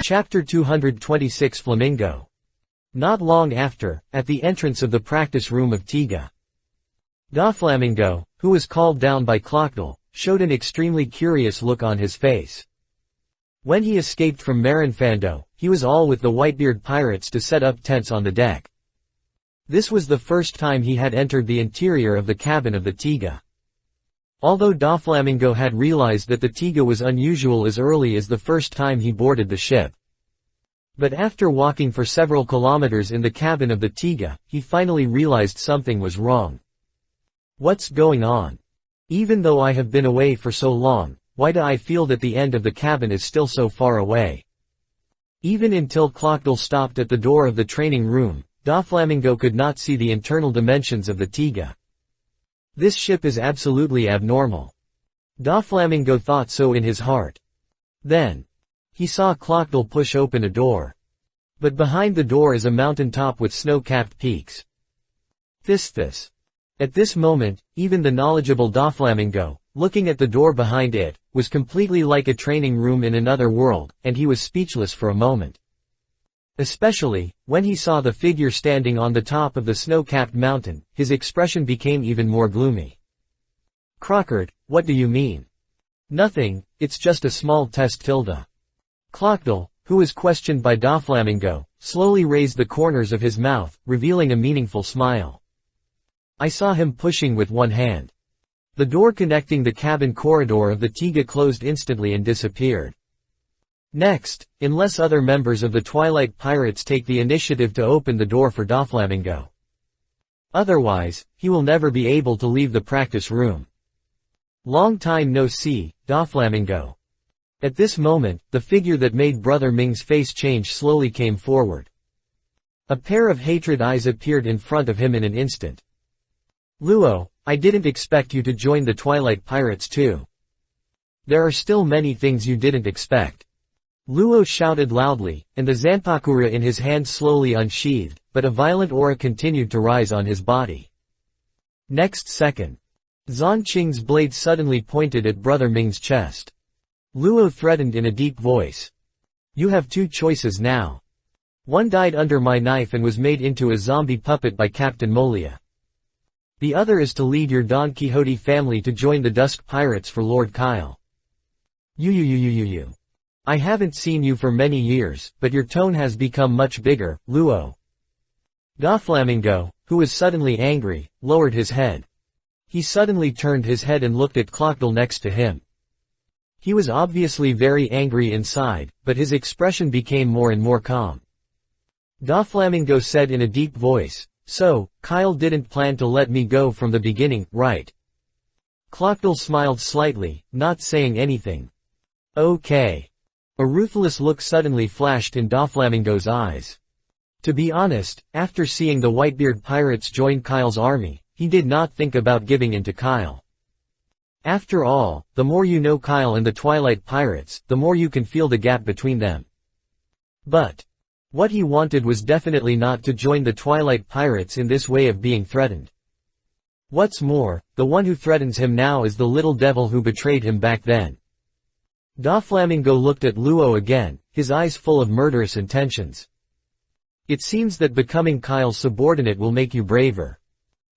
Chapter 226 Flamingo. Not long after, at the entrance of the practice room of Tiga, Doflamingo, who was called down by Clockdal, showed an extremely curious look on his face. When he escaped from Marinfando, he was all with the Whitebeard pirates to set up tents on the deck. This was the first time he had entered the interior of the cabin of the Tiga. Although Doflamingo had realized that the Tiga was unusual as early as the first time he boarded the ship. But after walking for several kilometers in the cabin of the Tiga, he finally realized something was wrong. What's going on? Even though I have been away for so long, why do I feel that the end of the cabin is still so far away? Even until Clockdal stopped at the door of the training room, Doflamingo could not see the internal dimensions of the Tiga. This ship is absolutely abnormal. Doflamingo thought so in his heart. Then, he saw Clockdal push open a door. But behind the door is a mountaintop with snow-capped peaks. This. At this moment, even the knowledgeable Doflamingo, looking at the door behind it, was completely like a training room in another world, and he was speechless for a moment. Especially, when he saw the figure standing on the top of the snow-capped mountain, his expression became even more gloomy. Crockert, what do you mean? Nothing, it's just a small test. Clockdal, who was questioned by Doflamingo, slowly raised the corners of his mouth, revealing a meaningful smile. I saw him pushing with one hand. The door connecting the cabin corridor of the Tiga closed instantly and disappeared. Next, unless other members of the Twilight Pirates take the initiative to open the door for Doflamingo. Otherwise, he will never be able to leave the practice room. Long time no see, Doflamingo. At this moment, the figure that made Brother Ming's face change slowly came forward. A pair of hatred eyes appeared in front of him in an instant. Luo, I didn't expect you to join the Twilight Pirates too. There are still many things you didn't expect. Luo shouted loudly, and the Zanpakura in his hand slowly unsheathed, but a violent aura continued to rise on his body. Next second, Zan Qing's blade suddenly pointed at Brother Ming's chest. Luo threatened in a deep voice. You have two choices now. One died under my knife and was made into a zombie puppet by Captain Molia. The other is to lead your Don Quixote family to join the Dusk Pirates for Lord Kyle. You. I haven't seen you for many years, but your tone has become much bigger, Luo. Doflamingo, who was suddenly angry, lowered his head. He suddenly turned his head and looked at Clockdal next to him. He was obviously very angry inside, but his expression became more and more calm. Doflamingo said in a deep voice, So, Kyle didn't plan to let me go from the beginning, right? Clockdal smiled slightly, not saying anything. Okay. A ruthless look suddenly flashed in Doflamingo's eyes. To be honest, after seeing the Whitebeard pirates join Kyle's army, he did not think about giving in to Kyle. After all, the more you know Kyle and the Twilight Pirates, the more you can feel the gap between them. But what he wanted was definitely not to join the Twilight Pirates in this way of being threatened. What's more, the one who threatens him now is the little devil who betrayed him back then. Doflamingo looked at Luo again, his eyes full of murderous intentions. It seems that becoming Kyle's subordinate will make you braver.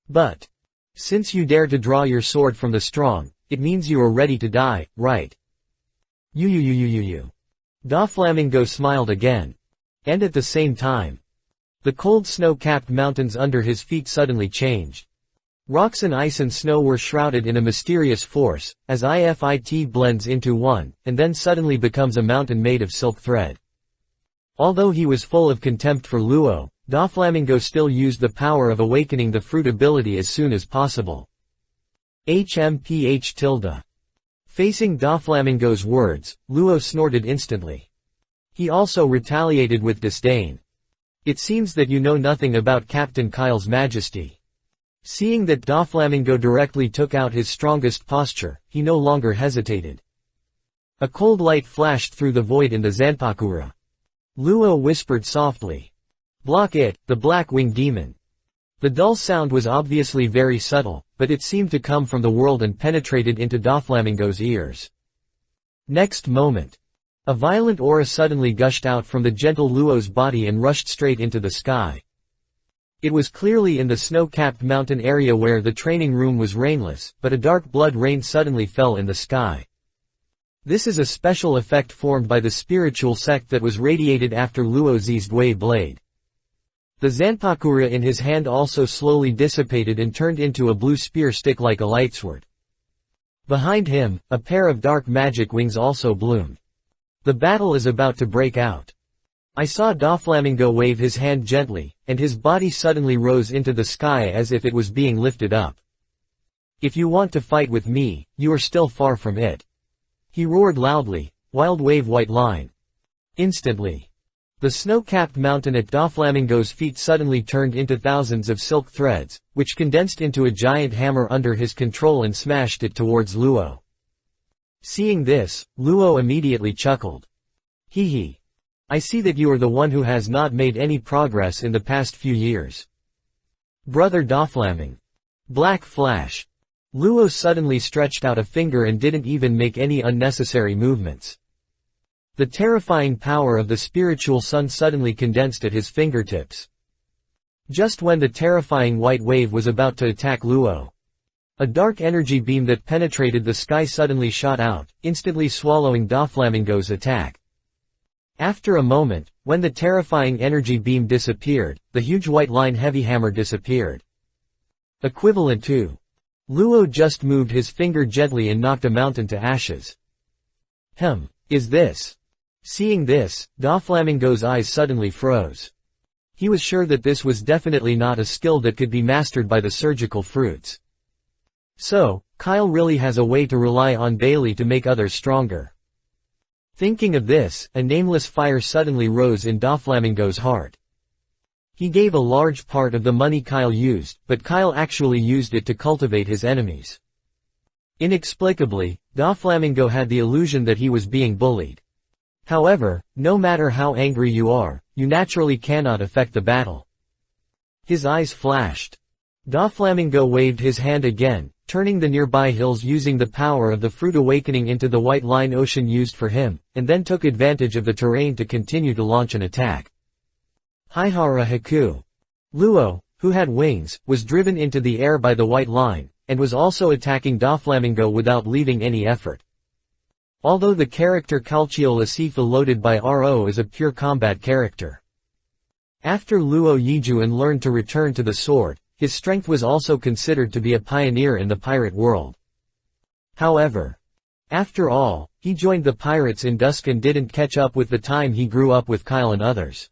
But since you dare to draw your sword from the strong, it means you are ready to die, right? You. Doflamingo smiled again. And at the same time, the cold snow-capped mountains under his feet suddenly changed. Rocks and ice and snow were shrouded in a mysterious force, as IFIT blends into one, and then suddenly becomes a mountain made of silk thread. Although he was full of contempt for Luo, Doflamingo still used the power of awakening the fruit ability as soon as possible. HMPH. Facing Doflamingo's words, Luo snorted instantly. He also retaliated with disdain. It seems that you know nothing about Captain Kyle's majesty. Seeing that Doflamingo directly took out his strongest posture, he no longer hesitated. A cold light flashed through the void in the Zanpakura. Luo whispered softly. Block it, the Black-Winged Demon. The dull sound was obviously very subtle, but it seemed to come from the world and penetrated into Doflamingo's ears. Next moment, A violent aura suddenly gushed out from the gentle Luo's body and rushed straight into the sky. It was clearly in the snow-capped mountain area where the training room was rainless, but a dark blood rain suddenly fell in the sky. This is a special effect formed by the spiritual sect that was radiated after Luo's eased way blade. The Zanpakura in his hand also slowly dissipated and turned into a blue spear stick like a lightsword. Behind him, a pair of dark magic wings also bloomed. The battle is about to break out. I saw Doflamingo wave his hand gently, and his body suddenly rose into the sky as if it was being lifted up. If you want to fight with me, you are still far from it. He roared loudly, wild wave white line. Instantly. The snow-capped mountain at Doflamingo's feet suddenly turned into thousands of silk threads, which condensed into a giant hammer under his control and smashed it towards Luo. Seeing this, Luo immediately chuckled. Hee hee. I see that you are the one who has not made any progress in the past few years. Brother Doflaming. Black flash. Luo suddenly stretched out a finger and didn't even make any unnecessary movements. The terrifying power of the spiritual sun suddenly condensed at his fingertips. Just when the terrifying white wave was about to attack Luo, a dark energy beam that penetrated the sky suddenly shot out, instantly swallowing Doflamingo's attack. After a moment, when the terrifying energy beam disappeared, the huge white line heavy hammer disappeared. Equivalent to. Luo just moved his finger gently and knocked a mountain to ashes. Is this? Seeing this, Doflamingo's eyes suddenly froze. He was sure that this was definitely not a skill that could be mastered by the surgical fruits. So, Kyle really has a way to rely on daily to make others stronger. Thinking of this, a nameless fire suddenly rose in Doflamingo's heart. He gave a large part of the money Kyle used, but Kyle actually used it to cultivate his enemies. Inexplicably, Doflamingo had the illusion that he was being bullied. However, no matter how angry you are, you naturally cannot affect the battle. His eyes flashed. Doflamingo waved his hand again, turning the nearby hills using the power of the fruit awakening into the white line ocean used for him, and then took advantage of the terrain to continue to launch an attack. Haihara Haku. Luo, who had wings, was driven into the air by the white line, and was also attacking Doflamingo without leaving any effort. Although the character Calcio Lasifa loaded by RO is a pure combat character. After Luo Yijuan learned to return to the sword, his strength was also considered to be a pioneer in the pirate world. However, after all, he joined the pirates in dusk and didn't catch up with the time he grew up with Kyle and others.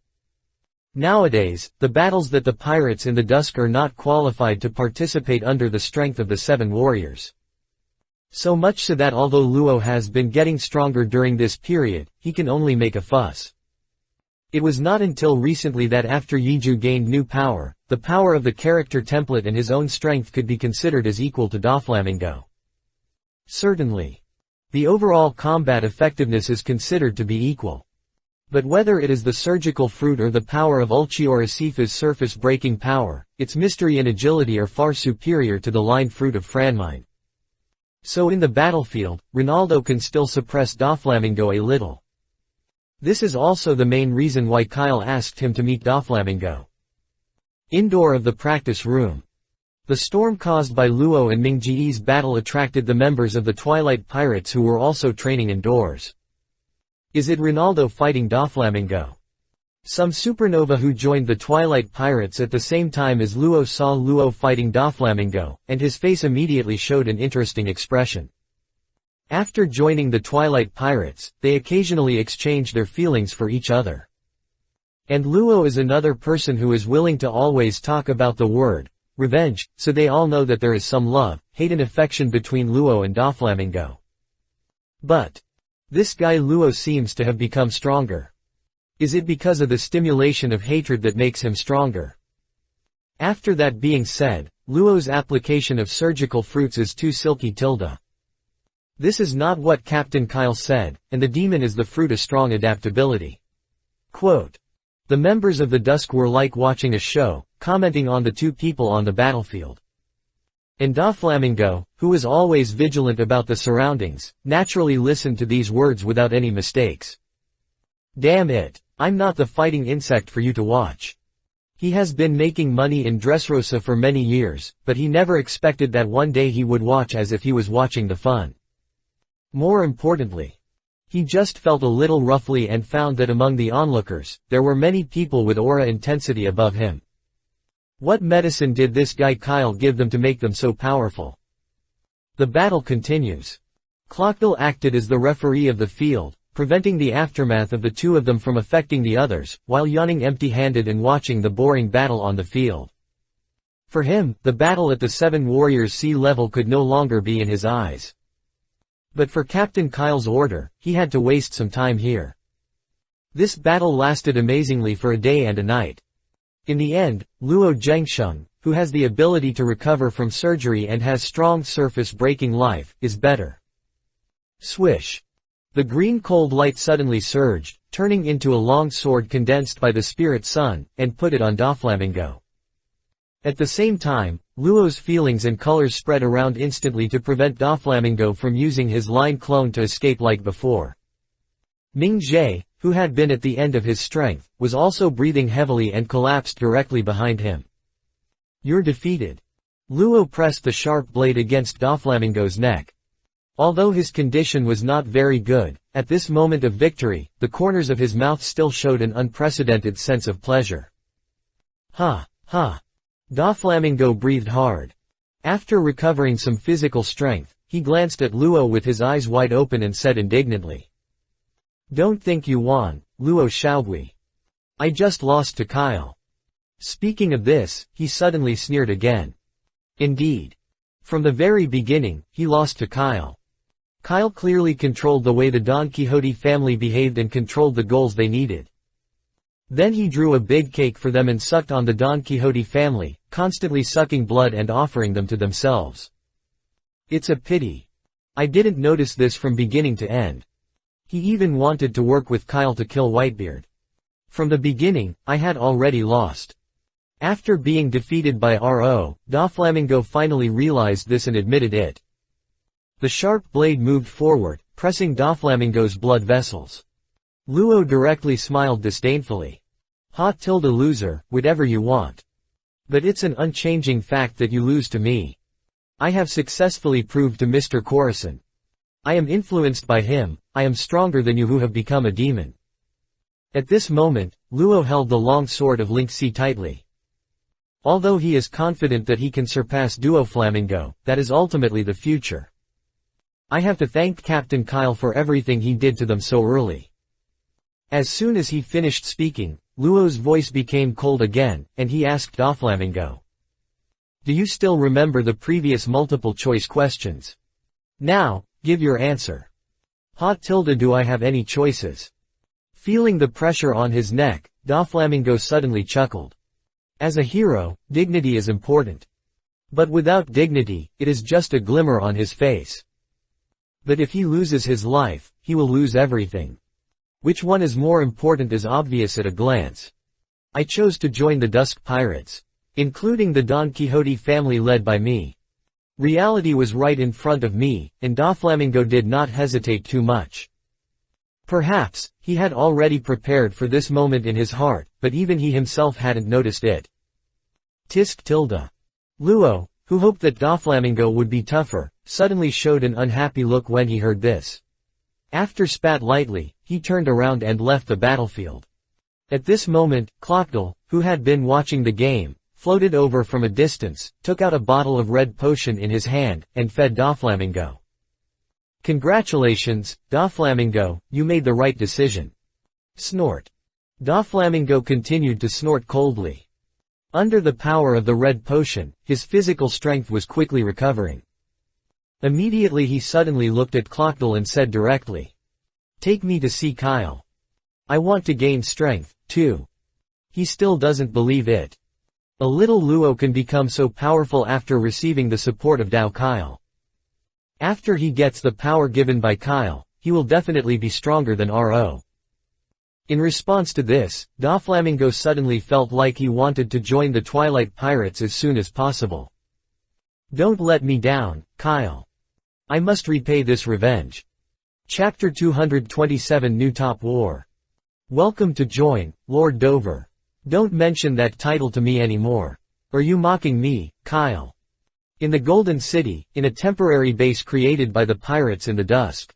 Nowadays, the battles that the pirates in the dusk are not qualified to participate under the strength of the 7 warriors. So much so that although Luo has been getting stronger during this period, he can only make a fuss. It was not until recently that after Yiju gained new power, the power of the character template and his own strength could be considered as equal to Doflamingo. Certainly. The overall combat effectiveness is considered to be equal. But whether it is the surgical fruit or the power of Ulchior Asifa's surface-breaking power, its mystery and agility are far superior to the line fruit of Franmine. So in the battlefield, Ronaldo can still suppress Doflamingo a little. This is also the main reason why Kyle asked him to meet Doflamingo. Indoor of the practice room. The storm caused by Luo and Mingji's battle attracted the members of the Twilight Pirates who were also training indoors. Is it Ronaldo fighting Doflamingo? Some supernova who joined the Twilight Pirates at the same time as Luo saw Luo fighting Doflamingo, and his face immediately showed an interesting expression. After joining the Twilight Pirates, they occasionally exchanged their feelings for each other. And Luo is another person who is willing to always talk about the word revenge, so they all know that there is some love, hate and affection between Luo and Doflamingo. But this guy Luo seems to have become stronger. Is it because of the stimulation of hatred that makes him stronger? After that being said, Luo's application of surgical fruits is too silky tilde. This is not what Captain Kyle said, and the demon is the fruit of strong adaptability. Quote. The members of the Dusk were like watching a show, commenting on the two people on the battlefield. And Doflamingo, who was always vigilant about the surroundings, naturally listened to these words without any mistakes. Damn it, I'm not the fighting insect for you to watch. He has been making money in Dressrosa for many years, but he never expected that one day he would watch as if he was watching the fun. More importantly, he just felt a little roughly and found that among the onlookers, there were many people with aura intensity above him. What medicine did this guy Kyle give them to make them so powerful? The battle continues. Clockville acted as the referee of the field, preventing the aftermath of the two of them from affecting the others, while yawning empty-handed and watching the boring battle on the field. For him, the battle at the Seven Warriors sea level could no longer be in his eyes. But for Captain Kyle's order, he had to waste some time here. This battle lasted amazingly for a day and a night. In the end, Luo Zhengsheng, who has the ability to recover from surgery and has strong surface-breaking life, is better. Swish. The green cold light suddenly surged, turning into a long sword condensed by the spirit sun, and put it on Doflamingo. At the same time, Luo's feelings and colors spread around instantly to prevent Doflamingo from using his line clone to escape like before. Ming Jie, who had been at the end of his strength, was also breathing heavily and collapsed directly behind him. You're defeated. Luo pressed the sharp blade against Doflamingo's neck. Although his condition was not very good, at this moment of victory, the corners of his mouth still showed an unprecedented sense of pleasure. Ha, ha. Doflamingo breathed hard. After recovering some physical strength, he glanced at Luo with his eyes wide open and said indignantly. Don't think you won, Luo Xiaogui. I just lost to Kyle. Speaking of this, he suddenly sneered again. Indeed. From the very beginning, he lost to Kyle. Kyle clearly controlled the way the Don Quixote family behaved and controlled the goals they needed. Then he drew a big cake for them and sucked on the Don Quixote family, constantly sucking blood and offering them to themselves. It's a pity. I didn't notice this from beginning to end. He even wanted to work with Kyle to kill Whitebeard. From the beginning, I had already lost. After being defeated by R.O., Doflamingo finally realized this and admitted it. The sharp blade moved forward, pressing Doflamingo's blood vessels. Luo directly smiled disdainfully. Loser, whatever you want. But it's an unchanging fact that you lose to me. I have successfully proved to Mr. Corazon. I am influenced by him, I am stronger than you who have become a demon. At this moment, Luo held the long sword of Lingxi tightly. Although he is confident that he can surpass Doflamingo, that is ultimately the future. I have to thank Captain Kyle for everything he did to them so early. As soon as he finished speaking, Luo's voice became cold again, and he asked Doflamingo. Do you still remember the previous multiple-choice questions? Now, give your answer. Do I have any choices? Feeling the pressure on his neck, Doflamingo suddenly chuckled. As a hero, dignity is important. But without dignity, it is just a glimmer on his face. But if he loses his life, he will lose everything. Which one is more important is obvious at a glance. I chose to join the Dusk Pirates, including the Don Quixote family led by me. Reality was right in front of me, and Doflamingo did not hesitate too much. Perhaps, he had already prepared for this moment in his heart, but even he himself hadn't noticed it. Luo, who hoped that Doflamingo would be tougher, suddenly showed an unhappy look when he heard this. After spat lightly, he turned around and left the battlefield. At this moment, Clockdell, who had been watching the game, floated over from a distance, took out a bottle of red potion in his hand, and fed Doflamingo. Congratulations, Doflamingo, you made the right decision. Snort. Doflamingo continued to snort coldly. Under the power of the red potion, his physical strength was quickly recovering. Immediately he suddenly looked at Clockdell and said directly. Take me to see Kyle. I want to gain strength, too. He still doesn't believe it. A little Luo can become so powerful after receiving the support of Dao Kyle. After he gets the power given by Kyle, he will definitely be stronger than R.O. In response to this, Doflamingo suddenly felt like he wanted to join the Twilight Pirates as soon as possible. Don't let me down, Kyle. I must repay this revenge. Chapter 227 New Top War. Welcome to join, Lord Dover. Don't mention that title to me anymore. Are you mocking me, Kyle? In the Golden City, in a temporary base created by the pirates in the dusk.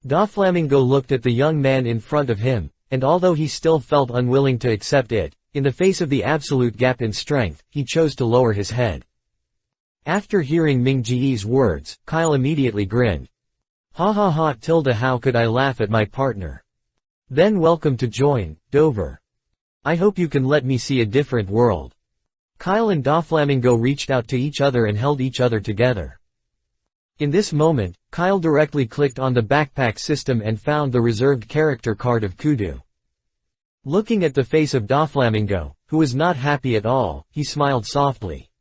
Doflamingo looked at the young man in front of him, and although he still felt unwilling to accept it, in the face of the absolute gap in strength, he chose to lower his head. After hearing Ming Ji's words, Kyle immediately grinned. Ha ha ha tilde, how could I laugh at my partner? Then welcome to join, Dover. I hope you can let me see a different world. Kyle and Doflamingo reached out to each other and held each other together. In this moment, Kyle directly clicked on the backpack system and found the reserved character card of Kudu. Looking at the face of Doflamingo, who was not happy at all, he smiled softly.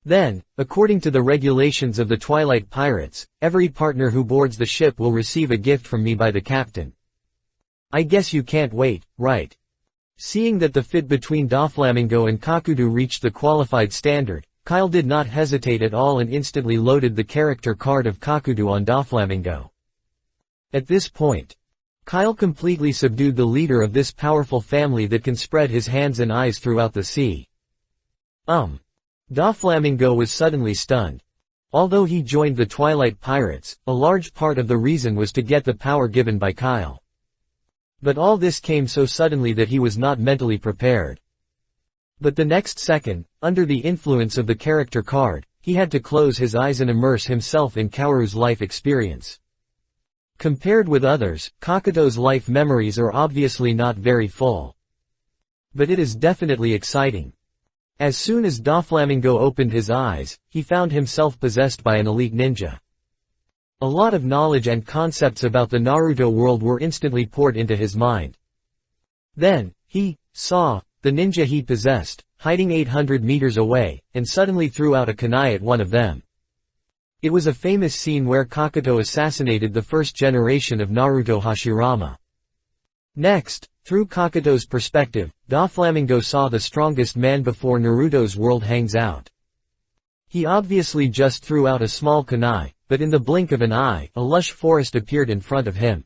Then, according to the regulations of the Twilight Pirates, every partner who boards the ship will receive a gift from me by the captain. I guess you can't wait, right? Seeing that the fit between Doflamingo and Kakudu reached the qualified standard, Kyle did not hesitate at all and instantly loaded the character card of Kakudu on Doflamingo. At this point, Kyle completely subdued the leader of this powerful family that can spread his hands and eyes throughout the sea. Doflamingo was suddenly stunned. Although he joined the Twilight Pirates, a large part of the reason was to get the power given by Kyle. But all this came so suddenly that he was not mentally prepared. But the next second, under the influence of the character card, he had to close his eyes and immerse himself in Kaoru's life experience. Compared with others, Kakuto's life memories are obviously not very full. But it is definitely exciting. As soon as Doflamingo opened his eyes, he found himself possessed by an elite ninja. A lot of knowledge and concepts about the Naruto world were instantly poured into his mind. Then, he saw the ninja he possessed, hiding 800 meters away, and suddenly threw out a kunai at one of them. It was a famous scene where Kakuto assassinated the first generation of Naruto Hashirama. Next, through Kakuto's perspective, Doflamingo saw the strongest man before Naruto's world hangs out. He obviously just threw out a small kunai, but in the blink of an eye, a lush forest appeared in front of him.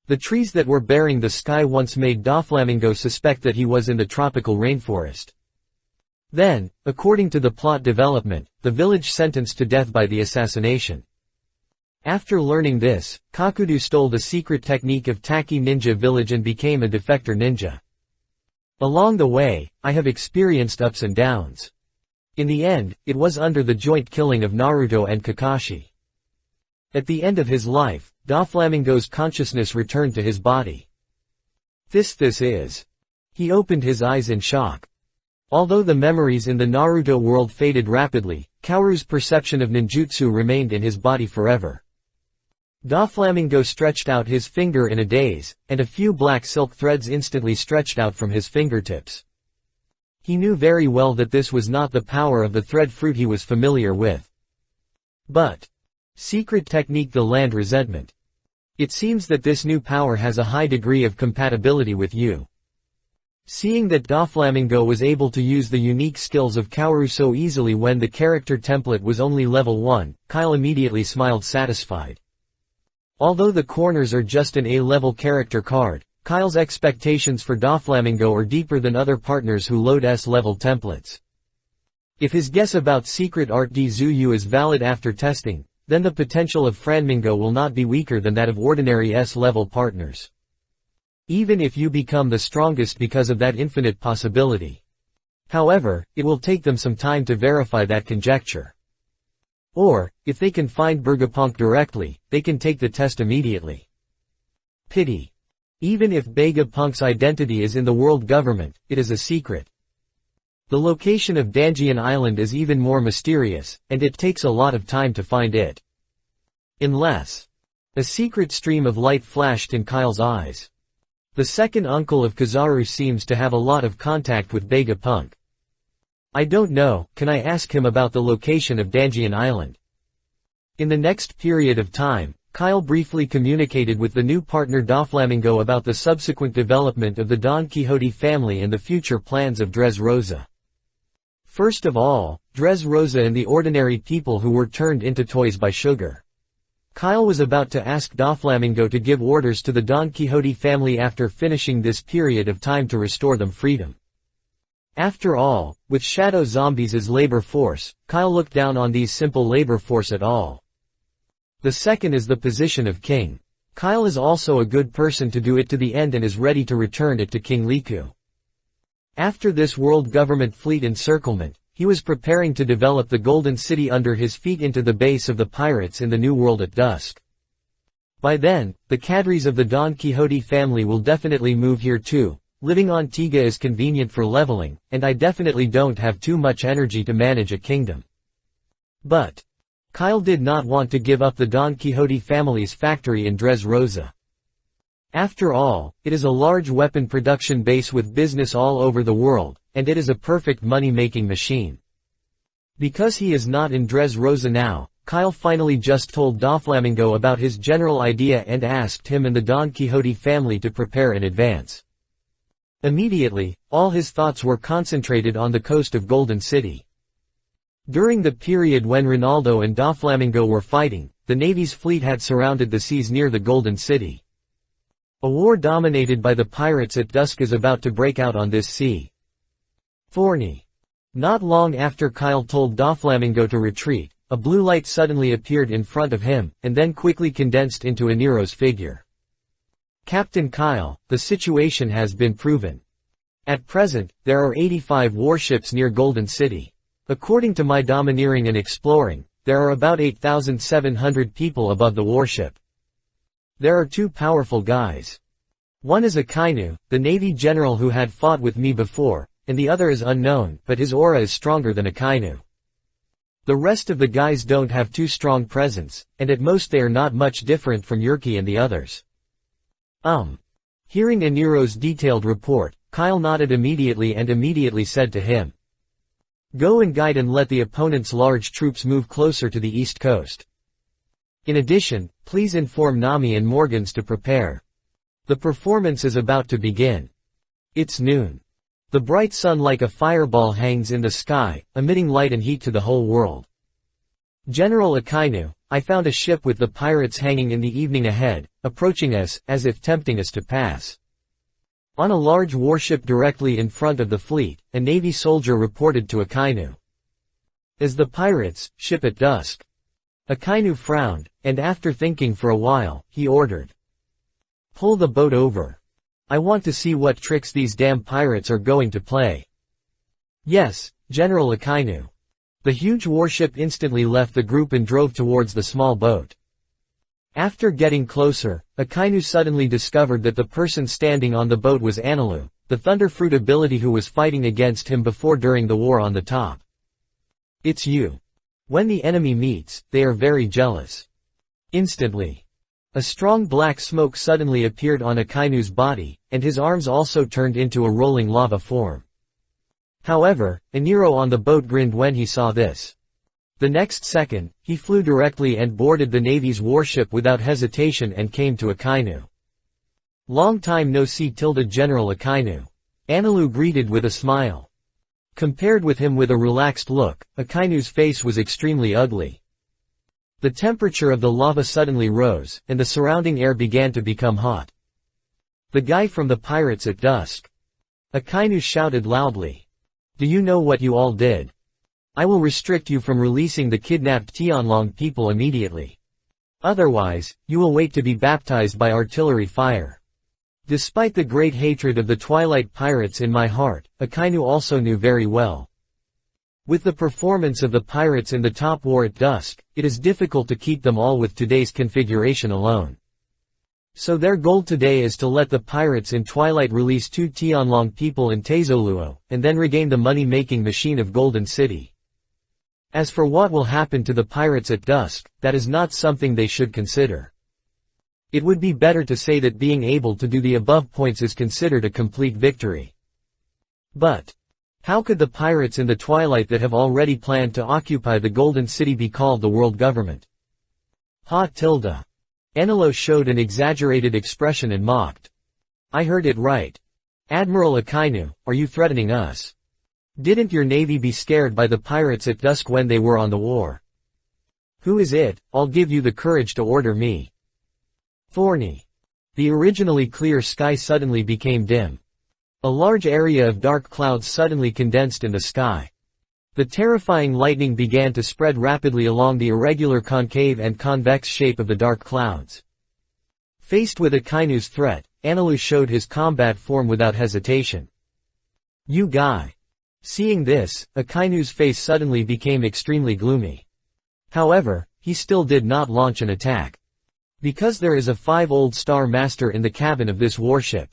The trees that were bearing the sky once made Doflamingo suspect that he was in the tropical rainforest. Then, according to the plot development, the village sentenced to death by the assassination. After learning this, Kakudu stole the secret technique of Taki Ninja Village and became a defector ninja. Along the way, I have experienced ups and downs. In the end, it was under the joint killing of Naruto and Kakashi. At the end of his life, Doflamingo's consciousness returned to his body. This is. He opened his eyes in shock. Although the memories in the Naruto world faded rapidly, Kaoru's perception of ninjutsu remained in his body forever. Doflamingo stretched out his finger in a daze, and a few black silk threads instantly stretched out from his fingertips. He knew very well that this was not the power of the thread fruit he was familiar with. But secret technique, the land resentment. It seems that this new power has a high degree of compatibility with you. Seeing that Doflamingo was able to use the unique skills of Kaoru so easily when the character template was only level 1, Kyle immediately smiled satisfied. Although the corners are just an A-level character card, Kyle's expectations for Doflamingo are deeper than other partners who load S-level templates. If his guess about secret art Dizuyu is valid after testing, then the potential of Franmingo will not be weaker than that of ordinary S-level partners. Even if you become the strongest because of that infinite possibility. However, it will take them some time to verify that conjecture. Or, if they can find Vegapunk directly, they can take the test immediately. Pity. Even if Vegapunk's identity is in the world government, it is a secret. The location of Danjian Island is even more mysterious, and it takes a lot of time to find it. Unless a secret stream of light flashed in Kyle's eyes. The second uncle of Kizaru seems to have a lot of contact with Vegapunk. I don't know, can I ask him about the location of Danjian Island? In the next period of time, Kyle briefly communicated with the new partner Doflamingo about the subsequent development of the Don Quixote family and the future plans of Dressrosa. First of all, Dressrosa and the ordinary people who were turned into toys by sugar. Kyle was about to ask Doflamingo to give orders to the Don Quixote family after finishing this period of time to restore them freedom. After all, with shadow zombies as labor force, Kyle looked down on these simple labor force at all. The second is the position of king. Kyle is also a good person to do it to the end and is ready to return it to King Liku. After this world government fleet encirclement, he was preparing to develop the Golden City under his feet into the base of the pirates in the New World at dusk. By then, the cadres of the Don Quixote family will definitely move here too. Living on Tiga is convenient for leveling, and I definitely don't have too much energy to manage a kingdom. But Kyle did not want to give up the Don Quixote family's factory in Dressrosa. After all, it is a large weapon production base with business all over the world, and it is a perfect money-making machine. Because he is not in Dressrosa now, Kyle finally just told Doflamingo about his general idea and asked him and the Don Quixote family to prepare in advance. Immediately, all his thoughts were concentrated on the coast of Golden City. During the period when Ronaldo and Doflamingo were fighting, the Navy's fleet had surrounded the seas near the Golden City. A war dominated by the pirates at dusk is about to break out on this sea. Thorny. Not long after Kyle told Doflamingo to retreat, a blue light suddenly appeared in front of him, and then quickly condensed into Aniro's figure. Captain Kyle, the situation has been proven. At present, there are 85 warships near Golden City. According to my domineering and exploring, there are about 8,700 people above the warship. There are two powerful guys. One is Akainu, the Navy general who had fought with me before, and the other is unknown, but his aura is stronger than Akainu. The rest of the guys don't have too strong presence, and at most they are not much different from Yurki and the others. Hearing Aniro's detailed report, Kyle nodded immediately and immediately said to him, "Go and guide and let the opponent's large troops move closer to the east coast. In addition, please inform Nami and Morgans to prepare. The performance is about to begin." It's noon. The bright sun like a fireball hangs in the sky, emitting light and heat to the whole world. "General Akainu, I found a ship with the pirates hanging in the evening ahead, approaching us, as if tempting us to pass." On a large warship directly in front of the fleet, a Navy soldier reported to Akainu. "As the pirates, ship at dusk." Akainu frowned, and after thinking for a while, he ordered, "Pull the boat over. I want to see what tricks these damn pirates are going to play." "Yes, General Akainu." The huge warship instantly left the group and drove towards the small boat. After getting closer, Akainu suddenly discovered that the person standing on the boat was Anilu, the Thunderfruit ability who was fighting against him before during the war on the top. "It's you." When the enemy meets, they are very jealous. Instantly, a strong black smoke suddenly appeared on Akainu's body, and his arms also turned into a rolling lava form. However, Aniro on the boat grinned when he saw this. The next second, he flew directly and boarded the Navy's warship without hesitation and came to Akainu. "Long time no see, General Akainu." Anilu greeted with a smile. Compared with him with a relaxed look, Akainu's face was extremely ugly. The temperature of the lava suddenly rose, and the surrounding air began to become hot. "The guy from the pirates at dusk." Akainu shouted loudly. "Do you know what you all did? I will restrict you from releasing the kidnapped Tianlong people immediately. Otherwise, you will wait to be baptized by artillery fire." Despite the great hatred of the Twilight Pirates in my heart, Akainu also knew very well. With the performance of the pirates in the top war at dusk, it is difficult to keep them all with today's configuration alone. So their goal today is to let the pirates in Twilight release 2 Tianlong people in Teizoluo, and then regain the money-making machine of Golden City. As for what will happen to the pirates at dusk, that is not something they should consider. It would be better to say that being able to do the above points is considered a complete victory. But how could the pirates in the Twilight that have already planned to occupy the Golden City be called the world government? Enelo showed an exaggerated expression and mocked. "I heard it right. Admiral Akainu, are you threatening us? Didn't your navy be scared by the pirates at dusk when they were on the war?" Who is it? I'll give you the courage to order me. Thorny. The originally clear sky suddenly became dim. A large area of dark clouds suddenly condensed in the sky. The terrifying lightning began to spread rapidly along the irregular concave and convex shape of the dark clouds. Faced with Akainu's threat, Anilu showed his combat form without hesitation. You guy. Seeing this, Akainu's face suddenly became extremely gloomy. However, he still did not launch an attack. Because there is a 5-old star master in the cabin of this warship.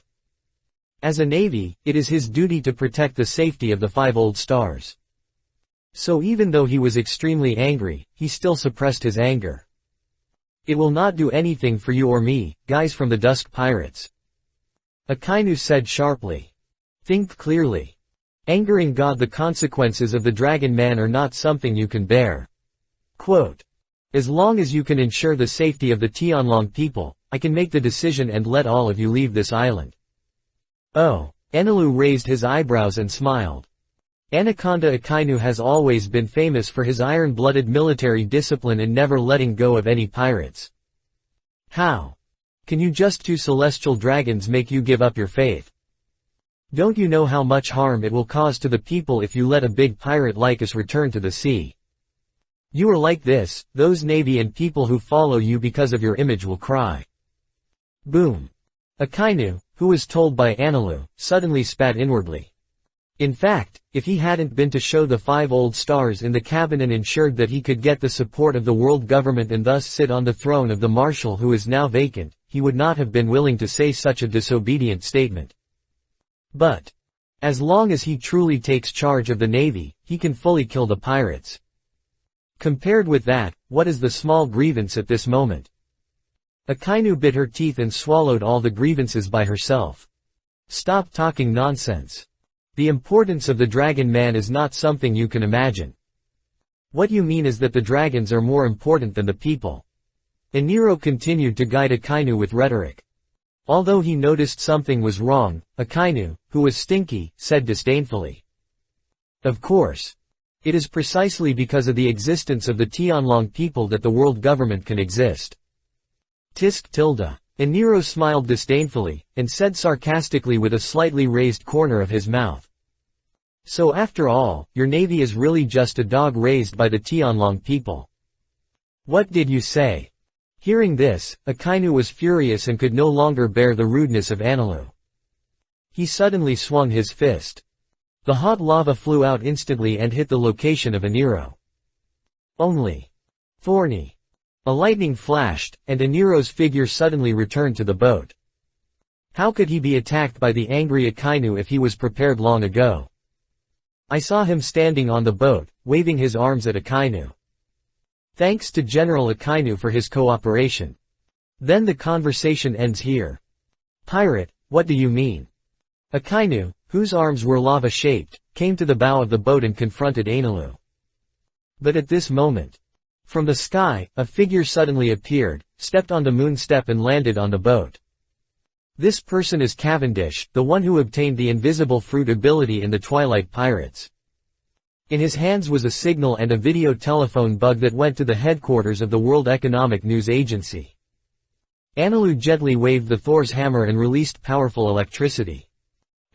As a navy, it is his duty to protect the safety of the 5 old stars. So even though he was extremely angry, he still suppressed his anger. It will not do anything for you or me, guys from the Dusk Pirates. Akainu said sharply. Think clearly. Angering God, the consequences of the Dragon Man are not something you can bear. Quote. As long as you can ensure the safety of the Tianlong people, I can make the decision and let all of you leave this island. Oh. Anilu raised his eyebrows and smiled. Anaconda Akainu has always been famous for his iron-blooded military discipline and never letting go of any pirates. How? Can you just 2 celestial dragons make you give up your faith? Don't you know how much harm it will cause to the people if you let a big pirate like us return to the sea? You are like this, those navy and people who follow you because of your image will cry. Boom. Akainu, who was told by Anilu, suddenly spat inwardly. In fact, if he hadn't been to show the 5 old stars in the cabin and ensured that he could get the support of the world government and thus sit on the throne of the marshal who is now vacant, he would not have been willing to say such a disobedient statement. But, as long as he truly takes charge of the navy, he can fully kill the pirates. Compared with that, what is the small grievance at this moment? Akainu bit her teeth and swallowed all the grievances by herself. Stop talking nonsense. The importance of the Dragon Man is not something you can imagine. What you mean is that the dragons are more important than the people. Eniro continued to guide Akainu with rhetoric. Although he noticed something was wrong, Akainu, who was stinky, said disdainfully. Of course. It is precisely because of the existence of the Tianlong people that the world government can exist. Tisk tilde. Eniro smiled disdainfully, and said sarcastically with a slightly raised corner of his mouth. So after all, your navy is really just a dog raised by the Tianlong people. What did you say? Hearing this, Akainu was furious and could no longer bear the rudeness of Anilu. He suddenly swung his fist. The hot lava flew out instantly and hit the location of Eniro. Only. Thorny. A lightning flashed, and Eniro's figure suddenly returned to the boat. How could he be attacked by the angry Akainu if he was prepared long ago? I saw him standing on the boat, waving his arms at Akainu. Thanks to General Akainu for his cooperation. Then the conversation ends here. Pirate, what do you mean? Akainu, whose arms were lava-shaped, came to the bow of the boat and confronted Anilu. But at this moment, from the sky, a figure suddenly appeared, stepped on the moon step and landed on the boat. This person is Cavendish, the one who obtained the invisible fruit ability in the Twilight Pirates. In his hands was a signal and a video telephone bug that went to the headquarters of the World Economic News Agency. Anilu gently waved the Thor's hammer and released powerful electricity.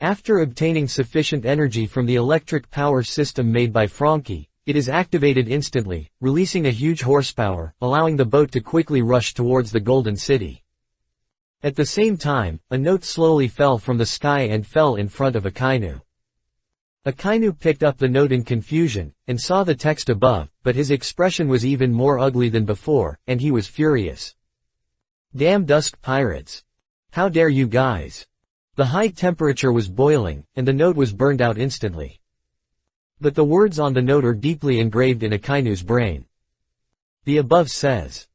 After obtaining sufficient energy from the electric power system made by Frankie, it is activated instantly, releasing a huge horsepower, allowing the boat to quickly rush towards the Golden City. At the same time, a note slowly fell from the sky and fell in front of Akainu. Akainu picked up the note in confusion, and saw the text above, but his expression was even more ugly than before, and he was furious. Damn Dusk Pirates. How dare you guys? The high temperature was boiling, and the note was burned out instantly. But the words on the note are deeply engraved in Akainu's brain. The above says,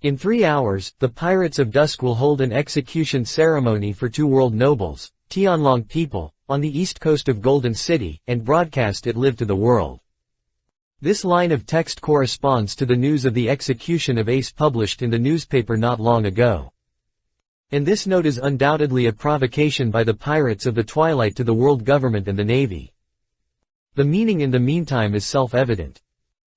in 3 hours, the Pirates of Dusk will hold an execution ceremony for 2 world nobles, Tianlong people, on the east coast of Golden City, and broadcast it live to the world. This line of text corresponds to the news of the execution of Ace published in the newspaper not long ago. And this note is undoubtedly a provocation by the Pirates of the Twilight to the world government and the Navy. The meaning in the meantime is self-evident.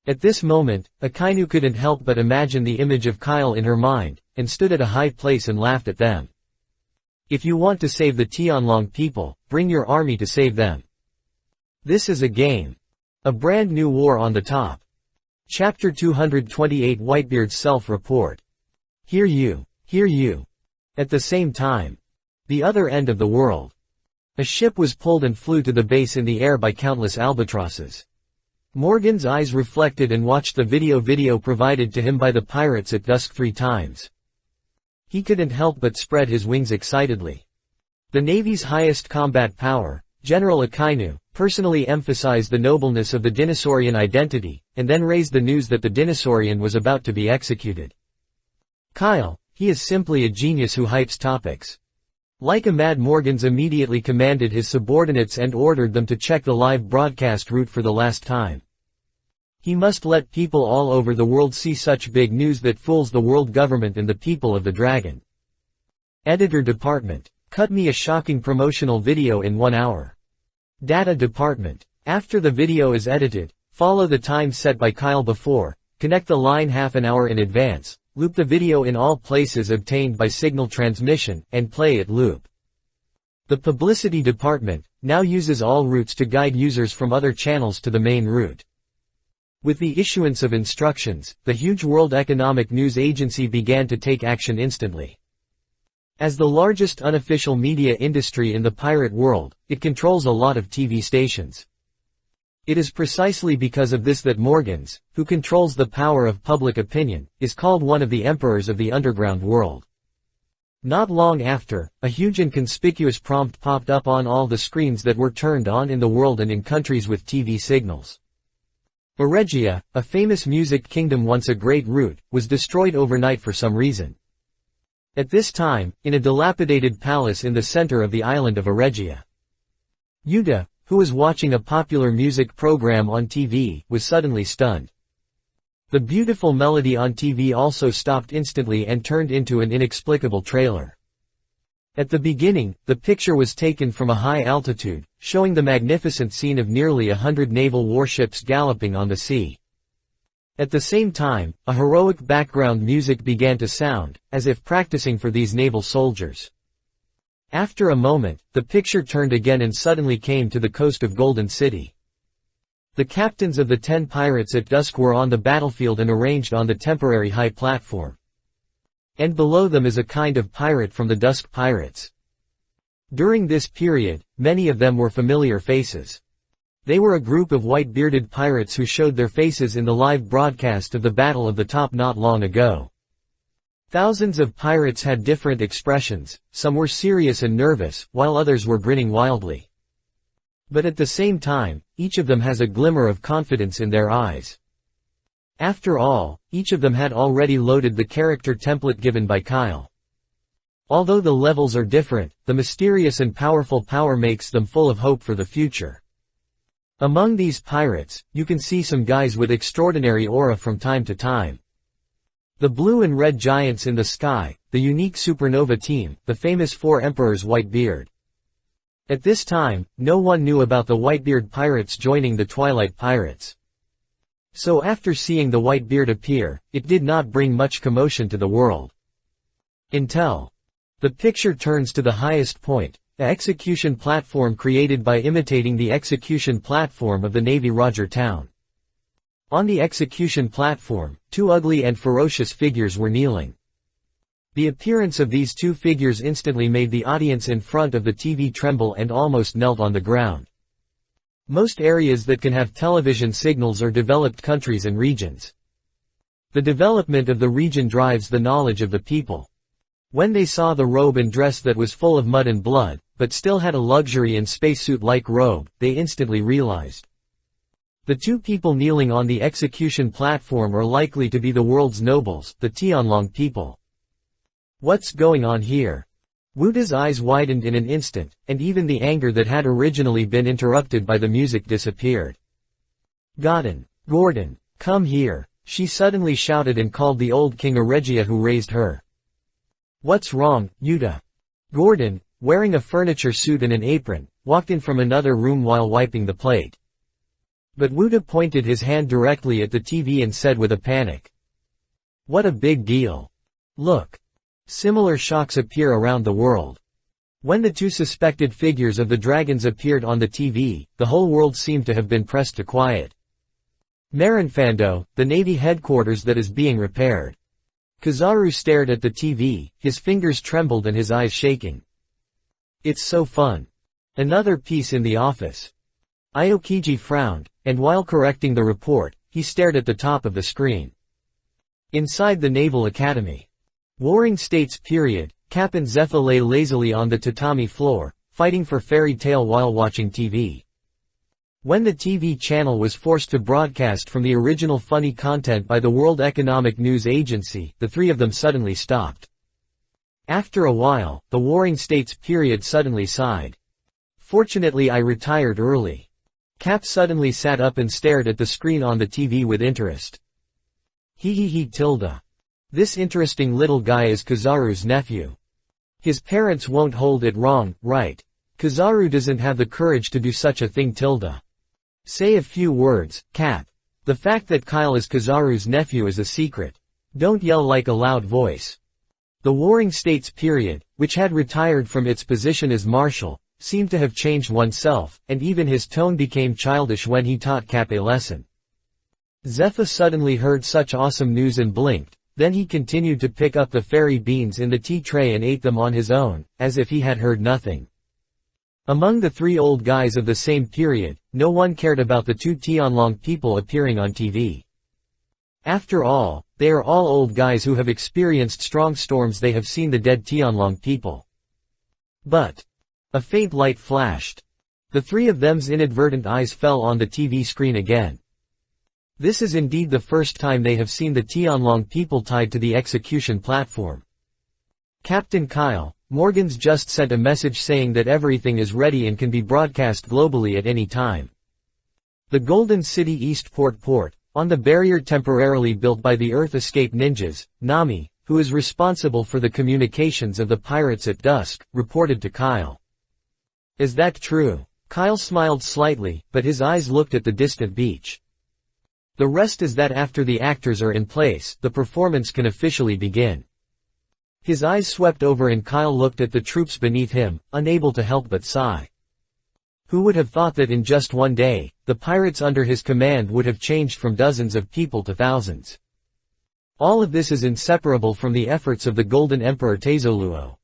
At this moment, Akainu couldn't help but imagine the image of Kyle in her mind, and stood at a high place and laughed at them. If you want to save the Tianlong people, bring your army to save them. This is a game. A brand new war on the top. Chapter 228 Whitebeard's Self-Report. Hear you. Hear you. At the same time. The other end of the world. A ship was pulled and flew to the base in the air by countless albatrosses. Morgan's eyes reflected and watched the video provided to him by the pirates at dusk 3 times. He couldn't help but spread his wings excitedly. The Navy's highest combat power, General Akainu, personally emphasized the nobleness of the dinosaurian identity, and then raised the news that the dinosaurian was about to be executed. Kyle, he is simply a genius who hypes topics. Like a mad Morgans immediately commanded his subordinates and ordered them to check the live broadcast route for the last time. He must let people all over the world see such big news that fools the world government and the people of the dragon. Editor Department. Cut me a shocking promotional video in 1 hour. Data Department. After the video is edited, follow the time set by Kyle before, connect the line half an hour in advance, loop the video in all places obtained by signal transmission, and play it loop. The Publicity Department now uses all routes to guide users from other channels to the main route. With the issuance of instructions, the huge World Economic News Agency began to take action instantly. As the largest unofficial media industry in the pirate world, it controls a lot of TV stations. It is precisely because of this that Morgans, who controls the power of public opinion, is called one of the emperors of the underground world. Not long after, a huge and conspicuous prompt popped up on all the screens that were turned on in the world and in countries with TV signals. Eregia, a famous music kingdom once a great root, was destroyed overnight for some reason. At this time, in a dilapidated palace in the center of the island of Eregia, Yuta, who was watching a popular music program on TV, was suddenly stunned. The beautiful melody on TV also stopped instantly and turned into an inexplicable trailer. At the beginning, the picture was taken from a high altitude, showing the magnificent scene of nearly 100 naval warships galloping on the sea. At the same time, a heroic background music began to sound, as if practicing for these naval soldiers. After a moment, the picture turned again and suddenly came to the coast of Golden City. The captains of the 10 pirates at dusk were on the battlefield and arranged on the temporary high platform. And below them is a kind of pirate from the Dusk Pirates. During this period, many of them were familiar faces. They were a group of white-bearded pirates who showed their faces in the live broadcast of the Battle of the Top not long ago. Thousands of pirates had different expressions, some were serious and nervous, while others were grinning wildly. But at the same time, each of them has a glimmer of confidence in their eyes. After all, each of them had already loaded the character template given by Kyle. Although the levels are different, the mysterious and powerful power makes them full of hope for the future. Among these pirates, you can see some guys with extraordinary aura from time to time. The blue and red giants in the sky, the unique supernova team, the famous 4 emperors Whitebeard. At this time, no one knew about the Whitebeard pirates joining the Twilight Pirates. So after seeing the Whitebeard appear, it did not bring much commotion to the world. Until the picture turns to the highest point, the execution platform created by imitating the execution platform of the Navy Roger Town. On the execution platform, 2 ugly and ferocious figures were kneeling. The appearance of these 2 figures instantly made the audience in front of the TV tremble and almost knelt on the ground. Most areas that can have television signals are developed countries and regions. The development of the region drives the knowledge of the people. When they saw the robe and dress that was full of mud and blood, but still had a luxury and spacesuit-like robe, they instantly realized. The 2 people kneeling on the execution platform are likely to be the world's nobles, the Tianlong people. What's going on here? Wuta's eyes widened in an instant, and even the anger that had originally been interrupted by the music disappeared. Gordon, come here, she suddenly shouted and called the old King Eregia who raised her. What's wrong, Yuta? Gordon, wearing a furniture suit and an apron, walked in from another room while wiping the plate. But Wuta pointed his hand directly at the TV and said with a panic. What a big deal. Look. Similar shocks appear around the world. When the two suspected figures of the dragons appeared on the TV, the whole world seemed to have been pressed to quiet. Marinfando, the Navy headquarters that is being repaired. Kizaru stared at the TV, his fingers trembled and his eyes shaking. It's so fun. Another piece in the office. Aokiji frowned, and while correcting the report, he stared at the top of the screen. Inside the Naval Academy. Warring States period, Cap and Zephyr lay lazily on the tatami floor, fighting for fairy tale while watching TV. When the TV channel was forced to broadcast from the original funny content by the World Economic News Agency, the three of them suddenly stopped. After a while, the Warring States period suddenly sighed. Fortunately I retired early. Cap suddenly sat up and stared at the screen on the TV with interest. Tilda. This interesting little guy is Kizaru's nephew. His parents won't hold it wrong, right? Kizaru doesn't have the courage to do such a thing Tilda. Say a few words, Cap. The fact that Kyle is Kizaru's nephew is a secret. Don't yell like a loud voice. The Warring States period, which had retired from its position as marshal, seemed to have changed oneself, and even his tone became childish when he taught Cap a lesson. Zephyr suddenly heard such awesome news and blinked. Then he continued to pick up the fairy beans in the tea tray and ate them on his own, as if he had heard nothing. Among the three old guys of the same period, no one cared about the two Tianlong people appearing on TV. After all, they are all old guys who have experienced strong storms. They have seen the dead Tianlong people. But a faint light flashed. The three of them's inadvertent eyes fell on the TV screen again. This is indeed the first time they have seen the Tianlong people tied to the execution platform. Captain Kyle, Morgan's just sent a message saying that everything is ready and can be broadcast globally at any time. The Golden City Eastport Port, on the barrier temporarily built by the Earth Escape Ninjas, Nami, who is responsible for the communications of the pirates at dusk, reported to Kyle. Is that true? Kyle smiled slightly, but his eyes looked at the distant beach. The rest is that after the actors are in place, the performance can officially begin. His eyes swept over and Kyle looked at the troops beneath him, unable to help but sigh. Who would have thought that in just one day, the pirates under his command would have changed from dozens of people to thousands? All of this is inseparable from the efforts of the Golden Emperor Teizoluo.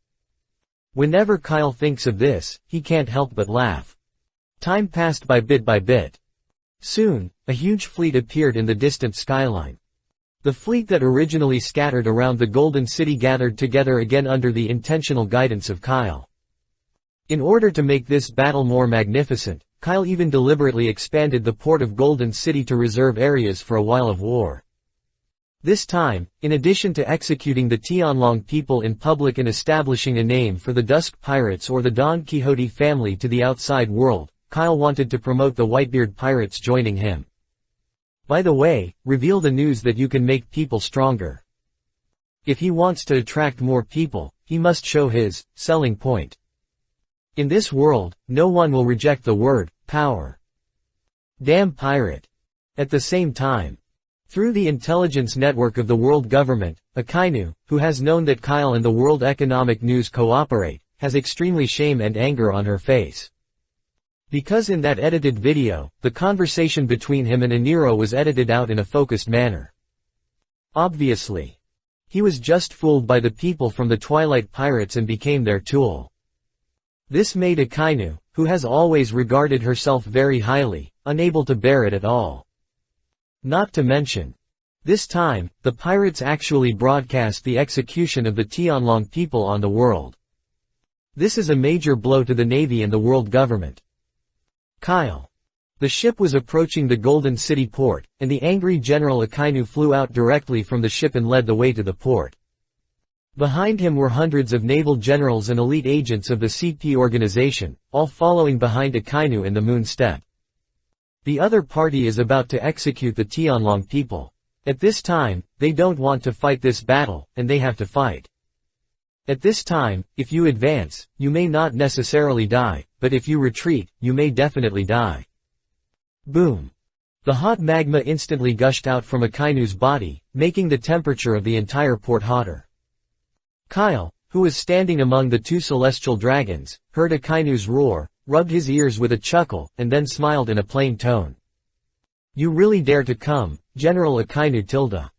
Whenever Kyle thinks of this, he can't help but laugh. Time passed by bit. Soon, a huge fleet appeared in the distant skyline. The fleet that originally scattered around the Golden City gathered together again under the intentional guidance of Kyle. In order to make this battle more magnificent, Kyle even deliberately expanded the port of Golden City to reserve areas for a while of war. This time, in addition to executing the Tianlong people in public and establishing a name for the Dusk Pirates or the Don Quixote family to the outside world, Kyle wanted to promote the Whitebeard Pirates joining him. By the way, reveal the news that you can make people stronger. If he wants to attract more people, he must show his selling point. In this world, no one will reject the word power. Damn pirate. At the same time, through the intelligence network of the world government, Akainu, who has known that Kyle and the World Economic News cooperate, has extremely shame and anger on her face. Because in that edited video, the conversation between him and Aniro was edited out in a focused manner. Obviously. He was just fooled by the people from the Twilight Pirates and became their tool. This made Akainu, who has always regarded herself very highly, unable to bear it at all. Not to mention. This time, the pirates actually broadcast the execution of the Tianlong people on the world. This is a major blow to the Navy and the world government. Kyle. The ship was approaching the Golden City port, and the angry General Akainu flew out directly from the ship and led the way to the port. Behind him were hundreds of naval generals and elite agents of the CP organization, all following behind Akainu in the moon step. The other party is about to execute the Tianlong people. At this time, they don't want to fight this battle, and they have to fight. At this time, if you advance, you may not necessarily die, but if you retreat, you may definitely die. Boom. The hot magma instantly gushed out from Akainu's body, making the temperature of the entire port hotter. Kyle, who was standing among the two celestial dragons, heard Akainu's roar, rubbed his ears with a chuckle, and then smiled in a plain tone. "You really dare to come, General Akainu tilde.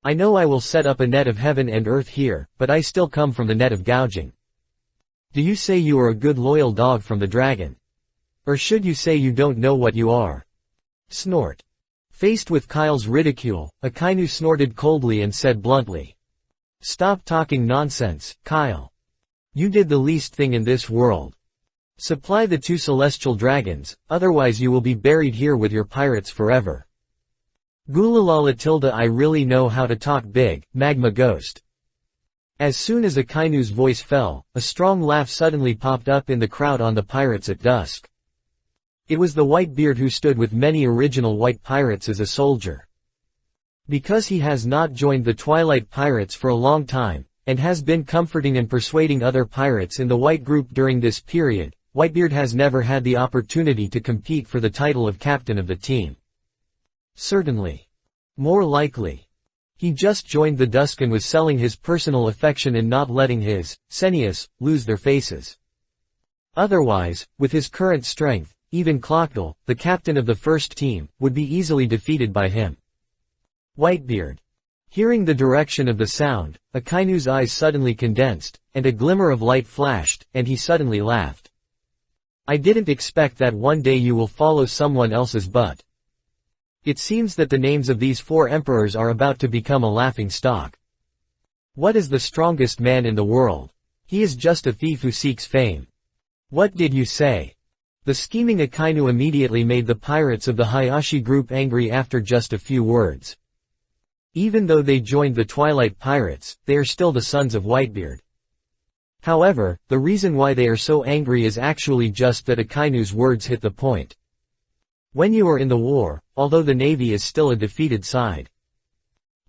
I know I will set up a net of heaven and earth here, but I still come from the net of gouging. Do you say you are a good loyal dog from the dragon? Or should you say you don't know what you are?" Snort. Faced with Kyle's ridicule, Akainu snorted coldly and said bluntly, "Stop talking nonsense, Kyle. You did the least thing in this world. Supply the two celestial dragons, otherwise you will be buried here with your pirates forever." Gulalala tilde I really know how to talk big, magma ghost. As soon as Akainu's voice fell, a strong laugh suddenly popped up in the crowd on the pirates at dusk. It was the Whitebeard who stood with many original white pirates as a soldier. Because he has not joined the Twilight Pirates for a long time, and has been comforting and persuading other pirates in the white group during this period, Whitebeard has never had the opportunity to compete for the title of captain of the team. Certainly. More likely. He just joined the Dusk and was selling his personal affection in not letting his, Senius, lose their faces. Otherwise, with his current strength, even Clockdale, the captain of the first team, would be easily defeated by him. Whitebeard. Hearing the direction of the sound, Akainu's eyes suddenly condensed, and a glimmer of light flashed, and he suddenly laughed. "I didn't expect that one day you will follow someone else's butt. It seems that the names of these 4 emperors are about to become a laughing stock. What is the strongest man in the world? He is just a thief who seeks fame. What did you say?" The scheming Akainu immediately made the pirates of the Hayashi group angry after just a few words. Even though they joined the Twilight Pirates, they are still the sons of Whitebeard. However, the reason why they are so angry is actually just that Akainu's words hit the point. When you are in the war, although the Navy is still a defeated side.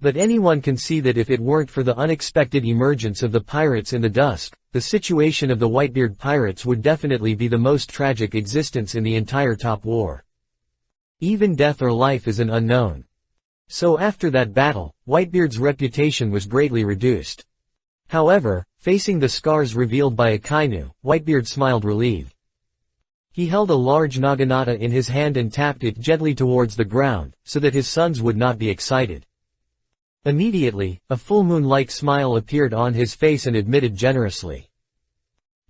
But anyone can see that if it weren't for the unexpected emergence of the pirates in the dusk, the situation of the Whitebeard pirates would definitely be the most tragic existence in the entire top war. Even death or life is an unknown. So after that battle, Whitebeard's reputation was greatly reduced. However, facing the scars revealed by Akainu, Whitebeard smiled relieved. He held a large naginata in his hand and tapped it gently towards the ground, so that his sons would not be excited. Immediately, a full moon-like smile appeared on his face and admitted generously.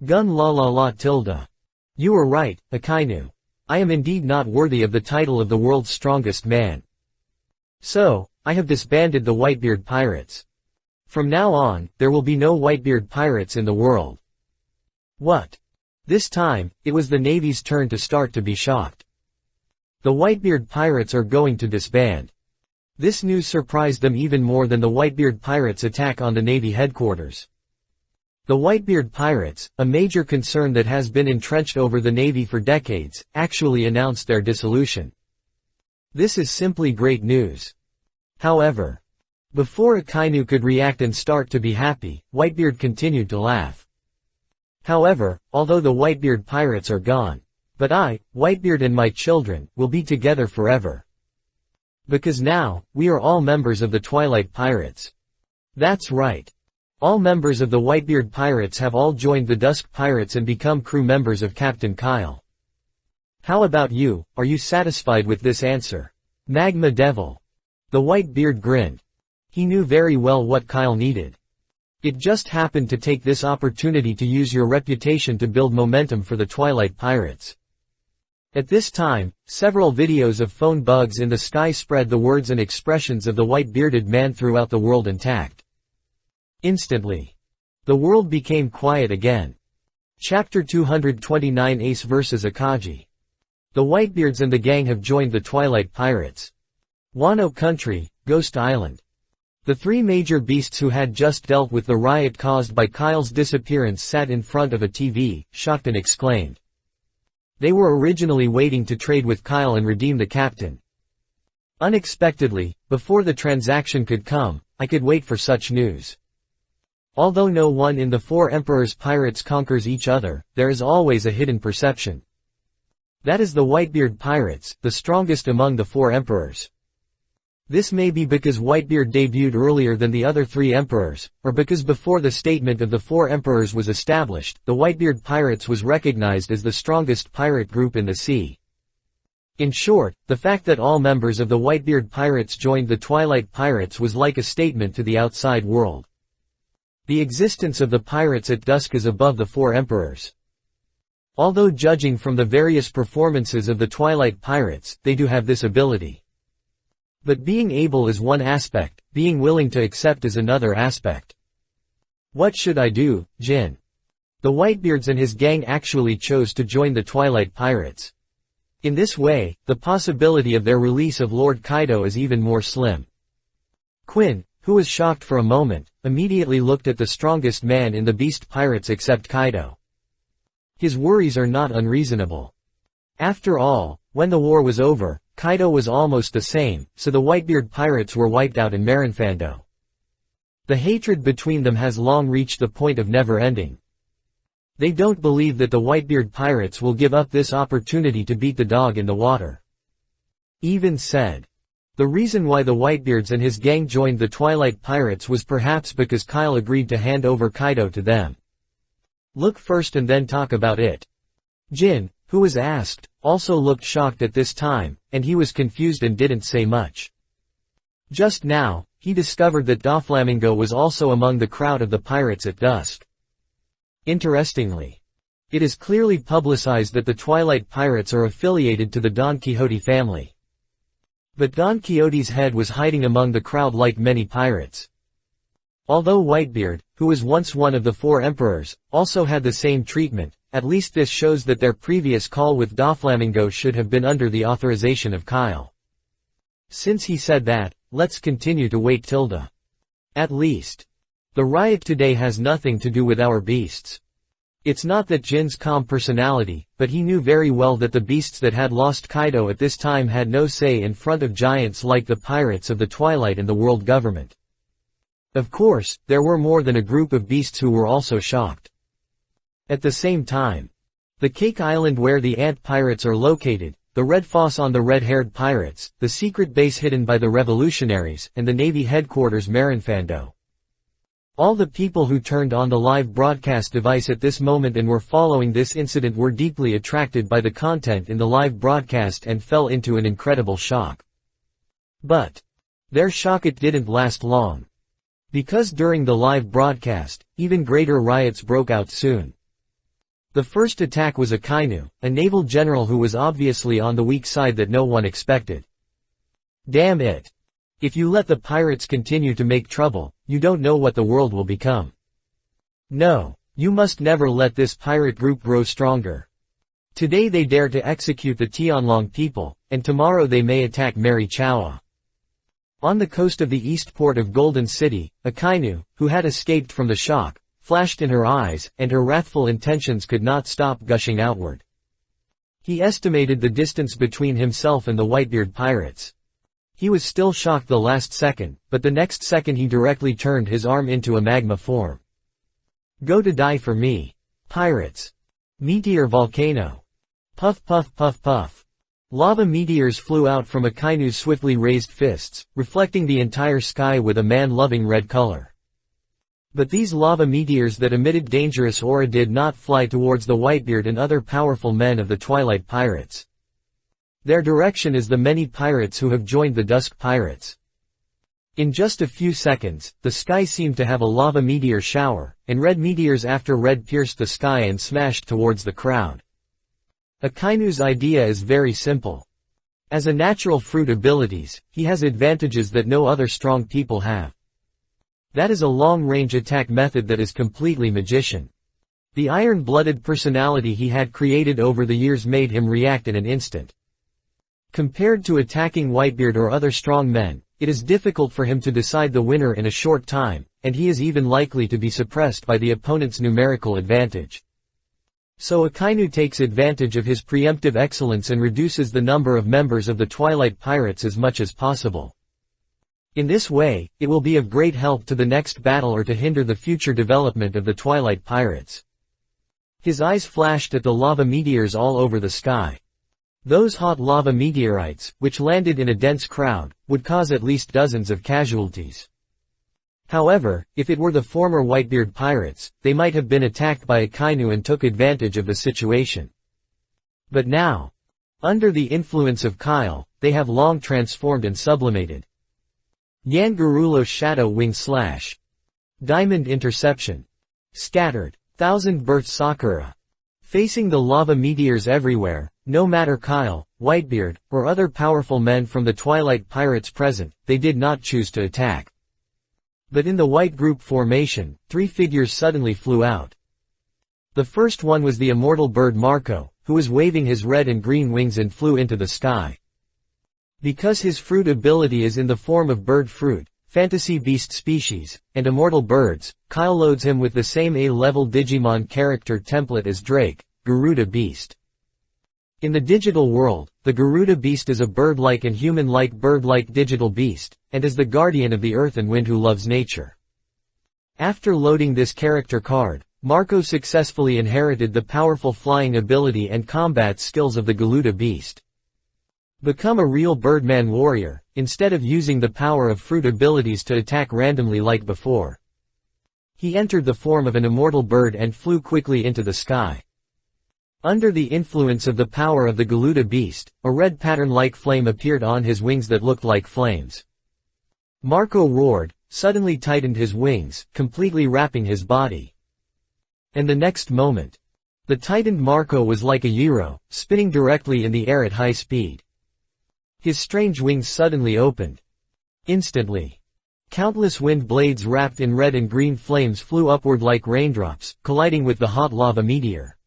"Gun la la la tilde. You were right, Akainu. I am indeed not worthy of the title of the world's strongest man. So, I have disbanded the Whitebeard pirates. From now on, there will be no Whitebeard pirates in the world." What? This time, it was the Navy's turn to start to be shocked. The Whitebeard pirates are going to disband. This news surprised them even more than the Whitebeard pirates' attack on the Navy headquarters. The Whitebeard pirates, a major concern that has been entrenched over the Navy for decades, actually announced their dissolution. This is simply great news. However, before Akainu could react and start to be happy, Whitebeard continued to laugh. However, although the Whitebeard pirates are gone, but I, Whitebeard and my children, will be together forever. Because now, we are all members of the Twilight Pirates. That's right. All members of the Whitebeard Pirates have all joined the Dusk Pirates and become crew members of Captain Kyle. How about you, are you satisfied with this answer? Magma Devil. The Whitebeard grinned. He knew very well what Kyle needed. It just happened to take this opportunity to use your reputation to build momentum for the Twilight Pirates. At this time, several videos of phone bugs in the sky spread the words and expressions of the white-bearded man throughout the world intact. Instantly, the world became quiet again. Chapter 229 Ace vs Akagi. The Whitebeards and the gang have joined the Twilight Pirates. Wano Country, Ghost Island. The 3 major beasts who had just dealt with the riot caused by Kyle's disappearance sat in front of a TV, shocked and exclaimed. They were originally waiting to trade with Kyle and redeem the captain. Unexpectedly, before the transaction could come, I could wait for such news. Although no one in the 4 Emperor's pirates conquers each other, there is always a hidden perception. That is the Whitebeard pirates, the strongest among the 4 emperors. This may be because Whitebeard debuted earlier than the other 3 emperors, or because before the statement of the 4 emperors was established, the Whitebeard pirates was recognized as the strongest pirate group in the sea. In short, the fact that all members of the Whitebeard pirates joined the Twilight Pirates was like a statement to the outside world. The existence of the pirates at dusk is above the 4 emperors. Although judging from the various performances of the Twilight Pirates, they do have this ability. But being able is one aspect, being willing to accept is another aspect. What should I do, Jin? The Whitebeards and his gang actually chose to join the Twilight Pirates. In this way, the possibility of their release of Lord Kaido is even more slim. Quinn, who was shocked for a moment, immediately looked at the strongest man in the Beast Pirates except Kaido. His worries are not unreasonable. After all, when the war was over, Kaido was almost the same, so the Whitebeard pirates were wiped out in Marinfando. The hatred between them has long reached the point of never ending. They don't believe that the Whitebeard pirates will give up this opportunity to beat the dog in the water. Even said. The reason why the Whitebeards and his gang joined the Twilight Pirates was perhaps because Kyle agreed to hand over Kaido to them. Look first and then talk about it. Jin, who was asked, also looked shocked at this time, and he was confused and didn't say much. Just now, he discovered that Doflamingo was also among the crowd of the pirates at dusk. Interestingly, it is clearly publicized that the Twilight Pirates are affiliated to the Don Quixote family. But Don Quixote's head was hiding among the crowd like many pirates. Although Whitebeard, who was once one of the 4 emperors, also had the same treatment, at least this shows that their previous call with Doflamingo should have been under the authorization of Kyle. Since he said that, let's continue to wait tilde. At least. The riot today has nothing to do with our beasts. It's not that Jin's calm personality, but he knew very well that the beasts that had lost Kaido at this time had no say in front of giants like the pirates of the Twilight and the world government. Of course, there were more than a group of beasts who were also shocked. At the same time, the Cake Island where the Ant Pirates are located, the Red Foss on the Red-Haired Pirates, the secret base hidden by the Revolutionaries, and the Navy headquarters Marinfando. All the people who turned on the live broadcast device at this moment and were following this incident were deeply attracted by the content in the live broadcast and fell into an incredible shock. But their shock it didn't last long. Because during the live broadcast, even greater riots broke out soon. The first attack was Akainu, a naval general who was obviously on the weak side that no one expected. Damn it. If you let the pirates continue to make trouble, you don't know what the world will become. No, you must never let this pirate group grow stronger. Today they dare to execute the Tianlong people, and tomorrow they may attack Mary Chawa. On the coast of the east port of Golden City, Akainu, who had escaped from the shock, flashed in her eyes, and her wrathful intentions could not stop gushing outward. He estimated the distance between himself and the Whitebeard pirates. He was still shocked the last second, but the next second he directly turned his arm into a magma form. Go to die for me. Pirates. Meteor volcano. Puff puff puff puff. Lava meteors flew out from Akainu's swiftly raised fists, reflecting the entire sky with a man-loving red color. But these lava meteors that emitted dangerous aura did not fly towards the Whitebeard and other powerful men of the Twilight Pirates. Their direction is the many pirates who have joined the Dusk Pirates. In just a few seconds, the sky seemed to have a lava meteor shower, and red meteors after red pierced the sky and smashed towards the crowd. Akainu's idea is very simple. As a natural fruit abilities, he has advantages that no other strong people have. That is a long-range attack method that is completely magician. The iron-blooded personality he had created over the years made him react in an instant. Compared to attacking Whitebeard or other strong men, it is difficult for him to decide the winner in a short time, and he is even likely to be suppressed by the opponent's numerical advantage. So Akainu takes advantage of his preemptive excellence and reduces the number of members of the Twilight Pirates as much as possible. In this way, it will be of great help to the next battle or to hinder the future development of the Twilight Pirates. His eyes flashed at the lava meteors all over the sky. Those hot lava meteorites, which landed in a dense crowd, would cause at least dozens of casualties. However, if it were the former Whitebeard pirates, they might have been attacked by Akainu and took advantage of the situation. But now, under the influence of Kyle, they have long transformed and sublimated. Yangarulo Shadow Wing Slash. Diamond Interception. Scattered. Thousand Birth Sakura. Facing the lava meteors everywhere, no matter Kyle, Whitebeard, or other powerful men from the Twilight Pirates present, they did not choose to attack. But in the white group formation, three figures suddenly flew out. The first one was the immortal bird Marco, who was waving his red and green wings and flew into the sky. Because his fruit ability is in the form of bird fruit, fantasy beast species, and immortal birds, Kyle loads him with the same A-level Digimon character template as Drake, Garuda Beast. In the digital world, the Garuda Beast is a bird-like and human-like bird-like digital beast, and is the guardian of the earth and wind who loves nature. After loading this character card, Marco successfully inherited the powerful flying ability and combat skills of the Garuda Beast. Become a real Birdman warrior, instead of using the power of fruit abilities to attack randomly like before. He entered the form of an immortal bird and flew quickly into the sky. Under the influence of the power of the Garuda Beast, a red pattern-like flame appeared on his wings that looked like flames. Marco roared, suddenly tightened his wings, completely wrapping his body. And the next moment, the tightened Marco was like a gyro, spinning directly in the air at high speed. His strange wings suddenly opened. Instantly, countless wind blades wrapped in red and green flames flew upward like raindrops, colliding with the hot lava meteor.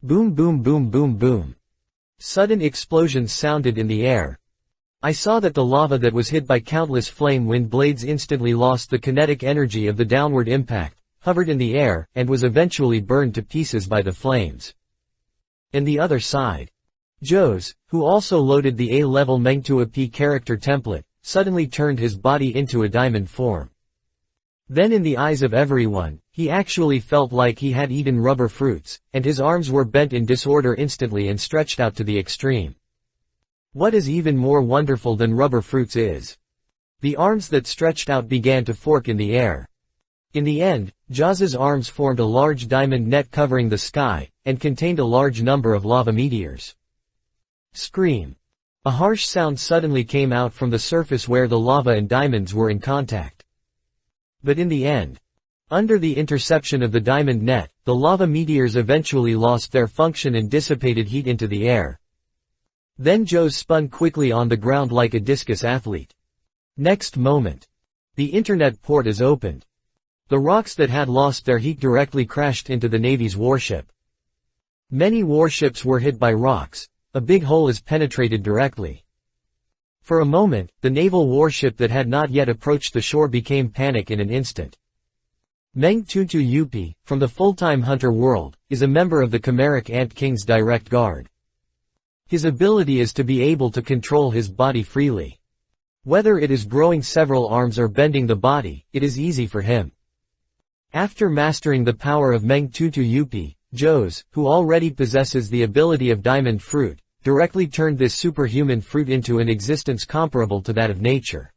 Boom boom boom boom boom. Sudden explosions sounded in the air. I saw that the lava that was hit by countless flame wind blades instantly lost the kinetic energy of the downward impact, hovered in the air, and was eventually burned to pieces by the flames. And the other side. Joes, who also loaded the A-level Mengtua-P character template, suddenly turned his body into a diamond form. Then in the eyes of everyone, he actually felt like he had eaten rubber fruits, and his arms were bent in disorder instantly and stretched out to the extreme. What is even more wonderful than rubber fruits is the arms that stretched out began to fork in the air. In the end, Jaws' arms formed a large diamond net covering the sky, and contained a large number of lava meteors. Scream. A harsh sound suddenly came out from the surface where the lava and diamonds were in contact. But in the end, under the interception of the diamond net, the lava meteors eventually lost their function and dissipated heat into the air. Then Joe spun quickly on the ground like a discus athlete. Next moment, the internet port is opened. The rocks that had lost their heat directly crashed into the Navy's warship. Many warships were hit by rocks. A big hole is penetrated directly. For a moment, the naval warship that had not yet approached the shore became panic in an instant. Mengtutu Yupi, from the full-time hunter world, is a member of the Chimeric Ant King's direct guard. His ability is to be able to control his body freely. Whether it is growing several arms or bending the body, it is easy for him. After mastering the power of Mengtutu Yupi, Joes, who already possesses the ability of diamond fruit, directly turned this superhuman fruit into an existence comparable to that of nature.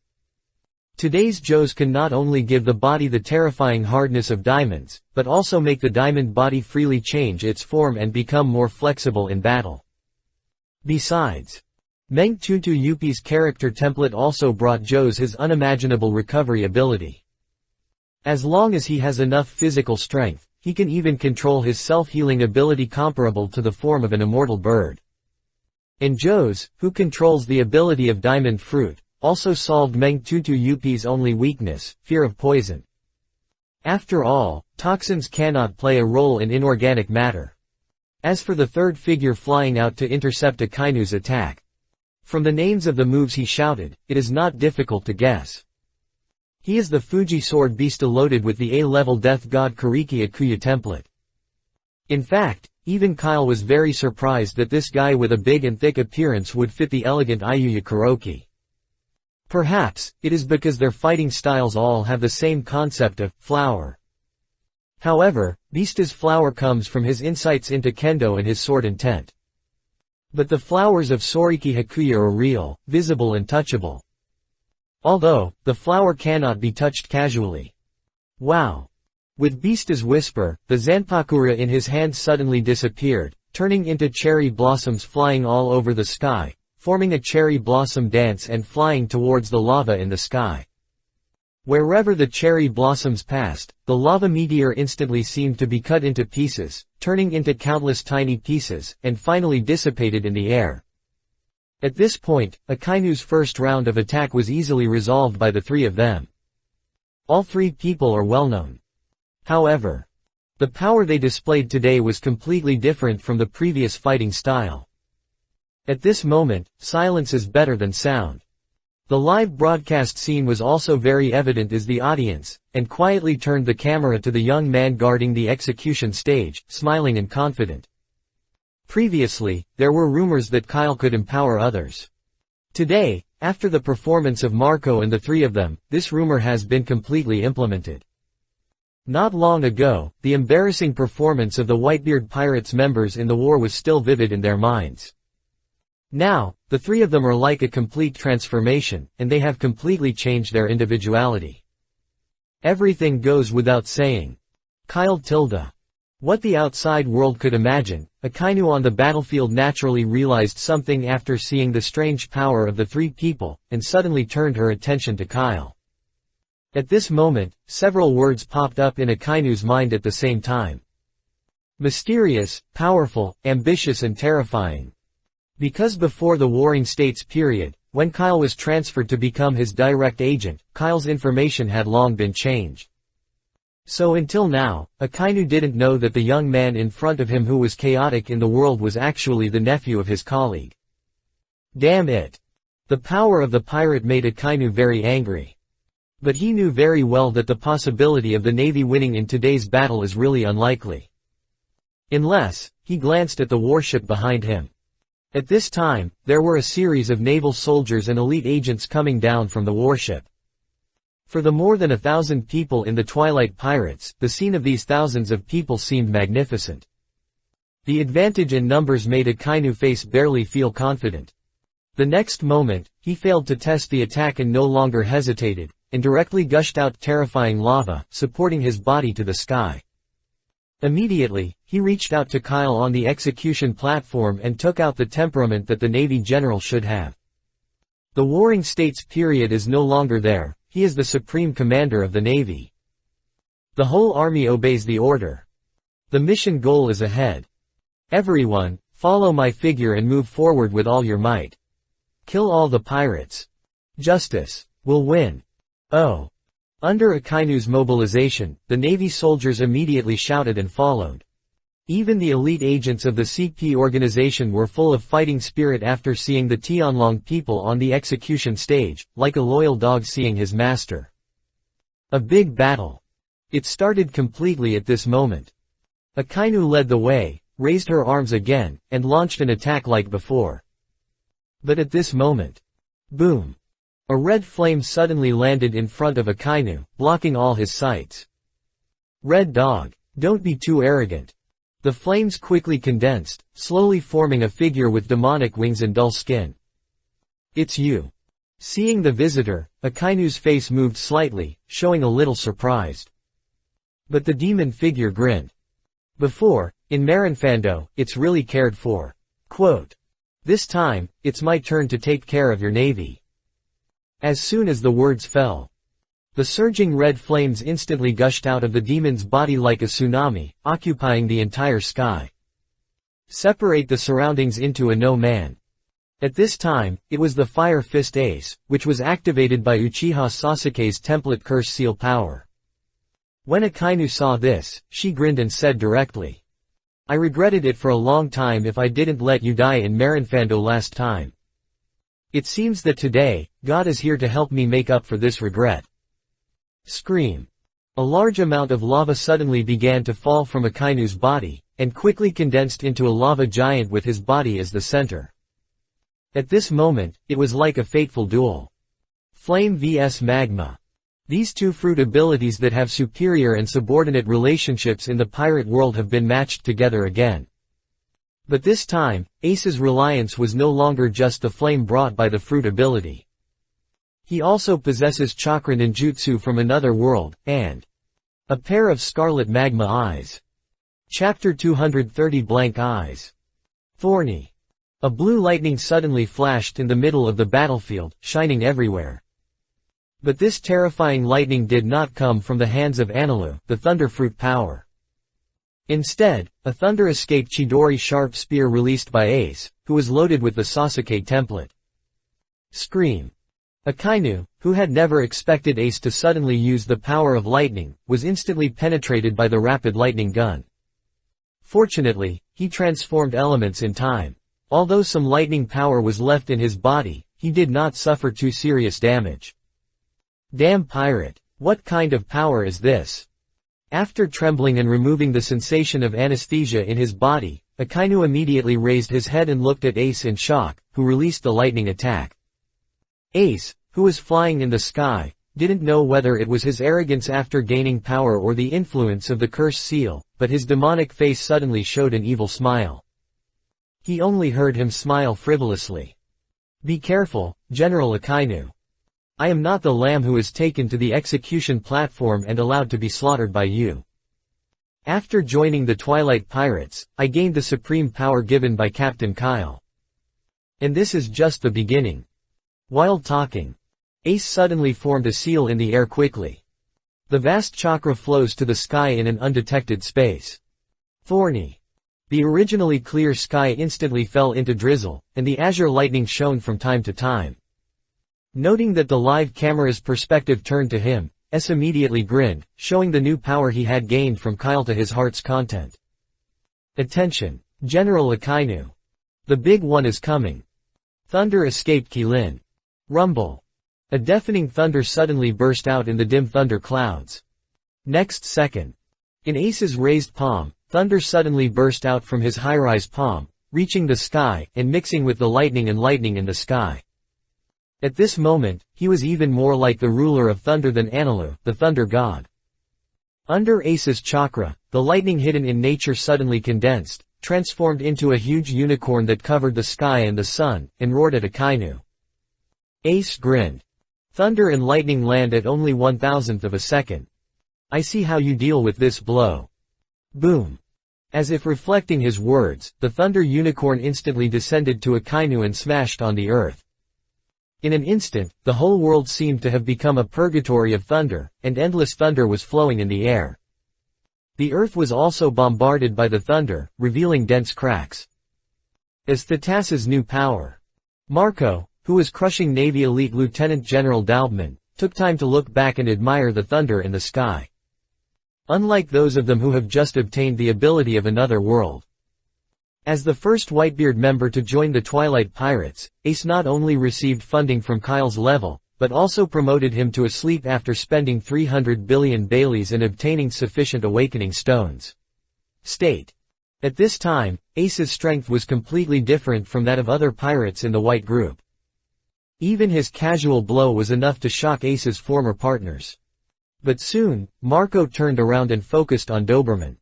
Today's Joes can not only give the body the terrifying hardness of diamonds, but also make the diamond body freely change its form and become more flexible in battle. Besides, Mengtutu Yupi's character template also brought Joes his unimaginable recovery ability. As long as he has enough physical strength, he can even control his self-healing ability comparable to the form of an immortal bird. And Joes, who controls the ability of diamond fruit, also solved Mengtutu Yupi's only weakness, fear of poison. After all, toxins cannot play a role in inorganic matter. As for the third figure flying out to intercept Akainu's attack, from the names of the moves he shouted, it is not difficult to guess. He is the Fuji sword beast loaded with the A-level death god Kariki Akuya template. In fact, even Kyle was very surprised that this guy with a big and thick appearance would fit the elegant Ayuya Kuroki. Perhaps, it is because their fighting styles all have the same concept of flower. However, Beast's flower comes from his insights into kendo and his sword intent. But the flowers of Soriki Hakuya are real, visible and touchable. Although, the flower cannot be touched casually. Wow! With Beasta's whisper, the Zanpakura in his hand suddenly disappeared, turning into cherry blossoms flying all over the sky, forming a cherry blossom dance and flying towards the lava in the sky. Wherever the cherry blossoms passed, the lava meteor instantly seemed to be cut into pieces, turning into countless tiny pieces, and finally dissipated in the air. At this point, Akainu's first round of attack was easily resolved by the three of them. All three people are well known. However, the power they displayed today was completely different from the previous fighting style. At this moment, silence is better than sound. The live broadcast scene was also very evident as the audience, and quietly turned the camera to the young man guarding the execution stage, smiling and confident. Previously, there were rumors that Kyle could empower others. Today, after the performance of Marco and the three of them, this rumor has been completely implemented. Not long ago, the embarrassing performance of the Whitebeard Pirates members in the war was still vivid in their minds. Now, the three of them are like a complete transformation, and they have completely changed their individuality. Everything goes without saying. Kyle tilde. What the outside world could imagine, Akainu on the battlefield naturally realized something after seeing the strange power of the three people, and suddenly turned her attention to Kyle. At this moment, several words popped up in Akainu's mind at the same time. Mysterious, powerful, ambitious and terrifying. Because before the Warring States period, when Kyle was transferred to become his direct agent, Kyle's information had long been changed. So until now, Akainu didn't know that the young man in front of him who was chaotic in the world was actually the nephew of his colleague. Damn it! The power of the pirate made Akainu very angry. But he knew very well that the possibility of the Navy winning in today's battle is really unlikely. Unless, he glanced at the warship behind him. At this time, there were a series of naval soldiers and elite agents coming down from the warship. For the more than 1,000 people in the Twilight Pirates, the scene of these thousands of people seemed magnificent. The advantage in numbers made Akainu face barely feel confident. The next moment, he failed to test the attack and no longer hesitated, and directly gushed out terrifying lava, supporting his body to the sky. Immediately, he reached out to Kyle on the execution platform and took out the temperament that the Navy general should have. The Warring States period is no longer there, he is the supreme commander of the Navy. The whole army obeys the order. The mission goal is ahead. Everyone, follow my figure and move forward with all your might. Kill all the pirates. Justice will win. Oh. Under Akainu's mobilization, the Navy soldiers immediately shouted and followed. Even the elite agents of the CP organization were full of fighting spirit after seeing the Tianlong people on the execution stage, like a loyal dog seeing his master. A big battle. It started completely at this moment. Akainu led the way, raised her arms again, and launched an attack like before. But at this moment, boom! A red flame suddenly landed in front of Akainu, blocking all his sights. Red Dog, don't be too arrogant. The flames quickly condensed, slowly forming a figure with demonic wings and dull skin. It's you. Seeing the visitor, Akainu's face moved slightly, showing a little surprised. But the demon figure grinned. Before, in Marinfando, it's really cared for. Quote. This time, it's my turn to take care of your navy. As soon as the words fell, the surging red flames instantly gushed out of the demon's body like a tsunami, occupying the entire sky. Separate the surroundings into a no man. At this time, it was the Fire Fist Ace, which was activated by Uchiha Sasuke's template curse seal power. When Akainu saw this, she grinned and said directly. I regretted it for a long time if I didn't let you die in Marinfando last time. It seems that today, God is here to help me make up for this regret. Scream. A large amount of lava suddenly began to fall from Akainu's body, and quickly condensed into a lava giant with his body as the center. At this moment, it was like a fateful duel. Flame vs Magma. These two fruit abilities that have superior and subordinate relationships in the pirate world have been matched together again. But this time, Ace's reliance was no longer just the flame brought by the fruit ability. He also possesses chakra ninjutsu from another world, and a pair of scarlet magma eyes. Chapter 230 Blank Eyes. Thorny. A blue lightning suddenly flashed in the middle of the battlefield, shining everywhere. But this terrifying lightning did not come from the hands of Anilu, the thunder fruit power. Instead, a thunder escaped Chidori sharp spear released by Ace, who was loaded with the Sasuke template. Scream. Akainu, who had never expected Ace to suddenly use the power of lightning, was instantly penetrated by the rapid lightning gun. Fortunately, he transformed elements in time. Although some lightning power was left in his body, he did not suffer too serious damage. Damn pirate, what kind of power is this? After trembling and removing the sensation of anesthesia in his body, Akainu immediately raised his head and looked at Ace in shock, who released the lightning attack. Ace, who was flying in the sky, didn't know whether it was his arrogance after gaining power or the influence of the curse seal, but his demonic face suddenly showed an evil smile. He only heard him smile frivolously. Be careful, General Akainu. I am not the lamb who is taken to the execution platform and allowed to be slaughtered by you. After joining the Twilight Pirates, I gained the supreme power given by Captain Kyle. And this is just the beginning. While talking, Ace suddenly formed a seal in the air quickly. The vast chakra flows to the sky in an undetected space. Thorny. The originally clear sky instantly fell into drizzle, and the azure lightning shone from time to time. Noting that the live camera's perspective turned to him, Ace immediately grinned, showing the new power he had gained from Kyle to his heart's content. Attention, General Akainu. The big one is coming. Thunder escaped Kilin. Rumble. A deafening thunder suddenly burst out in the dim thunder clouds. Next second. In Ace's raised palm, thunder suddenly burst out from his high-rise palm, reaching the sky and mixing with the lightning in the sky. At this moment, he was even more like the ruler of thunder than Anilu, the thunder god. Under Ace's chakra, the lightning hidden in nature suddenly condensed, transformed into a huge unicorn that covered the sky and the sun, and roared at Akainu. Ace grinned. Thunder and lightning land at only 1/1000th of a second. I see how you deal with this blow. Boom. As if reflecting his words, the thunder unicorn instantly descended to Akainu and smashed on the earth. In an instant, the whole world seemed to have become a purgatory of thunder, and endless thunder was flowing in the air. The earth was also bombarded by the thunder, revealing dense cracks. As Thetasa's new power. Marco, who was crushing Navy elite Lieutenant General Dalbman, took time to look back and admire the thunder in the sky. Unlike those of them who have just obtained the ability of another world. As the first Whitebeard member to join the Twilight Pirates, Ace not only received funding from Kyle's level, but also promoted him to a sleep after spending 300 billion Baileys and obtaining sufficient awakening stones. State. At this time, Ace's strength was completely different from that of other pirates in the White Group. Even his casual blow was enough to shock Ace's former partners. But soon, Marco turned around and focused on Doberman.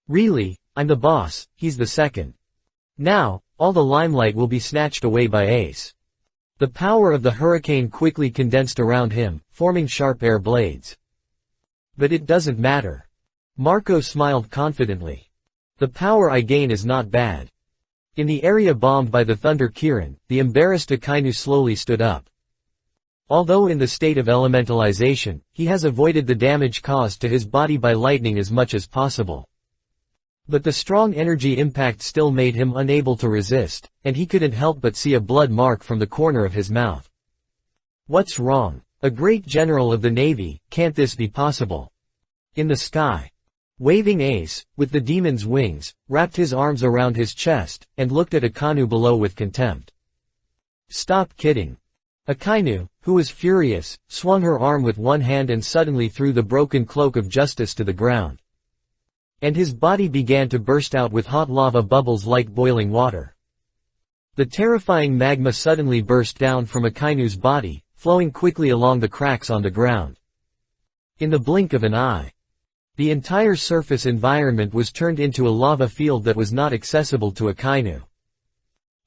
Really, I'm the boss, he's the second. Now, all the limelight will be snatched away by Ace. The power of the hurricane quickly condensed around him, forming sharp air blades. But it doesn't matter. Marco smiled confidently. The power I gain is not bad. In the area bombed by the Thunder Kirin, the embarrassed Akainu slowly stood up. Although in the state of elementalization, he has avoided the damage caused to his body by lightning as much as possible. But the strong energy impact still made him unable to resist, and he couldn't help but see a blood mark from the corner of his mouth. What's wrong? A great general of the Navy, can't this be possible? In the sky. Waving Ace, with the demon's wings, wrapped his arms around his chest, and looked at Akainu below with contempt. Stop kidding. Akainu, who was furious, swung her arm with one hand and suddenly threw the broken cloak of justice to the ground. And his body began to burst out with hot lava bubbles like boiling water. The terrifying magma suddenly burst down from Akainu's body, flowing quickly along the cracks on the ground. In the blink of an eye. The entire surface environment was turned into a lava field that was not accessible to Akainu.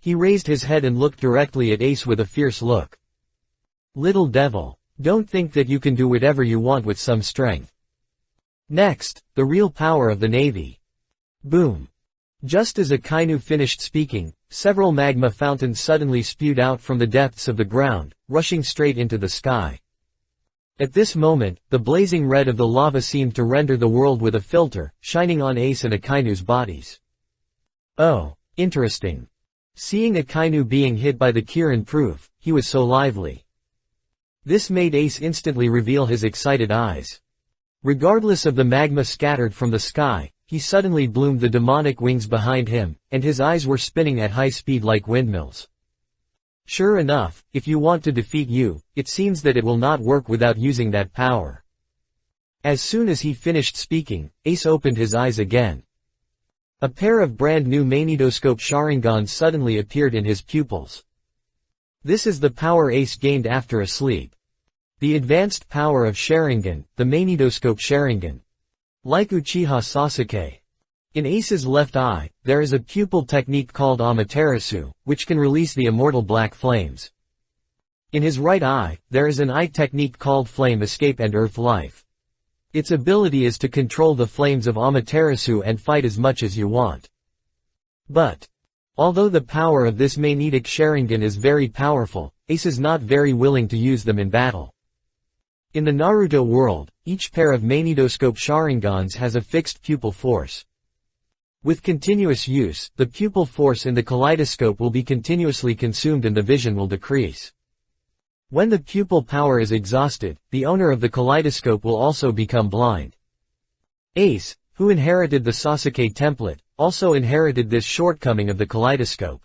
He raised his head and looked directly at Ace with a fierce look. "Little devil. Don't think that you can do whatever you want with some strength. Next, the real power of the Navy." Boom. Just as Akainu finished speaking, several magma fountains suddenly spewed out from the depths of the ground, rushing straight into the sky. At this moment, the blazing red of the lava seemed to render the world with a filter, shining on Ace and Akainu's bodies. Oh, interesting. Seeing Akainu being hit by the Kirin proof, he was so lively. This made Ace instantly reveal his excited eyes. Regardless of the magma scattered from the sky, he suddenly bloomed the demonic wings behind him, and his eyes were spinning at high speed like windmills. Sure enough, if you want to defeat you, it seems that it will not work without using that power. As soon as he finished speaking, Ace opened his eyes again. A pair of brand new magnetoscope Sharingans suddenly appeared in his pupils. This is the power Ace gained after a sleep. The advanced power of Sharingan, the magnetoscope Sharingan. Like Uchiha Sasuke. In Ace's left eye, there is a pupil technique called Amaterasu, which can release the immortal black flames. In his right eye, there is an eye technique called Flame Escape and Earth Life. Its ability is to control the flames of Amaterasu and fight as much as you want. But, although the power of this magnetic Sharingan is very powerful, Ace is not very willing to use them in battle. In the Naruto world, each pair of magnetoscope Sharingans has a fixed pupil force. With continuous use, the pupil force in the kaleidoscope will be continuously consumed and the vision will decrease. When the pupil power is exhausted, the owner of the kaleidoscope will also become blind. Ace, who inherited the Sasuke template, also inherited this shortcoming of the kaleidoscope.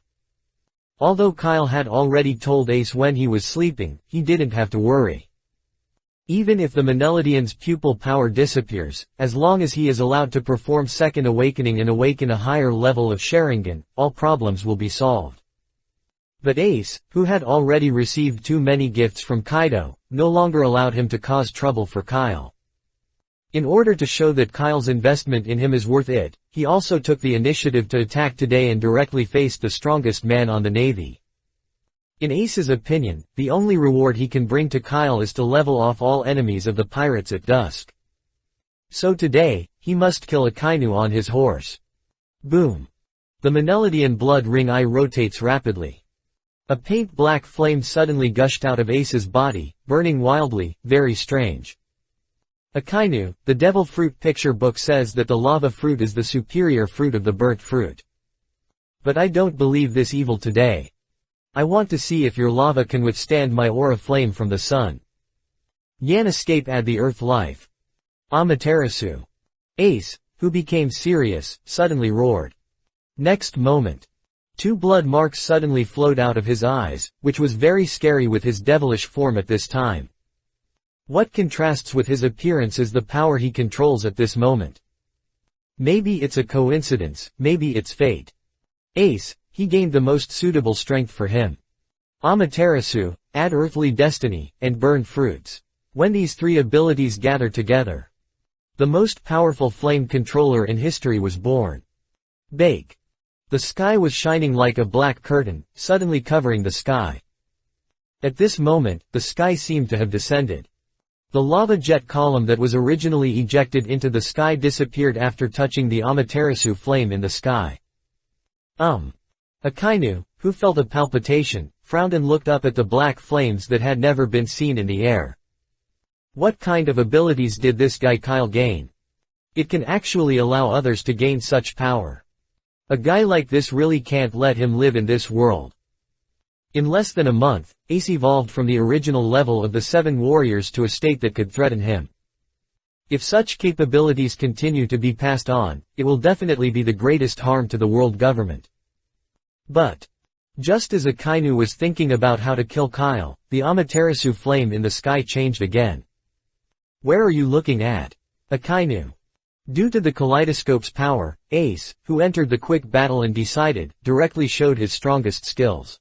Although Kyle had already told Ace when he was sleeping, he didn't have to worry. Even if the Manelodian's pupil power disappears, as long as he is allowed to perform Second Awakening and awaken a higher level of Sharingan, all problems will be solved. But Ace, who had already received too many gifts from Kaido, no longer allowed him to cause trouble for Kyle. In order to show that Kyle's investment in him is worth it, he also took the initiative to attack today and directly faced the strongest man on the Navy. In Ace's opinion, the only reward he can bring to Kyle is to level off all enemies of the pirates at dusk. So today, he must kill Akainu on his horse. Boom. The Manelodian blood ring eye rotates rapidly. A paint black flame suddenly gushed out of Ace's body, burning wildly, very strange. Akainu, the devil fruit picture book says that the lava fruit is the superior fruit of the burnt fruit. But I don't believe this evil today. I want to see if your lava can withstand my aura flame from the sun. Yan escape add the earth life. Amaterasu. Ace, who became serious, suddenly roared. Next moment. 2 blood marks suddenly flowed out of his eyes, which was very scary with his devilish form at this time. What contrasts with his appearance is the power he controls at this moment. Maybe it's a coincidence, maybe it's fate. Ace, he gained the most suitable strength for him. Amaterasu, add earthly destiny, and burn fruits. When these 3 abilities gather together, the most powerful flame controller in history was born. Bake. The sky was shining like a black curtain, suddenly covering the sky. At this moment, the sky seemed to have descended. The lava jet column that was originally ejected into the sky disappeared after touching the Amaterasu flame in the sky. Akainu, who felt a palpitation, frowned and looked up at the black flames that had never been seen in the air. What kind of abilities did this guy Kyle gain? It can actually allow others to gain such power. A guy like this really can't let him live in this world. In less than a month, Ace evolved from the original level of the 7 warriors to a state that could threaten him. If such capabilities continue to be passed on, it will definitely be the greatest harm to the world government. But, just as Akainu was thinking about how to kill Kyle, the Amaterasu flame in the sky changed again. Where are you looking at? Akainu. Due to the kaleidoscope's power, Ace, who entered the quick battle and decided, directly showed his strongest skills.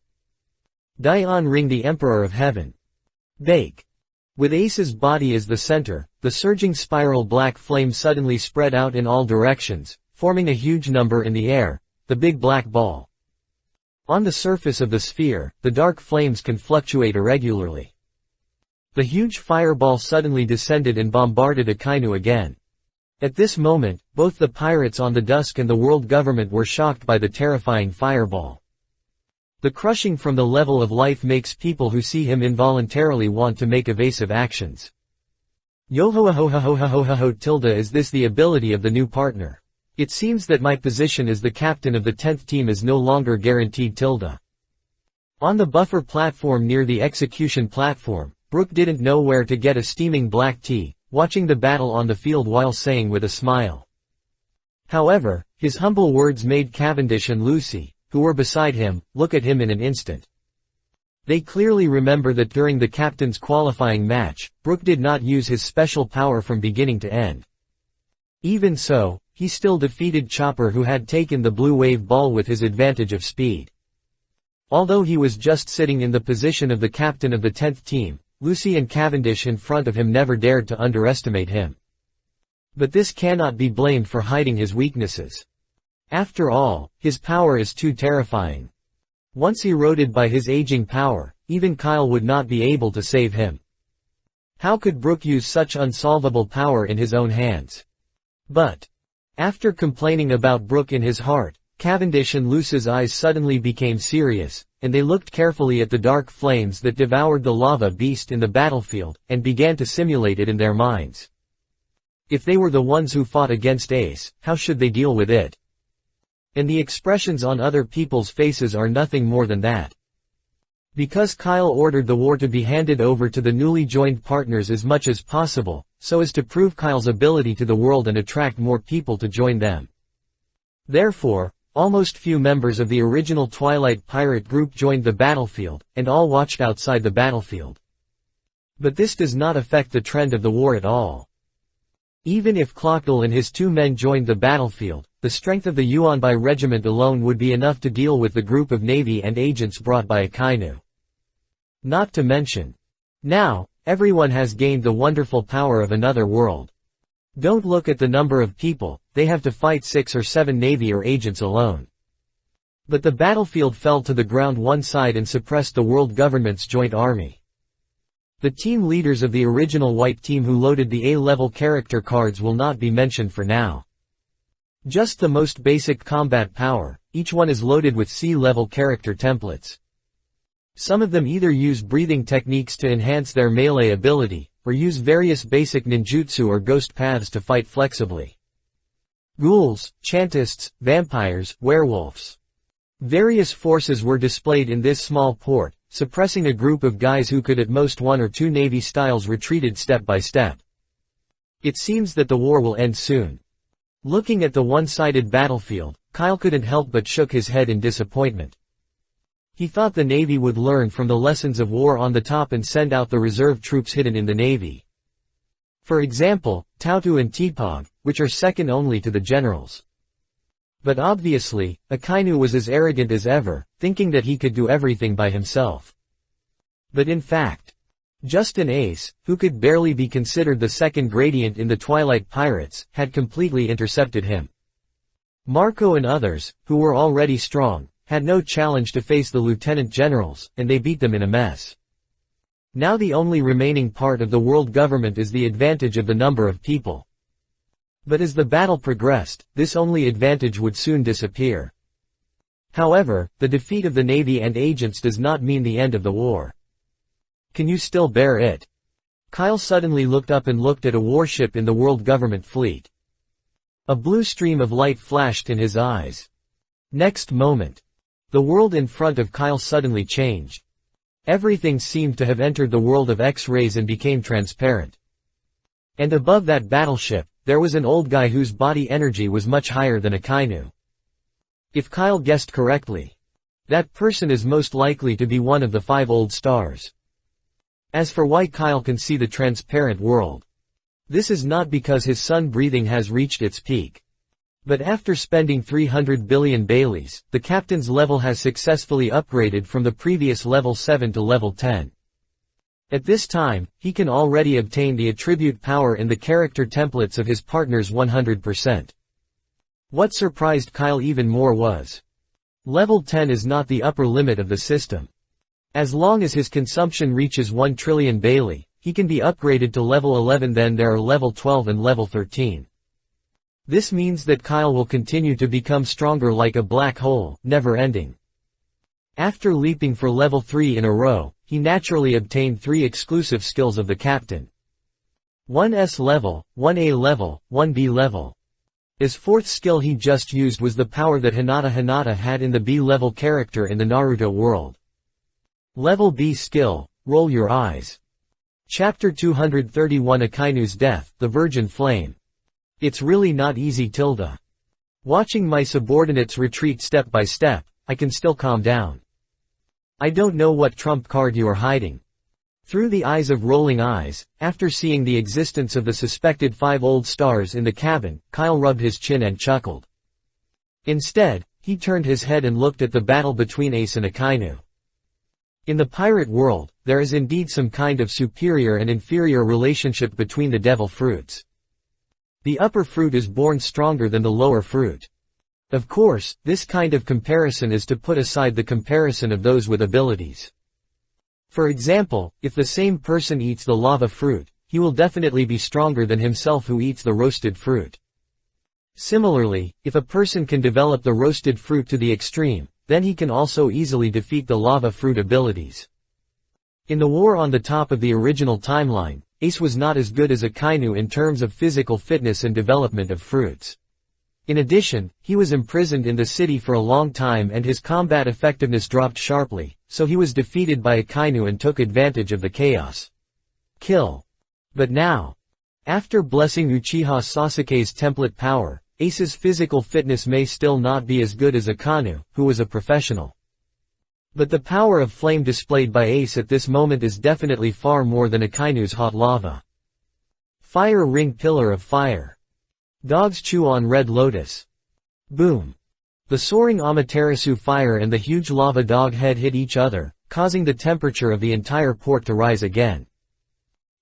Dion Ring the Emperor of Heaven. Bake. With Ace's body as the center, the surging spiral black flame suddenly spread out in all directions, forming a huge number in the air, the big black ball. On the surface of the sphere, the dark flames can fluctuate irregularly. The huge fireball suddenly descended and bombarded Akainu again. At this moment, both the pirates on the Dusk and the world government were shocked by the terrifying fireball. The crushing from the level of life makes people who see him involuntarily want to make evasive actions. Yo-ho-ho-ho-ho-ho-ho-ho tilde, is this the ability of the new partner? It seems that my position as the captain of the 10th team is no longer guaranteed tilde. On the buffer platform near the execution platform, Brook didn't know where to get a steaming black tea, watching the battle on the field while saying with a smile. However, his humble words made Cavendish and Lucy, who were beside him, look at him in an instant. They clearly remember that during the captain's qualifying match, Brook did not use his special power from beginning to end. Even so, he still defeated Chopper, who had taken the blue wave ball with his advantage of speed. Although he was just sitting in the position of the captain of the 10th team, Lucy and Cavendish in front of him never dared to underestimate him. But this cannot be blamed for hiding his weaknesses. After all, his power is too terrifying. Once eroded by his aging power, even Kyle would not be able to save him. How could Brook use such unsolvable power in his own hands? But, after complaining about Brook in his heart, Cavendish and Lucy's eyes suddenly became serious, and they looked carefully at the dark flames that devoured the lava beast in the battlefield, and began to simulate it in their minds. If they were the ones who fought against Ace, how should they deal with it? And the expressions on other people's faces are nothing more than that. Because Kyle ordered the war to be handed over to the newly joined partners as much as possible, so as to prove Kyle's ability to the world and attract more people to join them. Therefore, almost few members of the original Twilight pirate group joined the battlefield, and all watched outside the battlefield. But this does not affect the trend of the war at all. Even if Clockdale and his 2 men joined the battlefield, the strength of the Yuanbai regiment alone would be enough to deal with the group of navy and agents brought by Akainu. Not to mention, now, everyone has gained the wonderful power of another world. Don't look at the number of people, they have to fight 6 or 7 navy or agents alone. But the battlefield fell to the ground one side and suppressed the world government's joint army. The team leaders of the original white team who loaded the A-level character cards will not be mentioned for now. Just the most basic combat power, each one is loaded with C-level character templates. Some of them either use breathing techniques to enhance their melee ability, or use various basic ninjutsu or ghost paths to fight flexibly. Ghouls, chantists, vampires, werewolves. Various forces were displayed in this small port, suppressing a group of guys who could at most 1 or 2 navy styles retreated step by step. It seems that the war will end soon. Looking at the one-sided battlefield, Kyle couldn't help but shook his head in disappointment. He thought the Navy would learn from the lessons of war on the top and send out the reserve troops hidden in the Navy. For example, Tautu and Teapog, which are second only to the generals. But obviously, Akainu was as arrogant as ever, thinking that he could do everything by himself. But in fact, just an ace, who could barely be considered the second gradient in the Twilight Pirates, had completely intercepted him. Marco and others, who were already strong, had no challenge to face the lieutenant generals, and they beat them in a mess. Now the only remaining part of the world government is the advantage of the number of people. But as the battle progressed, this only advantage would soon disappear. However, the defeat of the Navy and agents does not mean the end of the war. Can you still bear it? Kyle suddenly looked up and looked at a warship in the world government fleet. A blue stream of light flashed in his eyes. Next moment, the world in front of Kyle suddenly changed. Everything seemed to have entered the world of X-rays and became transparent. And above that battleship, there was an old guy whose body energy was much higher than Akainu. If Kyle guessed correctly, that person is most likely to be one of the 5 old stars. As for why Kyle can see the transparent world, this is not because his sun breathing has reached its peak. But after spending 300 billion Baileys, the captain's level has successfully upgraded from the previous level 7 to level 10. At this time, he can already obtain the attribute power in the character templates of his partners 100%. What surprised Kyle even more was, level 10 is not the upper limit of the system. As long as his consumption reaches 1 trillion Bailey, he can be upgraded to level 11, then there are level 12 and level 13. This means that Kyle will continue to become stronger like a black hole, never ending. After leaping for level 3 in a row, he naturally obtained 3 exclusive skills of the captain. 1S level, 1A level, 1B level. His 4th skill he just used was the power that Hinata had in the B-level character in the Naruto world. Level B skill, roll your eyes. Chapter 231 Akainu's Death, the Virgin Flame. It's really not easy tilde. Watching my subordinates retreat step by step, I can still calm down. I don't know what trump card you are hiding. Through the eyes of rolling eyes, after seeing the existence of the suspected 5 old stars in the cabin, Kyle rubbed his chin and chuckled. Instead, he turned his head and looked at the battle between Ace and Akainu. In the pirate world, there is indeed some kind of superior and inferior relationship between the devil fruits. The upper fruit is born stronger than the lower fruit. Of course, this kind of comparison is to put aside the comparison of those with abilities. For example, if the same person eats the lava fruit, he will definitely be stronger than himself who eats the roasted fruit. Similarly, if a person can develop the roasted fruit to the extreme, then he can also easily defeat the lava fruit abilities. In the war on the top of the original timeline, Ace was not as good as Akainu in terms of physical fitness and development of fruits. In addition, he was imprisoned in the city for a long time and his combat effectiveness dropped sharply, so he was defeated by Akainu and took advantage of the chaos. Kill. But now, after blessing Uchiha Sasuke's template power, Ace's physical fitness may still not be as good as Akainu, who was a professional. But the power of flame displayed by Ace at this moment is definitely far more than Akainu's hot lava. Fire Ring Pillar of Fire. Dogs chew on Red Lotus. Boom. The soaring Amaterasu fire and the huge lava dog head hit each other, causing the temperature of the entire port to rise again.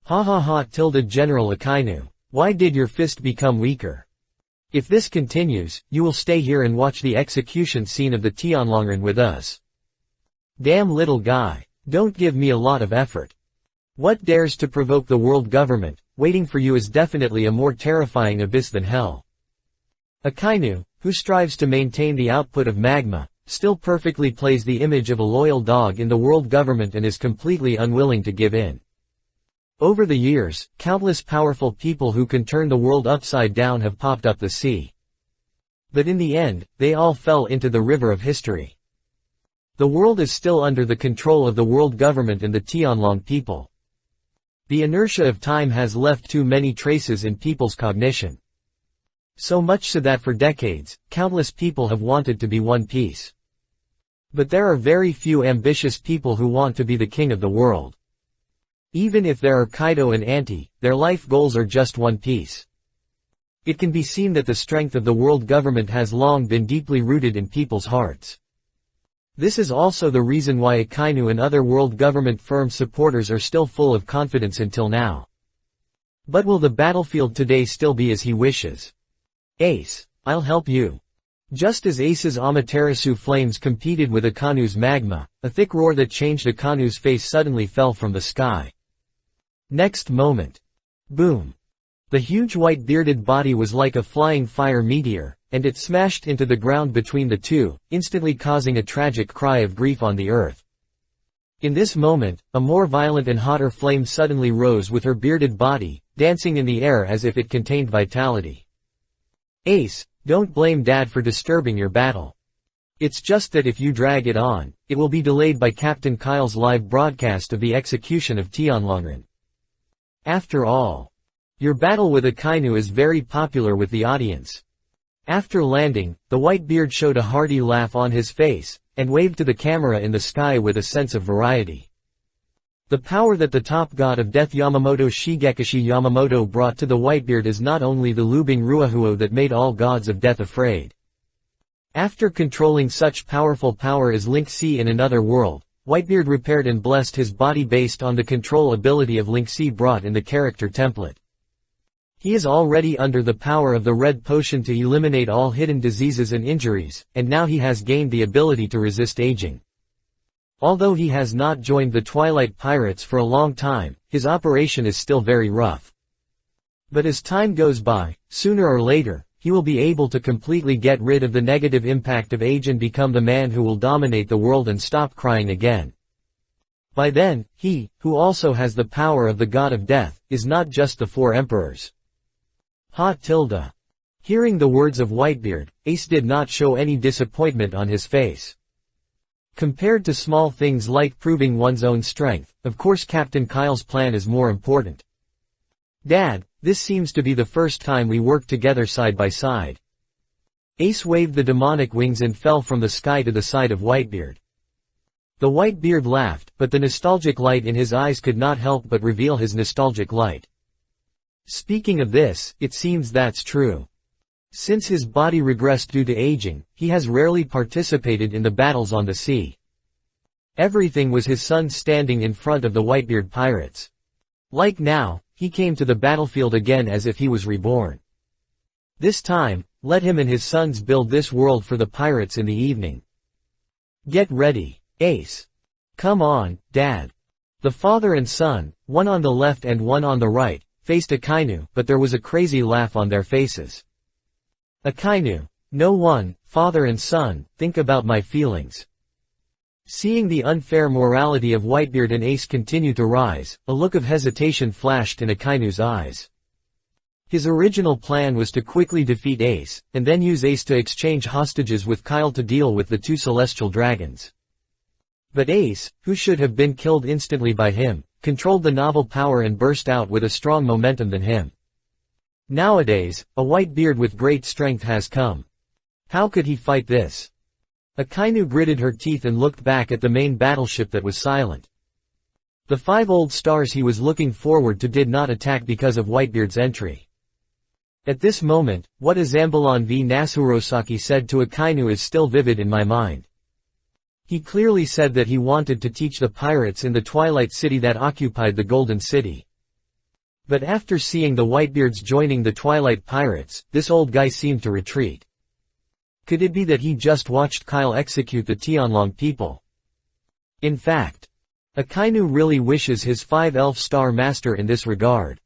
Ha ha ha tilde General Akainu, why did your fist become weaker? If this continues, you will stay here and watch the execution scene of the Tianlongren with us. Damn little guy, don't give me a lot of effort. What dares to provoke the world government? Waiting for you is definitely a more terrifying abyss than hell. Akainu, who strives to maintain the output of magma, still perfectly plays the image of a loyal dog in the world government and is completely unwilling to give in. Over the years, countless powerful people who can turn the world upside down have popped up the sea. But in the end, they all fell into the river of history. The world is still under the control of the world government and the Tianlong people. The inertia of time has left too many traces in people's cognition. So much so that for decades, countless people have wanted to be one piece. But there are very few ambitious people who want to be the king of the world. Even if there are Kaido and Anti, their life goals are just one piece. It can be seen that the strength of the world government has long been deeply rooted in people's hearts. This is also the reason why Akainu and other world government firm supporters are still full of confidence until now. But will the battlefield today still be as he wishes? Ace, I'll help you. Just as Ace's Amaterasu flames competed with Akainu's magma, a thick roar that changed Akainu's face suddenly fell from the sky. Next moment. Boom. The huge white bearded body was like a flying fire meteor, and it smashed into the ground between the two, instantly causing a tragic cry of grief on the earth. In this moment, a more violent and hotter flame suddenly rose with her bearded body, dancing in the air as if it contained vitality. Ace, don't blame Dad for disturbing your battle. It's just that if you drag it on, it will be delayed by Captain Kyle's live broadcast of the execution of Tianlongren. After all, your battle with Akainu is very popular with the audience. After landing, the Whitebeard showed a hearty laugh on his face, and waved to the camera in the sky with a sense of variety. The power that the top god of death Yamamoto Shigekishi Yamamoto brought to the Whitebeard is not only the Lubing Ruahuo that made all gods of death afraid. After controlling such powerful power as Link C in another world, Whitebeard repaired and blessed his body based on the control ability of Linksy brought in the character template. He is already under the power of the red potion to eliminate all hidden diseases and injuries, and now he has gained the ability to resist aging. Although he has not joined the Twilight Pirates for a long time, his operation is still very rough. But as time goes by, sooner or later, he will be able to completely get rid of the negative impact of age and become the man who will dominate the world and stop crying again. By then, he, who also has the power of the god of death, is not just the four emperors. Hearing the words of Whitebeard, Ace did not show any disappointment on his face. Compared to small things like proving one's own strength, of course Captain Kyle's plan is more important. Dad, this seems to be the first time we work together side by side. Ace waved the demonic wings and fell from the sky to the side of Whitebeard. The Whitebeard laughed, but the nostalgic light in his eyes could not help but reveal his nostalgic light. Speaking of this, it seems that's true. Since his body regressed due to aging, he has rarely participated in the battles on the sea. Everything was his son standing in front of the Whitebeard pirates. Like now, he came to the battlefield again as if he was reborn. This time, let him and his sons build this world for the pirates in the evening. Get ready, Ace. Come on, Dad. The father and son, one on the left and one on the right, faced Akainu, but there was a crazy laugh on their faces. Akainu, no one, father and son, think about my feelings. Seeing the unfair morality of Whitebeard and Ace continue to rise, a look of hesitation flashed in Akainu's eyes. His original plan was to quickly defeat Ace, and then use Ace to exchange hostages with Kyle to deal with the two celestial dragons. But Ace, who should have been killed instantly by him, controlled the novel power and burst out with a strong momentum than him. Nowadays, a Whitebeard with great strength has come. How could he fight this? Akainu gritted her teeth and looked back at the main battleship that was silent. The 5 old stars he was looking forward to did not attack because of Whitebeard's entry. At this moment, what Azambalon v Nasurosaki said to Akainu is still vivid in my mind. He clearly said that he wanted to teach the pirates in the Twilight City that occupied the Golden City. But after seeing the Whitebeards joining the Twilight Pirates, this old guy seemed to retreat. Could it be that he just watched Kyle execute the Tianlong people? In fact, Akainu really wishes his 5 elf star master in this regard.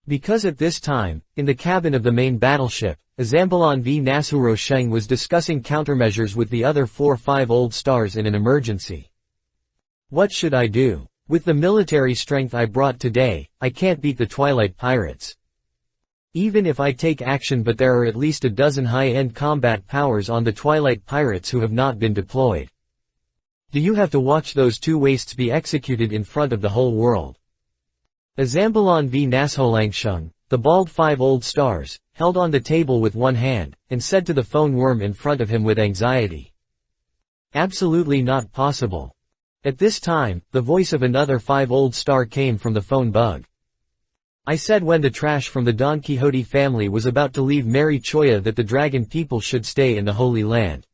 Because at this time, in the cabin of the main battleship, Azambalon v Nasuro Sheng was discussing countermeasures with the other 4-5 old stars in an emergency. What should I do? With the military strength I brought today, I can't beat the Twilight Pirates. Even if I take action, but there are at least a dozen high-end combat powers on the Twilight Pirates who have not been deployed. Do you have to watch those 2 wastes be executed in front of the whole world? Azambalon v Nasholangsheng, the bald 5 old stars, held on the table with one hand, and said to the phone worm in front of him with anxiety. Absolutely not possible. At this time, the voice of another 5 old star came from the phone bug. I said when the trash from the Don Quixote family was about to leave Mary Choya that the dragon people should stay in the Holy Land.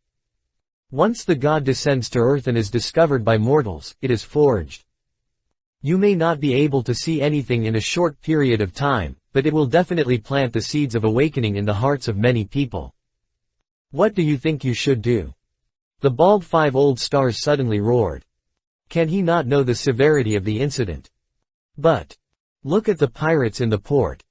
Once the god descends to earth and is discovered by mortals, it is forged. You may not be able to see anything in a short period of time, but it will definitely plant the seeds of awakening in the hearts of many people. What do you think you should do? The bald 5 old stars suddenly roared. Can he not know the severity of the incident? But look at the pirates in the port.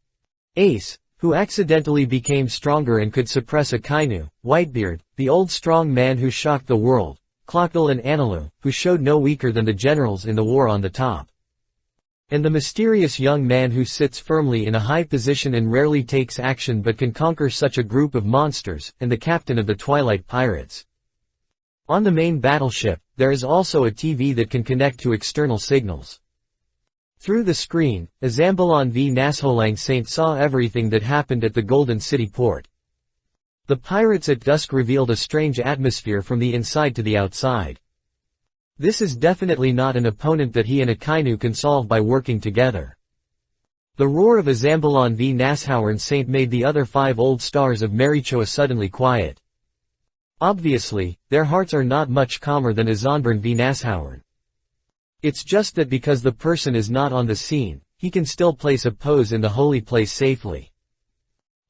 Ace, who accidentally became stronger and could suppress Akainu, Whitebeard, the old strong man who shocked the world, Clockdale and Anilu, who showed no weaker than the generals in the war on the top. And the mysterious young man who sits firmly in a high position and rarely takes action but can conquer such a group of monsters, and the captain of the Twilight Pirates. On the main battleship, there is also a TV that can connect to external signals. Through the screen, Azambalon v Nasholang Saint saw everything that happened at the Golden City port. The pirates at dusk revealed a strange atmosphere from the inside to the outside. This is definitely not an opponent that he and Akainu can solve by working together. The roar of Azambalon v Nashauern Saint made the other 5 old stars of Marichoa suddenly quiet. Obviously, their hearts are not much calmer than Azanburn v Nashauern. It's just that because the person is not on the scene, he can still place a pose in the holy place safely.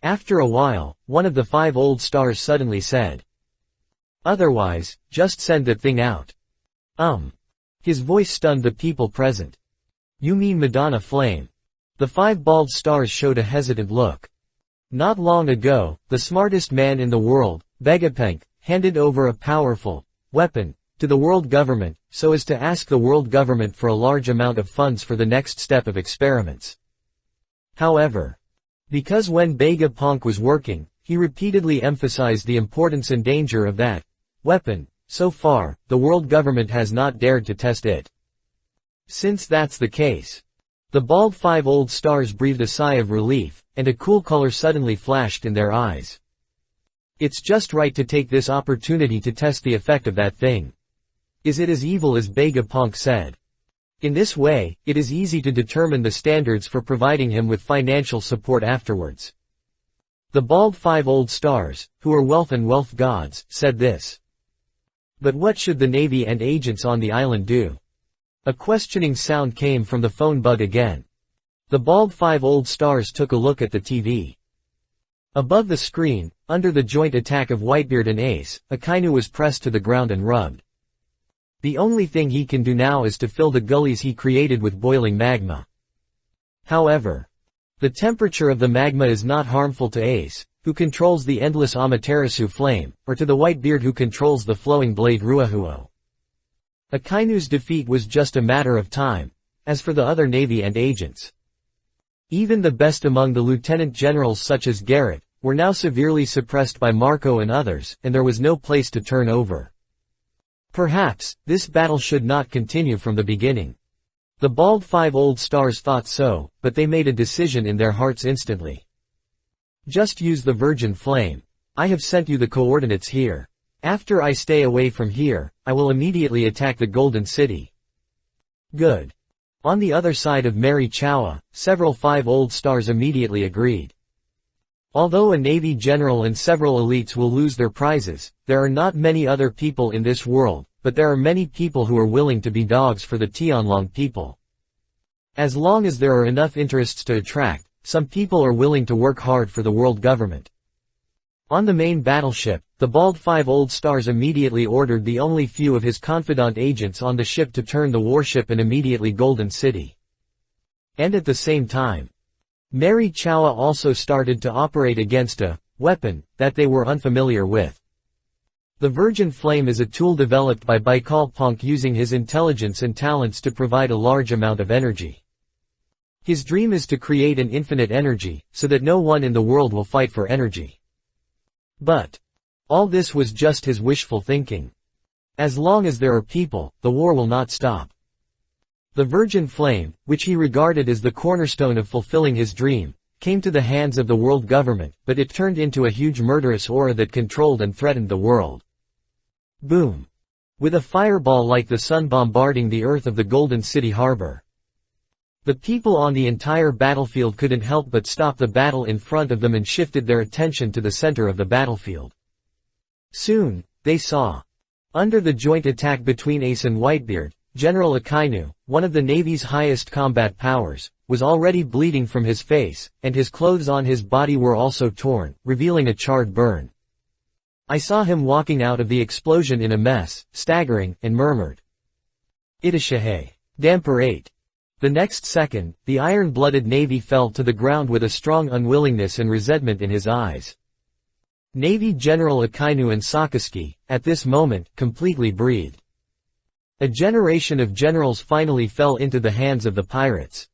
After a while, one of the 5 old stars suddenly said, "Otherwise, just send that thing out." His voice stunned the people present. "You mean Madonna Flame?" The 5 bald stars showed a hesitant look. Not long ago, the smartest man in the world, Vegapunk, handed over a powerful weapon to the world government, so as to ask the world government for a large amount of funds for the next step of experiments. However, because when Vegapunk was working, he repeatedly emphasized the importance and danger of that weapon, so far, the world government has not dared to test it. Since that's the case, the bald 5 old stars breathed a sigh of relief, and a cool color suddenly flashed in their eyes. It's just right to take this opportunity to test the effect of that thing. Is it as evil as Vegapunk said? In this way, it is easy to determine the standards for providing him with financial support afterwards. The bald 5 old stars, who are wealth and wealth gods, said this. But what should the Navy and agents on the island do? A questioning sound came from the phone bug again. The bald 5 old stars took a look at the TV. Above the screen, under the joint attack of Whitebeard and Ace, Akainu was pressed to the ground and rubbed. The only thing he can do now is to fill the gullies he created with boiling magma. However, the temperature of the magma is not harmful to Ace, who controls the endless Amaterasu flame, or to the Whitebeard who controls the flowing blade Ruahuo. Akainu's defeat was just a matter of time. As for the other Navy and agents, even the best among the lieutenant generals such as Garrett, were now severely suppressed by Marco and others, and there was no place to turn over. Perhaps, this battle should not continue from the beginning. The bald 5 old stars thought so, but they made a decision in their hearts instantly. Just use the virgin flame. I have sent you the coordinates here. After I stay away from here, I will immediately attack the Golden City. Good. On the other side of Mary Chawa, several 5 old stars immediately agreed. Although a Navy general and several elites will lose their prizes, there are not many other people in this world, but there are many people who are willing to be dogs for the Tianlong people. As long as there are enough interests to attract, some people are willing to work hard for the world government. On the main battleship, the bald 5 old stars immediately ordered the only few of his confidant agents on the ship to turn the warship and immediately Golden City. And at the same time, Mary Chawa also started to operate against a weapon that they were unfamiliar with. The Virgin Flame is a tool developed by Baikal Ponk using his intelligence and talents to provide a large amount of energy. His dream is to create an infinite energy, so that no one in the world will fight for energy. But all this was just his wishful thinking. As long as there are people, the war will not stop. The Virgin Flame, which he regarded as the cornerstone of fulfilling his dream, came to the hands of the world government, but it turned into a huge murderous aura that controlled and threatened the world. Boom! With a fireball like the sun bombarding the earth of the Golden City harbor. The people on the entire battlefield couldn't help but stop the battle in front of them and shifted their attention to the center of the battlefield. Soon, they saw. Under the joint attack between Ace and Whitebeard, General Akainu, one of the Navy's highest combat powers, was already bleeding from his face, and his clothes on his body were also torn, revealing a charred burn. I saw him walking out of the explosion in a mess, staggering, and murmured, "Itashahe. Damper 8. The next second, the iron-blooded Navy fell to the ground with a strong unwillingness and resentment in his eyes. Navy General Akainu and Sakazuki, at this moment, completely breathed. A generation of generals finally fell into the hands of the pirates.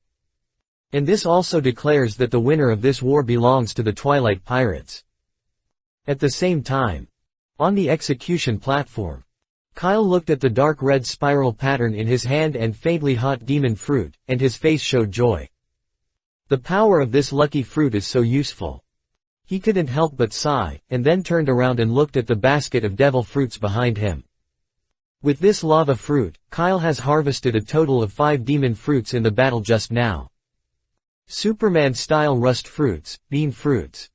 And this also declares that the winner of this war belongs to the Twilight Pirates. At the same time, on the execution platform, Kyle looked at the dark red spiral pattern in his hand and faintly hot demon fruit, and his face showed joy. The power of this lucky fruit is so useful. He couldn't help but sigh, and then turned around and looked at the basket of devil fruits behind him. With this lava fruit, Kyle has harvested a total of 5 demon fruits in the battle just now. Superman-style rust fruits, bean fruits.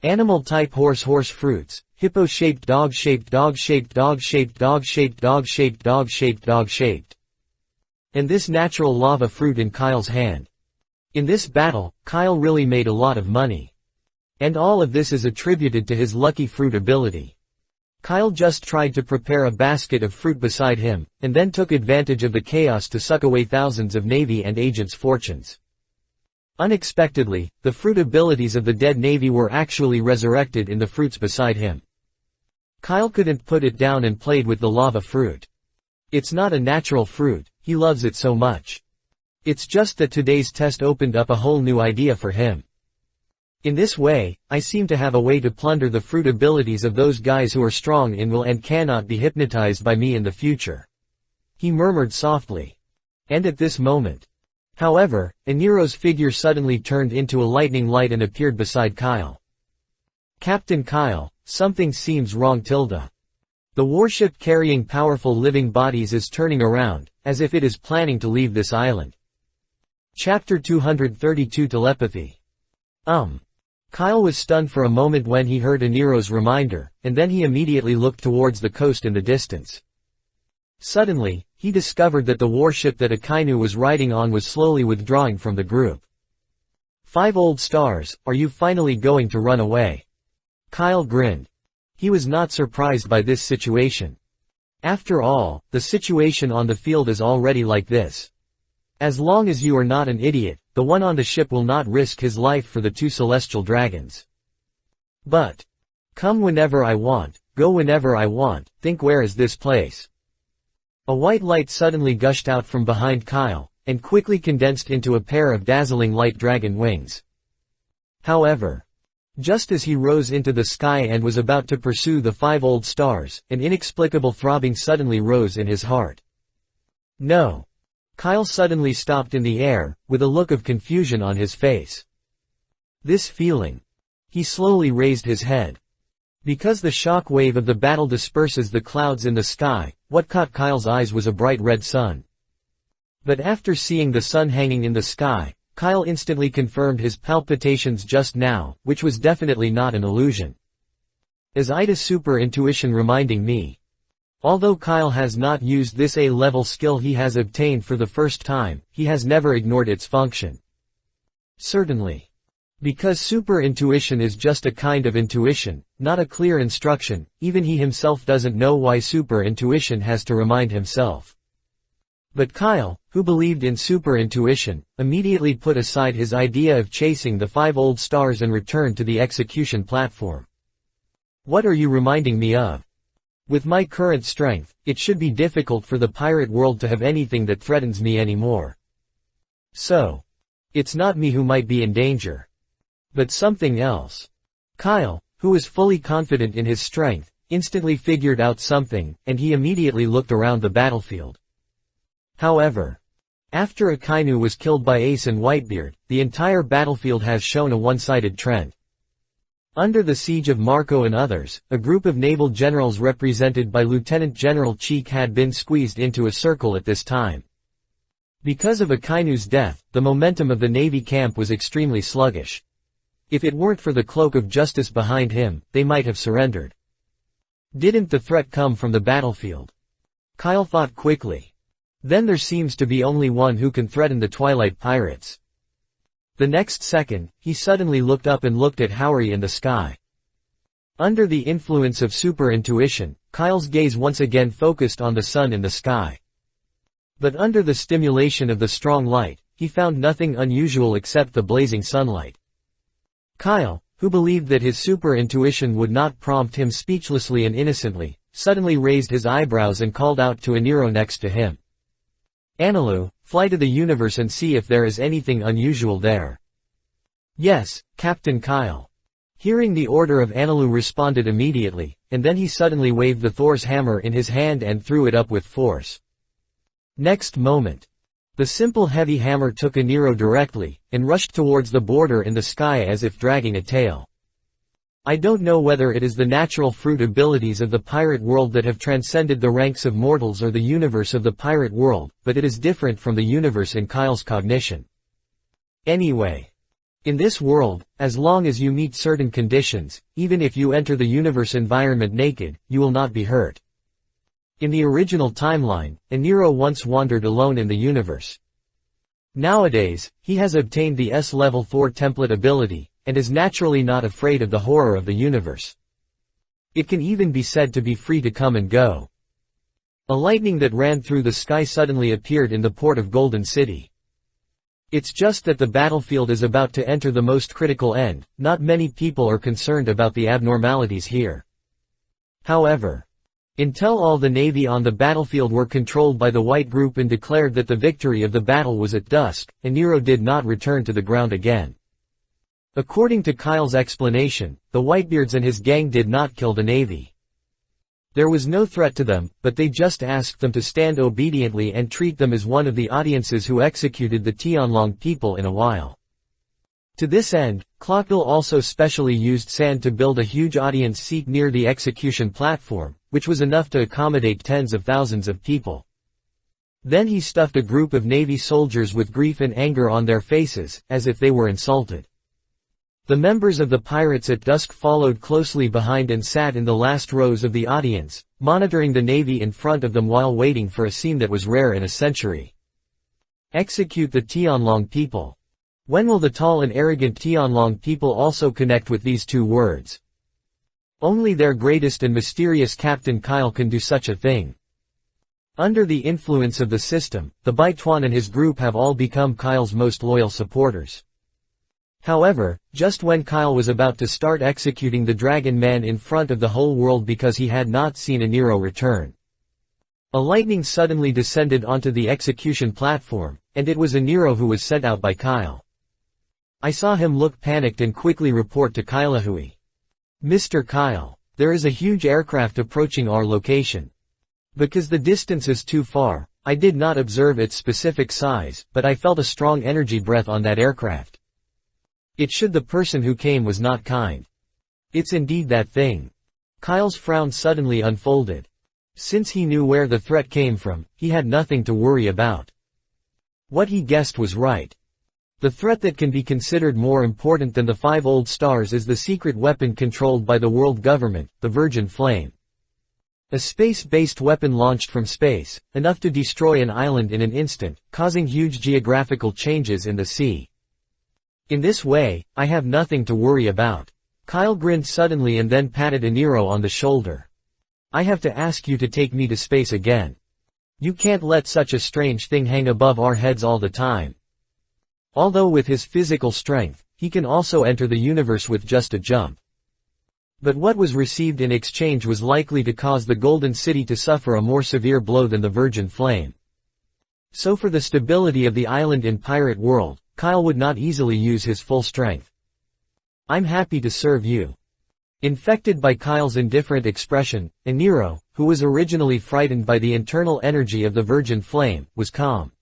Animal-type horse fruits, hippo-shaped dog-shaped dog-shaped dog-shaped dog-shaped dog-shaped dog-shaped dog-shaped. and this natural lava fruit in Kyle's hand. In this battle, Kyle really made a lot of money. And all of this is attributed to his lucky fruit ability. Kyle just tried to prepare a basket of fruit beside him, and then took advantage of the chaos to suck away thousands of Navy and agents' fortunes. Unexpectedly, the fruit abilities of the dead Navy were actually resurrected in the fruits beside him. Kyle couldn't put it down and played with the lava fruit. It's not a natural fruit, he loves it so much. It's just that today's test opened up a whole new idea for him. In this way, I seem to have a way to plunder the fruit abilities of those guys who are strong in will and cannot be hypnotized by me in the future. He murmured softly. And at this moment. However, Eniro's figure suddenly turned into a lightning light and appeared beside Kyle. Captain Kyle, something seems wrong. The warship carrying powerful living bodies is turning around, as if it is planning to leave this island. Chapter 232 Telepathy. Kyle was stunned for a moment when he heard Eniro's reminder, and then he immediately looked towards the coast in the distance. Suddenly, he discovered that the warship that Akainu was riding on was slowly withdrawing from the group. 5 old stars, are you finally going to run away? Kyle grinned. He was not surprised by this situation. After all, the situation on the field is already like this. As long as you are not an idiot, the one on the ship will not risk his life for the 2 celestial dragons. But, come whenever I want, go whenever I want, think where is this place? A white light suddenly gushed out from behind Kyle, and quickly condensed into a pair of dazzling light dragon wings. However, just as he rose into the sky and was about to pursue the 5 old stars, an inexplicable throbbing suddenly rose in his heart. No. Kyle suddenly stopped in the air, with a look of confusion on his face. This feeling. He slowly raised his head. Because the shock wave of the battle disperses the clouds in the sky, what caught Kyle's eyes was a bright red sun. But after seeing the sun hanging in the sky, Kyle instantly confirmed his palpitations just now, which was definitely not an illusion. Is Ida's super intuition reminding me? Although Kyle has not used this A-level skill he has obtained for the first time, he has never ignored its function. Certainly. Because super intuition is just a kind of intuition, not a clear instruction, even he himself doesn't know why super intuition has to remind himself. But Kyle, who believed in super intuition, immediately put aside his idea of chasing the 5 old stars and returned to the execution platform. What are you reminding me of? With my current strength, it should be difficult for the pirate world to have anything that threatens me anymore. So. It's not me who might be in danger. But something else. Kyle, who was fully confident in his strength, instantly figured out something, and he immediately looked around the battlefield. However, after Akainu was killed by Ace and Whitebeard, the entire battlefield has shown a one-sided trend. Under the siege of Marco and others, a group of naval generals represented by Lieutenant General Cheek had been squeezed into a circle at this time. Because of Akainu's death, the momentum of the Navy camp was extremely sluggish. If it weren't for the cloak of justice behind him, they might have surrendered. Didn't the threat come from the battlefield? Kyle thought quickly. Then there seems to be only one who can threaten the Twilight Pirates. The next second, he suddenly looked up and looked at Howery in the sky. Under the influence of super intuition, Kyle's gaze once again focused on the sun in the sky. But under the stimulation of the strong light, he found nothing unusual except the blazing sunlight. Kyle, who believed that his super intuition would not prompt him speechlessly and innocently, suddenly raised his eyebrows and called out to Eniro next to him. Anilu, fly to the universe and see if there is anything unusual there. Yes, Captain Kyle. Hearing the order of Anilu responded immediately, and then he suddenly waved the Thor's hammer in his hand and threw it up with force. Next moment. The simple heavy hammer took Eniro directly, and rushed towards the border in the sky as if dragging a tail. I don't know whether it is the natural fruit abilities of the pirate world that have transcended the ranks of mortals or the universe of the pirate world, but it is different from the universe in Kyle's cognition. Anyway. In this world, as long as you meet certain conditions, even if you enter the universe environment naked, you will not be hurt. In the original timeline, Eniro once wandered alone in the universe. Nowadays, he has obtained the S-Level 4 template ability, and is naturally not afraid of the horror of the universe. It can even be said to be free to come and go. A lightning that ran through the sky suddenly appeared in the port of Golden City. It's just that the battlefield is about to enter the most critical end. Not many people are concerned about the abnormalities here. However, until all the navy on the battlefield were controlled by the white group and declared that the victory of the battle was at dusk, Eniro did not return to the ground again. According to Kyle's explanation, the Whitebeards and his gang did not kill the navy. There was no threat to them, but they just asked them to stand obediently and treat them as one of the audiences who executed the Tianlong people in a while. To this end, Clockdale also specially used sand to build a huge audience seat near the execution platform, which was enough to accommodate tens of thousands of people. Then he stuffed a group of Navy soldiers with grief and anger on their faces, as if they were insulted. The members of the Pirates at Dusk followed closely behind and sat in the last rows of the audience, monitoring the navy in front of them while waiting for a scene that was rare in a century. Execute the Tianlong people. When will the tall and arrogant Tianlong people also connect with these two words? Only their greatest and mysterious Captain Kyle can do such a thing. Under the influence of the system, the Baituan and his group have all become Kyle's most loyal supporters. However, just when Kyle was about to start executing the Dragon Man in front of the whole world because he had not seen Eniro return, a lightning suddenly descended onto the execution platform, and it was Eniro who was sent out by Kyle. I saw him look panicked and quickly report to Kylehui. Mr. Kyle, there is a huge aircraft approaching our location. Because the distance is too far, I did not observe its specific size, but I felt a strong energy breath on that aircraft. It should the person who came was not kind. It's indeed that thing. Kyle's frown suddenly unfolded. Since he knew where the threat came from, he had nothing to worry about. What he guessed was right. The threat that can be considered more important than the 5 old stars is the secret weapon controlled by the world government, the Virgin Flame. A space-based weapon launched from space, enough to destroy an island in an instant, causing huge geographical changes in the sea. In this way, I have nothing to worry about. Kyle grinned suddenly and then patted Eniro on the shoulder. I have to ask you to take me to space again. You can't let such a strange thing hang above our heads all the time. Although with his physical strength, he can also enter the universe with just a jump. But what was received in exchange was likely to cause the Golden City to suffer a more severe blow than the Virgin Flame. So for the stability of the island in Pirate World, Kyle would not easily use his full strength. I'm happy to serve you. Infected by Kyle's indifferent expression, Eniro, who was originally frightened by the internal energy of the Virgin Flame, was calm.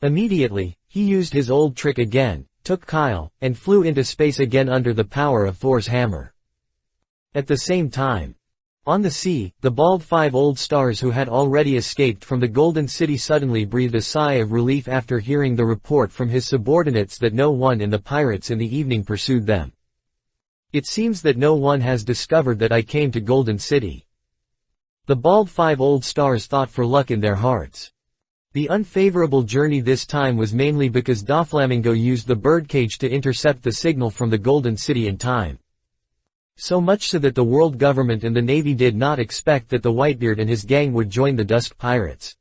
Immediately, he used his old trick again, took Kyle, and flew into space again under the power of Thor's hammer. At the same time, on the sea, the bald 5 old stars who had already escaped from the Golden City suddenly breathed a sigh of relief after hearing the report from his subordinates that no one in the pirates in the evening pursued them. It seems that no one has discovered that I came to Golden City. The bald 5 old stars thought for luck in their hearts. The unfavorable journey this time was mainly because Doflamingo used the birdcage to intercept the signal from the Golden City in time. So much so that the world government and the navy did not expect that the Whitebeard and his gang would join the Dusk Pirates.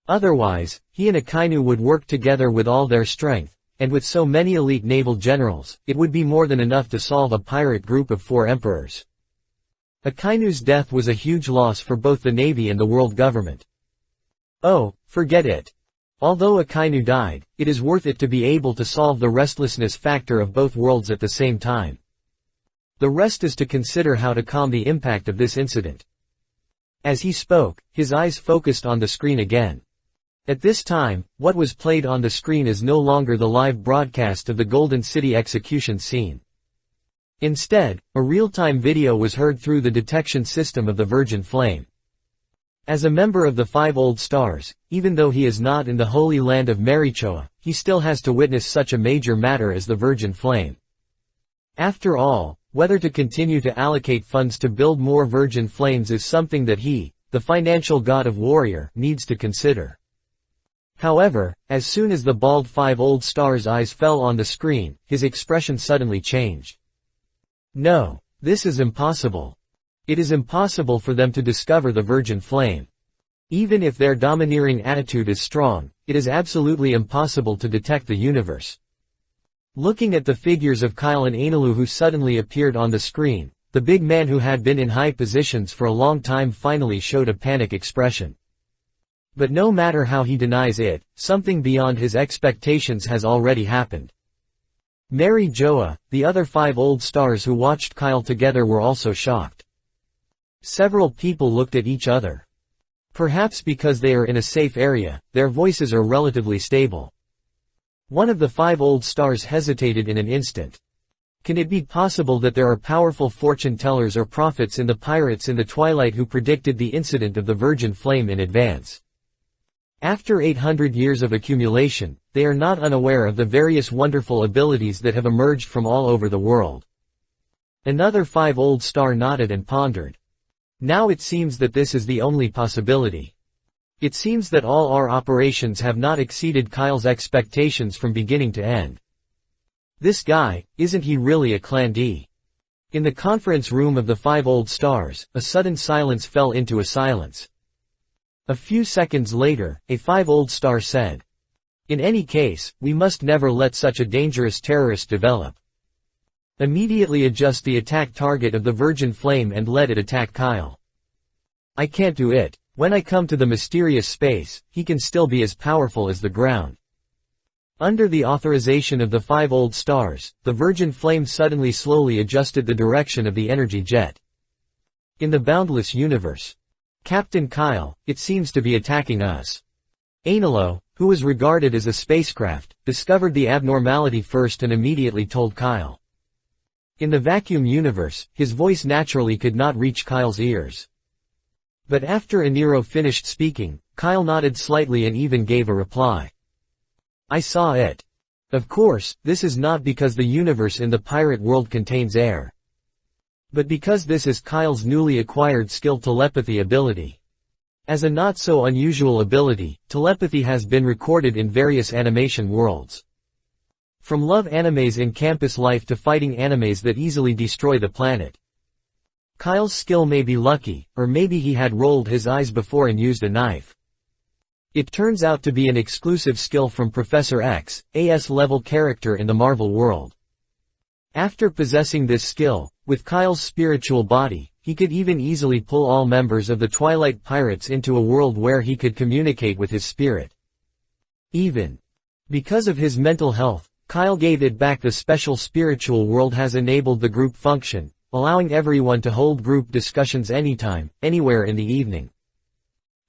Otherwise, he and Akainu would work together with all their strength, and with so many elite naval generals, it would be more than enough to solve a pirate group of 4 emperors. Akainu's death was a huge loss for both the navy and the world government. Oh, forget it. Although Akainu died, it is worth it to be able to solve the restlessness factor of both worlds at the same time. The rest is to consider how to calm the impact of this incident. As he spoke, his eyes focused on the screen again. At this time, what was played on the screen is no longer the live broadcast of the Golden City execution scene. Instead, a real-time video was heard through the detection system of the Virgin Flame. As a member of the 5 old stars, even though he is not in the holy land of Marichoa, he still has to witness such a major matter as the Virgin Flame. After all, whether to continue to allocate funds to build more Virgin Flames is something that he, the financial god of warrior, needs to consider. However, as soon as the bald 5 star's eyes fell on the screen, his expression suddenly changed. No, this is impossible. It is impossible for them to discover the virgin flame. Even if their domineering attitude is strong, it is absolutely impossible to detect the universe. Looking at the figures of Kyle and Anilu who suddenly appeared on the screen, the big man who had been in high positions for a long time finally showed a panic expression. But no matter how he denies it, something beyond his expectations has already happened. Mary Joa, the other 5 stars who watched Kyle together were also shocked. Several people looked at each other. Perhaps because they are in a safe area, their voices are relatively stable. One of the 5 stars hesitated in an instant. Can it be possible that there are powerful fortune tellers or prophets in the pirates in the twilight who predicted the incident of the virgin flame in advance? After 800 years of accumulation, they are not unaware of the various wonderful abilities that have emerged from all over the world. Another 5 star nodded and pondered. Now it seems that this is the only possibility. It seems that all our operations have not exceeded Kyle's expectations from beginning to end. This guy, isn't he really a Clan D? In the conference room of the 5 stars, a sudden silence fell into a silence. A few seconds later, a 5 star said, "In any case, we must never let such a dangerous terrorist develop. Immediately adjust the attack target of the virgin flame and let it attack Kyle. I can't do it. When I come to the mysterious space, he can still be as powerful as the ground." Under the authorization of the 5 stars, the virgin flame suddenly slowly adjusted the direction of the energy jet. In the boundless universe, Captain Kyle, it seems to be attacking us. Anilo, who was regarded as a spacecraft, discovered the abnormality first and immediately told Kyle. In the vacuum universe, his voice naturally could not reach Kyle's ears. But after Aniro finished speaking, Kyle nodded slightly and even gave a reply. I saw it. Of course, this is not because the universe in the pirate world contains air. But because this is Kyle's newly acquired skill telepathy ability. As a not so unusual ability, telepathy has been recorded in various animation worlds. From love animes in campus life to fighting animes that easily destroy the planet. Kyle's skill may be lucky, or maybe he had rolled his eyes before and used a knife. It turns out to be an exclusive skill from Professor X, a S-level character in the Marvel world. After possessing this skill, with Kyle's spiritual body, he could even easily pull all members of the Twilight Pirates into a world where he could communicate with his spirit. Even because of his mental health, Kyle gave it back. The special spiritual world has enabled the group function, allowing everyone to hold group discussions anytime, anywhere in the evening.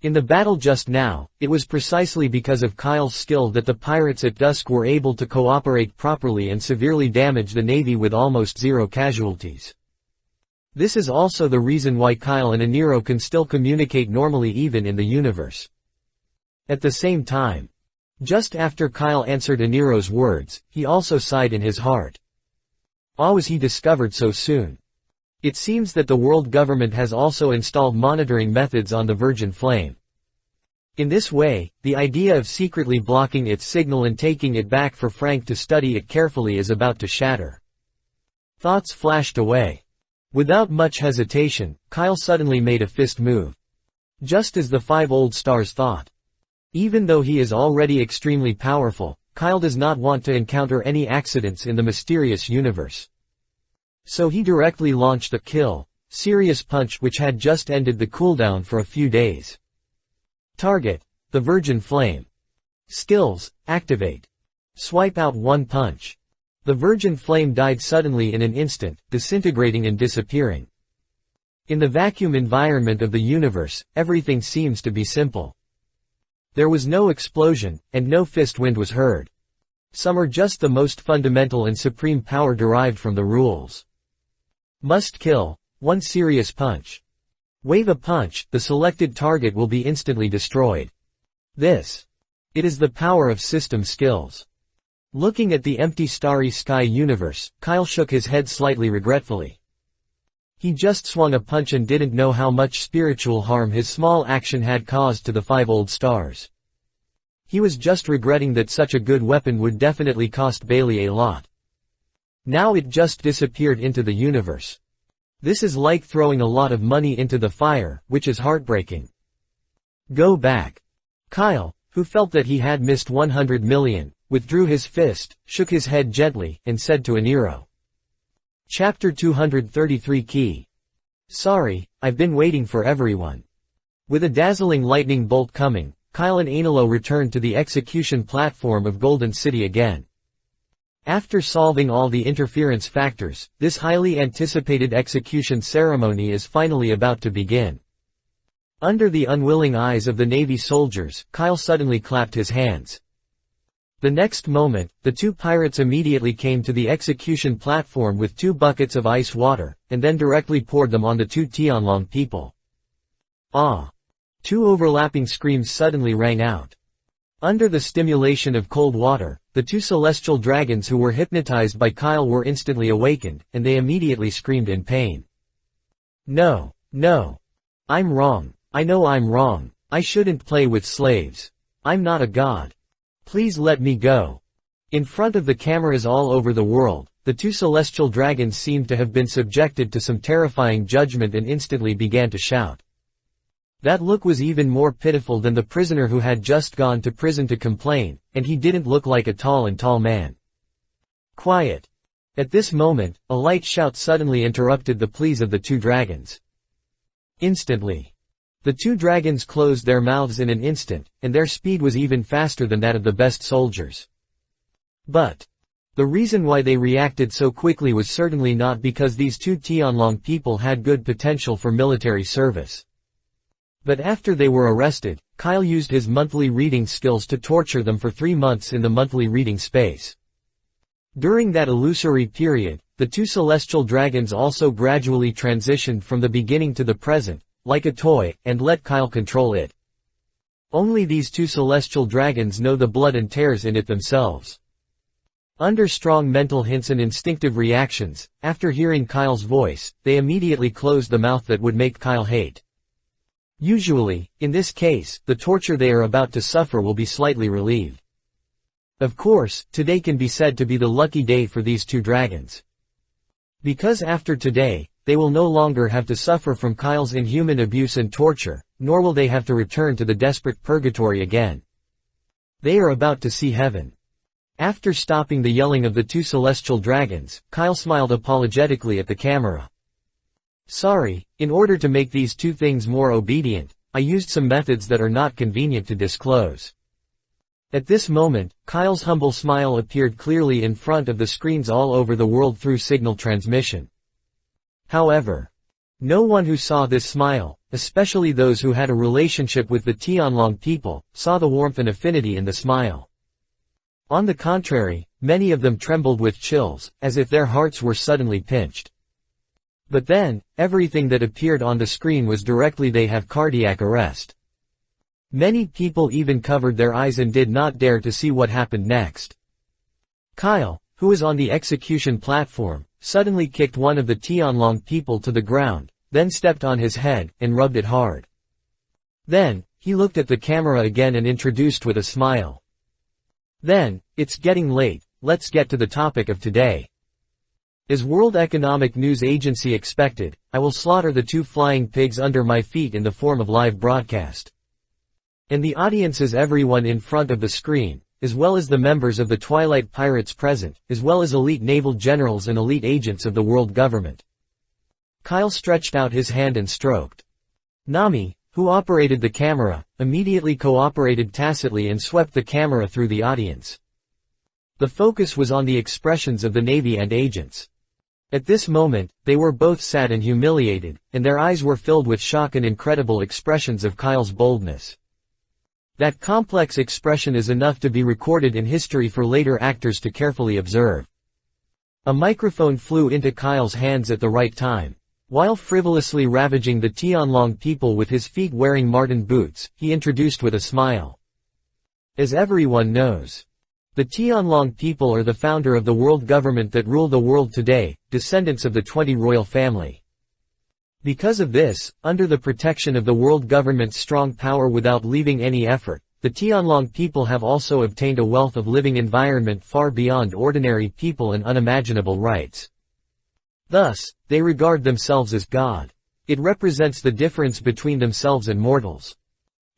In the battle just now, it was precisely because of Kyle's skill that the pirates at dusk were able to cooperate properly and severely damage the Navy with almost zero casualties. This is also the reason why Kyle and Aniro can still communicate normally even in the universe. At the same time, just after Kyle answered Aniro's words, he also sighed in his heart. How was he discovered so soon? It seems that the world government has also installed monitoring methods on the Virgin Flame. In this way, the idea of secretly blocking its signal and taking it back for Frank to study it carefully is about to shatter. Thoughts flashed away. Without much hesitation, Kyle suddenly made a fist move. Just as the 5 stars thought. Even though he is already extremely powerful, Kyle does not want to encounter any accidents in the mysterious universe. So he directly launched a kill, serious punch which had just ended the cooldown for a few days. Target, the Virgin Flame. Skills, activate. Swipe out one punch. The Virgin Flame died suddenly in an instant, disintegrating and disappearing. In the vacuum environment of the universe, everything seems to be simple. There was no explosion, and no fist wind was heard. Some are just the most fundamental and supreme power derived from the rules. Must kill, one serious punch. Wave a punch, the selected target will be instantly destroyed. It is the power of system skills. Looking at the empty starry sky universe, Kyle shook his head slightly regretfully. He just swung a punch and didn't know how much spiritual harm his small action had caused to the 5 old stars. He was just regretting that such a good weapon would definitely cost Bailey a lot. Now it just disappeared into the universe. This is like throwing a lot of money into the fire, which is heartbreaking. Go back. Kyle, who felt that he had missed 100 million, withdrew his fist, shook his head gently, and said to Aniro. Chapter 233 Key. Sorry, I've been waiting for everyone. With a dazzling lightning bolt coming, Kyle and Anilo returned to the execution platform of Golden City again. After solving all the interference factors, this highly anticipated execution ceremony is finally about to begin. Under the unwilling eyes of the Navy soldiers, Kyle suddenly clapped his hands. The next moment, the 2 pirates immediately came to the execution platform with 2 buckets of ice water, and then directly poured them on the 2 Tianlong people. Ah! 2 overlapping screams suddenly rang out. Under the stimulation of cold water, the 2 celestial dragons who were hypnotized by Kyle were instantly awakened, and they immediately screamed in pain. No, no. I'm wrong. I know I'm wrong. I shouldn't play with slaves. I'm not a god. Please let me go. In front of the cameras all over the world, the 2 celestial dragons seemed to have been subjected to some terrifying judgment and instantly began to shout. That look was even more pitiful than the prisoner who had just gone to prison to complain, and he didn't look like a tall man. Quiet. At this moment, a light shout suddenly interrupted the pleas of the 2 dragons. Instantly. The 2 dragons closed their mouths in an instant, and their speed was even faster than that of the best soldiers. But the reason why they reacted so quickly was certainly not because these 2 Tianlong people had good potential for military service. But after they were arrested, Kyle used his monthly reading skills to torture them for 3 months in the monthly reading space. During that illusory period, the 2 celestial dragons also gradually transitioned from the beginning to the present, like a toy, and let Kyle control it. Only these 2 celestial dragons know the blood and tears in it themselves. Under strong mental hints and instinctive reactions, after hearing Kyle's voice, they immediately closed the mouth that would make Kyle hate. Usually, in this case, the torture they are about to suffer will be slightly relieved. Of course, today can be said to be the lucky day for these 2 dragons. Because after today, they will no longer have to suffer from Kyle's inhuman abuse and torture, nor will they have to return to the desperate purgatory again. They are about to see heaven. After stopping the yelling of the 2 celestial dragons, Kyle smiled apologetically at the camera. Sorry, in order to make these 2 things more obedient, I used some methods that are not convenient to disclose. At this moment, Kyle's humble smile appeared clearly in front of the screens all over the world through signal transmission. However, no one who saw this smile, especially those who had a relationship with the Tianlong people, saw the warmth and affinity in the smile. On the contrary, many of them trembled with chills, as if their hearts were suddenly pinched. But then, everything that appeared on the screen was directly they have cardiac arrest. Many people even covered their eyes and did not dare to see what happened next. Kyle, who was on the execution platform, suddenly kicked one of the Tianlong people to the ground, then stepped on his head, and rubbed it hard. Then, he looked at the camera again and introduced with a smile. Then, it's getting late, let's get to the topic of today. As World Economic News Agency expected, I will slaughter the 2 flying pigs under my feet in the form of live broadcast. And the audience is everyone in front of the screen, as well as the members of the Twilight Pirates present, as well as elite naval generals and elite agents of the world government. Kyle stretched out his hand and stroked. Nami, who operated the camera, immediately cooperated tacitly and swept the camera through the audience. The focus was on the expressions of the Navy and agents. At this moment, they were both sad and humiliated, and their eyes were filled with shock and incredible expressions of Kyle's boldness. That complex expression is enough to be recorded in history for later actors to carefully observe. A microphone flew into Kyle's hands at the right time. While frivolously ravaging the Tianlong people with his feet wearing Martin boots, he introduced with a smile. As everyone knows, the Tianlong people are the founder of the world government that rule the world today, descendants of the 20 royal family. Because of this, under the protection of the world government's strong power without leaving any effort, the Tianlong people have also obtained a wealth of living environment far beyond ordinary people and unimaginable rights. Thus, they regard themselves as God. It represents the difference between themselves and mortals.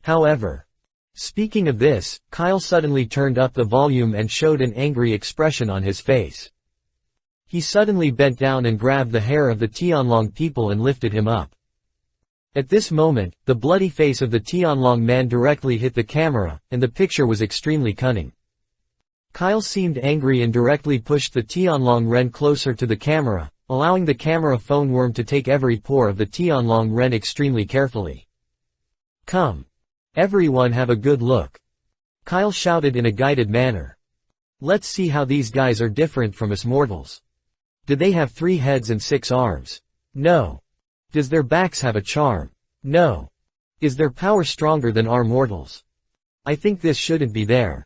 However, speaking of this, Kyle suddenly turned up the volume and showed an angry expression on his face. He suddenly bent down and grabbed the hair of the Tianlong people and lifted him up. At this moment, the bloody face of the Tianlong man directly hit the camera, and the picture was extremely cunning. Kyle seemed angry and directly pushed the Tianlong Ren closer to the camera, allowing the camera phone worm to take every pore of the Tianlong Ren extremely carefully. "Come. Everyone have a good look," Kyle shouted in a guided manner. "Let's see how these guys are different from us mortals. Do they have 3 heads and 6 arms? No. Does their backs have a charm? No. Is their power stronger than our mortals? I think this shouldn't be there.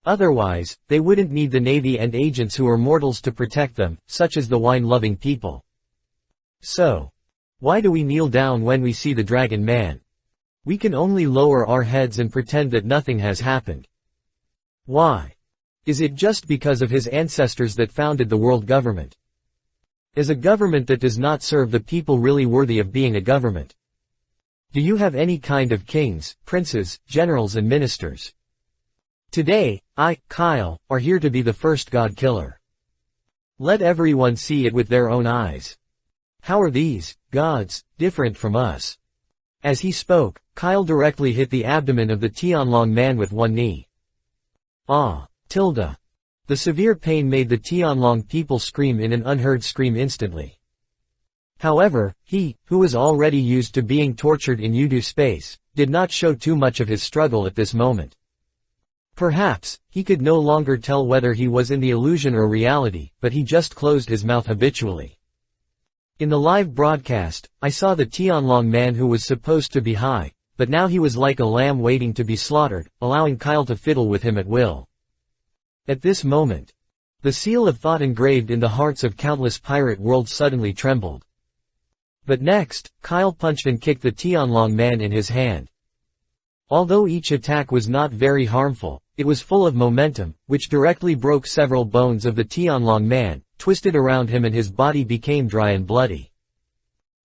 Otherwise, they wouldn't need the navy and agents who are mortals to protect them, such as the wine-loving people. So, why do we kneel down when we see the Dragon Man? We can only lower our heads and pretend that nothing has happened. Why? Is it just because of his ancestors that founded the world government? Is a government that does not serve the people really worthy of being a government? Do you have any kind of kings, princes, generals and ministers? Today, I, Kyle, are here to be the first god killer. Let everyone see it with their own eyes. How are these gods different from us?" As he spoke, Kyle directly hit the abdomen of the Tianlong man with one knee. The severe pain made the Tianlong people scream in an unheard scream instantly. However, he, who was already used to being tortured in Yudu space, did not show too much of his struggle at this moment. Perhaps, he could no longer tell whether he was in the illusion or reality, but he just closed his mouth habitually. In the live broadcast, I saw the Tianlong man who was supposed to be high, but now he was like a lamb waiting to be slaughtered, allowing Kyle to fiddle with him at will. At this moment, the seal of thought engraved in the hearts of countless pirate worlds suddenly trembled. But next, Kyle punched and kicked the Tianlong man in his hand. Although each attack was not very harmful, it was full of momentum, which directly broke several bones of the Tianlong man, twisted around him and his body became dry and bloody.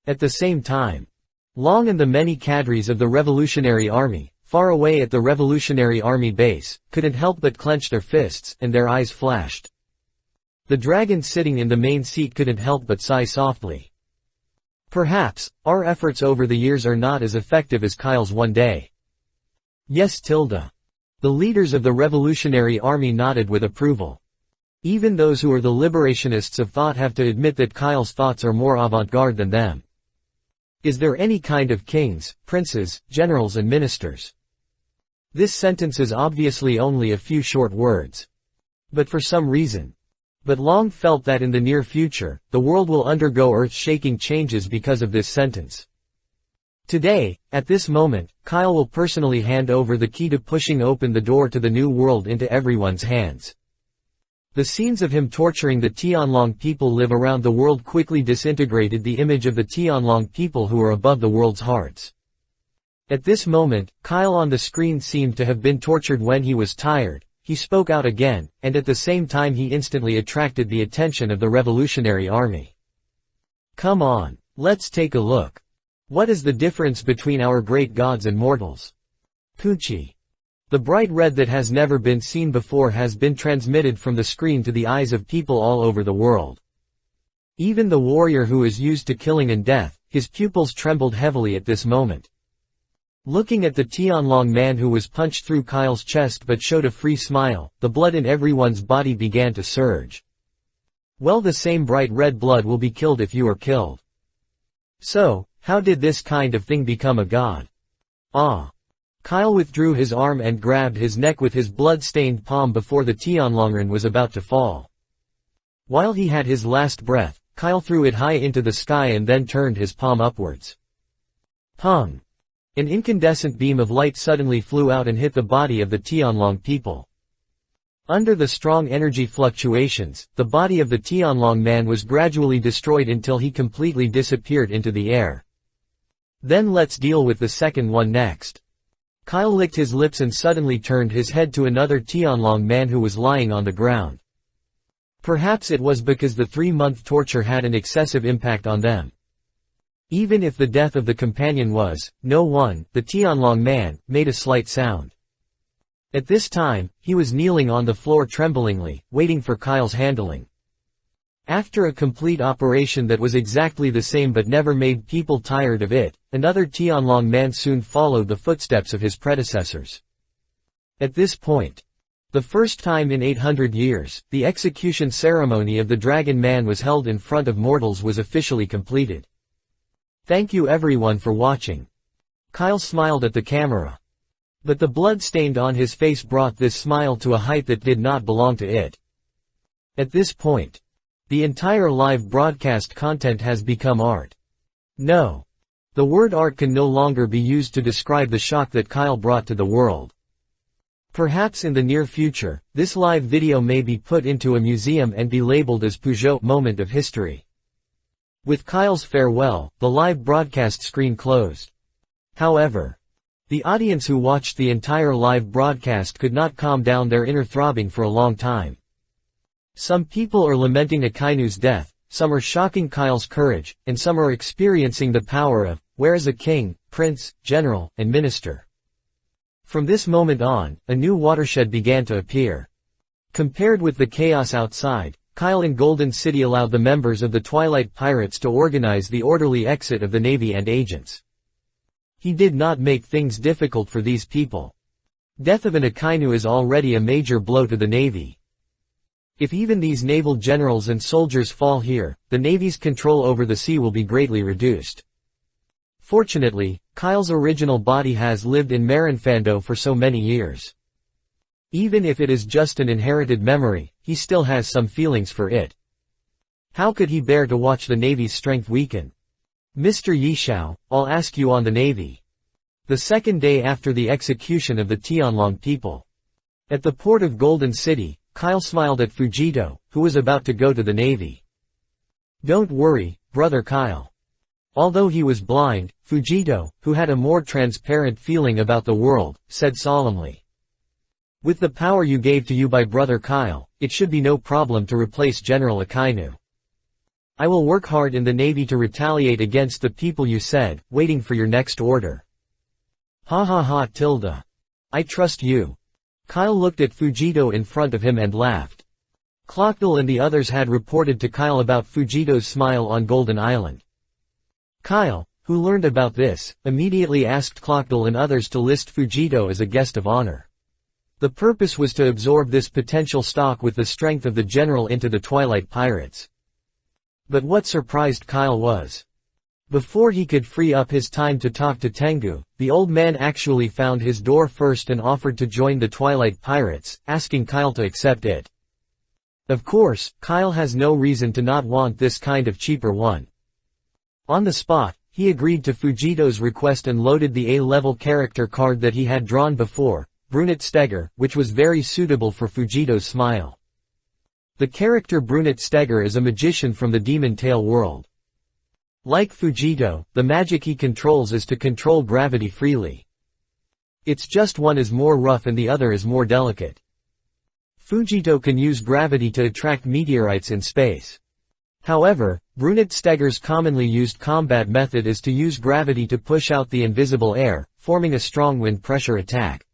At the same time, Long and the many cadres of the Revolutionary Army, far away at the Revolutionary Army base, couldn't help but clench their fists, and their eyes flashed. The dragon sitting in the main seat couldn't help but sigh softly. Perhaps, our efforts over the years are not as effective as Kyle's one day. Yes. The leaders of the Revolutionary Army nodded with approval. Even those who are the liberationists of thought have to admit that Kyle's thoughts are more avant-garde than them. Is there any kind of kings, princes, generals and ministers? This sentence is obviously only a few short words. But for some reason. But Long felt that in the near future, the world will undergo earth-shaking changes because of this sentence. Today, at this moment, Kyle will personally hand over the key to pushing open the door to the new world into everyone's hands. The scenes of him torturing the Tianlong people live around the world quickly disintegrated the image of the Tianlong people who are above the world's hearts. At this moment, Kyle on the screen seemed to have been tortured when he was tired. He spoke out again, and at the same time he instantly attracted the attention of the Revolutionary Army. Come on, let's take a look. What is the difference between our great gods and mortals? Poochie. The bright red that has never been seen before has been transmitted from the screen to the eyes of people all over the world. Even the warrior who is used to killing and death, his pupils trembled heavily at this moment. Looking at the Tianlong man who was punched through Kyle's chest but showed a free smile, the blood in everyone's body began to surge. Well, the same bright red blood will be killed if you are killed. So, how did this kind of thing become a god? Kyle withdrew his arm and grabbed his neck with his blood-stained palm before the Tianlongren was about to fall. While he had his last breath, Kyle threw it high into the sky and then turned his palm upwards. Pung! An incandescent beam of light suddenly flew out and hit the body of the Tianlong people. Under the strong energy fluctuations, the body of the Tianlong man was gradually destroyed until he completely disappeared into the air. Then let's deal with the second one next. Kyle licked his lips and suddenly turned his head to another Tianlong man who was lying on the ground. Perhaps it was because the 3-month torture had an excessive impact on them. Even if the death of the companion was, the Tianlong man, made a slight sound. At this time, he was kneeling on the floor tremblingly, waiting for Kyle's handling. After a complete operation that was exactly the same but never made people tired of it, another Tianlong man soon followed the footsteps of his predecessors. At this point, the first time in 800 years, the execution ceremony of the Dragon Man was held in front of mortals was officially completed. Thank you everyone for watching. Kyle smiled at the camera. But the blood stained on his face brought this smile to a height that did not belong to it. At this point, the entire live broadcast content has become art. No. The word art can no longer be used to describe the shock that Kyle brought to the world. Perhaps in the near future, this live video may be put into a museum and be labeled as Peugeot Moment of History. With Kyle's farewell, the live broadcast screen closed. However, the audience who watched the entire live broadcast could not calm down their inner throbbing for a long time. Some people are lamenting Akainu's death, some are shocking Kyle's courage, and some are experiencing the power of, where is a king, prince, general, and minister. From this moment on, a new watershed began to appear. Compared with the chaos outside, Kyle in Golden City allowed the members of the Twilight Pirates to organize the orderly exit of the Navy and agents. He did not make things difficult for these people. Death of an Akainu is already a major blow to the Navy. If even these naval generals and soldiers fall here, the Navy's control over the sea will be greatly reduced. Fortunately, Kyle's original body has lived in Marinfando for so many years. Even if it is just an inherited memory, he still has some feelings for it. How could he bear to watch the Navy's strength weaken? Mr. Yishao, I'll ask you on the Navy. The second day after the execution of the Tianlong people. At the port of Golden City, Kyle smiled at Fujito, who was about to go to the Navy. Don't worry, brother Kyle. Although he was blind, Fujito, who had a more transparent feeling about the world, said solemnly. With the power you gave to you by brother Kyle, it should be no problem to replace General Akainu. I will work hard in the Navy to retaliate against the people you said, waiting for your next order. Ha ha ha tilde. I trust you. Kyle looked at Fujito in front of him and laughed. Clockdale and the others had reported to Kyle about Fujito's smile on Golden Island. Kyle, who learned about this, immediately asked Clockdale and others to list Fujito as a guest of honor. The purpose was to absorb this potential stock with the strength of the general into the Twilight Pirates. But what surprised Kyle was, before he could free up his time to talk to Tengu, the old man actually found his door first and offered to join the Twilight Pirates, asking Kyle to accept it. Of course, Kyle has no reason to not want this kind of cheaper one. On the spot, he agreed to Fujito's request and loaded the A-level character card that he had drawn before, Brunette Steger, which was very suitable for Fujito's smile. The character Brunette Steger is a magician from the Demon Tale world. Like Fujito, the magic he controls is to control gravity freely. It's just one is more rough and the other is more delicate. Fujito can use gravity to attract meteorites in space. However, Brunette Steger's commonly used combat method is to use gravity to push out the invisible air, forming a strong wind pressure attack.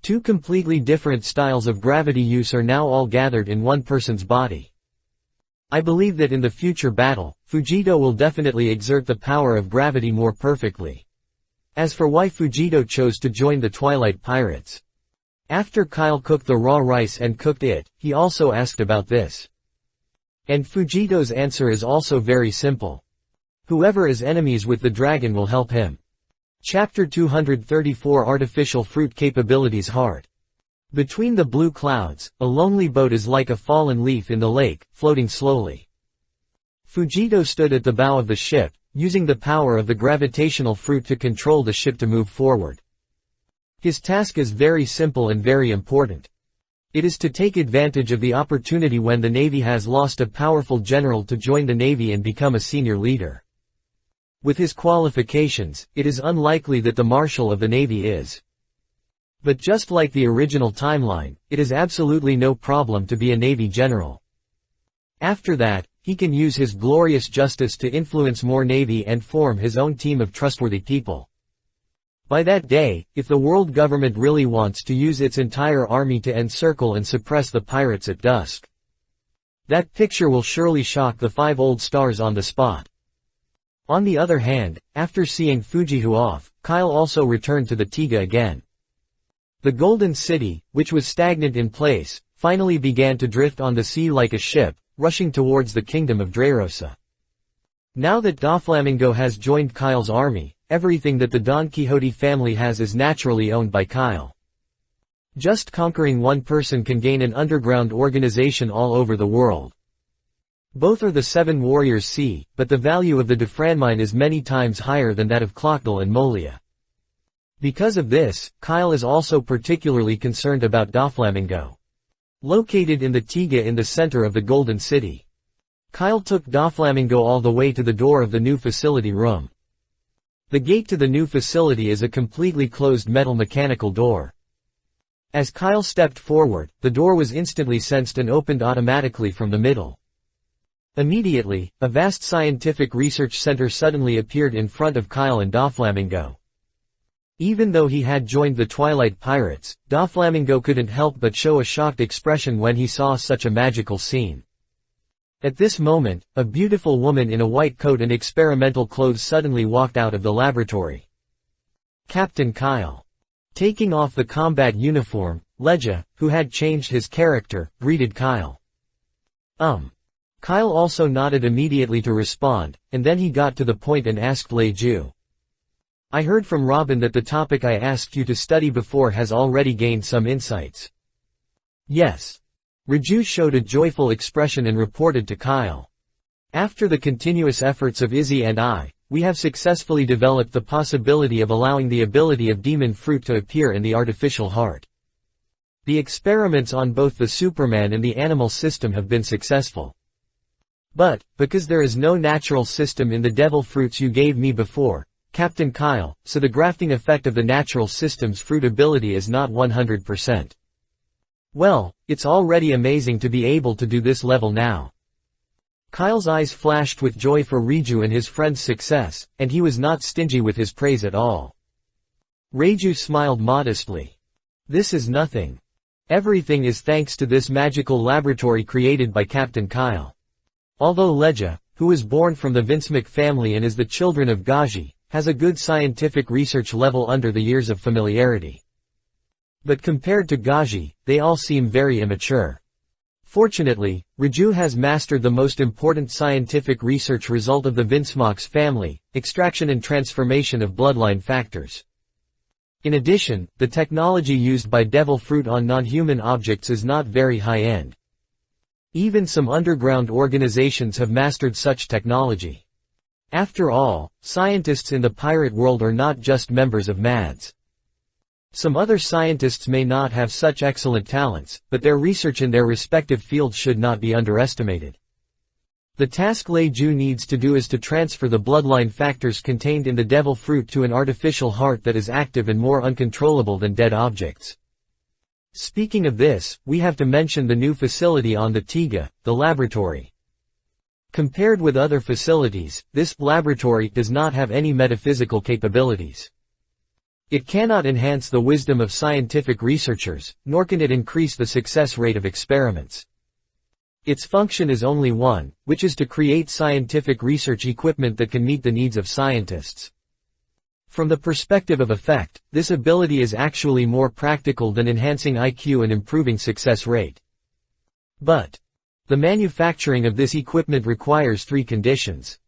Two completely different styles of gravity use are now all gathered in one person's body. I believe that in the future battle, Fujito will definitely exert the power of gravity more perfectly. As for why Fujito chose to join the Twilight Pirates. After Kyle cooked the raw rice and cooked it, he also asked about this. And Fujito's answer is also very simple. Whoever is enemies with the dragon will help him. Chapter 234 Artificial Fruit Capabilities Heart. Between the blue clouds, a lonely boat is like a fallen leaf in the lake, floating slowly. Fujito stood at the bow of the ship, using the power of the gravitational fruit to control the ship to move forward. His task is very simple and very important. It is to take advantage of the opportunity when the Navy has lost a powerful general to join the Navy and become a senior leader. With his qualifications, it is unlikely that the Marshal of the Navy is. But just like the original timeline, it is absolutely no problem to be a Navy general. After that, he can use his glorious justice to influence more Navy and form his own team of trustworthy people. By that day, if the world government really wants to use its entire army to encircle and suppress the pirates at dusk, that picture will surely shock the 5 old stars on the spot. On the other hand, after seeing Fujihu off, Kyle also returned to the Tiga again. The Golden City, which was stagnant in place, finally began to drift on the sea like a ship, rushing towards the kingdom of Dreyrosa. Now that Doflamingo has joined Kyle's army, everything that the Don Quixote family has is naturally owned by Kyle. Just conquering one person can gain an underground organization all over the world. Both are the 7 warriors C, but the value of the Defranmine is many times higher than that of Clockdal and Molia. Because of this, Kyle is also particularly concerned about Doflamingo. Located in the Tiga in the center of the Golden City, Kyle took Doflamingo all the way to the door of the new facility room. The gate to the new facility is a completely closed metal mechanical door. As Kyle stepped forward, the door was instantly sensed and opened automatically from the middle. Immediately, a vast scientific research center suddenly appeared in front of Kyle and Doflamingo. Even though he had joined the Twilight Pirates, Doflamingo couldn't help but show a shocked expression when he saw such a magical scene. At this moment, a beautiful woman in a white coat and experimental clothes suddenly walked out of the laboratory. Captain Kyle. Taking off the combat uniform, Leja, who had changed his character, greeted Kyle. Kyle also nodded immediately to respond, and then he got to the point and asked Leju. I heard from Robin that the topic I asked you to study before has already gained some insights. Yes. Raju showed a joyful expression and reported to Kyle. After the continuous efforts of Izzy and I, we have successfully developed the possibility of allowing the ability of demon fruit to appear in the artificial heart. The experiments on both the Superman and the animal system have been successful. But, because there is no natural system in the devil fruits you gave me before, Captain Kyle, so the grafting effect of the natural system's fruit ability is not 100%. Well, it's already amazing to be able to do this level now. Kyle's eyes flashed with joy for Riju and his friend's success, and he was not stingy with his praise at all. Riju smiled modestly. This is nothing. Everything is thanks to this magical laboratory created by Captain Kyle. Although Leja, who was born from the Vinsmic family and is the children of Gaji, has a good scientific research level under the years of familiarity. But compared to Gaji, they all seem very immature. Fortunately, Raju has mastered the most important scientific research result of the Vinsmox family, extraction and transformation of bloodline factors. In addition, the technology used by Devil Fruit on non-human objects is not very high-end. Even some underground organizations have mastered such technology. After all, scientists in the pirate world are not just members of MADS. Some other scientists may not have such excellent talents, but their research in their respective fields should not be underestimated. The task Leju needs to do is to transfer the bloodline factors contained in the devil fruit to an artificial heart that is active and more uncontrollable than dead objects. Speaking of this, we have to mention the new facility on the Tiga, the laboratory. Compared with other facilities, this laboratory does not have any metaphysical capabilities. It cannot enhance the wisdom of scientific researchers, nor can it increase the success rate of experiments. Its function is only one, which is to create scientific research equipment that can meet the needs of scientists. From the perspective of effect, this ability is actually more practical than enhancing IQ and improving success rate. But the manufacturing of this equipment requires 3 conditions.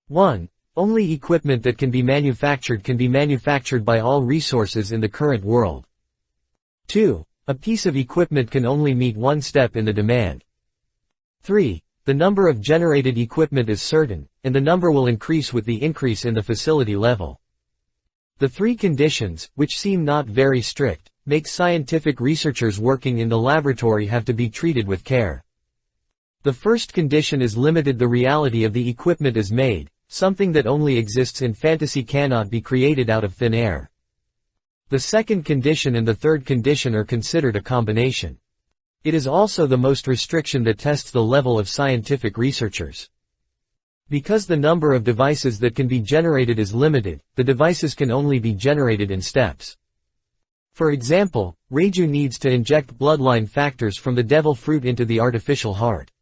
1. Only equipment that can be manufactured by all resources in the current world. 2. A piece of equipment can only meet one step in the demand. 3. The number of generated equipment is certain, and the number will increase with the increase in the facility level. The 3 conditions, which seem not very strict, makes scientific researchers working in the laboratory have to be treated with care. The first condition is limited. The reality of the equipment is made, something that only exists in fantasy cannot be created out of thin air. The second condition and the third condition are considered a combination. It is also the most restriction that tests the level of scientific researchers. Because the number of devices that can be generated is limited, the devices can only be generated in steps. For example, Reiju needs to inject bloodline factors from the devil fruit into the artificial heart.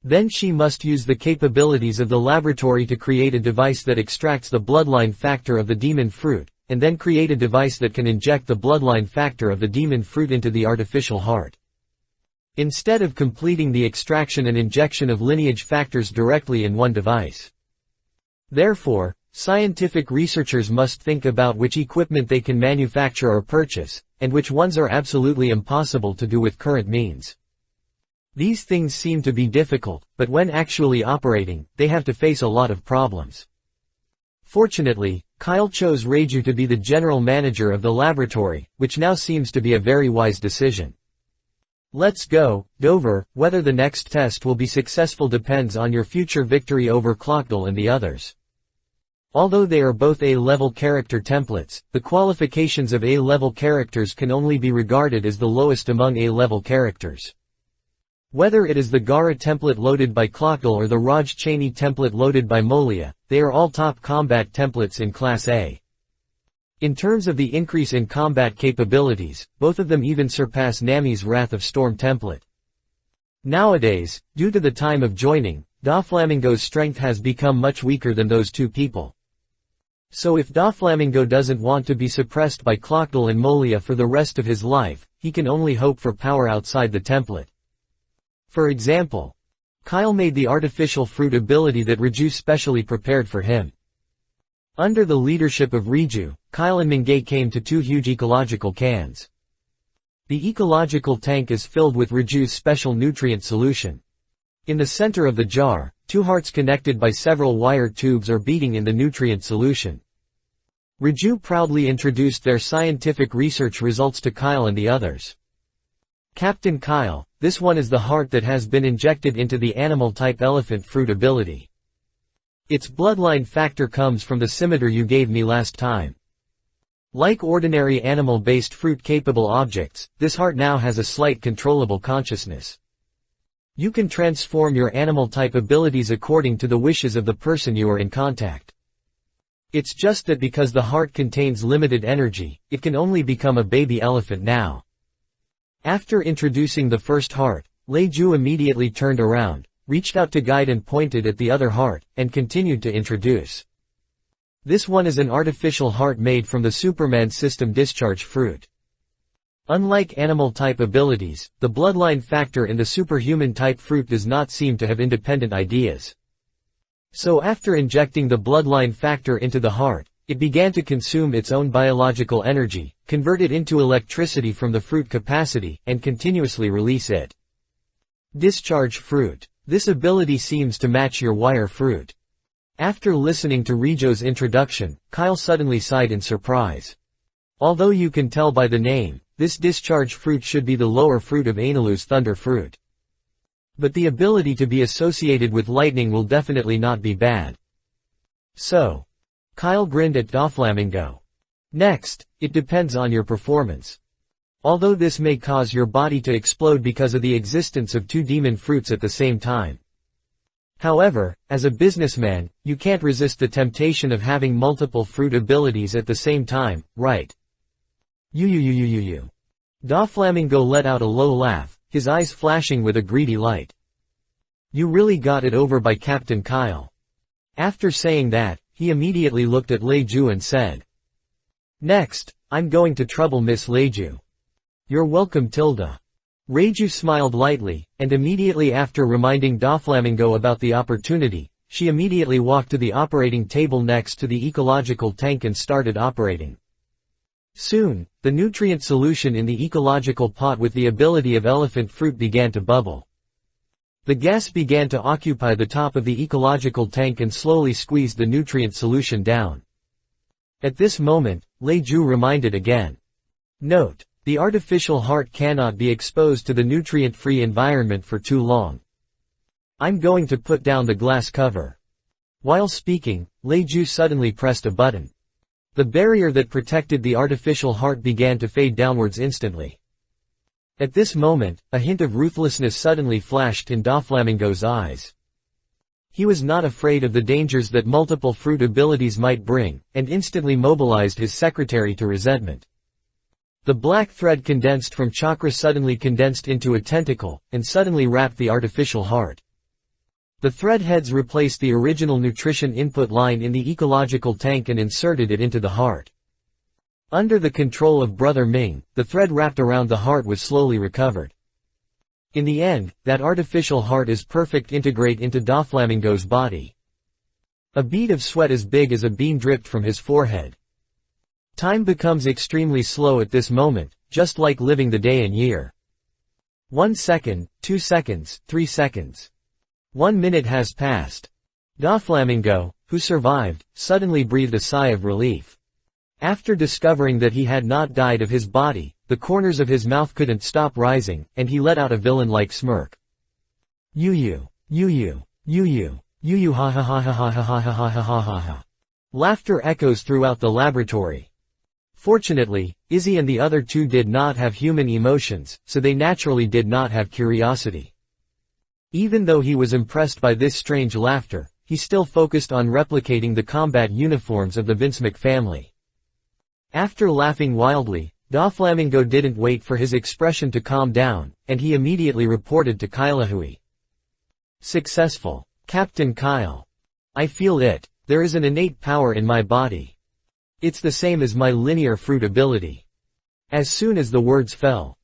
Then she must use the capabilities of the laboratory to create a device that extracts the bloodline factor of the demon fruit, and then create a device that can inject the bloodline factor of the demon fruit into the artificial heart. Instead of completing the extraction and injection of lineage factors directly in one device. Therefore, scientific researchers must think about which equipment they can manufacture or purchase, and which ones are absolutely impossible to do with current means. These things seem to be difficult, but when actually operating, they have to face a lot of problems. Fortunately, Kyle chose Reiju to be the general manager of the laboratory, which now seems to be a very wise decision. Let's go, Dover. Whether the next test will be successful depends on your future victory over Clockdale and the others. Although they are both A-level character templates, the qualifications of A-level characters can only be regarded as the lowest among A-level characters. Whether it is the Gara template loaded by Clockdale or the Raj Cheney template loaded by Molia, they are all top combat templates in Class A. In terms of the increase in combat capabilities, both of them even surpass Nami's Wrath of Storm template. Nowadays, due to the time of joining, Doflamingo's strength has become much weaker than those two people. So if Doflamingo doesn't want to be suppressed by Clockdale and Molia for the rest of his life, he can only hope for power outside the template. For example, Kyle made the artificial fruit ability that Reiju specially prepared for him. Under the leadership of Reiju, Kyle and Mingay came to two huge ecological cans. The ecological tank is filled with Reiju's special nutrient solution. In the center of the jar, two hearts connected by several wire tubes are beating in the nutrient solution. Reiju proudly introduced their scientific research results to Kyle and the others. Captain Kyle, this one is the heart that has been injected into the animal-type elephant fruit ability. Its bloodline factor comes from the scimitar you gave me last time. Like ordinary animal-based fruit-capable objects, this heart now has a slight controllable consciousness. You can transform your animal-type abilities according to the wishes of the person you are in contact. It's just that because the heart contains limited energy, it can only become a baby elephant now. After introducing the first heart, Reiju immediately turned around, reached out to guide and pointed at the other heart, and continued to introduce. This one is an artificial heart made from the Superman system discharge fruit. Unlike animal-type abilities, the bloodline factor in the superhuman-type fruit does not seem to have independent ideas. So after injecting the bloodline factor into the heart, it began to consume its own biological energy, convert it into electricity from the fruit capacity, and continuously release it. Discharge fruit. This ability seems to match your wire fruit. After listening to Reiju's introduction, Kyle suddenly sighed in surprise. Although you can tell by the name, this discharge fruit should be the lower fruit of Ainelu's thunder fruit. But the ability to be associated with lightning will definitely not be bad. So, Kyle grinned at Doflamingo. Next, it depends on your performance. Although this may cause your body to explode because of the existence of two demon fruits at the same time. However, as a businessman, you can't resist the temptation of having multiple fruit abilities at the same time, right? You. Doflamingo let out a low laugh, his eyes flashing with a greedy light. You really got it over by Captain Kyle. After saying that, he immediately looked at Reiju and said. Next, I'm going to trouble Miss Reiju. You're welcome, Tilda. Reiju smiled lightly, and immediately after reminding Doflamingo about the opportunity, she immediately walked to the operating table next to the ecological tank and started operating. Soon, the nutrient solution in the ecological pot with the ability of elephant fruit began to bubble. The gas began to occupy the top of the ecological tank and slowly squeezed the nutrient solution down. At this moment, Reiju reminded again. Note: The artificial heart cannot be exposed to the nutrient-free environment for too long. I'm going to put down the glass cover. While speaking, Lei Ju suddenly pressed a button. The barrier that protected the artificial heart began to fade downwards instantly. At this moment, a hint of ruthlessness suddenly flashed in Doflamingo's eyes. He was not afraid of the dangers that multiple fruit abilities might bring, and instantly mobilized his secretary to resentment. The black thread condensed from chakra suddenly condensed into a tentacle, and suddenly wrapped the artificial heart. The thread heads replaced the original nutrition input line in the ecological tank and inserted it into the heart. Under the control of Brother Ming, the thread wrapped around the heart was slowly recovered. In the end, that artificial heart is perfect integrate into Doflamingo's body. A bead of sweat as big as a bean dripped from his forehead. Time becomes extremely slow at this moment, just like living the day and year. 1 second, 2 seconds, 3 seconds. 1 minute has passed. Doflamingo, who survived, suddenly breathed a sigh of relief. After discovering that he had not died of his body, the corners of his mouth couldn't stop rising, and he let out a villain-like smirk. You, ha ha ha ha ha ha ha ha ha ha ha ha. Laughter echoes throughout the laboratory. Fortunately, Izzy and the other two did not have human emotions, so they naturally did not have curiosity. Even though he was impressed by this strange laughter, he still focused on replicating the combat uniforms of the FANFIC family. After laughing wildly, Doflamingo didn't wait for his expression to calm down, and he immediately reported to Kailahui. Successful. Captain Kyle. I feel it, there is an innate power in my body. It's the same as my linear fruit ability. As soon as the words fell.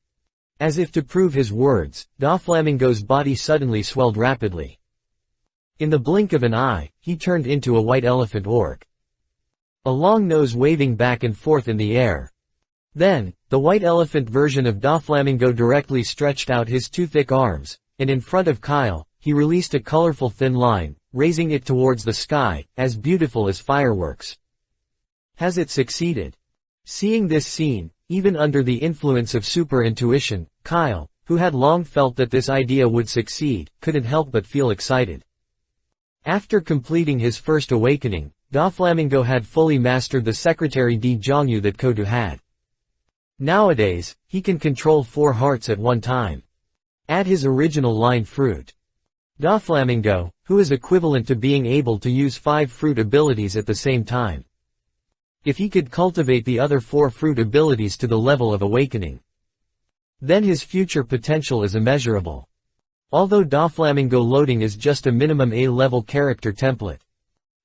As if to prove his words, Doflamingo's body suddenly swelled rapidly. In the blink of an eye, he turned into a white elephant orc. A long nose waving back and forth in the air. Then, the white elephant version of Doflamingo directly stretched out his two thick arms, and in front of Kyle, he released a colorful thin line, raising it towards the sky, as beautiful as fireworks. Has it succeeded? Seeing this scene, even under the influence of super intuition, Kyle, who had long felt that this idea would succeed, couldn't help but feel excited. After completing his first awakening, Doflamingo had fully mastered the secretary Di Zhongyu that Kodu had. Nowadays, he can control 4 hearts at one time. Add his original line fruit. Doflamingo, who is equivalent to being able to use 5 fruit abilities at the same time. If he could cultivate the other 4 fruit abilities to the level of awakening, then his future potential is immeasurable. Although Doflamingo loading is just a minimum A-level character template.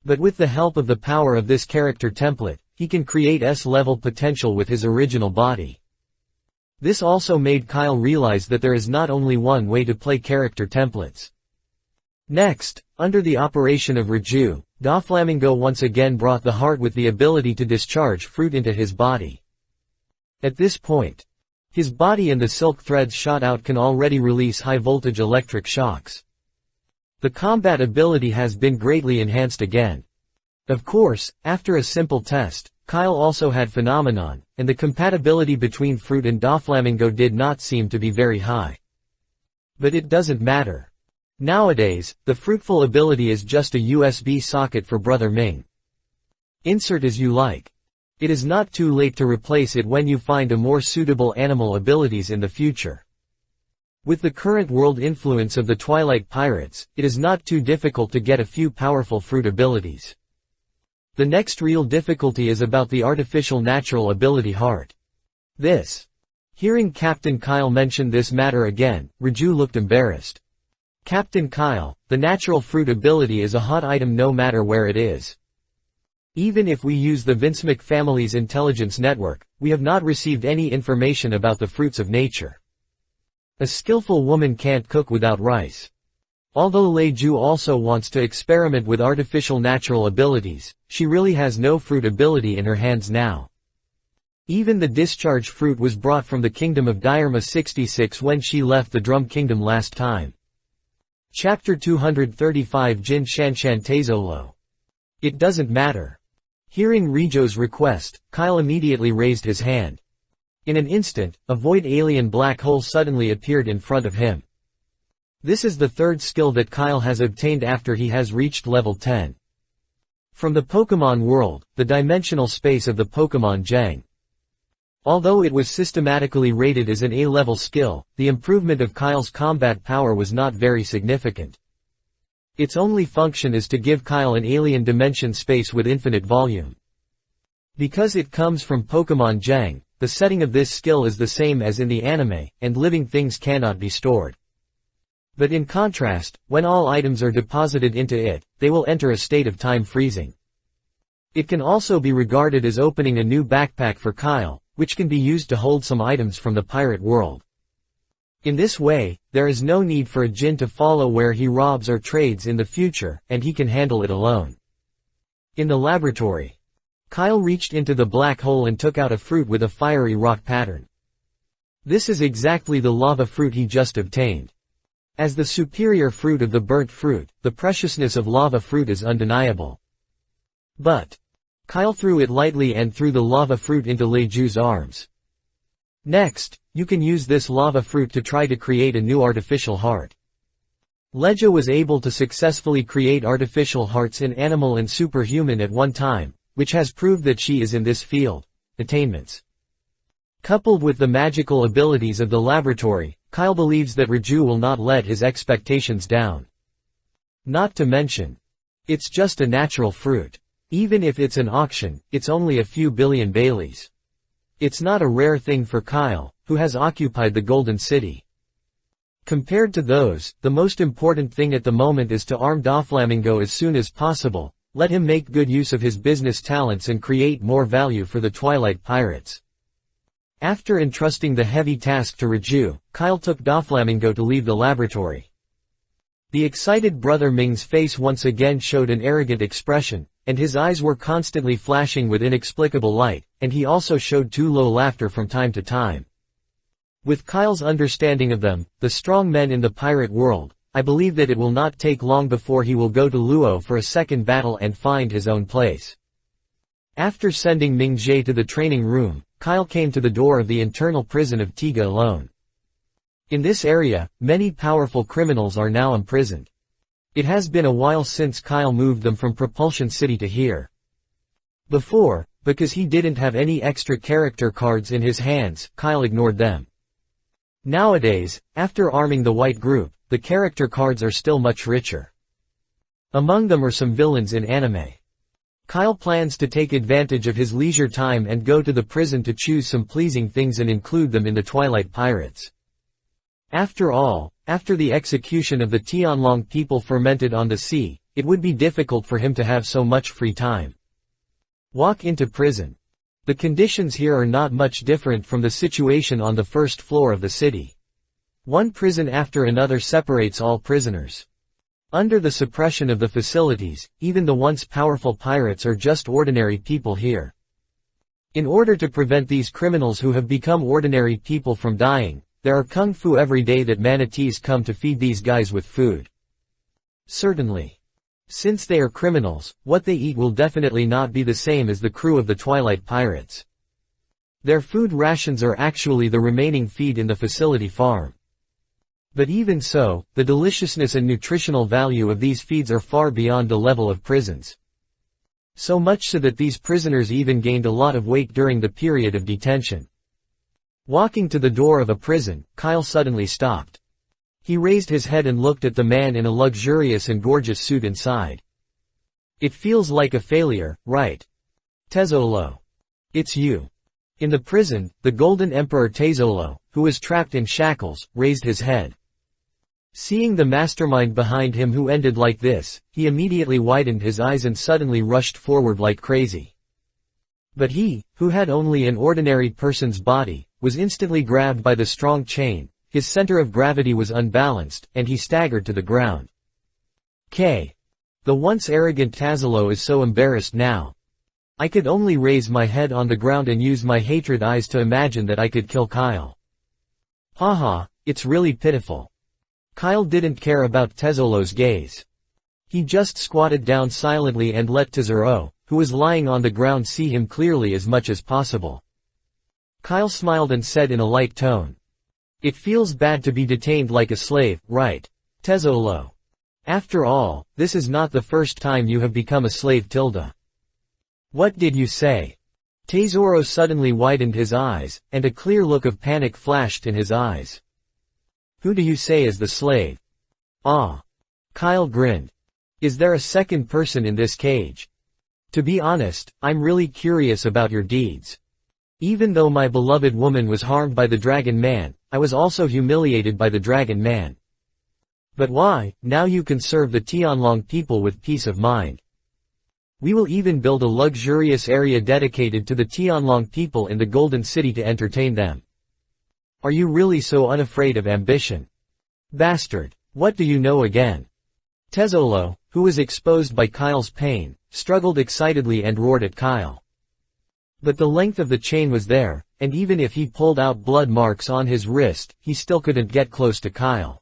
But with the help of the power of this character template, he can create S-level potential with his original body. This also made Kyle realize that there is not only one way to play character templates. Next, under the operation of Raju, Doflamingo once again brought the heart with the ability to discharge fruit into his body. At this point, his body and the silk threads shot out can already release high-voltage electric shocks. The combat ability has been greatly enhanced again. Of course, after a simple test, Kyle also had Phenomenon, and the compatibility between fruit and Doflamingo did not seem to be very high. But it doesn't matter. Nowadays, the fruitful ability is just a USB socket for Brother Ming. Insert as you like. It is not too late to replace it when you find a more suitable animal abilities in the future. With the current world influence of the Twilight Pirates, it is not too difficult to get a few powerful fruit abilities. The next real difficulty is about the artificial natural ability heart. Hearing Captain Kyle mention this matter again, Raju looked embarrassed. Captain Kyle, the natural fruit ability is a hot item no matter where it is. Even if we use the FANFIC family's intelligence network, we have not received any information about the fruits of nature. A skillful woman can't cook without rice. Although Lei Ju also wants to experiment with artificial natural abilities, she really has no fruit ability in her hands now. Even the discharge fruit was brought from the kingdom of Diarma 66 when she left the Drum Kingdom last time. Chapter 235 Jin Shanshan Teizolo. It doesn't matter. Hearing Rijo's request, Kyle immediately raised his hand. In an instant, a void alien black hole suddenly appeared in front of him. This is the third skill that Kyle has obtained after he has reached level 10. From the Pokémon world, the dimensional space of the Pokémon Jang. Although it was systematically rated as an A-level skill, the improvement of Kyle's combat power was not very significant. Its only function is to give Kyle an alien dimension space with infinite volume. Because it comes from Pokémon Jang, the setting of this skill is the same as in the anime, and living things cannot be stored. But in contrast, when all items are deposited into it, they will enter a state of time freezing. It can also be regarded as opening a new backpack for Kyle, which can be used to hold some items from the pirate world. In this way, there is no need for a djinn to follow where he robs or trades in the future, and he can handle it alone. In the laboratory, Kyle reached into the black hole and took out a fruit with a fiery rock pattern. This is exactly the lava fruit he just obtained. As the superior fruit of the burnt fruit, the preciousness of lava fruit is undeniable. But Kyle threw it lightly and threw the lava fruit into Leiju's arms. Next, you can use this lava fruit to try to create a new artificial heart. Leiju was able to successfully create artificial hearts in animal and superhuman at one time, which has proved that she is in this field. Attainments. Coupled with the magical abilities of the laboratory, Kyle believes that Reiju will not let his expectations down. Not to mention, it's just a natural fruit. Even if it's an auction, it's only a few billion Baileys. It's not a rare thing for Kyle, who has occupied the Golden City. Compared to those, the most important thing at the moment is to arm Doflamingo as soon as possible, let him make good use of his business talents and create more value for the Twilight Pirates. After entrusting the heavy task to Reiju, Kyle took Doflamingo to leave the laboratory. The excited brother Ming's face once again showed an arrogant expression, and his eyes were constantly flashing with inexplicable light, and he also showed too low laughter from time to time. With Kyle's understanding of them, the strong men in the pirate world, I believe that it will not take long before he will go to Luo for a second battle and find his own place. After sending Ming Jie to the training room, Kyle came to the door of the internal prison of Tiga alone. In this area, many powerful criminals are now imprisoned. It has been a while since Kyle moved them from Propulsion City to here. Before, because he didn't have any extra character cards in his hands, Kyle ignored them. Nowadays, after arming the white group, the character cards are still much richer. Among them are some villains in anime. Kyle plans to take advantage of his leisure time and go to the prison to choose some pleasing things and include them in the Twilight Pirates. After all, after the execution of the Tianlong people fermented on the sea, it would be difficult for him to have so much free time. Walk into prison. The conditions here are not much different from the situation on the first floor of the city. One prison after another separates all prisoners. Under the suppression of the facilities, even the once powerful pirates are just ordinary people here. In order to prevent these criminals who have become ordinary people from dying, there are kung fu every day that manatees come to feed these guys with food. Certainly. Since they are criminals, what they eat will definitely not be the same as the crew of the Twilight Pirates. Their food rations are actually the remaining feed in the facility farm. But even so, the deliciousness and nutritional value of these feeds are far beyond the level of prisons. So much so that these prisoners even gained a lot of weight during the period of detention. Walking to the door of a prison, Kyle suddenly stopped. He raised his head and looked at the man in a luxurious and gorgeous suit inside. It feels like a failure, right? Tezzolo. It's you. In the prison, the Golden Emperor Tezzolo, who was trapped in shackles, raised his head. Seeing the mastermind behind him who ended like this, he immediately widened his eyes and suddenly rushed forward like crazy. But he, who had only an ordinary person's body, was instantly grabbed by the strong chain, his center of gravity was unbalanced, and he staggered to the ground. The once arrogant Tezzolo is so embarrassed now. I could only raise my head on the ground and use my hatred eyes to imagine that I could kill Kyle. Haha, it's really pitiful. Kyle didn't care about Tezzolo's gaze. He just squatted down silently and let Tezzolo, who was lying on the ground, see him clearly as much as possible. Kyle smiled and said in a light tone. It feels bad to be detained like a slave, right? Tezzolo. After all, this is not the first time you have become a slave. What did you say? Tesoro suddenly widened his eyes, and a clear look of panic flashed in his eyes. Who do you say is the slave? Ah. Kyle grinned. Is there a second person in this cage? To be honest, I'm really curious about your deeds. Even though my beloved woman was harmed by the Dragon Man, I was also humiliated by the Dragon Man. But why? Now you can serve the Tianlong people with peace of mind. We will even build a luxurious area dedicated to the Tianlong people in the Golden City to entertain them. Are you really so unafraid of ambition? Bastard. What do you know again? Tezzolo, who was exposed by Kyle's pain, struggled excitedly and roared at Kyle. But the length of the chain was there, and even if he pulled out blood marks on his wrist, he still couldn't get close to Kyle.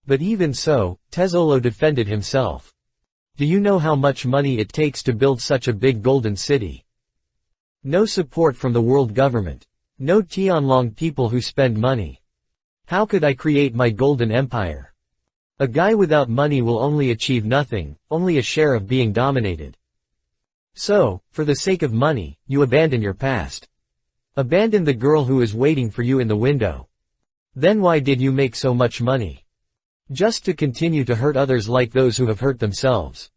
But even so, Tezzolo defended himself. Do you know how much money it takes to build such a big golden city? No support from the world government. No Tianlong people who spend money. How could I create my golden empire? A guy without money will only achieve nothing, only a share of being dominated. So, for the sake of money, you abandon your past. Abandon the girl who is waiting for you in the window. Then why did you make so much money? Just to continue to hurt others like those who have hurt themselves.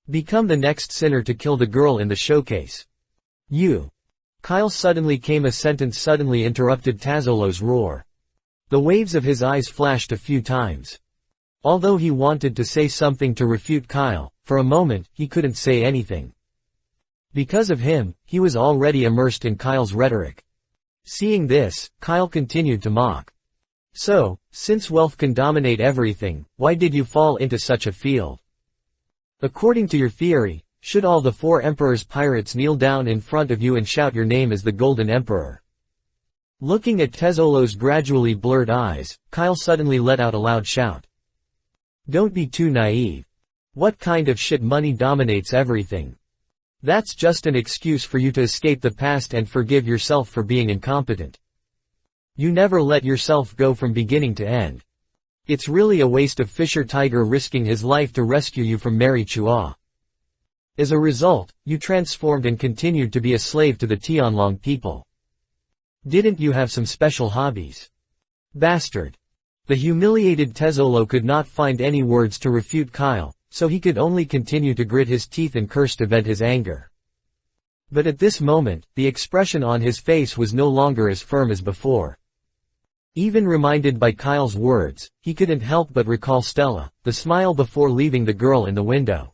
Become the next sinner to kill the girl in the showcase. You. Kyle suddenly came a sentence suddenly interrupted Tezzolo's roar. The waves of his eyes flashed a few times. Although he wanted to say something to refute Kyle, for a moment, he couldn't say anything. Because of him, he was already immersed in Kyle's rhetoric. Seeing this, Kyle continued to mock. So, since wealth can dominate everything, why did you fall into such a field? According to your theory, should all the 4 Emperor's pirates kneel down in front of you and shout your name as the Golden Emperor? Looking at Tezzolo's gradually blurred eyes, Kyle suddenly let out a loud shout. Don't be too naive. What kind of shit money dominates everything? That's just an excuse for you to escape the past and forgive yourself for being incompetent. You never let yourself go from beginning to end. It's really a waste of Fisher Tiger risking his life to rescue you from Mary Chua. As a result, you transformed and continued to be a slave to the Tianlong people. Didn't you have some special hobbies? Bastard. The humiliated Tezzolo could not find any words to refute Kyle, so he could only continue to grit his teeth and curse to vent his anger. But at this moment, the expression on his face was no longer as firm as before. Even reminded by Kyle's words, he couldn't help but recall Stella, the smile before leaving the girl in the window.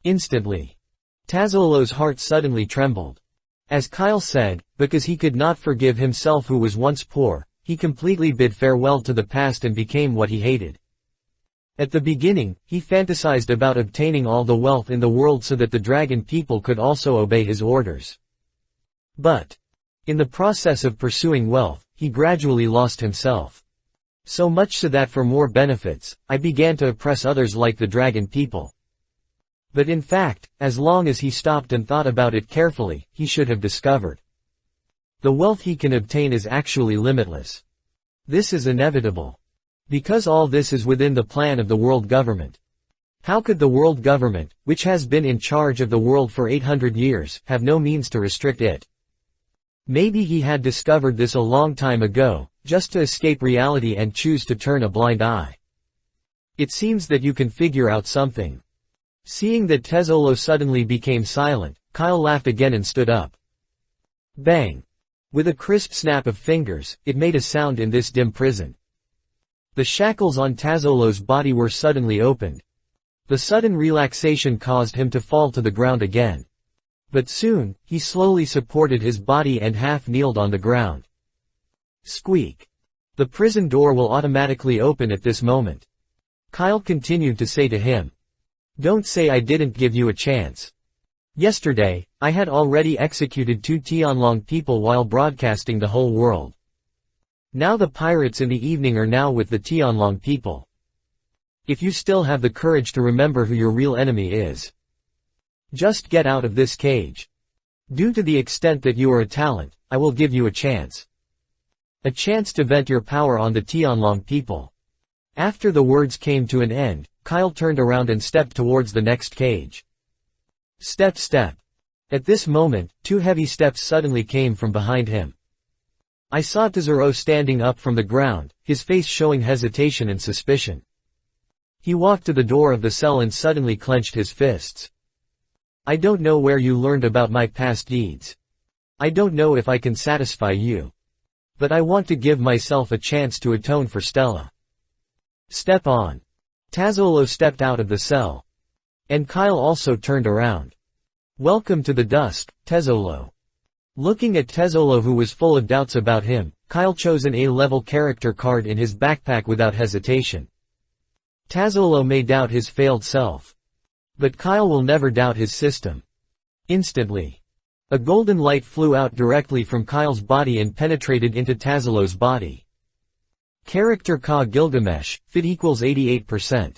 Instantly. Tezzolo's heart suddenly trembled. As Kyle said, because he could not forgive himself who was once poor, he completely bid farewell to the past and became what he hated. At the beginning, he fantasized about obtaining all the wealth in the world so that the dragon people could also obey his orders. But, in the process of pursuing wealth, he gradually lost himself. So much so that for more benefits, I began to oppress others like the dragon people. But in fact, as long as he stopped and thought about it carefully, he should have discovered. The wealth he can obtain is actually limitless. This is inevitable. Because all this is within the plan of the world government. How could the world government, which has been in charge of the world for 800 years, have no means to restrict it? Maybe he had discovered this a long time ago, just to escape reality and choose to turn a blind eye. It seems that you can figure out something. Seeing that Tezzolo suddenly became silent, Kyle laughed again and stood up. Bang! With a crisp snap of fingers, it made a sound in this dim prison. The shackles on Tezzolo's body were suddenly opened. The sudden relaxation caused him to fall to the ground again. But soon, he slowly supported his body and half-kneeled on the ground. Squeak. The prison door will automatically open at this moment. Kyle continued to say to him. Don't say I didn't give you a chance. Yesterday, I had already executed 2 Tianlong people while broadcasting the whole world. Now the pirates in the evening are now with the Tianlong people. If you still have the courage to remember who your real enemy is. Just get out of this cage. Due to the extent that you are a talent, I will give you a chance. A chance to vent your power on the Tianlong people. After the words came to an end, Kyle turned around and stepped towards the next cage. Step step. At this moment, 2 heavy steps suddenly came from behind him. I saw Kizaru standing up from the ground, his face showing hesitation and suspicion. He walked to the door of the cell and suddenly clenched his fists. I don't know where you learned about my past deeds. I don't know if I can satisfy you. But I want to give myself a chance to atone for Stella. Step on. Tazzolo stepped out of the cell. And Kyle also turned around. Welcome to the dusk, Tazzolo. Looking at Tazzolo, who was full of doubts about him, Kyle chose an A-level character card in his backpack without hesitation. Tazzolo may doubt his failed self. But Kyle will never doubt his system. Instantly. A golden light flew out directly from Kyle's body and penetrated into Tazzolo's body. Character Ka Gilgamesh, fit equals 88%.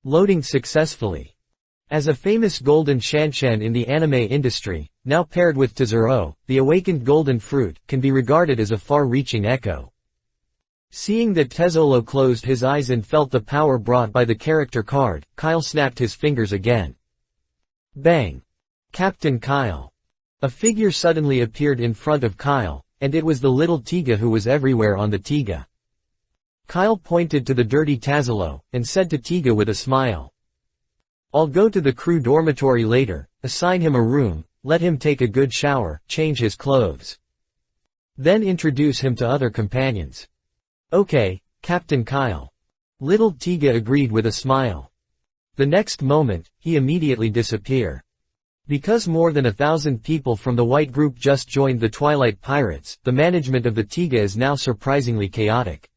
Loading successfully. As a famous golden shanshan in the anime industry, now paired with Kizaru, the awakened golden fruit can be regarded as a far-reaching echo. Seeing that Tazzolo closed his eyes and felt the power brought by the character card, Kyle snapped his fingers again. Bang! Captain Kyle. A figure suddenly appeared in front of Kyle, and it was the little Tiga who was everywhere on the Tiga. Kyle pointed to the dirty Tazzolo, and said to Tiga with a smile. I'll go to the crew dormitory later, assign him a room, let him take a good shower, change his clothes. Then introduce him to other companions. Okay, Captain Kyle. Little Tiga agreed with a smile. The next moment, he immediately disappeared. Because more than 1,000 people from the white group just joined the Twilight Pirates, the management of the Tiga is now surprisingly chaotic.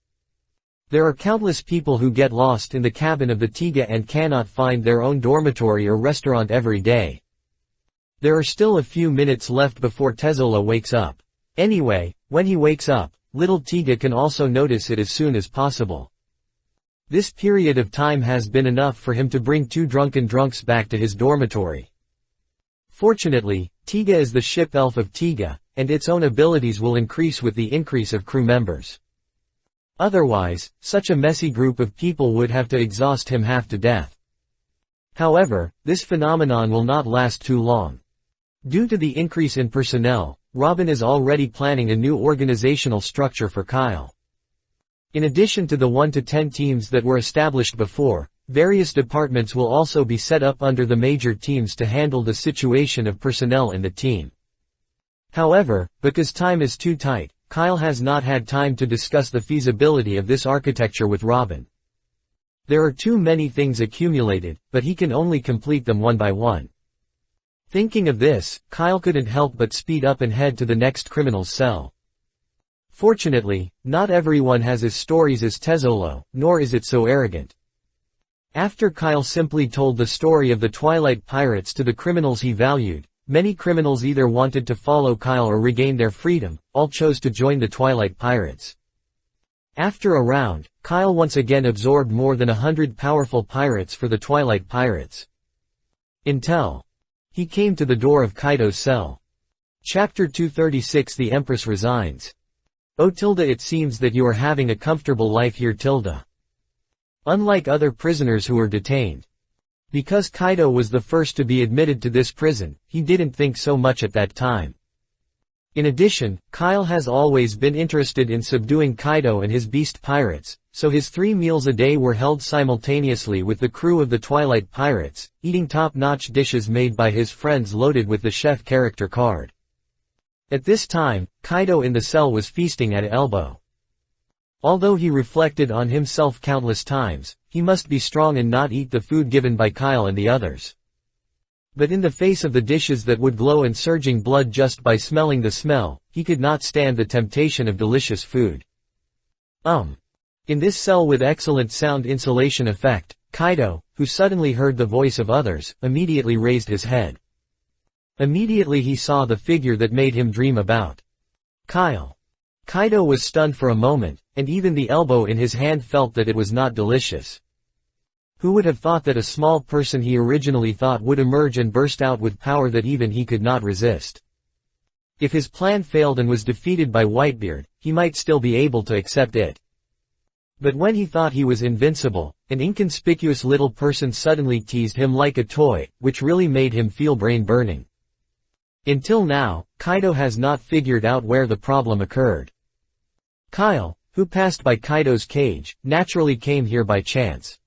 There are countless people who get lost in the cabin of the Tiga and cannot find their own dormitory or restaurant every day. There are still a few minutes left before Tazzolo wakes up. Anyway, when he wakes up, little Tiga can also notice it as soon as possible. This period of time has been enough for him to bring 2 drunken drunks back to his dormitory. Fortunately, Tiga is the ship elf of Tiga, and its own abilities will increase with the increase of crew members. Otherwise, such a messy group of people would have to exhaust him half to death. However, this phenomenon will not last too long. Due to the increase in personnel, Robin is already planning a new organizational structure for Kyle. In addition to the 1 to 10 teams that were established before, various departments will also be set up under the major teams to handle the situation of personnel in the team. However, because time is too tight, Kyle has not had time to discuss the feasibility of this architecture with Robin. There are too many things accumulated, but he can only complete them one by one. Thinking of this, Kyle couldn't help but speed up and head to the next criminal's cell. Fortunately, not everyone has as stories as Tazzolo, nor is it so arrogant. After Kyle simply told the story of the Twilight Pirates to the criminals he valued, many criminals either wanted to follow Kyle or regain their freedom, all chose to join the Twilight Pirates. After a round, Kyle once again absorbed more than 100 powerful pirates for the Twilight Pirates. Until he came to the door of Kaido's cell. Chapter 236 The Empress Resigns. Oh Tilda, it seems that you are having a comfortable life here, Tilda. Unlike other prisoners who were detained. Because Kaido was the first to be admitted to this prison, he didn't think so much at that time. In addition, Kyle has always been interested in subduing Kaido and his beast pirates, so his 3 meals a day were held simultaneously with the crew of the Twilight Pirates, eating top-notch dishes made by his friends loaded with the chef character card. At this time, Kaido in the cell was feasting at elbow. Although he reflected on himself countless times, he must be strong and not eat the food given by Kyle and the others. But in the face of the dishes that would glow and surging blood just by smelling the smell, he could not stand the temptation of delicious food. In this cell with excellent sound insulation effect, Kaido, who suddenly heard the voice of others, immediately raised his head. Immediately he saw the figure that made him dream about. Kyle. Kaido was stunned for a moment, and even the elbow in his hand felt that it was not delicious. Who would have thought that a small person he originally thought would emerge and burst out with power that even he could not resist? If his plan failed and was defeated by Whitebeard, he might still be able to accept it. But when he thought he was invincible, an inconspicuous little person suddenly teased him like a toy, which really made him feel brain-burning. Until now, Kaido has not figured out where the problem occurred. Kyle, who passed by Kaido's cage, naturally came here by chance.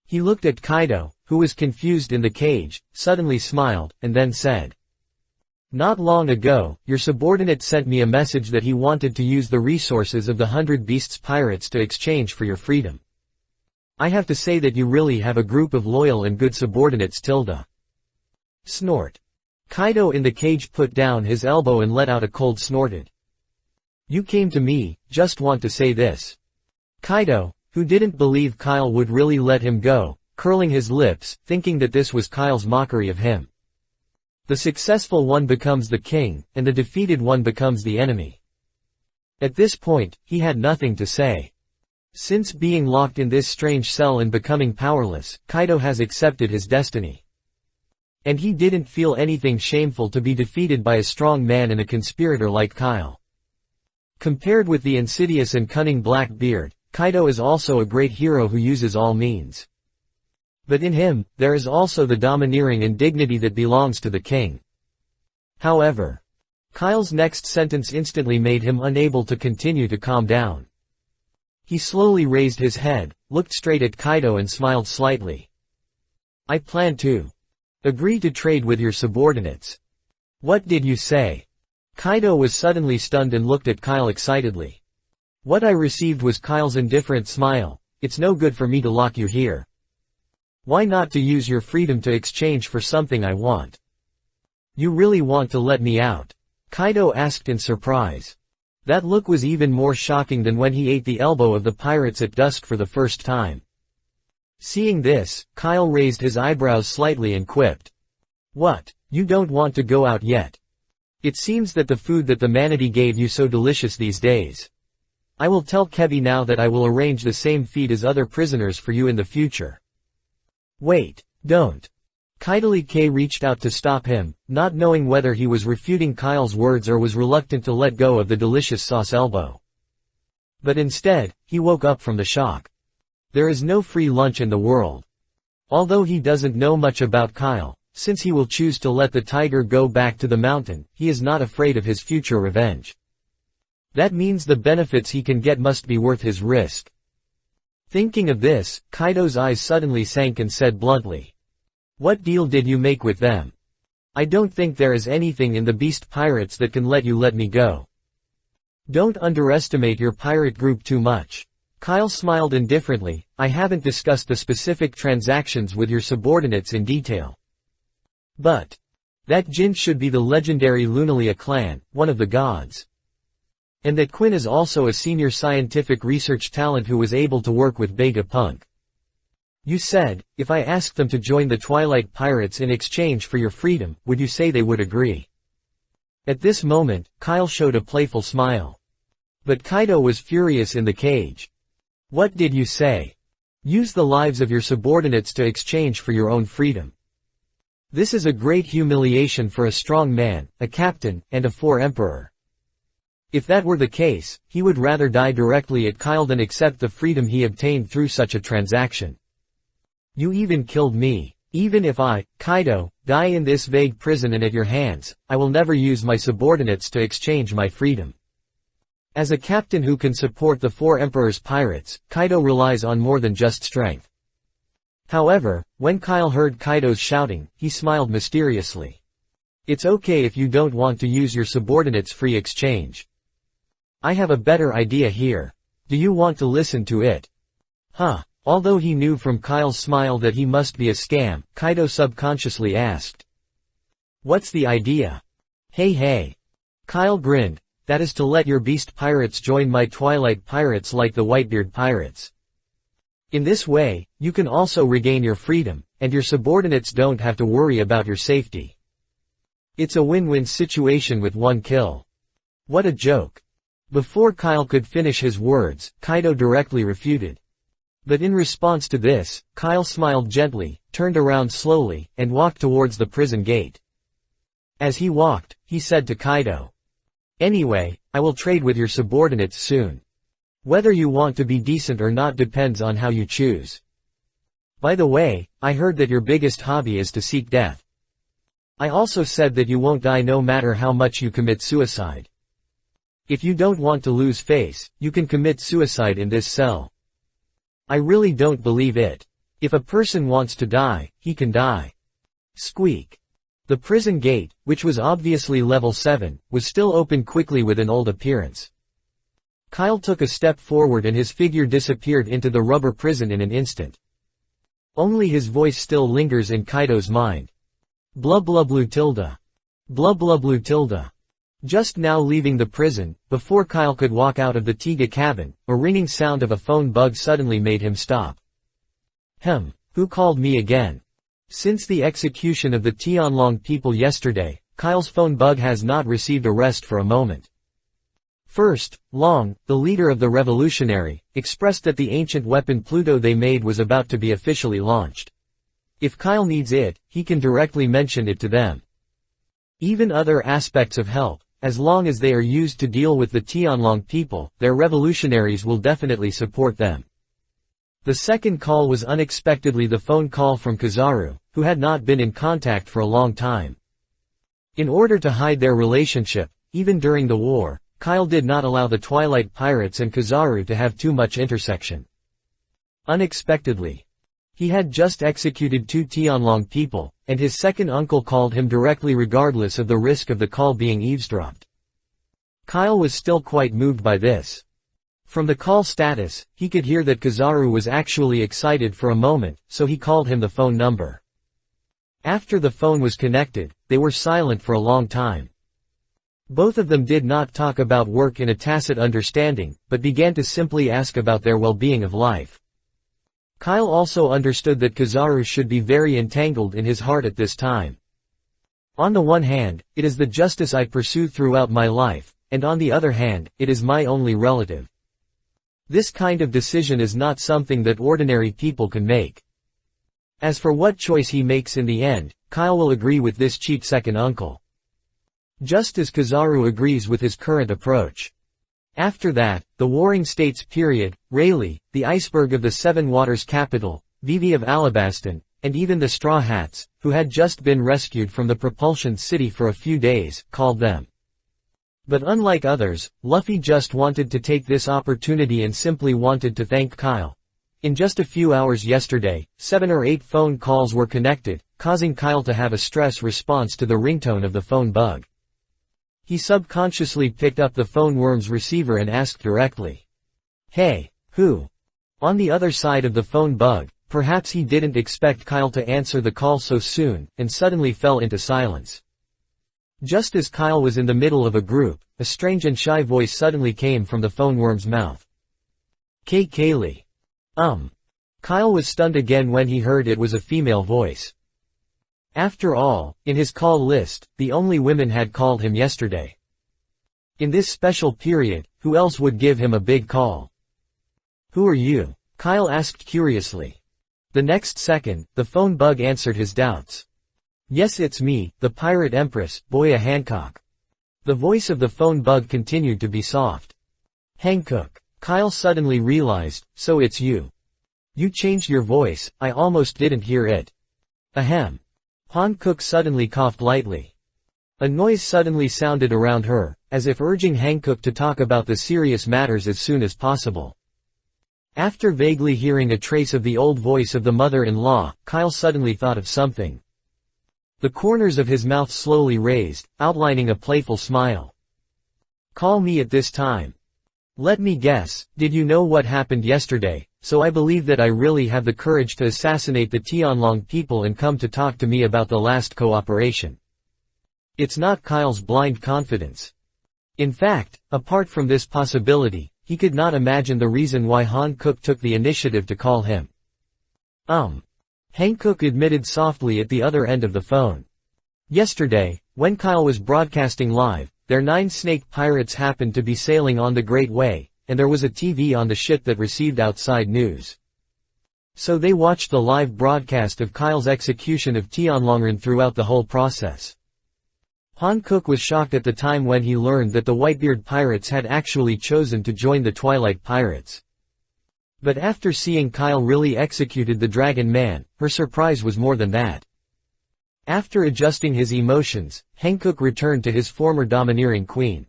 He looked at Kaido, who was confused in the cage, suddenly smiled, and then said, "Not long ago, your subordinate sent me a message that he wanted to use the resources of the 100 Beasts pirates to exchange for your freedom. I have to say that you really have a group of loyal and good subordinates. Snort. Kaido in the cage put down his elbow and let out a cold snorted. You came to me, just want to say this. Kaido, who didn't believe Kyle would really let him go, curling his lips, thinking that this was Kyle's mockery of him. The successful one becomes the king, and the defeated one becomes the enemy. At this point, he had nothing to say. Since being locked in this strange cell and becoming powerless, Kaido has accepted his destiny. And he didn't feel anything shameful to be defeated by a strong man and a conspirator like Kyle. Compared with the insidious and cunning Blackbeard, Kaido is also a great hero who uses all means. But in him, there is also the domineering and dignity that belongs to the king. However, Kyle's next sentence instantly made him unable to continue to calm down. He slowly raised his head, looked straight at Kaido and smiled slightly. I plan to agree to trade with your subordinates. What did you say? Kaido was suddenly stunned and looked at Kyle excitedly. What I received was Kyle's indifferent smile. It's no good for me to lock you here. Why not to use your freedom to exchange for something I want? You really want to let me out? Kaido asked in surprise. That look was even more shocking than when he ate the elbow of the pirates at dusk for the first time. Seeing this, Kyle raised his eyebrows slightly and quipped. What, you don't want to go out yet? It seems that the food that the manatee gave you so delicious these days. I will tell Kebi now that I will arrange the same feed as other prisoners for you in the future. Wait, don't. Kaido K reached out to stop him, not knowing whether he was refuting Kyle's words or was reluctant to let go of the delicious sauce elbow. But instead, he woke up from the shock. There is no free lunch in the world. Although he doesn't know much about Kyle, since he will choose to let the tiger go back to the mountain, he is not afraid of his future revenge. That means the benefits he can get must be worth his risk. Thinking of this, Kaido's eyes suddenly sank and said bluntly. What deal did you make with them? I don't think there is anything in the beast pirates that can let you let me go. Don't underestimate your pirate group too much. Kyle smiled indifferently. I haven't discussed the specific transactions with your subordinates in detail. But that Jin should be the legendary Lunalia clan, one of the gods. And that Quinn is also a senior scientific research talent who was able to work with Vegapunk. You said, if I asked them to join the Twilight Pirates in exchange for your freedom, would you say they would agree? At this moment, Kyle showed a playful smile. But Kaido was furious in the cage. What did you say? Use the lives of your subordinates to exchange for your own freedom. This is a great humiliation for a strong man, a captain, and a emperor. If that were the case, he would rather die directly at Kyle than accept the freedom he obtained through such a transaction. You even killed me. Even if I, Kaido, die in this vague prison and at your hands, I will never use my subordinates to exchange my freedom. As a captain who can support the four Emperor's pirates, Kaido relies on more than just strength. However, when Kyle heard Kaido's shouting, he smiled mysteriously. It's okay if you don't want to use your subordinates' free exchange. I have a better idea here. Do you want to listen to it? Huh. Although he knew from Kyle's smile that he must be a scam, Kaido subconsciously asked. What's the idea? Hey. Kyle grinned. That is to let your beast pirates join my Twilight Pirates like the Whitebeard Pirates. In this way, you can also regain your freedom, and your subordinates don't have to worry about your safety. It's a win-win situation with one kill. What a joke. Before Kyle could finish his words, Kaido directly refuted. But in response to this, Kyle smiled gently, turned around slowly, and walked towards the prison gate. As he walked, he said to Kaido. Anyway, I will trade with your subordinates soon. Whether you want to be decent or not depends on how you choose. By the way, I heard that your biggest hobby is to seek death. I also said that you won't die no matter how much you commit suicide. If you don't want to lose face, you can commit suicide in this cell. I really don't believe it. If a person wants to die, he can die. Squeak. The prison gate, which was obviously level 7, was still open quickly with an old appearance. Kyle took a step forward and his figure disappeared into the rubber prison in an instant. Only his voice still lingers in Kaido's mind. Blah blah blue tilde. Blah blah blue tilde. Just now leaving the prison, before Kyle could walk out of the Tiga cabin, a ringing sound of a phone bug suddenly made him stop. Who called me again? Since the execution of the Tianlong people yesterday, Kyle's phone bug has not received a rest for a moment. First, Long, the leader of the revolutionary, expressed that the ancient weapon Pluto they made was about to be officially launched. If Kyle needs it, he can directly mention it to them. Even other aspects of help, as long as they are used to deal with the Tianlong people, their revolutionaries will definitely support them. The second call was unexpectedly the phone call from Kizaru, who had not been in contact for a long time. In order to hide their relationship, even during the war, Kyle did not allow the Twilight Pirates and Kizaru to have too much intersection. Unexpectedly. He had just executed 2 Tianlong people, and his second uncle called him directly regardless of the risk of the call being eavesdropped. Kyle was still quite moved by this. From the call status, he could hear that Kizaru was actually excited for a moment, so he called him the phone number. After the phone was connected, they were silent for a long time. Both of them did not talk about work in a tacit understanding, but began to simply ask about their well-being of life. Kyle also understood that Kizaru should be very entangled in his heart at this time. On the one hand, it is the justice I pursued throughout my life, and on the other hand, it is my only relative. This kind of decision is not something that ordinary people can make. As for what choice he makes in the end, Kyle will agree with this cheap second uncle. Just as Kizaru agrees with his current approach. After that, the Warring States period, Rayleigh, the iceberg of the Seven Waters capital, Vivi of Alabaston, and even the Straw Hats, who had just been rescued from the propulsion city for a few days, called them. But unlike others, Luffy just wanted to take this opportunity and simply wanted to thank Kyle. In just a few hours yesterday, 7 or 8 phone calls were connected, causing Kyle to have a stress response to the ringtone of the phone bug. He subconsciously picked up the phone worm's receiver and asked directly. Hey, who? On the other side of the phone bug, perhaps he didn't expect Kyle to answer the call so soon, and suddenly fell into silence. Just as Kyle was in the middle of a group, a strange and shy voice suddenly came from the phone worm's mouth. Kaylee. Kyle was stunned again when he heard it was a female voice. After all, in his call list, the only women had called him yesterday. In this special period, who else would give him a big call? Who are you? Kyle asked curiously. The next second, the phone bug answered his doubts. Yes, it's me, the Pirate Empress, Boya Hancock. The voice of the phone bug continued to be soft. Hancock. Kyle suddenly realized, so it's you. You changed your voice, I almost didn't hear it. Ahem. Hancock suddenly coughed lightly. A noise suddenly sounded around her, as if urging Hancock to talk about the serious matters as soon as possible. After vaguely hearing a trace of the old voice of the mother-in-law, Kyle suddenly thought of something. The corners of his mouth slowly raised, outlining a playful smile. Call me at this time. Let me guess, did you know what happened yesterday, so I believe that I really have the courage to assassinate the Tianlong people and come to talk to me about the last cooperation. It's not Kyle's blind confidence. In fact, apart from this possibility, he could not imagine the reason why Hancock took the initiative to call him. Hancock admitted softly at the other end of the phone. Yesterday, when Kyle was broadcasting live, their 9 snake pirates happened to be sailing on the Great Way, and there was a TV on the ship that received outside news. So they watched the live broadcast of Kyle's execution of Tianlongren throughout the whole process. Hankook was shocked at the time when he learned that the Whitebeard pirates had actually chosen to join the Twilight Pirates. But after seeing Kyle really executed the Dragon Man, her surprise was more than that. After adjusting his emotions, Hankook returned to his former domineering queen.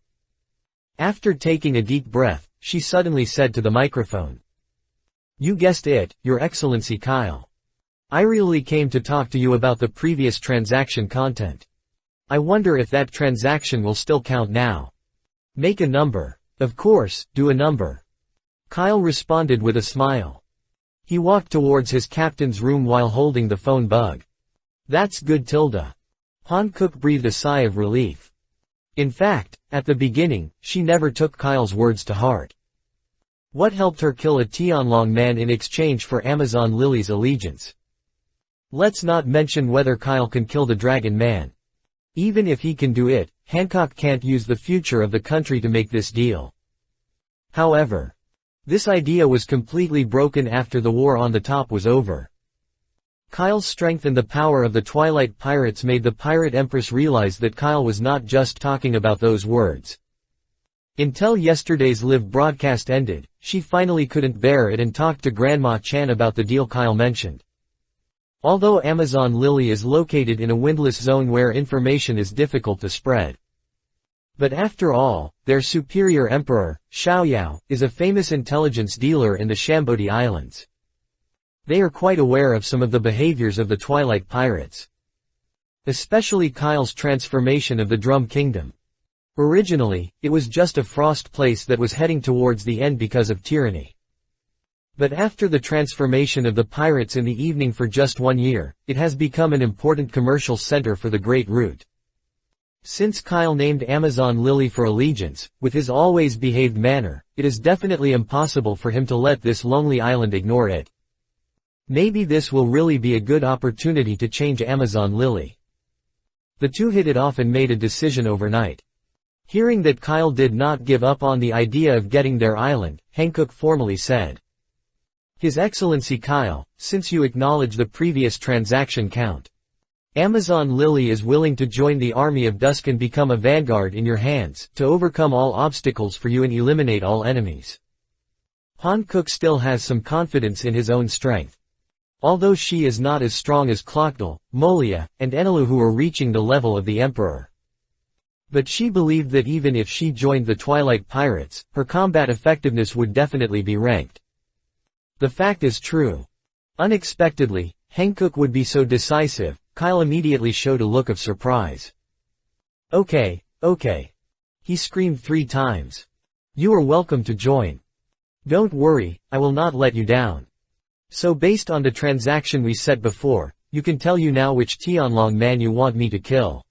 After taking a deep breath, she suddenly said to the microphone, "You guessed it, Your Excellency Kyle. I really came to talk to you about the previous transaction content. I wonder if that transaction will still count now. Make a number." "Of course, do a number." Kyle responded with a smile. He walked towards his captain's room while holding the phone bug. "That's good Tilda." Hankook breathed a sigh of relief. In fact, at the beginning, she never took Kyle's words to heart. What helped her kill a Tianlong man in exchange for Amazon Lily's allegiance? Let's not mention whether Kyle can kill the Dragon Man. Even if he can do it, Hancock can't use the future of the country to make this deal. However, this idea was completely broken after the war on the top was over. Kyle's strength and the power of the Twilight Pirates made the Pirate Empress realize that Kyle was not just talking about those words. Until yesterday's live broadcast ended, she finally couldn't bear it and talked to Grandma Chan about the deal Kyle mentioned. Although Amazon Lily is located in a windless zone where information is difficult to spread. But after all, their superior emperor, Xiaoyao, is a famous intelligence dealer in the Shambodi Islands. They are quite aware of some of the behaviors of the Twilight Pirates. Especially Kyle's transformation of the Drum Kingdom. Originally, it was just a frost place that was heading towards the end because of tyranny. But after the transformation of the pirates in the evening for just 1 year, it has become an important commercial center for the Great Route. Since Kyle named Amazon Lily for allegiance, with his always behaved manner, it is definitely impossible for him to let this lonely island ignore it. Maybe this will really be a good opportunity to change Amazon Lily. The two hit it off and made a decision overnight. Hearing that Kyle did not give up on the idea of getting their island, Hankook formally said, "His Excellency Kyle, since you acknowledge the previous transaction count, Amazon Lily is willing to join the army of Dusk and become a vanguard in your hands, to overcome all obstacles for you and eliminate all enemies." Hankook still has some confidence in his own strength. Although she is not as strong as Clockdal, Molia, and Enelu who are reaching the level of the Emperor. But she believed that even if she joined the Twilight Pirates, her combat effectiveness would definitely be ranked. The fact is true. Unexpectedly, Hankook would be so decisive. Kyle immediately showed a look of surprise. Okay. He screamed 3 times. "You are welcome to join. Don't worry, I will not let you down. So based on the transaction we set before, you can tell you now which Tianlong man you want me to kill."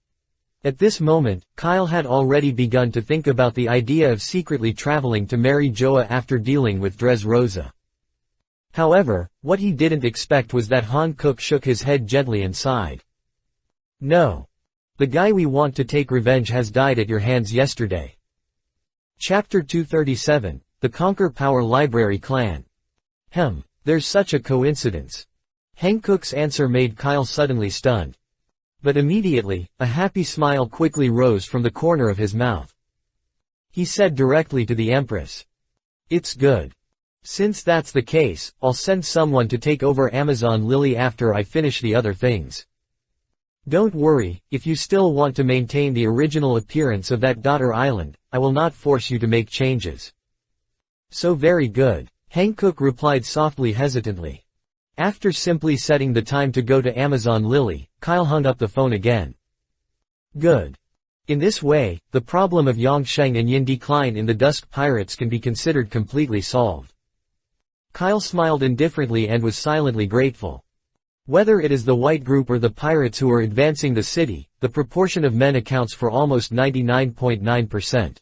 At this moment, Kyle had already begun to think about the idea of secretly traveling to marry Joa after dealing with Dressrosa. However, what he didn't expect was that Hankook shook his head gently and sighed. "No. The guy we want to take revenge has died at your hands yesterday." Chapter 237, The Conquer Power Library Clan. There's such a coincidence. Hankook's answer made Kyle suddenly stunned. But immediately, a happy smile quickly rose from the corner of his mouth. He said directly to the Empress, "It's good. Since that's the case, I'll send someone to take over Amazon Lily after I finish the other things. Don't worry, if you still want to maintain the original appearance of that daughter island, I will not force you to make changes." "So very good," Hankook replied softly hesitantly. After simply setting the time to go to Amazon Lily, Kyle hung up the phone again. Good. In this way, the problem of Yongsheng and Yin decline in the Dusk Pirates can be considered completely solved. Kyle smiled indifferently and was silently grateful. Whether it is the White Group or the pirates who are advancing the city, the proportion of men accounts for almost 99.9%.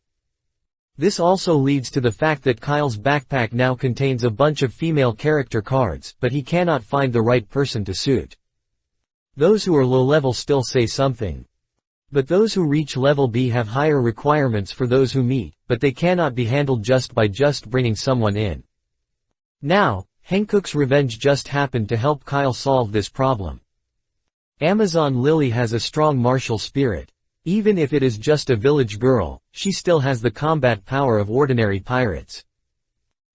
This also leads to the fact that Kyle's backpack now contains a bunch of female character cards, but he cannot find the right person to suit. Those who are low level still say something. But those who reach level B have higher requirements for those who meet, but they cannot be handled just by bringing someone in. Now, Hankook's revenge just happened to help Kyle solve this problem. Amazon Lily has a strong martial spirit. Even if it is just a village girl, she still has the combat power of ordinary pirates.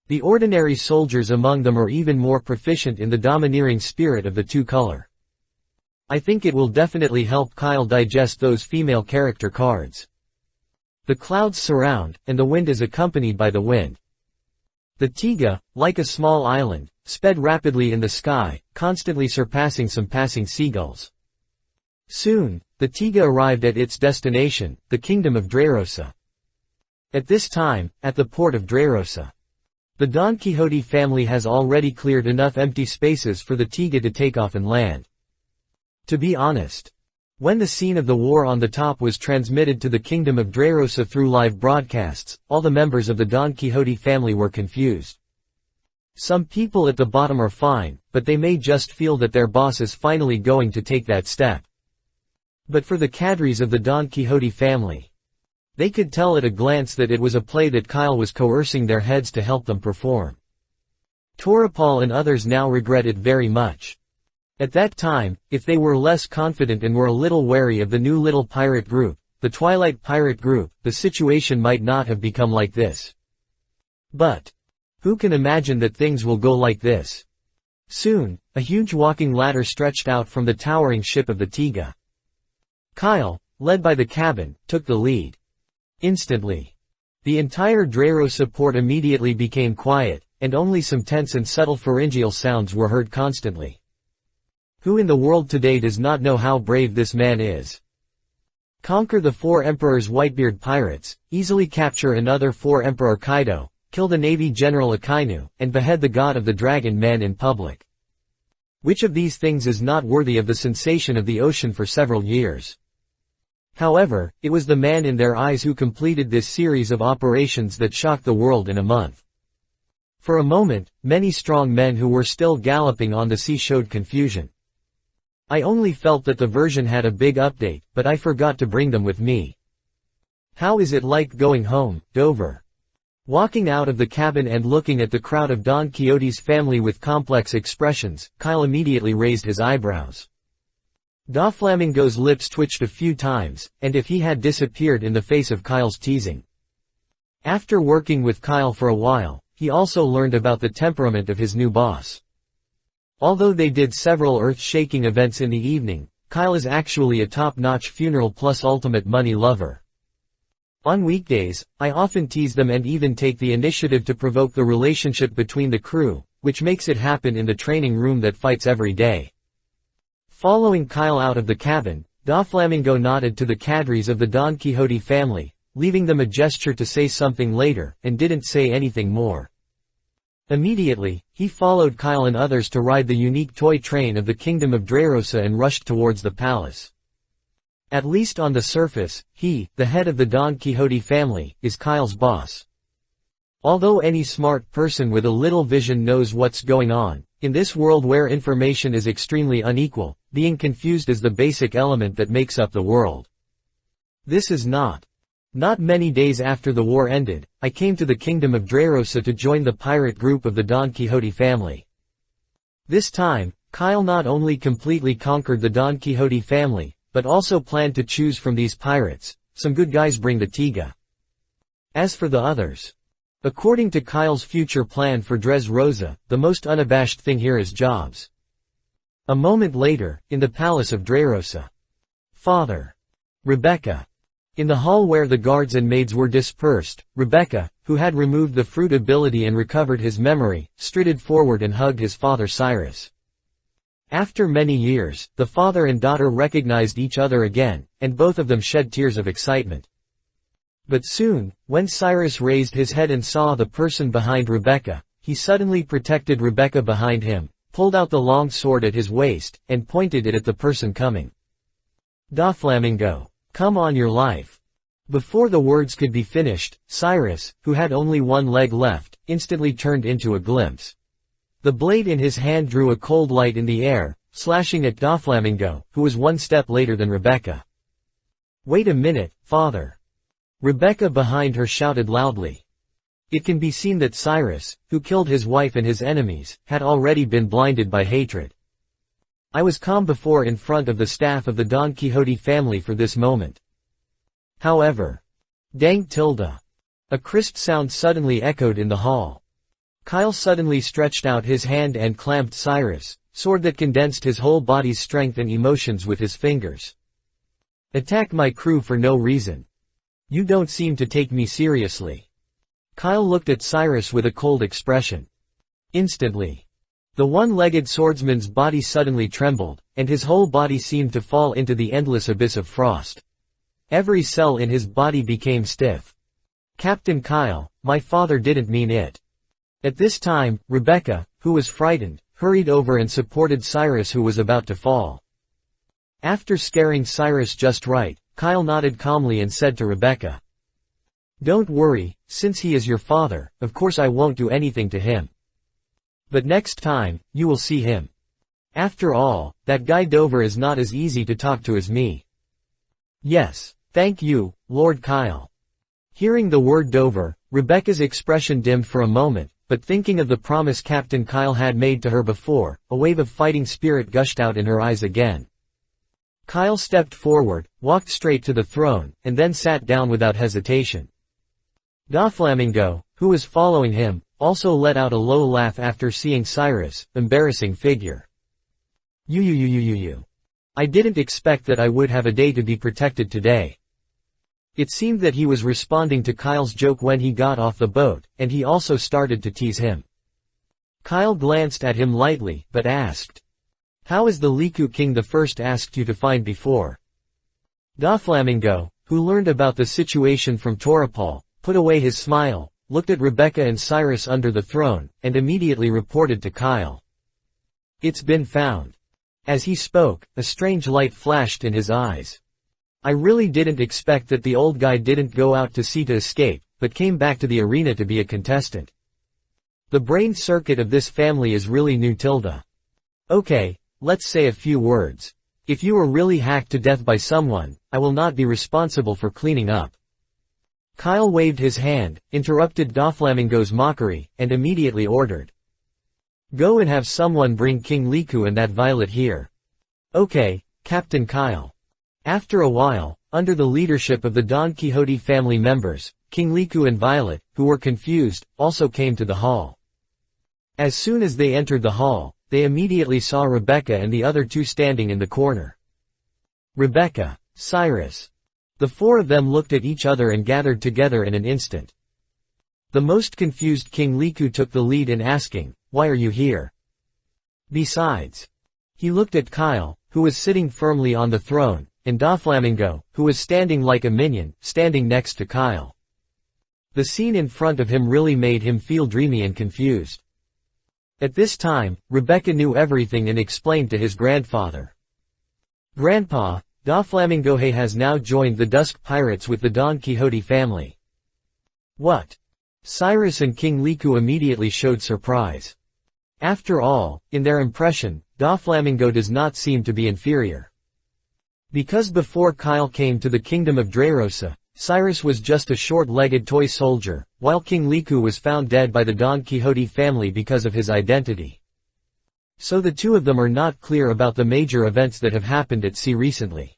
The ordinary soldiers among them are even more proficient in the domineering spirit of the two-color. I think it will definitely help Kyle digest those female character cards. The clouds surround, and the wind is accompanied by the wind. The Tiga, like a small island, sped rapidly in the sky, constantly surpassing some passing seagulls. Soon, the Tiga arrived at its destination, the kingdom of Dreyrosa. At this time, at the port of Dreyrosa, the Don Quixote family has already cleared enough empty spaces for the Tiga to take off and land. To be honest, when the scene of the war on the top was transmitted to the kingdom of Dreyrosa through live broadcasts, all the members of the Don Quixote family were confused. Some people at the bottom are fine, but they may just feel that their boss is finally going to take that step. But for the cadres of the Don Quixote family, they could tell at a glance that it was a play that Kyle was coercing their heads to help them perform. Torapal and others now regret it very much. At that time, if they were less confident and were a little wary of the new little pirate group, the Twilight Pirate Group, the situation might not have become like this. But who can imagine that things will go like this? Soon, a huge walking ladder stretched out from the towering ship of the Tiga. Kyle, led by the cabin, took the lead. Instantly, the entire Dreyrosa port immediately became quiet, and only some tense and subtle pharyngeal sounds were heard constantly. Who in the world today does not know how brave this man is? Conquer the 4 Emperor's Whitebeard pirates, easily capture another 4 Emperor Kaido, kill the Navy General Akainu, and behead the god of the Dragon Man in public. Which of these things is not worthy of the sensation of the ocean for several years? However, it was the man in their eyes who completed this series of operations that shocked the world in a month. For a moment, many strong men who were still galloping on the sea showed confusion. I only felt that the version had a big update, but I forgot to bring them with me. How is it like going home, Dover? Walking out of the cabin and looking at the crowd of Don Quixote's family with complex expressions, Kyle immediately raised his eyebrows. Doflamingo's lips twitched a few times, and if he had disappeared in the face of Kyle's teasing. After working with Kyle for a while, he also learned about the temperament of his new boss. Although they did several earth-shaking events in the evening, Kyle is actually a top-notch funeral plus ultimate money lover. On weekdays, I often tease them and even take the initiative to provoke the relationship between the crew, which makes it happen in the training room that fights every day. Following Kyle out of the cabin, Doflamingo nodded to the cadres of the Don Quixote family, leaving them a gesture to say something later, and didn't say anything more. Immediately, he followed Kyle and others to ride the unique toy train of the Kingdom of Dreyrosa and rushed towards the palace. At least on the surface, he, the head of the Don Quixote family, is Kyle's boss. Although any smart person with a little vision knows what's going on, in this world where information is extremely unequal, being confused is the basic element that makes up the world. This is not many days after the war ended, I came to the Kingdom of Dreyrosa to join the pirate group of the Don Quixote family. This time, Kyle not only completely conquered the Don Quixote family, but also planned to choose from these pirates. Some good guys bring the Tiga. As for the others, according to Kyle's future plan for Dreyrosa, the most unabashed thing here is jobs. A moment later, in the palace of Dreyrosa. Father. Rebecca. In the hall where the guards and maids were dispersed, Rebecca, who had removed the fruit ability and recovered his memory, strided forward and hugged his father Cyrus. After many years, the father and daughter recognized each other again, and both of them shed tears of excitement. But soon, when Cyrus raised his head and saw the person behind Rebecca, he suddenly protected Rebecca behind him, pulled out the long sword at his waist, and pointed it at the person coming. Doflamingo. Come on your life. Before the words could be finished, Cyrus, who had only one leg left, instantly turned into a glimpse. The blade in his hand drew a cold light in the air, slashing at Doflamingo, who was one step later than Rebecca. Wait a minute, father. Rebecca behind her shouted loudly. It can be seen that Cyrus, who killed his wife and his enemies, had already been blinded by hatred. I was calm before in front of the staff of the Don Quixote family for this moment. However, dang tilde. A crisp sound suddenly echoed in the hall. Kyle suddenly stretched out his hand and clamped Cyrus' sword that condensed his whole body's strength and emotions with his fingers. Attack my crew for no reason. You don't seem to take me seriously. Kyle looked at Cyrus with a cold expression. Instantly, the one-legged swordsman's body suddenly trembled, and his whole body seemed to fall into the endless abyss of frost. Every cell in his body became stiff. Captain Kyle, my father didn't mean it. At this time, Rebecca, who was frightened, hurried over and supported Cyrus, who was about to fall. After scaring Cyrus just right, Kyle nodded calmly and said to Rebecca, "Don't worry, since he is your father, of course I won't do anything to him. But next time, you will see him. After all, that guy Dover is not as easy to talk to as me." "Yes, thank you, Lord Kyle." Hearing the word Dover, Rebecca's expression dimmed for a moment, but thinking of the promise Captain Kyle had made to her before, a wave of fighting spirit gushed out in her eyes again. Kyle stepped forward, walked straight to the throne, and then sat down without hesitation. Doflamingo, who was following him, also let out a low laugh after seeing Cyrus' embarrassing figure. You. I didn't expect that I would have a day to be protected today." It seemed that he was responding to Kyle's joke when he got off the boat, and he also started to tease him. Kyle glanced at him lightly, but asked, "How is the Liku King the first asked you to find before?" Doflamingo, who learned about the situation from Torapal, put away his smile, looked at Rebecca and Cyrus under the throne, and immediately reported to Kyle. "It's been found." As he spoke, a strange light flashed in his eyes. "I really didn't expect that the old guy didn't go out to sea to escape, but came back to the arena to be a contestant. The brain circuit of this family is really new tilde. Okay, let's say a few words. If you were really hacked to death by someone, I will not be responsible for cleaning up." Kyle waved his hand, interrupted Doflamingo's mockery, and immediately ordered, "Go and have someone bring King Liku and that violet here." "Okay, Captain Kyle." After a while, under the leadership of the Don Quixote family members, King Liku and Violet, who were confused, also came to the hall. As soon as they entered the hall, they immediately saw Rebecca and the other two standing in the corner. Rebecca, Cyrus. The four of them looked at each other and gathered together in an instant. The most confused King Liku took the lead in asking, "Why are you here?" Besides, he looked at Kyle, who was sitting firmly on the throne, and Doflamingo, who was standing like a minion, standing next to Kyle. The scene in front of him really made him feel dreamy and confused. At this time, Rebecca knew everything and explained to his grandfather. "Grandpa, Doflamingo has now joined the Dusk Pirates with the Don Quixote family." "What?" Cyrus and King Liku immediately showed surprise. After all, in their impression, Doflamingo does not seem to be inferior. Because before Kyle came to the kingdom of Dreyrosa, Cyrus was just a short-legged toy soldier, while King Liku was found dead by the Don Quixote family because of his identity. So the two of them are not clear about the major events that have happened at sea recently.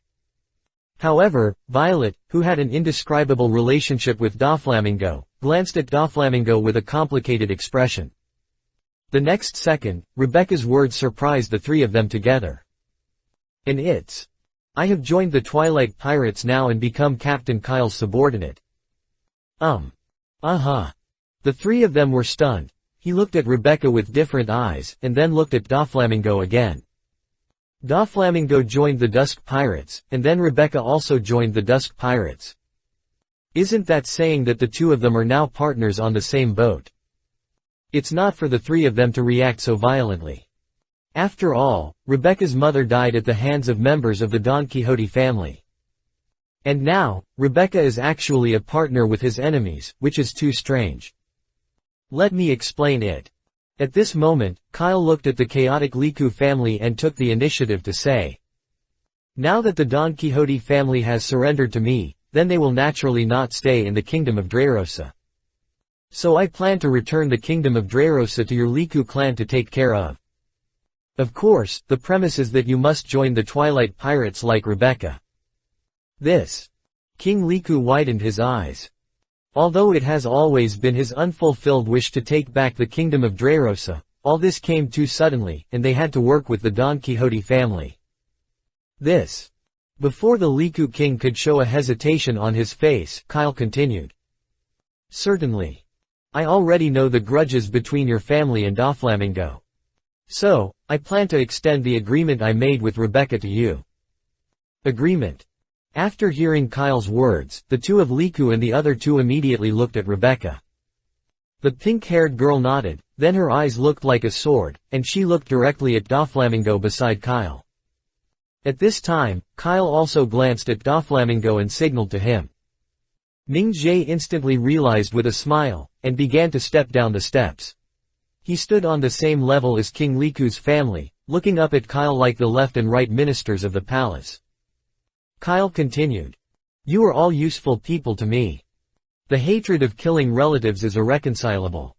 However, Violet, who had an indescribable relationship with Doflamingo, glanced at Doflamingo with a complicated expression. The next second, Rebecca's words surprised the three of them together. "And I have joined the Twilight Pirates now and become Captain Kyle's subordinate." The three of them were stunned. He looked at Rebecca with different eyes, and then looked at Doflamingo again. Doflamingo joined the Dusk Pirates, and then Rebecca also joined the Dusk Pirates. Isn't that saying that the two of them are now partners on the same boat? It's not for the three of them to react so violently. After all, Rebecca's mother died at the hands of members of the Don Quixote family. And now, Rebecca is actually a partner with his enemies, which is too strange. Let me explain it. At this moment, Kyle looked at the chaotic Liku family and took the initiative to say, "Now that the Don Quixote family has surrendered to me, then they will naturally not stay in the kingdom of Dreyrosa. So I plan to return the kingdom of Dreyrosa to your Liku clan to take care of. Of course, the premise is that you must join the Twilight Pirates like Rebecca." This King Liku widened his eyes. Although it has always been his unfulfilled wish to take back the kingdom of Dressrosa, all this came too suddenly, and they had to work with the Don Quixote family. This. Before the Liku king could show a hesitation on his face, Kyle continued. Certainly. I already know the grudges between your family and Doflamingo. So, I plan to extend the agreement I made with Rebecca to you. Agreement. After hearing Kyle's words, the two of Liku and the other two immediately looked at Rebecca. The pink-haired girl nodded, then her eyes looked like a sword, and she looked directly at Doflamingo beside Kyle. At this time, Kyle also glanced at Doflamingo and signaled to him. Ning Jie instantly realized with a smile, and began to step down the steps. He stood on the same level as King Liku's family, looking up at Kyle like the left and right ministers of the palace. Kyle continued. You are all useful people to me. The hatred of killing relatives is irreconcilable.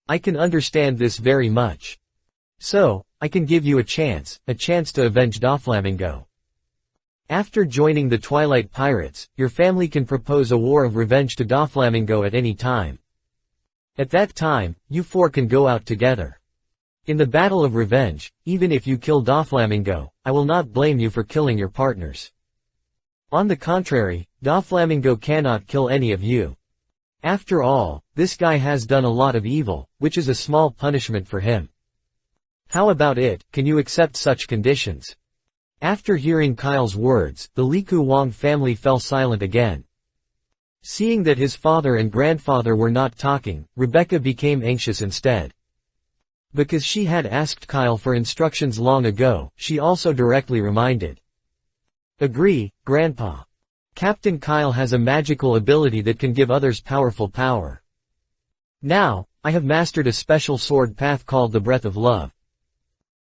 I can understand this very much. So, I can give you a chance to avenge Doflamingo. After joining the Twilight Pirates, your family can propose a war of revenge to Doflamingo at any time. At that time, you four can go out together. In the battle of revenge, even if you kill Doflamingo, I will not blame you for killing your partners. On the contrary, Doflamingo cannot kill any of you. After all, this guy has done a lot of evil, which is a small punishment for him. How about it, can you accept such conditions? After hearing Kyle's words, the Liku Wang family fell silent again. Seeing that his father and grandfather were not talking, Rebecca became anxious instead. Because she had asked Kyle for instructions long ago, she also directly reminded. Agree, Grandpa. Captain Kyle has a magical ability that can give others powerful power. Now, I have mastered a special sword path called the Breath of Love.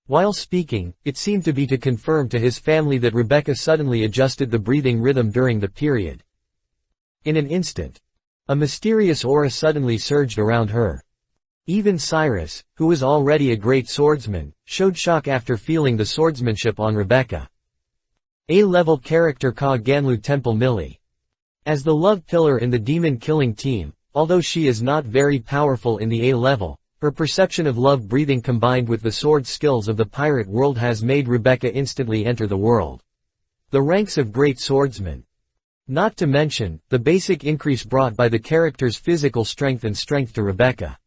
While speaking, it seemed to be to confirm to his family that Rebecca suddenly adjusted the breathing rhythm during the period. In an instant, a mysterious aura suddenly surged around her. Even Cyrus, who was already a great swordsman, showed shock after feeling the swordsmanship on Rebecca. A-level character Ka Ganlu Temple Millie. As the love pillar in the demon-killing team, although she is not very powerful in the A-level, her perception of love breathing combined with the sword skills of the pirate world has made Rebecca instantly enter the world. The ranks of great swordsmen. Not to mention, the basic increase brought by the character's physical strength and strength to Rebecca.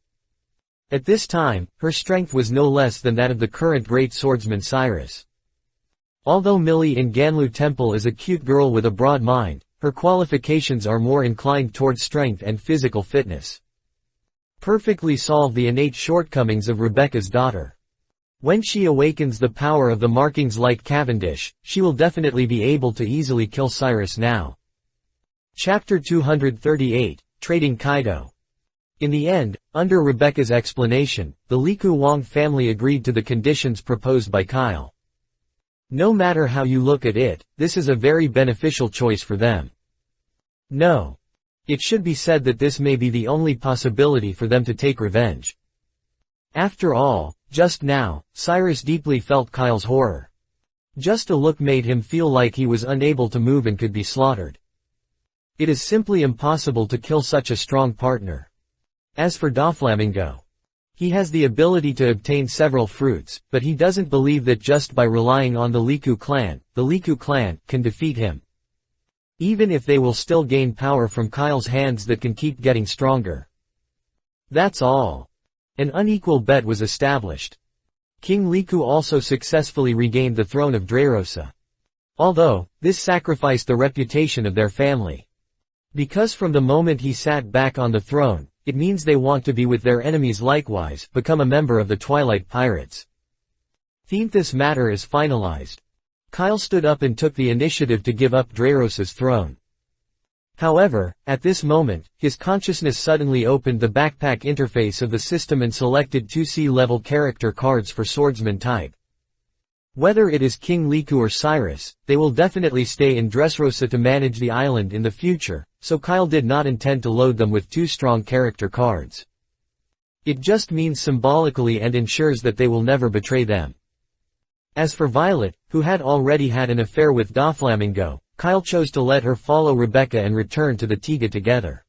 At this time, her strength was no less than that of the current great swordsman Cyrus. Although Millie in Ganlu Temple is a cute girl with a broad mind, her qualifications are more inclined towards strength and physical fitness. Perfectly solve the innate shortcomings of Rebecca's daughter. When she awakens the power of the markings like Cavendish, she will definitely be able to easily kill Cyrus now. Chapter 238, Trading Kaido. In the end, under Rebecca's explanation, the Liku Wang family agreed to the conditions proposed by Kyle. No matter how you look at it, this is a very beneficial choice for them. No. It should be said that this may be the only possibility for them to take revenge. After all, just now, Cyrus deeply felt Kyle's horror. Just a look made him feel like he was unable to move and could be slaughtered. It is simply impossible to kill such a strong partner. As for Doflamingo, he has the ability to obtain several fruits, but he doesn't believe that just by relying on the Liku clan can defeat him. Even if they will still gain power from Kyle's hands that can keep getting stronger. That's all. An unequal bet was established. King Liku also successfully regained the throne of Dressrosa. Although, this sacrificed the reputation of their family. Because from the moment he sat back on the throne, it means they want to be with their enemies likewise, become a member of the Twilight Pirates. This matter is finalized. Kyle stood up and took the initiative to give up Dressrosa's throne. However, at this moment, his consciousness suddenly opened the backpack interface of the system and selected 2C level character cards for swordsman type. Whether it is King Liku or Cyrus, they will definitely stay in Dressrosa to manage the island in the future, so Kyle did not intend to load them with 2 strong character cards. It just means symbolically and ensures that they will never betray them. As for Violet, who had already had an affair with Doflamingo, Kyle chose to let her follow Rebecca and return to the Tiga together.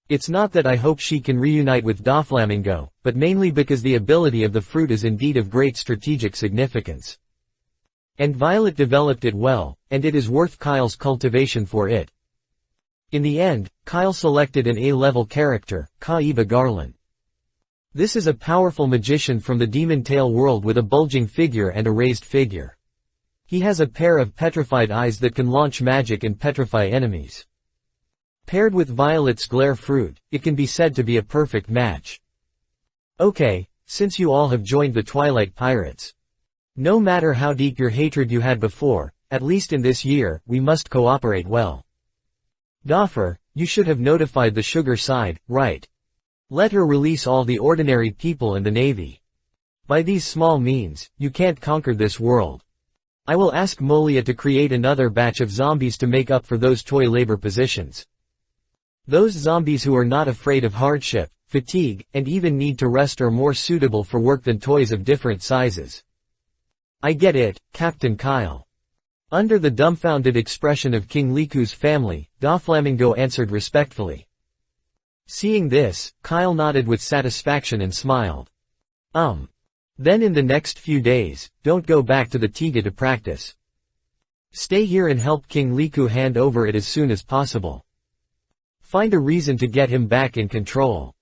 It's not that I hope she can reunite with Doflamingo, but mainly because the ability of the fruit is indeed of great strategic significance. And Violet developed it well, and it is worth Kyle's cultivation for it. In the end, Kyle selected an A-level character, Kaiba Garland. This is a powerful magician from the Demon Tale world with a bulging figure and a raised figure. He has a pair of petrified eyes that can launch magic and petrify enemies. Paired with Violet's glare fruit, it can be said to be a perfect match. Okay, since you all have joined the Twilight Pirates. No matter how deep your hatred you had before, at least in this year, we must cooperate well. Doffer, you should have notified the Sugar side, right? Let her release all the ordinary people in the Navy. By these small means, you can't conquer this world. I will ask Molia to create another batch of zombies to make up for those toy labor positions. Those zombies who are not afraid of hardship, fatigue, and even need to rest are more suitable for work than toys of different sizes. I get it, Captain Kyle. Under the dumbfounded expression of King Liku's family, Doflamingo answered respectfully. Seeing this, Kyle nodded with satisfaction and smiled. Then in the next few days, don't go back to the Tiga to practice. Stay here and help King Liku hand over it as soon as possible. Find a reason to get him back in control.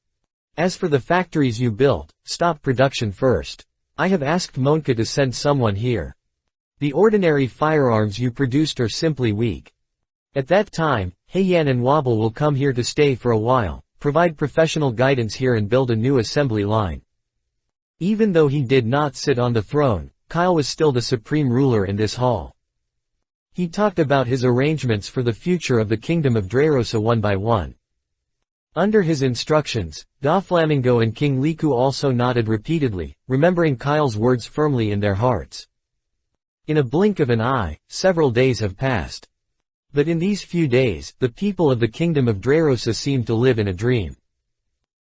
As for the factories you built, stop production first. I have asked Monka to send someone here. The ordinary firearms you produced are simply weak. At that time, Heian and Wobble will come here to stay for a while, provide professional guidance here and build a new assembly line. Even though he did not sit on the throne, Kyle was still the supreme ruler in this hall. He talked about his arrangements for the future of the kingdom of Dreyrosa one by one. Under his instructions, Doflamingo and King Liku also nodded repeatedly, remembering Kyle's words firmly in their hearts. In a blink of an eye, several days have passed. But in these few days, the people of the kingdom of Dreyrosa seemed to live in a dream.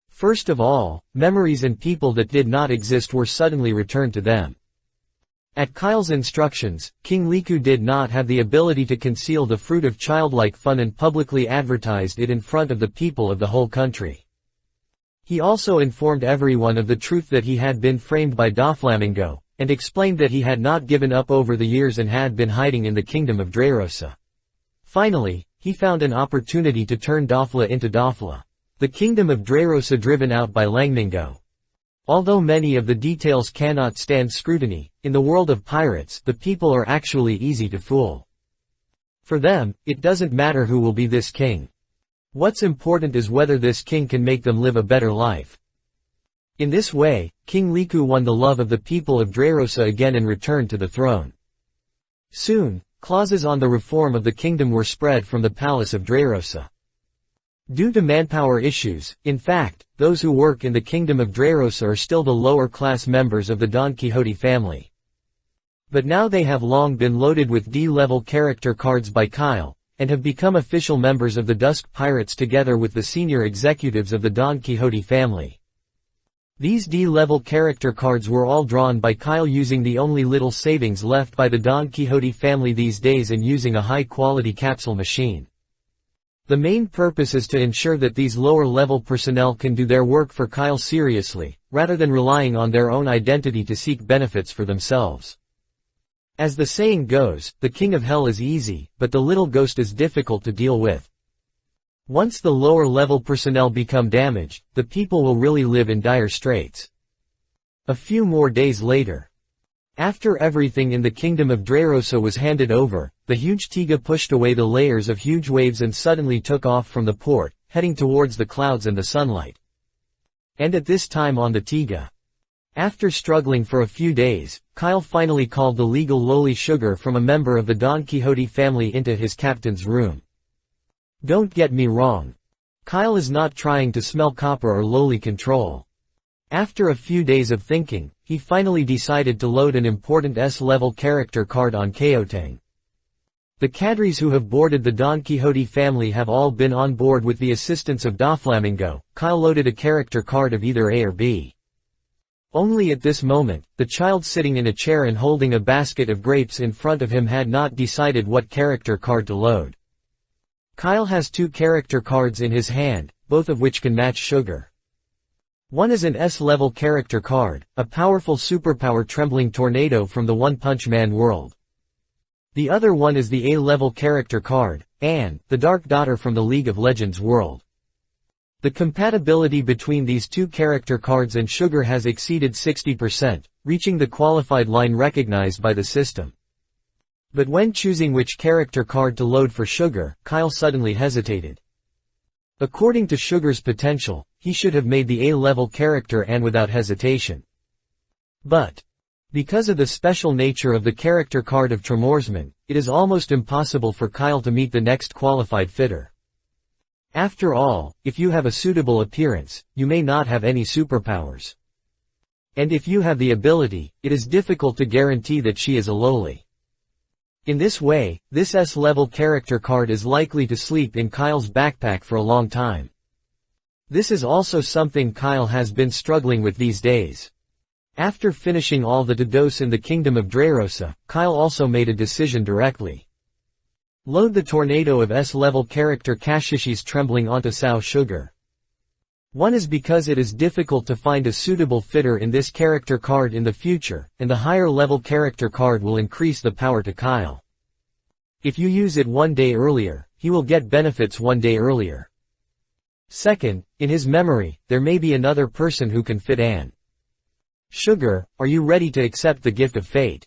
First of all, memories and people that did not exist were suddenly returned to them. At Kyle's instructions, King Liku did not have the ability to conceal the fruit of childlike fun and publicly advertised it in front of the people of the whole country. He also informed everyone of the truth that he had been framed by Doflamingo, and explained that he had not given up over the years and had been hiding in the kingdom of Dreyrosa. Finally, he found an opportunity to turn Dofla into Dofla, the kingdom of Dreyrosa driven out by Langmingo. Although many of the details cannot stand scrutiny, in the world of pirates the people are actually easy to fool. For them, it doesn't matter who will be this king. What's important is whether this king can make them live a better life. In this way, King Liku won the love of the people of Dreyrosa again and returned to the throne. Soon, clauses on the reform of the kingdom were spread from the palace of Dreyrosa. Due to manpower issues, in fact, those who work in the kingdom of Dreyrosa are still the lower-class members of the Don Quixote family. But now they have long been loaded with D-level character cards by Kyle, and have become official members of the Dusk Pirates together with the senior executives of the Don Quixote family. These D-level character cards were all drawn by Kyle using the only little savings left by the Don Quixote family these days and using a high-quality capsule machine. The main purpose is to ensure that these lower-level personnel can do their work for Kyle seriously, rather than relying on their own identity to seek benefits for themselves. As the saying goes, the king of hell is easy, but the little ghost is difficult to deal with. Once the lower-level personnel become damaged, the people will really live in dire straits. A few more days later. After everything in the kingdom of Dreyrosa was handed over, the huge Tiga pushed away the layers of huge waves and suddenly took off from the port, heading towards the clouds and the sunlight. And at this time on the Tiga. After struggling for a few days, Kyle finally called the legal lowly sugar from a member of the Don Quixote family into his captain's room. Don't get me wrong. Kyle is not trying to smell copper or lowly control. After a few days of thinking, he finally decided to load an important S-level character card on Keotang. The cadres who have boarded the Don Quixote family have all been on board with the assistance of Doflamingo. Kyle loaded a character card of either A or B. Only at this moment, the child sitting in a chair and holding a basket of grapes in front of him had not decided what character card to load. Kyle has 2 character cards in his hand, both of which can match Sugar. One is an S-level character card, a powerful superpower trembling tornado from the One Punch Man world. The other one is the A-level character card, Anne, the Dark Daughter from the League of Legends world. The compatibility between these 2 character cards and Sugar has exceeded 60%, reaching the qualified line recognized by the system. But when choosing which character card to load for Sugar, Kyle suddenly hesitated. According to Sugar's potential, he should have made the A-level character Anne without hesitation. But because of the special nature of the character card of Tremorsman, it is almost impossible for Kyle to meet the next qualified fitter. After all, if you have a suitable appearance, you may not have any superpowers. And if you have the ability, it is difficult to guarantee that she is a lowly. In this way, this S-level character card is likely to sleep in Kyle's backpack for a long time. This is also something Kyle has been struggling with these days. After finishing all the Dados in the Kingdom of Dreyrosa, Kyle also made a decision directly. Load the tornado of S-level character Kashishis trembling onto Sao Sugar. One is because it is difficult to find a suitable fitter in this character card in the future, and the higher level character card will increase the power to Kyle. If you use it 1 day earlier, he will get benefits 1 day earlier. Second, in his memory, there may be another person who can fit Anne. Sugar, are you ready to accept the gift of fate?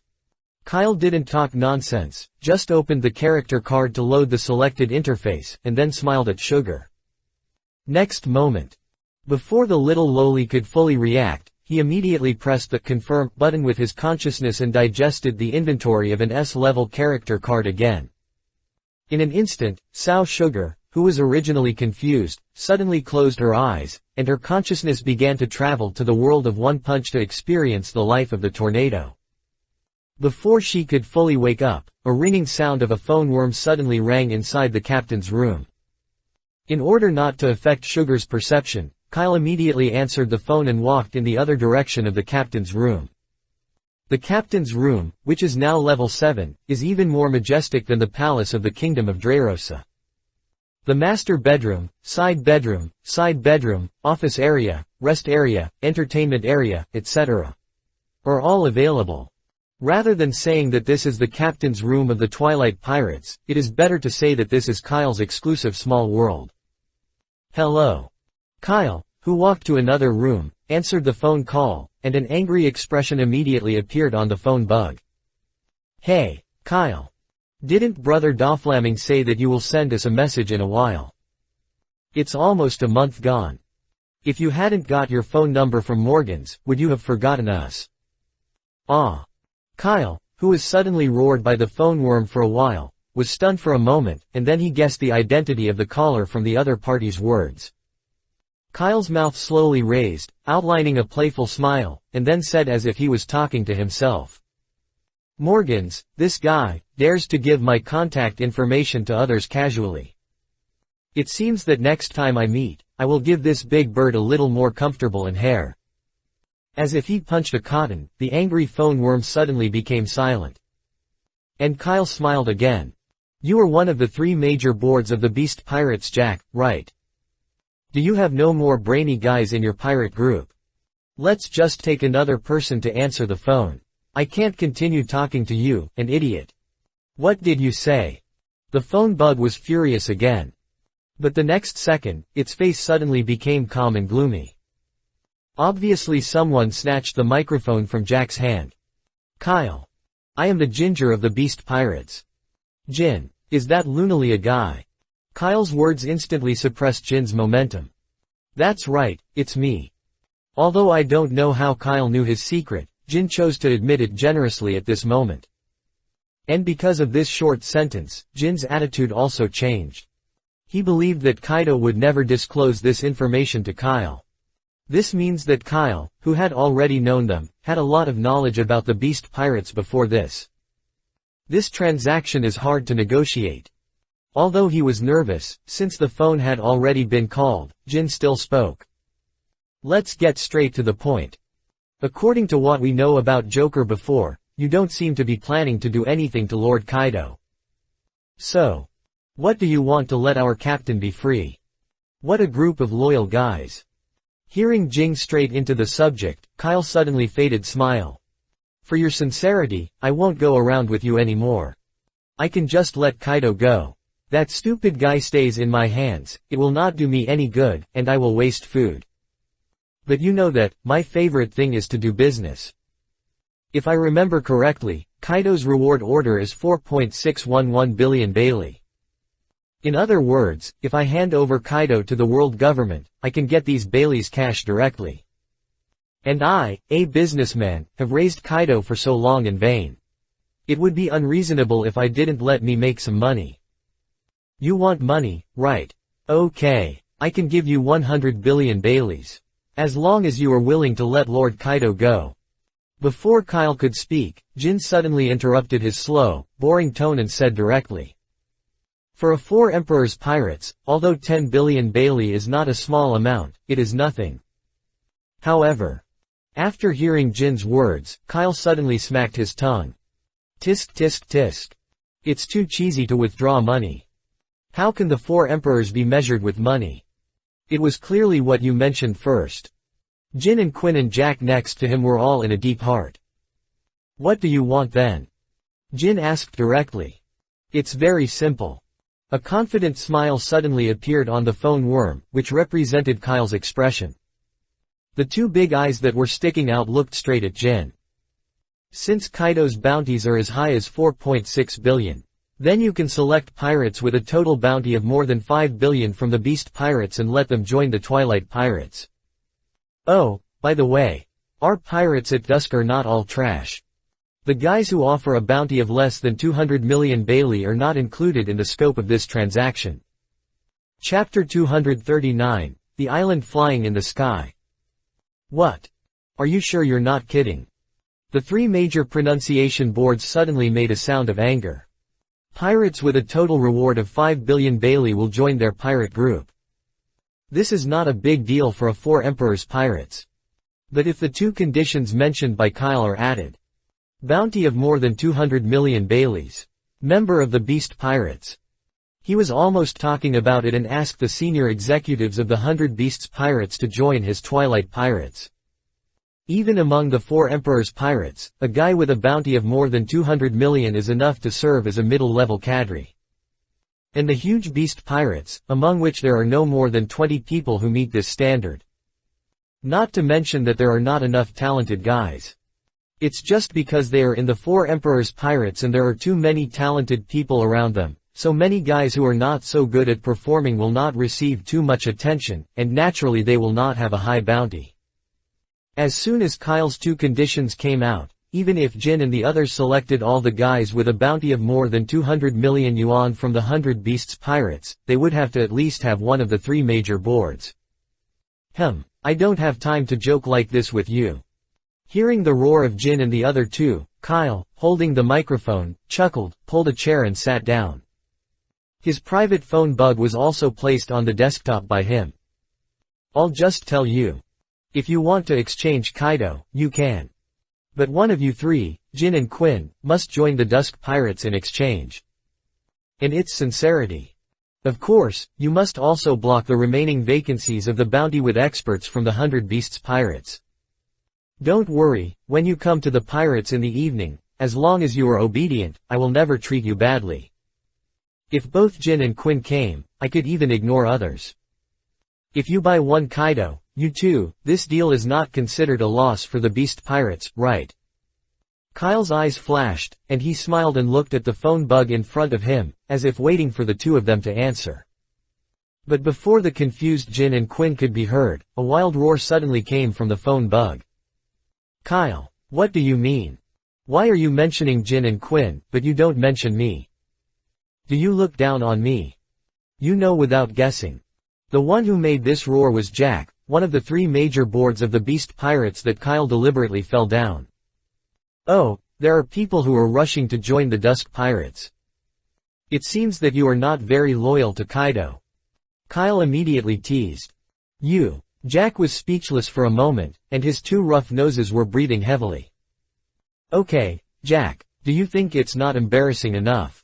Kyle didn't talk nonsense, just opened the character card to load the selected interface, and then smiled at Sugar. Next moment. Before the little lowly could fully react, he immediately pressed the confirm button with his consciousness and digested the inventory of an S-level character card again. In an instant, Sao Sugar, who was originally confused, suddenly closed her eyes, and her consciousness began to travel to the world of One Punch to experience the life of the tornado. Before she could fully wake up, a ringing sound of a phone worm suddenly rang inside the captain's room. In order not to affect Sugar's perception, Kyle immediately answered the phone and walked in the other direction of the captain's room. The captain's room, which is now level 7, is even more majestic than the palace of the Kingdom of Dreyrosa. The master bedroom, side bedroom, office area, rest area, entertainment area, etc. are all available. Rather than saying that this is the captain's room of the Twilight Pirates, it is better to say that this is Kyle's exclusive small world. Hello. Kyle, who walked to another room, answered the phone call, and an angry expression immediately appeared on the phone bug. Hey, Kyle. Didn't Brother Doflamming say that you will send us a message in a while? It's almost a month gone. If you hadn't got your phone number from Morgan's, would you have forgotten us? Ah. Kyle, who was suddenly roared by the phone worm for a while, was stunned for a moment, and then he guessed the identity of the caller from the other party's words. Kyle's mouth slowly raised, outlining a playful smile, and then said as if he was talking to himself. Morgans, this guy, dares to give my contact information to others casually. It seems that next time I meet, I will give this big bird a little more comfortable in hair. As if he punched a cotton, the angry phone worm suddenly became silent. And Kyle smiled again. You are one of the 3 major boards of the Beast Pirates, Jack, right? Do you have no more brainy guys in your pirate group? Let's just take another person to answer the phone. I can't continue talking to you, an idiot. What did you say? The phone bug was furious again. But the next second, its face suddenly became calm and gloomy. Obviously someone snatched the microphone from Jack's hand. Kyle. I am the Ginger of the Beast Pirates. Jin, is that Lunali a guy? Kyle's words instantly suppressed Jin's momentum. That's right, it's me. Although I don't know how Kyle knew his secret, Jin chose to admit it generously at this moment. And because of this short sentence, Jin's attitude also changed. He believed that Kaido would never disclose this information to Kyle. This means that Kyle, who had already known them, had a lot of knowledge about the Beast Pirates before this. This transaction is hard to negotiate. Although he was nervous, since the phone had already been called, Jin still spoke. Let's get straight to the point. According to what we know about Joker before, you don't seem to be planning to do anything to Lord Kaido. So, what do you want to let our captain be free? What a group of loyal guys. Hearing Jing straight into the subject, Kyle suddenly faded smile. For your sincerity, I won't go around with you anymore. I can just let Kaido go. That stupid guy stays in my hands, it will not do me any good, and I will waste food. But you know that, my favorite thing is to do business. If I remember correctly, Kaido's reward order is 4.611 billion Bailey. In other words, if I hand over Kaido to the world government, I can get these Baileys cash directly. And I, a businessman, have raised Kaido for so long in vain. It would be unreasonable if I didn't let me make some money. You want money, right? Okay. I can give you 100 billion Baileys. As long as you are willing to let Lord Kaido go. Before Kyle could speak, Jin suddenly interrupted his slow, boring tone and said directly. For a 4 Emperor's pirates, although 10 billion Bailey is not a small amount, it is nothing. However, after hearing Jin's words, Kyle suddenly smacked his tongue. Tisk tisk tisk. It's too cheesy to withdraw money. How can the 4 Emperors be measured with money? It was clearly what you mentioned first. Jin and Quinn and Jack next to him were all in a deep heart. What do you want then? Jin asked directly. It's very simple. A confident smile suddenly appeared on the phone worm, which represented Kyle's expression. The 2 big eyes that were sticking out looked straight at Jin. Since Kaido's bounties are as high as 4.6 billion, then you can select pirates with a total bounty of more than 5 billion from the Beast Pirates and let them join the Twilight Pirates. Oh, by the way, our pirates at dusk are not all trash. The guys who offer a bounty of less than 200 million Bailey are not included in the scope of this transaction. Chapter 239, The Island Flying in the Sky. What? Are you sure you're not kidding? The 3 major pronunciation boards suddenly made a sound of anger. Pirates with a total reward of 5 billion Bailey will join their pirate group. This is not a big deal for a 4 Emperor's pirates. But if the 2 conditions mentioned by Kyle are added. Bounty of more than 200 million Baileys. Member of the Beast Pirates. He was almost talking about it and asked the senior executives of the 100 Beasts Pirates to join his Twilight Pirates. Even among the 4 Emperor's pirates, a guy with a bounty of more than 200 million is enough to serve as a middle-level cadre. And the huge Beast Pirates, among which there are no more than 20 people who meet this standard. Not to mention that there are not enough talented guys. It's just because they are in the 4 Emperor's pirates and there are too many talented people around them. So many guys who are not so good at performing will not receive too much attention, and naturally they will not have a high bounty. As soon as Kyle's 2 conditions came out, even if Jin and the others selected all the guys with a bounty of more than 200 million yuan from the 100 Beasts Pirates, they would have to at least have one of the 3 major boards. I don't have time to joke like this with you. Hearing the roar of Jin and the other 2, Kyle, holding the microphone, chuckled, pulled a chair and sat down. His private phone bug was also placed on the desktop by him. I'll just tell you. If you want to exchange Kaido, you can. But one of you 3, Jin and Quinn, must join the Dusk Pirates in exchange. And it's sincerity. Of course, you must also block the remaining vacancies of the bounty with experts from the 100 Beasts Pirates. Don't worry, when you come to the pirates in the evening, as long as you are obedient, I will never treat you badly. If both Jin and Quinn came, I could even ignore others. If you buy 1 Kaido, you too, this deal is not considered a loss for the Beast Pirates, right? Kyle's eyes flashed, and he smiled and looked at the phone bug in front of him, as if waiting for the 2 of them to answer. But before the confused Jin and Quinn could be heard, a wild roar suddenly came from the phone bug. Kyle, what do you mean? Why are you mentioning Jin and Quinn, but you don't mention me? Do you look down on me? You know without guessing. The one who made this roar was Jack, one of the 3 major boards of the Beast Pirates that Kyle deliberately fell down. Oh, there are people who are rushing to join the Dusk Pirates. It seems that you are not very loyal to Kaido. Kyle immediately teased. You. Jack was speechless for a moment, and his two rough noses were breathing heavily. Okay, Jack, do you think it's not embarrassing enough?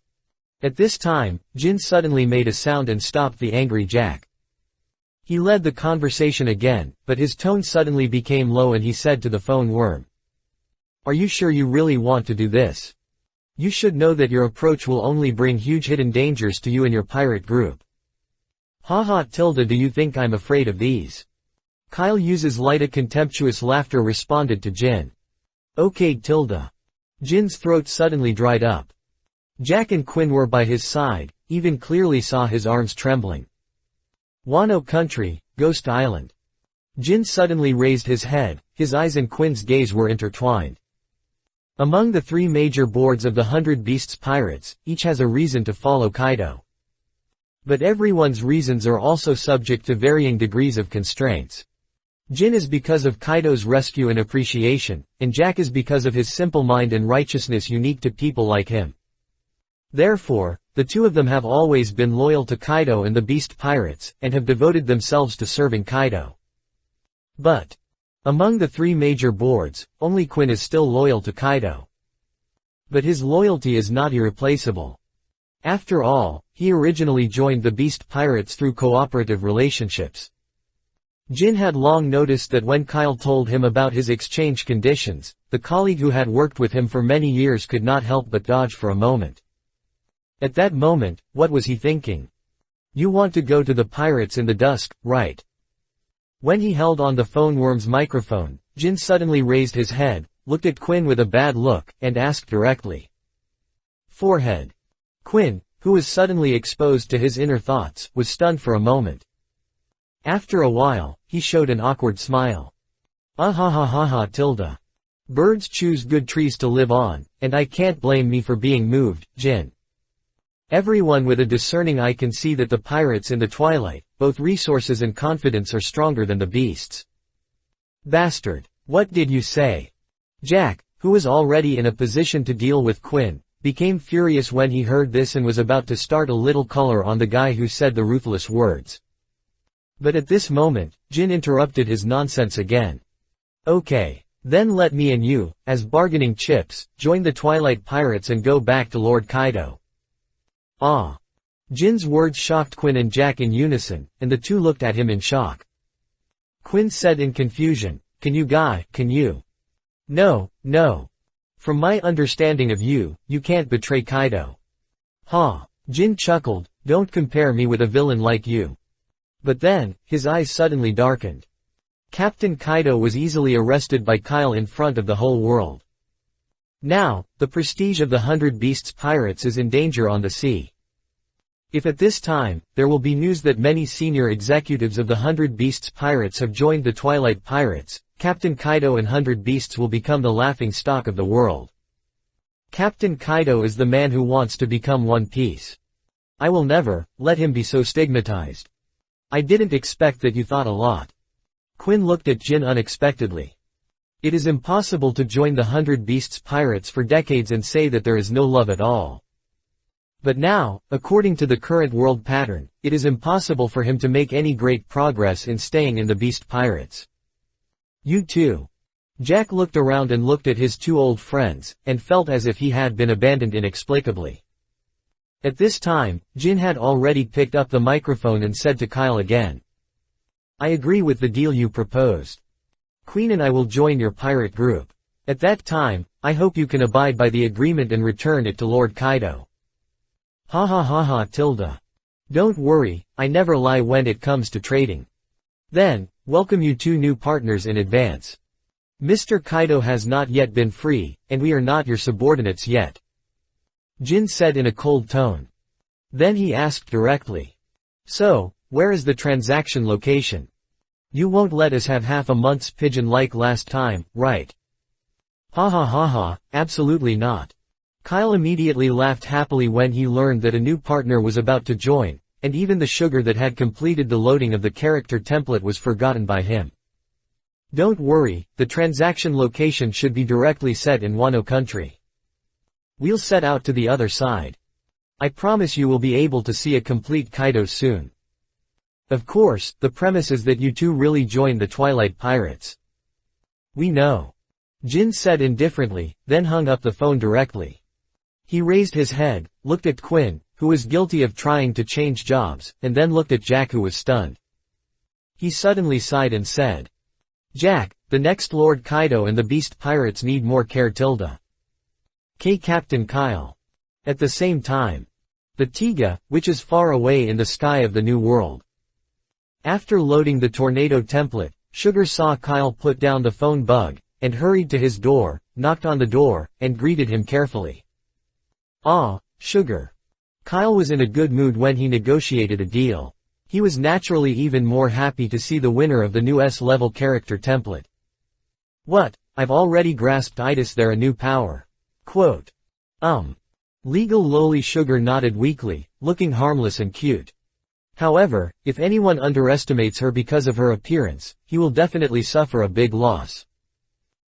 At this time, Jin suddenly made a sound and stopped the angry Jack. He led the conversation again, but his tone suddenly became low and he said to the phone worm. Are you sure you really want to do this? You should know that your approach will only bring huge hidden dangers to you and your pirate group. Haha tilde, do you think I'm afraid of these? Kyle uses light contemptuous laughter responded to Jin. Okay tilde. Jin's throat suddenly dried up. Jack and Quinn were by his side, even clearly saw his arms trembling. Wano Country, Ghost Island. Jin suddenly raised his head, his eyes and Quinn's gaze were intertwined. Among the three major boards of the 100 Beasts Pirates, each has a reason to follow Kaido. But everyone's reasons are also subject to varying degrees of constraints. Jin is because of Kaido's rescue and appreciation, and Jack is because of his simple mind and righteousness unique to people like him. Therefore, the two of them have always been loyal to Kaido and the Beast Pirates, and have devoted themselves to serving Kaido. But among the three major boards, only Quinn is still loyal to Kaido. But his loyalty is not irreplaceable. After all, he originally joined the Beast Pirates through cooperative relationships. Jin had long noticed that when Kyle told him about his exchange conditions, the colleague who had worked with him for many years could not help but dodge for a moment. At that moment, what was he thinking? You want to go to the pirates in the dusk, right? When he held on the phone worm's microphone, Jin suddenly raised his head, looked at Quinn with a bad look, and asked directly. Forehead. Quinn, who was suddenly exposed to his inner thoughts, was stunned for a moment. After a while, he showed an awkward smile. Ah tilde. Birds choose good trees to live on, and I can't blame me for being moved, Jin. Everyone with a discerning eye can see that the pirates in the twilight, both resources and confidence are stronger than the beasts. Bastard. What did you say? Jack, who was already in a position to deal with Quinn, became furious when he heard this and was about to start a little color on the guy who said the ruthless words. But at this moment, Jin interrupted his nonsense again. Okay. Then let me and you, as bargaining chips, join the Twilight Pirates and go back to Lord Kaido. Ah. Jin's words shocked Quinn and Jack in unison, and the two looked at him in shock. Quinn said in confusion, can you? No. From my understanding of you, you can't betray Kaido. Ha. Jin chuckled, don't compare me with a villain like you. But then, his eyes suddenly darkened. Captain Kaido was easily arrested by Kyle in front of the whole world. Now, the prestige of the 100 Beasts Pirates is in danger on the sea. If at this time, there will be news that many senior executives of the 100 Beasts Pirates have joined the Twilight Pirates, Captain Kaido and 100 Beasts will become the laughing stock of the world. Captain Kaido is the man who wants to become One Piece. I will never let him be so stigmatized. I didn't expect that you thought a lot. Quinn looked at Jin unexpectedly. It is impossible to join the 100 Beasts Pirates for decades and say that there is no love at all. But now, according to the current world pattern, it is impossible for him to make any great progress in staying in the Beast Pirates. You too. Jack looked around and looked at his two old friends, and felt as if he had been abandoned inexplicably. At this time, Jin had already picked up the microphone and said to Kyle again. I agree with the deal you proposed. Queen and I will join your pirate group. At that time, I hope you can abide by the agreement and return it to Lord Kaido. Ha tilde. Don't worry, I never lie when it comes to trading. Then, welcome you two new partners in advance. Mr. Kaido has not yet been free, and we are not your subordinates yet. Jin said in a cold tone. Then he asked directly. So, where is the transaction location? You won't let us have half a month's pigeon like last time, right? Ha, absolutely not. Kyle immediately laughed happily when he learned that a new partner was about to join, and even the sugar that had completed the loading of the character template was forgotten by him. Don't worry, the transaction location should be directly set in Wano Country. We'll set out to the other side. I promise you will be able to see a complete Kaido soon. Of course, the premise is that you two really joined the Twilight Pirates. We know. Jin said indifferently, then hung up the phone directly. He raised his head, looked at Quinn, who was guilty of trying to change jobs, and then looked at Jack, who was stunned. He suddenly sighed and said, "Jack, the next Lord Kaido and the Beast Pirates need more care. Captain Kyle." At the same time, the Tiga, which is far away in the sky of the New World. After loading the tornado template, Sugar saw Kyle put down the phone bug, and hurried to his door, knocked on the door, and greeted him carefully. "Ah, Sugar." Kyle was in a good mood when he negotiated a deal. He was naturally even more happy to see the winner of the new S-level character template. "What, I've already grasped itis there a new power." Quote. Legal lowly Sugar nodded weakly, looking harmless and cute. However, if anyone underestimates her because of her appearance, he will definitely suffer a big loss.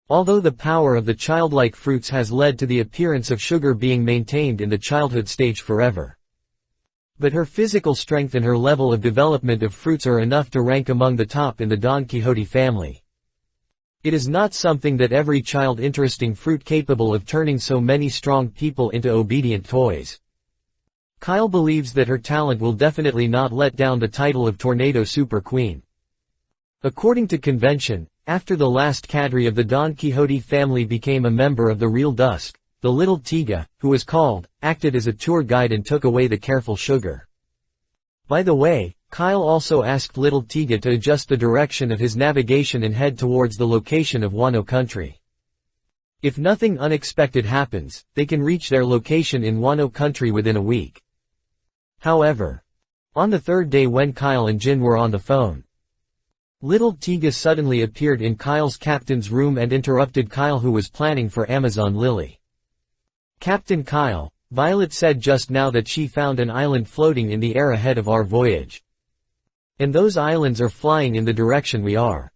Although the power of the childlike fruits has led to the appearance of Sugar being maintained in the childhood stage forever. But her physical strength and her level of development of fruits are enough to rank among the top in the Don Quixote family. It is not something that every child interesting fruit capable of turning so many strong people into obedient toys. Kyle believes that her talent will definitely not let down the title of Tornado Super Queen. According to convention, after the last cadre of the Don Quixote family became a member of the Real Dusk, the little Tiga, who was called, acted as a tour guide and took away the careful Sugar. By the way, Kyle also asked little Tiga to adjust the direction of his navigation and head towards the location of Wano country. If nothing unexpected happens, they can reach their location in Wano country within a week. However, on the third day when Kyle and Jin were on the phone, little Tiga suddenly appeared in Kyle's captain's room and interrupted Kyle, who was planning for Amazon Lily. "Captain Kyle, Violet said just now that she found an island floating in the air ahead of our voyage. And those islands are flying in the direction we are."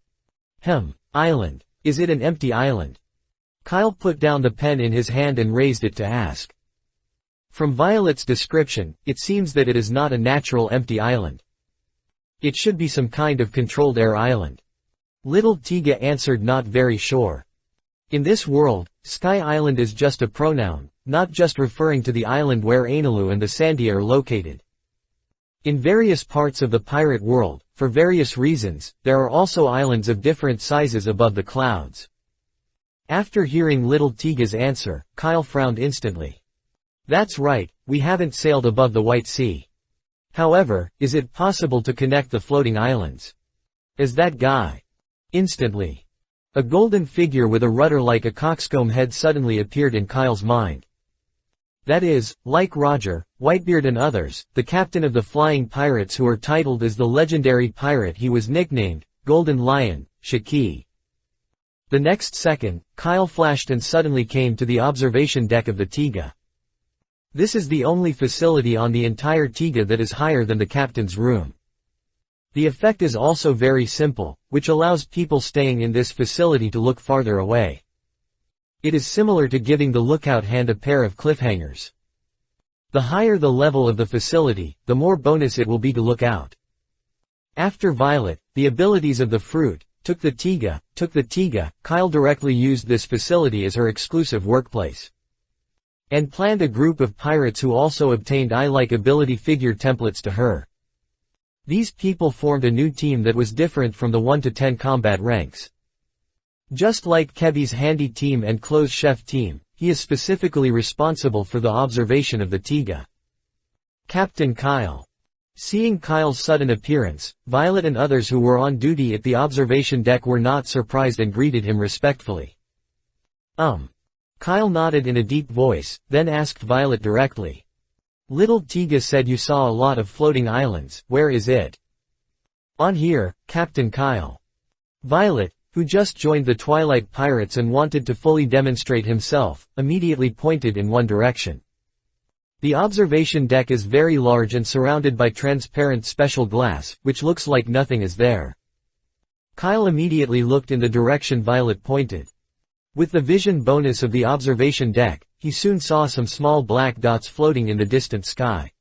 Island. Is it an empty island? Kyle put down the pen in his hand and raised it to ask. From Violet's description, it seems that it is not a natural empty island. It should be some kind of controlled air island. Little Tiga answered, not very sure. In this world, Sky Island is just a pronoun, not just referring to the island where Ainulu and the Sandia are located. In various parts of the pirate world, for various reasons, there are also islands of different sizes above the clouds. After hearing little Tiga's answer, Kyle frowned instantly. "That's right, we haven't sailed above the White Sea. However, is it possible to connect the floating islands? Is that guy?" Instantly, a golden figure with a rudder like a coxcomb head suddenly appeared in Kyle's mind. That is, like Roger, Whitebeard and others, the captain of the flying pirates who are titled as the legendary pirate he was nicknamed, Golden Lion, Shiki. The next second, Kyle flashed and suddenly came to the observation deck of the Tiga. This is the only facility on the entire Tiga that is higher than the captain's room. The effect is also very simple, which allows people staying in this facility to look farther away. It is similar to giving the lookout hand a pair of cliffhangers. The higher the level of the facility, the more bonus it will be to look out. After Violet, the abilities of the fruit, took the Tiga, Kyle directly used this facility as her exclusive workplace. And planned a group of pirates who also obtained eye-like ability figure templates to her. These people formed a new team that was different from the 1 to 10 combat ranks. Just like Kebi's handy team and clothes chef team, he is specifically responsible for the observation of the Tiga. Captain Kyle. Seeing Kyle's sudden appearance, Violet and others who were on duty at the observation deck were not surprised and greeted him respectfully. Kyle nodded in a deep voice, then asked Violet directly. Little Tiga said you saw a lot of floating islands, where is it? On here, Captain Kyle. Violet, who just joined the Twilight Pirates and wanted to fully demonstrate himself, immediately pointed in one direction. The observation deck is very large and surrounded by transparent special glass, which looks like nothing is there. Kyle immediately looked in the direction Violet pointed. With the vision bonus of the observation deck, he soon saw some small black dots floating in the distant sky.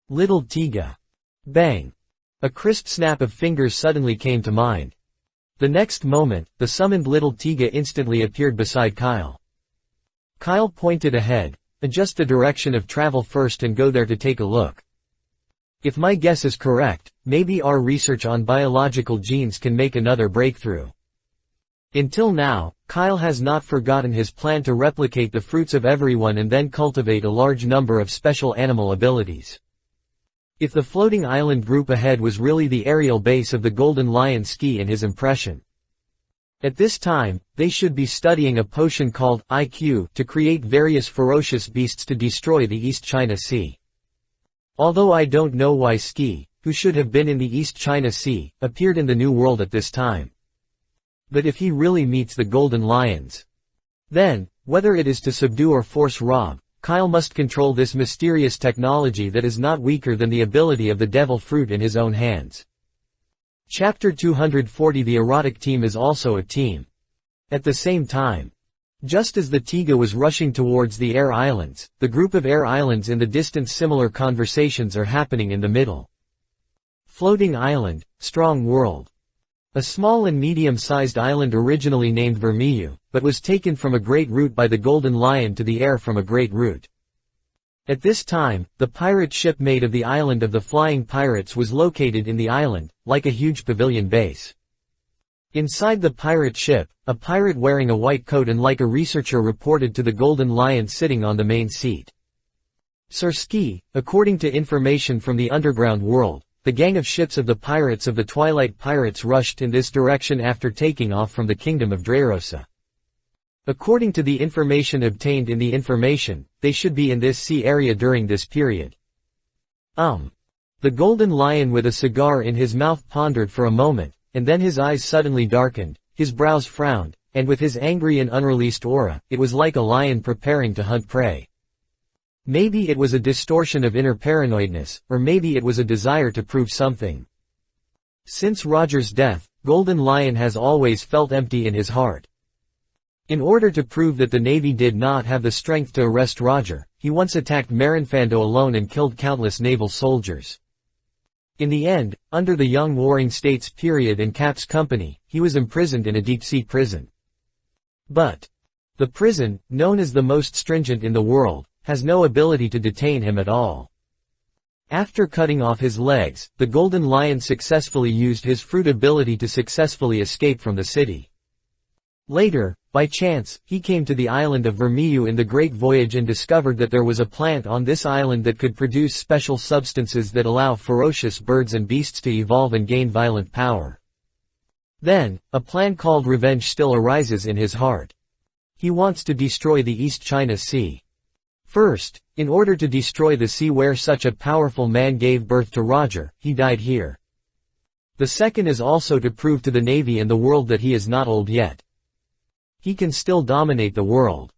Little Tiga. Bang. A crisp snap of fingers suddenly came to mind. The next moment, the summoned little Tiga instantly appeared beside Kyle. Kyle pointed ahead. Adjust the direction of travel first and go there to take a look. If my guess is correct, maybe our research on biological genes can make another breakthrough. Until now, Kyle has not forgotten his plan to replicate the fruits of everyone and then cultivate a large number of special animal abilities. If the floating island group ahead was really the aerial base of the Golden Lion ski in his impression. At this time, they should be studying a potion called IQ to create various ferocious beasts to destroy the East China Sea. Although I don't know why Ski, who should have been in the East China Sea, appeared in the New World at this time. But if he really meets the Golden Lions, then, whether it is to subdue or force Rob, Kyle must control this mysterious technology that is not weaker than the ability of the devil fruit in his own hands. Chapter 240. The erotic team is also a team. At the same time, just as the Tiga was rushing towards the Air Islands, the group of Air Islands in the distance similar conversations are happening in the middle. Floating Island, Strong World. A small and medium-sized island originally named Vermiliu, but was taken from a great route by the Golden Lion to the air from a great route. At this time, the pirate ship made of the island of the Flying Pirates was located in the island, like a huge pavilion base. Inside the pirate ship, a pirate wearing a white coat and like a researcher reported to the Golden Lion sitting on the main seat. Sir Ski, according to information from the underground world, the gang of ships of the pirates of the Twilight Pirates rushed in this direction after taking off from the kingdom of Dreyrosa. According to the information obtained in the information, they should be in this sea area during this period. The Golden Lion with a cigar in his mouth pondered for a moment, and then his eyes suddenly darkened, his brows frowned, and with his angry and unreleased aura, it was like a lion preparing to hunt prey. Maybe it was a distortion of inner paranoidness, or maybe it was a desire to prove something. Since Roger's death, Golden Lion has always felt empty in his heart. In order to prove that the Navy did not have the strength to arrest Roger, he once attacked Marinfando alone and killed countless naval soldiers. In the end, under the Young Warring States period and Cap's company, he was imprisoned in a deep-sea prison. But the prison, known as the most stringent in the world, has no ability to detain him at all. After cutting off his legs, the Golden Lion successfully used his fruit ability to successfully escape from the city. Later, by chance, he came to the island of Vermiliu in the Great Voyage and discovered that there was a plant on this island that could produce special substances that allow ferocious birds and beasts to evolve and gain violent power. Then, a plan called revenge still arises in his heart. He wants to destroy the East China Sea. First, in order to destroy the sea where such a powerful man gave birth to Roger, he died here. The second is also to prove to the Navy and the world that he is not old yet. He can still dominate the world.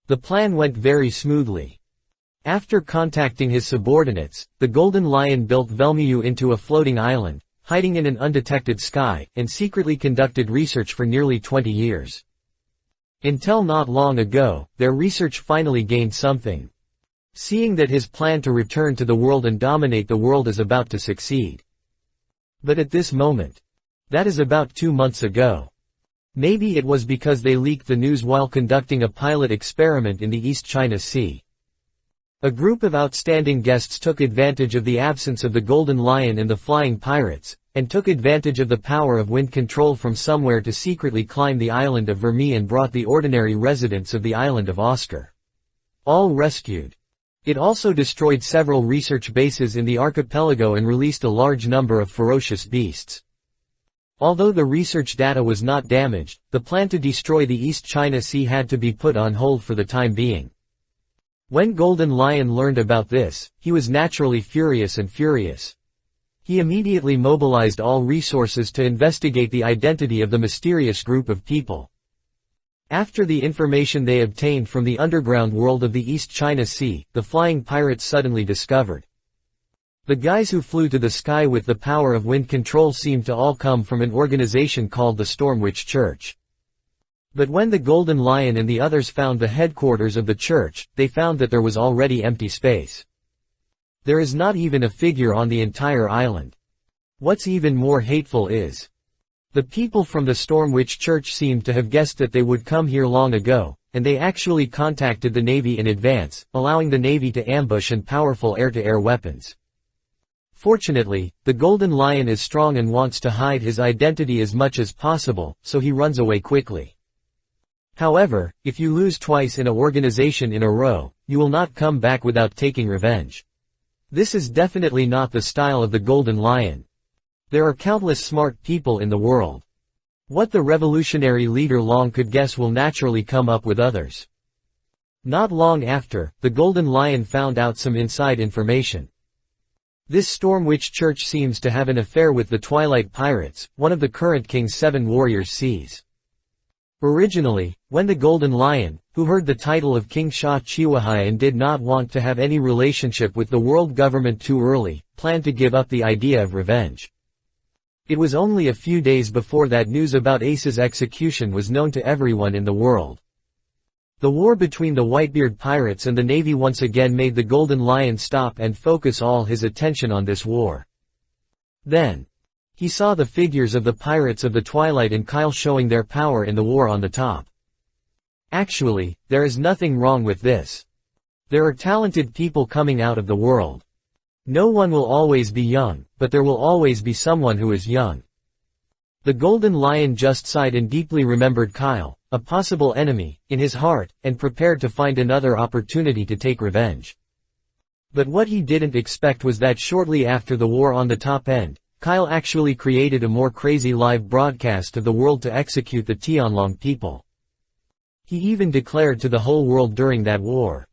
The plan went very smoothly. After contacting his subordinates, the Golden Lion built Vermiliu into a floating island, hiding in an undetected sky, and secretly conducted research for nearly 20 years. Until not long ago, their research finally gained something. Seeing that his plan to return to the world and dominate the world is about to succeed. But at this moment, that is about 2 months ago. Maybe it was because they leaked the news while conducting a pilot experiment in the East China Sea. A group of outstanding guests took advantage of the absence of the Golden Lion and the Flying Pirates, and took advantage of the power of wind control from somewhere to secretly climb the island of Vermiliu and brought the ordinary residents of the island of Oscar. All rescued. It also destroyed several research bases in the archipelago and released a large number of ferocious beasts. Although the research data was not damaged, the plan to destroy the East China Sea had to be put on hold for the time being. When Golden Lion learned about this, he was naturally furious. He immediately mobilized all resources to investigate the identity of the mysterious group of people. After the information they obtained from the underground world of the East China Sea, the Flying Pirates suddenly discovered. The guys who flew to the sky with the power of wind control seemed to all come from an organization called the Stormwitch Church. But when the Golden Lion and the others found the headquarters of the church, they found that there was already empty space. There is not even a figure on the entire island. What's even more hateful is, the people from the Stormwitch Church seemed to have guessed that they would come here long ago, and they actually contacted the Navy in advance, allowing the Navy to ambush and powerful air-to-air weapons. Fortunately, the Golden Lion is strong and wants to hide his identity as much as possible, so he runs away quickly. However, if you lose twice in an organization in a row, you will not come back without taking revenge. This is definitely not the style of the Golden Lion. There are countless smart people in the world. What the revolutionary leader Long could guess will naturally come up with others. Not long after, the Golden Lion found out some inside information. This Stormwitch Church seems to have an affair with the Twilight Pirates, one of the current King's 7 warriors sees. Originally, when the Golden Lion, who heard the title of King Sha Chiwahai and did not want to have any relationship with the world government too early, planned to give up the idea of revenge. It was only a few days before that news about Ace's execution was known to everyone in the world. The war between the Whitebeard pirates and the Navy once again made the Golden Lion stop and focus all his attention on this war. Then, he saw the figures of the Pirates of the Twilight and Kyle showing their power in the war on the top. Actually, there is nothing wrong with this. There are talented people coming out of the world. No one will always be young, but there will always be someone who is young. The Golden Lion just sighed and deeply remembered Kyle, a possible enemy, in his heart, and prepared to find another opportunity to take revenge. But what he didn't expect was that shortly after the war on the top end, Kyle actually created a more crazy live broadcast of the world to execute the Tianlong people. He even declared to the whole world during that war.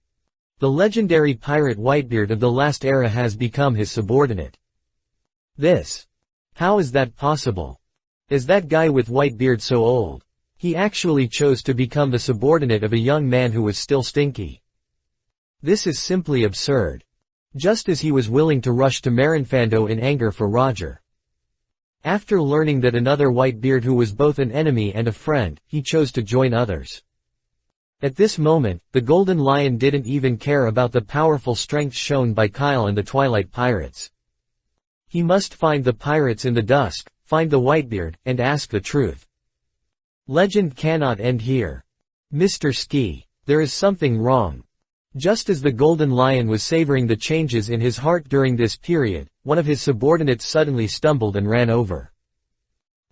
The legendary pirate Whitebeard of the last era has become his subordinate. How is that possible? Is that guy with Whitebeard so old? He actually chose to become the subordinate of a young man who was still stinky. This is simply absurd. Just as he was willing to rush to Marinfando in anger for Roger. After learning that another Whitebeard who was both an enemy and a friend, he chose to join others. At this moment, the Golden Lion didn't even care about the powerful strength shown by Kyle and the Twilight Pirates. He must find the pirates in the dusk, find the Whitebeard, and ask the truth. Legend cannot end here. Mr. Ski, there is something wrong. Just as the Golden Lion was savoring the changes in his heart during this period, one of his subordinates suddenly stumbled and ran over.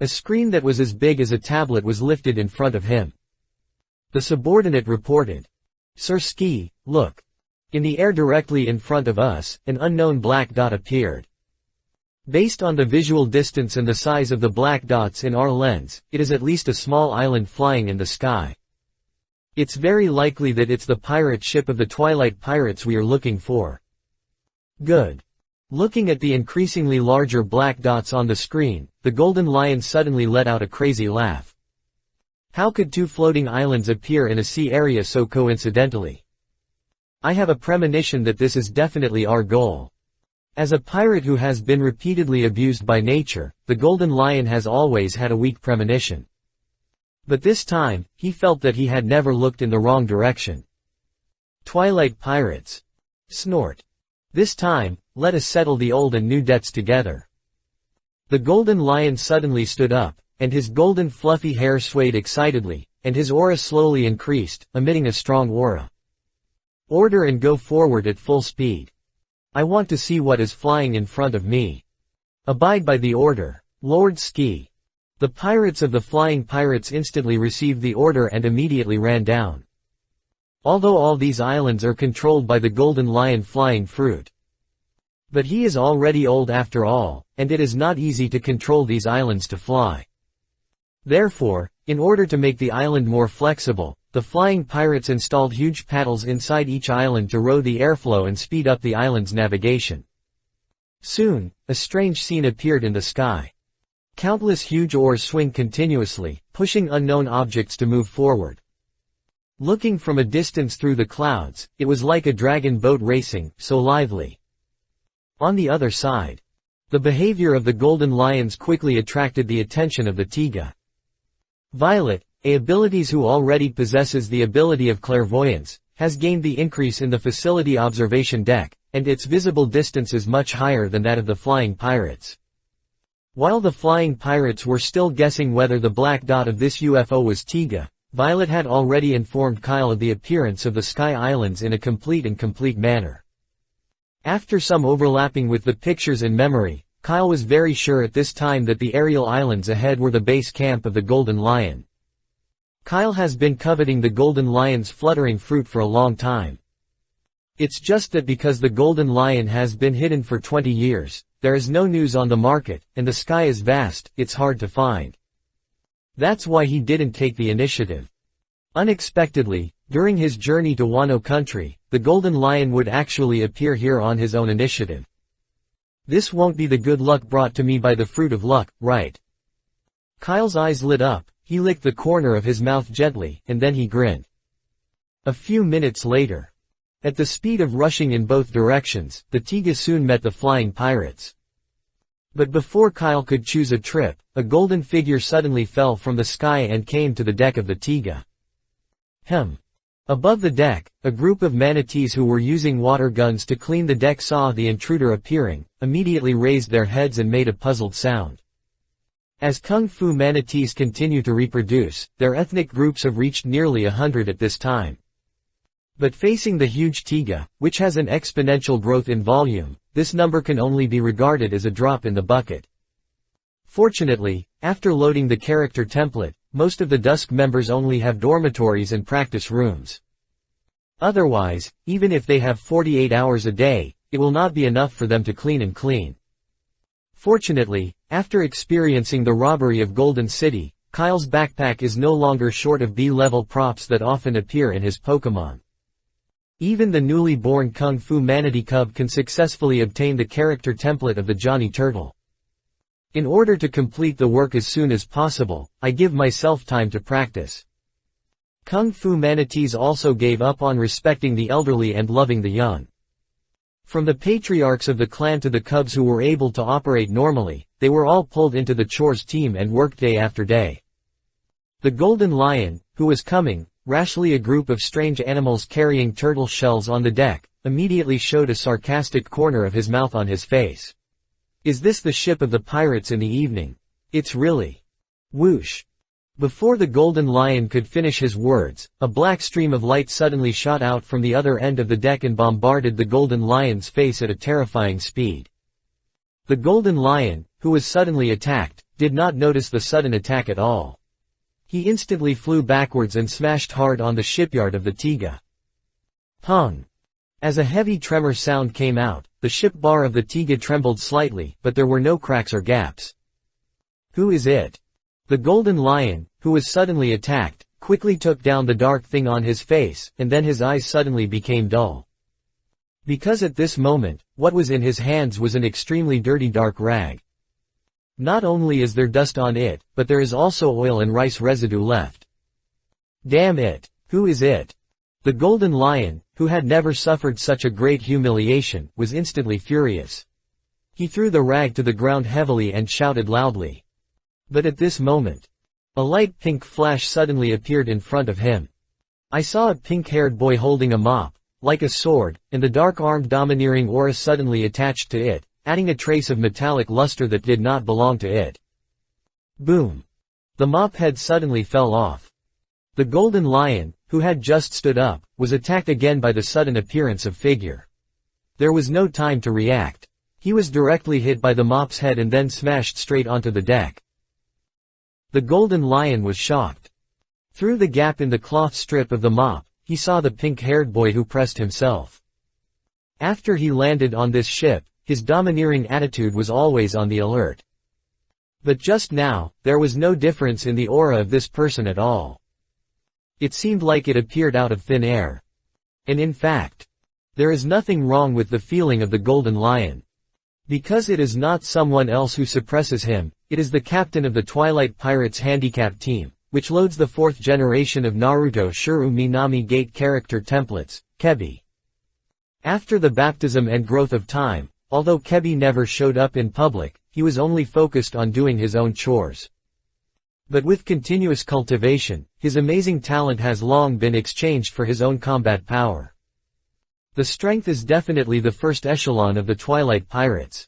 A screen that was as big as a tablet was lifted in front of him. The subordinate reported. Sir Ski, look. In the air directly in front of us, an unknown black dot appeared. Based on the visual distance and the size of the black dots in our lens, it is at least a small island flying in the sky. It's very likely that it's the pirate ship of the Twilight Pirates we are looking for. Good. Looking at the increasingly larger black dots on the screen, the Golden Lion suddenly let out a crazy laugh. How could two floating islands appear in a sea area so coincidentally? I have a premonition that this is definitely our goal. As a pirate who has been repeatedly abused by nature, the Golden Lion has always had a weak premonition. But this time, he felt that he had never looked in the wrong direction. Twilight Pirates. Snort. This time, let us settle the old and new debts together. The Golden Lion suddenly stood up, and his golden fluffy hair swayed excitedly, and his aura slowly increased, emitting a strong aura. Order and go forward at full speed. I want to see what is flying in front of me. Abide by the order, Lord Ski. The pirates of the Flying Pirates instantly received the order and immediately ran down. Although all these islands are controlled by the Golden Lion Flying Fruit. But he is already old after all, and it is not easy to control these islands to fly. Therefore, in order to make the island more flexible, the Flying Pirates installed huge paddles inside each island to row the airflow and speed up the island's navigation. Soon, a strange scene appeared in the sky. Countless huge oars swing continuously, pushing unknown objects to move forward. Looking from a distance through the clouds, it was like a dragon boat racing, so lively. On the other side, the behavior of the Golden Lions quickly attracted the attention of the Tiga. Violet, a abilities who already possesses the ability of clairvoyance, has gained the increase in the facility observation deck, and its visible distance is much higher than that of the Flying Pirates. While the flying pirates were still guessing whether the black dot of this UFO was Tiga, Violet had already informed Kyle of the appearance of the Sky Islands in a complete manner. After some overlapping with the pictures in memory, Kyle was very sure at this time that the aerial islands ahead were the base camp of the Golden Lion. Kyle has been coveting the Golden Lion's fluttering fruit for a long time. It's just that because the Golden Lion has been hidden for 20 years, there is no news on the market, and the sky is vast, it's hard to find. That's why he didn't take the initiative. Unexpectedly, during his journey to Wano country, the Golden Lion would actually appear here on his own initiative. This won't be the good luck brought to me by the fruit of luck, right? Kyle's eyes lit up, he licked the corner of his mouth gently, and then he grinned. A few minutes later, at the speed of rushing in both directions, the Tiga soon met the flying pirates. But before Kyle could choose a trip, a golden figure suddenly fell from the sky and came to the deck of the Tiga. Above the deck, a group of manatees who were using water guns to clean the deck saw the intruder appearing, immediately raised their heads and made a puzzled sound. As Kung Fu manatees continue to reproduce, their ethnic groups have reached nearly 100 at this time. But facing the huge Tiga, which has an exponential growth in volume, this number can only be regarded as a drop in the bucket. Fortunately, after loading the character template, most of the Dusk members only have dormitories and practice rooms. Otherwise, even if they have 48 hours a day, it will not be enough for them to clean. Fortunately, after experiencing the robbery of Golden City, Kyle's backpack is no longer short of B-level props that often appear in his Pokémon. Even the newly born Kung Fu Manatee Cub can successfully obtain the character template of the Johnny Turtle. In order to complete the work as soon as possible, I give myself time to practice. Kung Fu manatees also gave up on respecting the elderly and loving the young. From the patriarchs of the clan to the cubs who were able to operate normally, they were all pulled into the chores team and worked day after day. The Golden Lion, who was coming, rashly a group of strange animals carrying turtle shells on the deck, immediately showed a sarcastic corner of his mouth on his face. Is this the ship of the pirates in the evening? It's really. Whoosh. Before the Golden Lion could finish his words, a black stream of light suddenly shot out from the other end of the deck and bombarded the Golden Lion's face at a terrifying speed. The Golden Lion, who was suddenly attacked, did not notice the sudden attack at all. He instantly flew backwards and smashed hard on the shipyard of the Tiga. Pong! As a heavy tremor sound came out, the ship bar of the Tiga trembled slightly, but there were no cracks or gaps. Who is it? The Golden Lion, who was suddenly attacked, quickly took down the dark thing on his face, and then his eyes suddenly became dull. Because at this moment, what was in his hands was an extremely dirty dark rag. Not only is there dust on it, but there is also oil and rice residue left. Damn it! Who is it? The Golden Lion, who had never suffered such a great humiliation, was instantly furious. He threw the rag to the ground heavily and shouted loudly. But at this moment, a light pink flash suddenly appeared in front of him. I saw a pink-haired boy holding a mop, like a sword, and the dark-armed domineering aura suddenly attached to it, adding a trace of metallic luster that did not belong to it. Boom! The mop head suddenly fell off. The Golden Lion, who had just stood up, was attacked again by the sudden appearance of figure. There was no time to react. He was directly hit by the mop's head and then smashed straight onto the deck. The Golden Lion was shocked. Through the gap in the cloth strip of the mop, he saw the pink-haired boy who pressed himself. After he landed on this ship, his domineering attitude was always on the alert. But just now, there was no difference in the aura of this person at all. It seemed like it appeared out of thin air. And in fact, there is nothing wrong with the feeling of the Golden Lion. Because it is not someone else who suppresses him, it is the captain of the Twilight Pirates handicap team, which loads the 4th generation of Naruto Shuru Minami Gate character templates, Kebi. After the baptism and growth of time, although Kebi never showed up in public, he was only focused on doing his own chores. But with continuous cultivation, his amazing talent has long been exchanged for his own combat power. The strength is definitely the first echelon of the Twilight Pirates.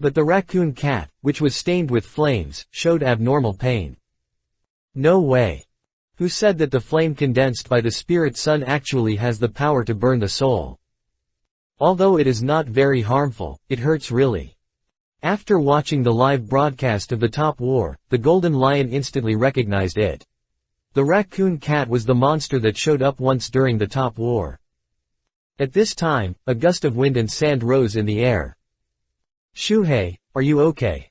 But the raccoon cat, which was stained with flames, showed abnormal pain. No way. Who said that the flame condensed by the spirit sun actually has the power to burn the soul? Although it is not very harmful, it hurts really. After watching the live broadcast of the top war, the golden lion instantly recognized it. The raccoon cat was the monster that showed up once during the top war. At this time, a gust of wind and sand rose in the air. Shuhei, are you okay?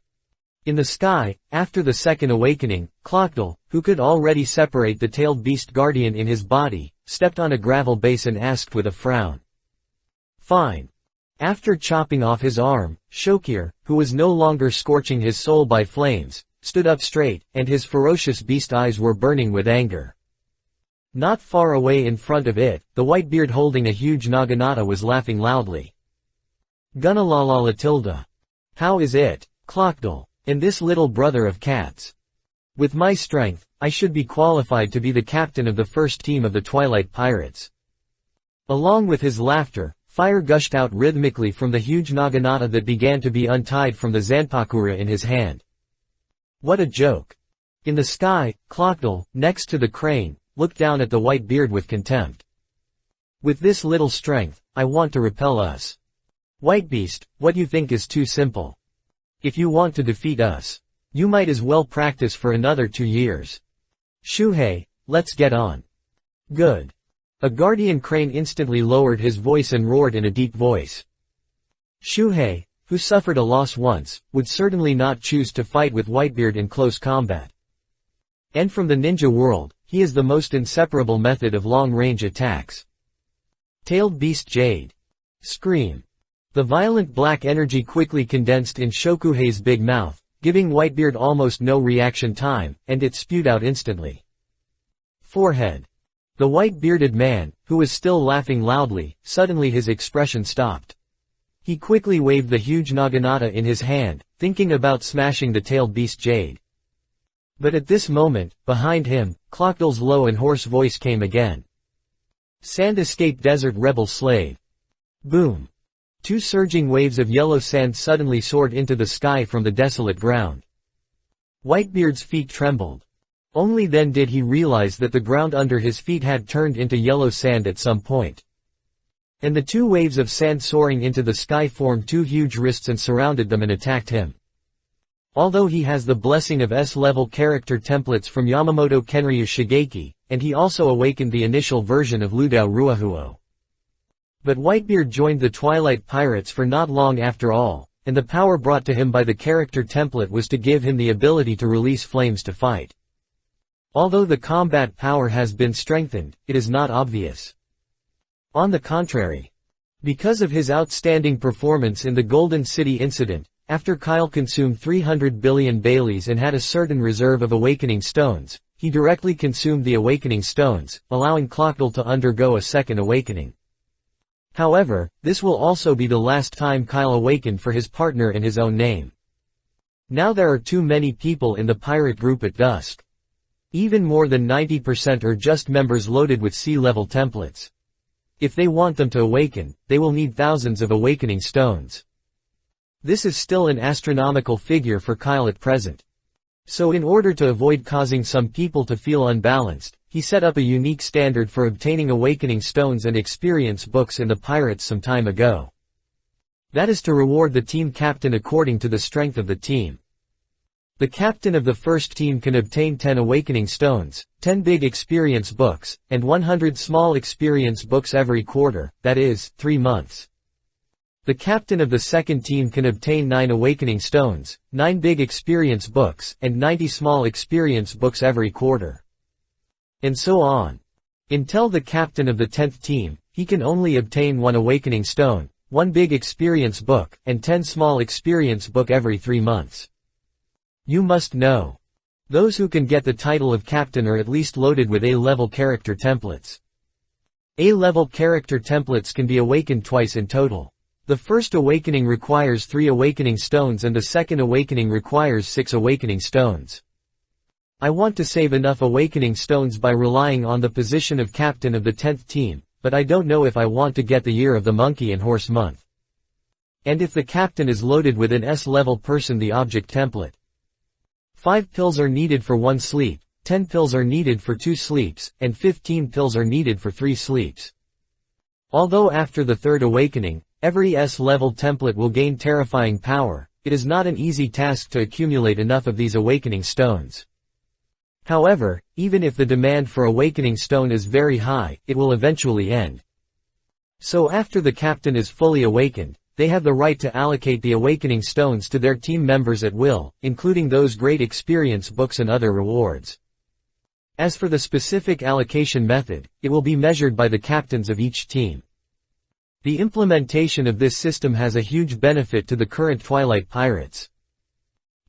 In the sky, after the second awakening, Clockdle, who could already separate the tailed beast guardian in his body, stepped on a gravel base and asked with a frown. Fine. After chopping off his arm, Shokir, who was no longer scorching his soul by flames, stood up straight, and his ferocious beast eyes were burning with anger. Not far away in front of it, the Whitebeard holding a huge naginata was laughing loudly. Gunalalala tilde. How is it, Clockdle, and this little brother of cats? With my strength, I should be qualified to be the captain of the first team of the Twilight Pirates. Along with his laughter, fire gushed out rhythmically from the huge naginata that began to be untied from the zanpakura in his hand. What a joke. In the sky, Clockdle, next to the crane, looked down at the Whitebeard with contempt. With this little strength, I want to repel us. Whitebeast, what you think is too simple. If you want to defeat us, you might as well practice for another 2 years. Shuhei, let's get on. Good. A guardian crane instantly lowered his voice and roared in a deep voice. Shuhei, who suffered a loss once, would certainly not choose to fight with Whitebeard in close combat. And from the ninja world, he is the most inseparable method of long-range attacks. Tailed Beast Jade. Scream. The violent black energy quickly condensed in Shokuhei's big mouth, giving Whitebeard almost no reaction time, and it spewed out instantly. Forehead. The white-bearded man, who was still laughing loudly, suddenly his expression stopped. He quickly waved the huge naginata in his hand, thinking about smashing the tailed beast Jade. But at this moment, behind him, Clockdle's low and hoarse voice came again. Sand Escape Desert Rebel Slave. Boom. 2 surging waves of yellow sand suddenly soared into the sky from the desolate ground. Whitebeard's feet trembled. Only then did he realize that the ground under his feet had turned into yellow sand at some point. And the 2 waves of sand soaring into the sky formed 2 huge wrists and surrounded them and attacked him. Although he has the blessing of S-level character templates from Yamamoto Kenryu Shigeki, and he also awakened the initial version of Ludao Ruahuo. But Whitebeard joined the Twilight Pirates for not long after all, and the power brought to him by the character template was to give him the ability to release flames to fight. Although the combat power has been strengthened, it is not obvious. On the contrary. Because of his outstanding performance in the Golden City incident, after Kyle consumed 300 billion Baileys and had a certain reserve of Awakening Stones, he directly consumed the Awakening Stones, allowing Clockdle to undergo a second awakening. However, this will also be the last time Kyle awakened for his partner in his own name. Now there are too many people in the pirate group at dusk. Even more than 90% are just members loaded with C-level templates. If they want them to awaken, they will need thousands of awakening stones. This is still an astronomical figure for Kyle at present. So in order to avoid causing some people to feel unbalanced, he set up a unique standard for obtaining awakening stones and experience books in the pirates some time ago. That is to reward the team captain according to the strength of the team. The captain of the first team can obtain 10 awakening stones, 10 big experience books, and 100 small experience books every quarter, that is, 3 months. The captain of the second team can obtain 9 awakening stones, 9 big experience books, and 90 small experience books every quarter. And so on. Until the captain of the 10th team, he can only obtain 1 awakening stone, 1 big experience book, and 10 small experience book every 3 months. You must know. Those who can get the title of captain are at least loaded with A-level character templates. A-level character templates can be awakened twice in total. The first awakening requires 3 awakening stones and the second awakening requires 6 awakening stones. I want to save enough awakening stones by relying on the position of captain of the 10th team, but I don't know if I want to get the Year of the Monkey and Horse month. And if the captain is loaded with an S-level person, the object template. 5 pills are needed for 1 sleep, 10 pills are needed for 2 sleeps, and 15 pills are needed for 3 sleeps. Although after the 3rd awakening, every S-level template will gain terrifying power, it is not an easy task to accumulate enough of these awakening stones. However, even if the demand for awakening stone is very high, it will eventually end. So after the captain is fully awakened, they have the right to allocate the awakening stones to their team members at will, including those great experience books and other rewards. As for the specific allocation method, it will be measured by the captains of each team. The implementation of this system has a huge benefit to the current Twilight Pirates.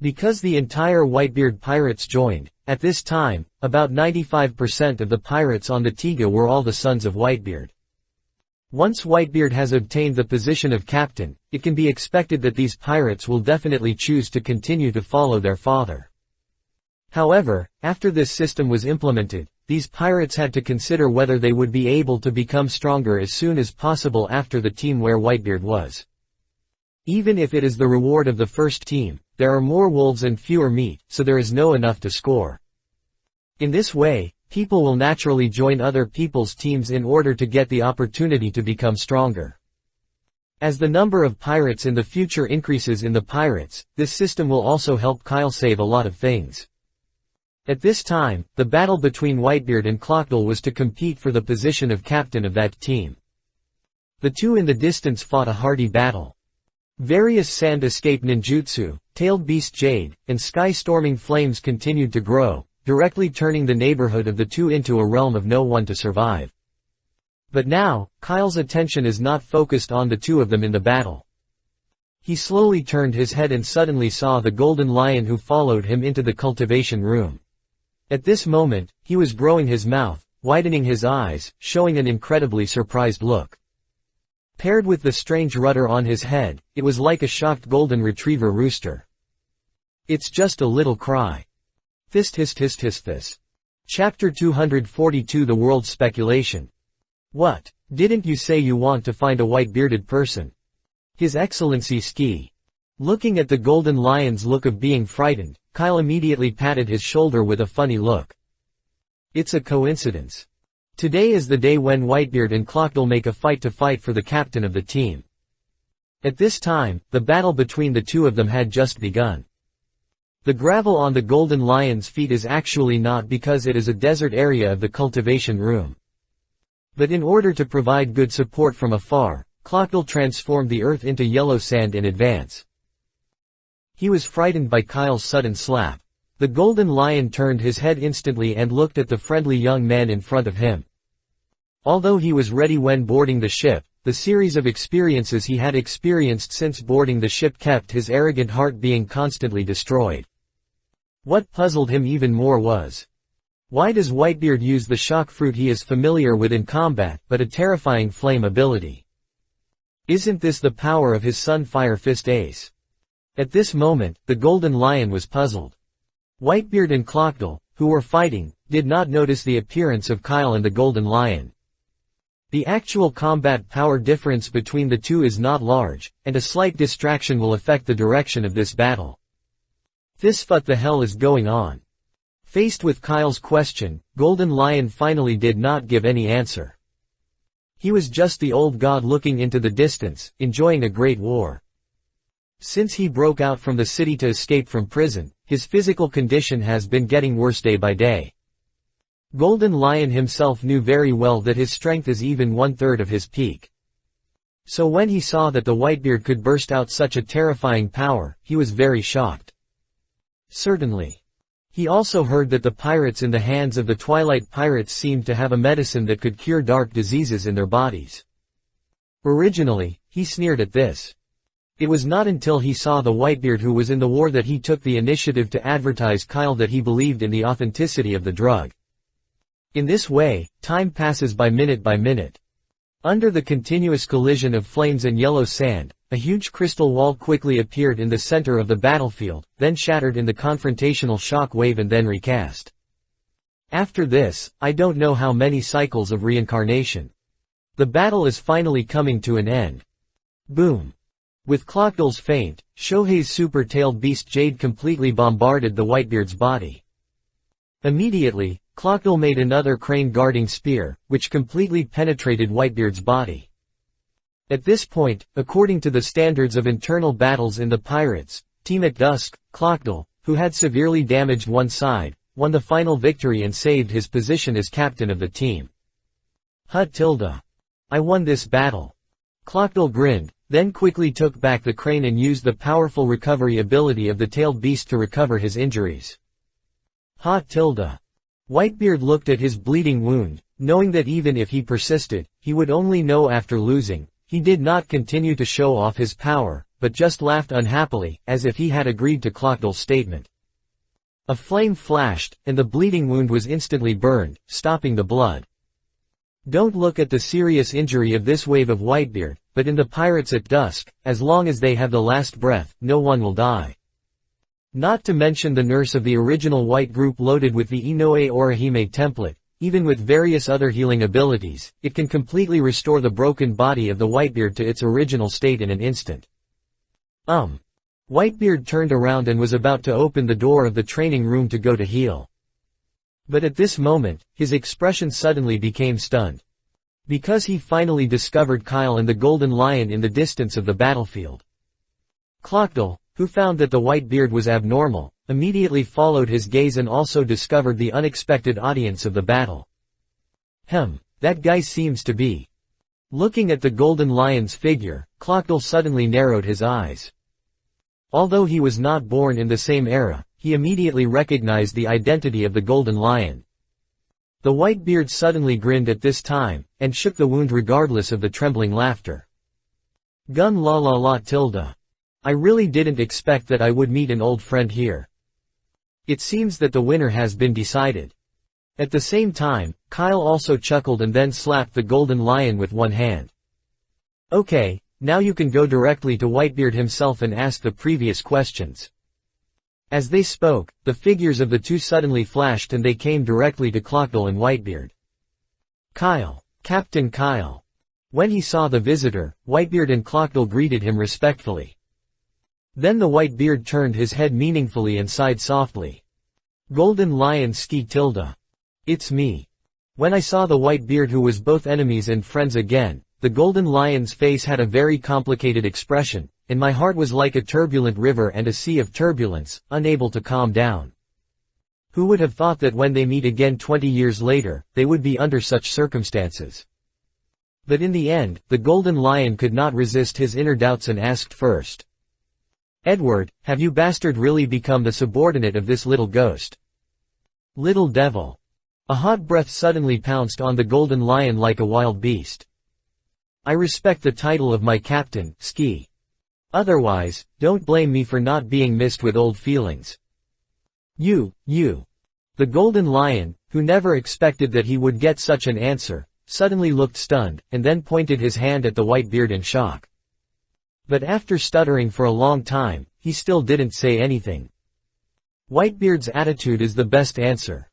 Because the entire Whitebeard pirates joined, at this time, about 95% of the pirates on the Tiga were all the sons of Whitebeard. Once Whitebeard has obtained the position of captain, it can be expected that these pirates will definitely choose to continue to follow their father. However, after this system was implemented, these pirates had to consider whether they would be able to become stronger as soon as possible after the team where Whitebeard was. Even if it is the reward of the first team, there are more wolves and fewer meat, so there is no enough to score. In this way, people will naturally join other people's teams in order to get the opportunity to become stronger. As the number of pirates in the future increases in the pirates, this system will also help Kyle save a lot of things. At this time, the battle between Whitebeard and Clockdale was to compete for the position of captain of that team. The two in the distance fought a hardy battle. Various sand escape ninjutsu, tailed beast jade, and sky-storming flames continued to grow, directly turning the neighborhood of the two into a realm of no one to survive. But now, Kyle's attention is not focused on the two of them in the battle. He slowly turned his head and suddenly saw the golden lion who followed him into the cultivation room. At this moment, he was growing his mouth, widening his eyes, showing an incredibly surprised look. Paired with the strange rudder on his head, it was like a shocked golden retriever rooster. It's just a little cry. Fist hist hist hist this. Chapter 242 The World's Speculation. What? Didn't you say you want to find a white-bearded person? His Excellency Ski. Looking at the golden lion's look of being frightened, Kyle immediately patted his shoulder with a funny look. It's a coincidence. Today is the day when Whitebeard and Clockdale make a fight for the captain of the team. At this time, the battle between the two of them had just begun. The gravel on the golden lion's feet is actually not because it is a desert area of the cultivation room. But in order to provide good support from afar, Clockdale transformed the earth into yellow sand in advance. He was frightened by Kyle's sudden slap. The golden lion turned his head instantly and looked at the friendly young man in front of him. Although he was ready when boarding the ship, the series of experiences he had experienced since boarding the ship kept his arrogant heart being constantly destroyed. What puzzled him even more was, why does Whitebeard use the shock fruit he is familiar with in combat but a terrifying flame ability? Isn't this the power of his son Fire Fist Ace? At this moment, the golden lion was puzzled. Whitebeard and Clockdale, who were fighting, did not notice the appearance of Kyle and the golden lion. The actual combat power difference between the two is not large, and a slight distraction will affect the direction of this battle. This what the hell is going on? Faced with Kyle's question, Golden Lion finally did not give any answer. He was just the old god looking into the distance, enjoying a great war. Since he broke out from the city to escape from prison, his physical condition has been getting worse day by day. Golden Lion himself knew very well that his strength is even 1/3 of his peak. So when he saw that the Whitebeard could burst out such a terrifying power, he was very shocked. Certainly. He also heard that the pirates in the hands of the Twilight Pirates seemed to have a medicine that could cure dark diseases in their bodies. Originally, he sneered at this. It was not until he saw the Whitebeard who was in the war that he took the initiative to advertise Kyle that he believed in the authenticity of the drug. In this way, time passes by minute. Under the continuous collision of flames and yellow sand, a huge crystal wall quickly appeared in the center of the battlefield, then shattered in the confrontational shock wave and then recast. After this, I don't know how many cycles of reincarnation. The battle is finally coming to an end. Boom. With Clockdale's feint, Shohei's super-tailed beast Jade completely bombarded the Whitebeard's body. Immediately, Clockdale made another crane-guarding spear, which completely penetrated Whitebeard's body. At this point, according to the standards of internal battles in the Pirates' team at dusk, Clockdale, who had severely damaged one side, won the final victory and saved his position as captain of the team. I won this battle. Clockdale grinned, then quickly took back the crane and used the powerful recovery ability of the tailed beast to recover his injuries. Whitebeard looked at his bleeding wound, knowing that even if he persisted, he would only know after losing. He did not continue to show off his power, but just laughed unhappily, as if he had agreed to Clockdale's statement. A flame flashed, and the bleeding wound was instantly burned, stopping the blood. Don't look at the serious injury of this wave of Whitebeard, but in the Pirates at dusk, as long as they have the last breath, no one will die. Not to mention the nurse of the original White group loaded with the Inoue Orihime template. Even with various other healing abilities, it can completely restore the broken body of the Whitebeard to its original state in an instant. Whitebeard turned around and was about to open the door of the training room to go to heal. But at this moment, his expression suddenly became stunned. Because he finally discovered Kyle and the Golden Lion in the distance of the battlefield. Clockdale, who found that the Whitebeard was abnormal, immediately followed his gaze and also discovered the unexpected audience of the battle. That guy seems to be. Looking at the Golden Lion's figure, Clockdale suddenly narrowed his eyes. Although he was not born in the same era, he immediately recognized the identity of the Golden Lion. The Whitebeard suddenly grinned at this time, and shook the wound regardless of the trembling laughter. I really didn't expect that I would meet an old friend here. It seems that the winner has been decided. At the same time, Kyle also chuckled and then slapped the Golden Lion with one hand. Okay, now you can go directly to Whitebeard himself and ask the previous questions. As they spoke, the figures of the two suddenly flashed and they came directly to Clockdale and Whitebeard. Kyle. Captain Kyle. When he saw the visitor, Whitebeard and Clockdale greeted him respectfully. Then the Whitebeard turned his head meaningfully and sighed softly. Golden Lion ski tilde. It's me. When I saw the Whitebeard who was both enemies and friends again, the Golden Lion's face had a very complicated expression, and my heart was like a turbulent river and a sea of turbulence, unable to calm down. Who would have thought that when they meet again 20 years later, they would be under such circumstances? But in the end, the Golden Lion could not resist his inner doubts and asked first. Edward, have you bastard really become the subordinate of this little ghost? Little devil. A hot breath suddenly pounced on the Golden Lion like a wild beast. I respect the title of my captain, Ski. Otherwise, don't blame me for not being missed with old feelings. You. The Golden Lion, who never expected that he would get such an answer, suddenly looked stunned, and then pointed his hand at the Whitebeard in shock. But after stuttering for a long time, he still didn't say anything. Whitebeard's attitude is the best answer.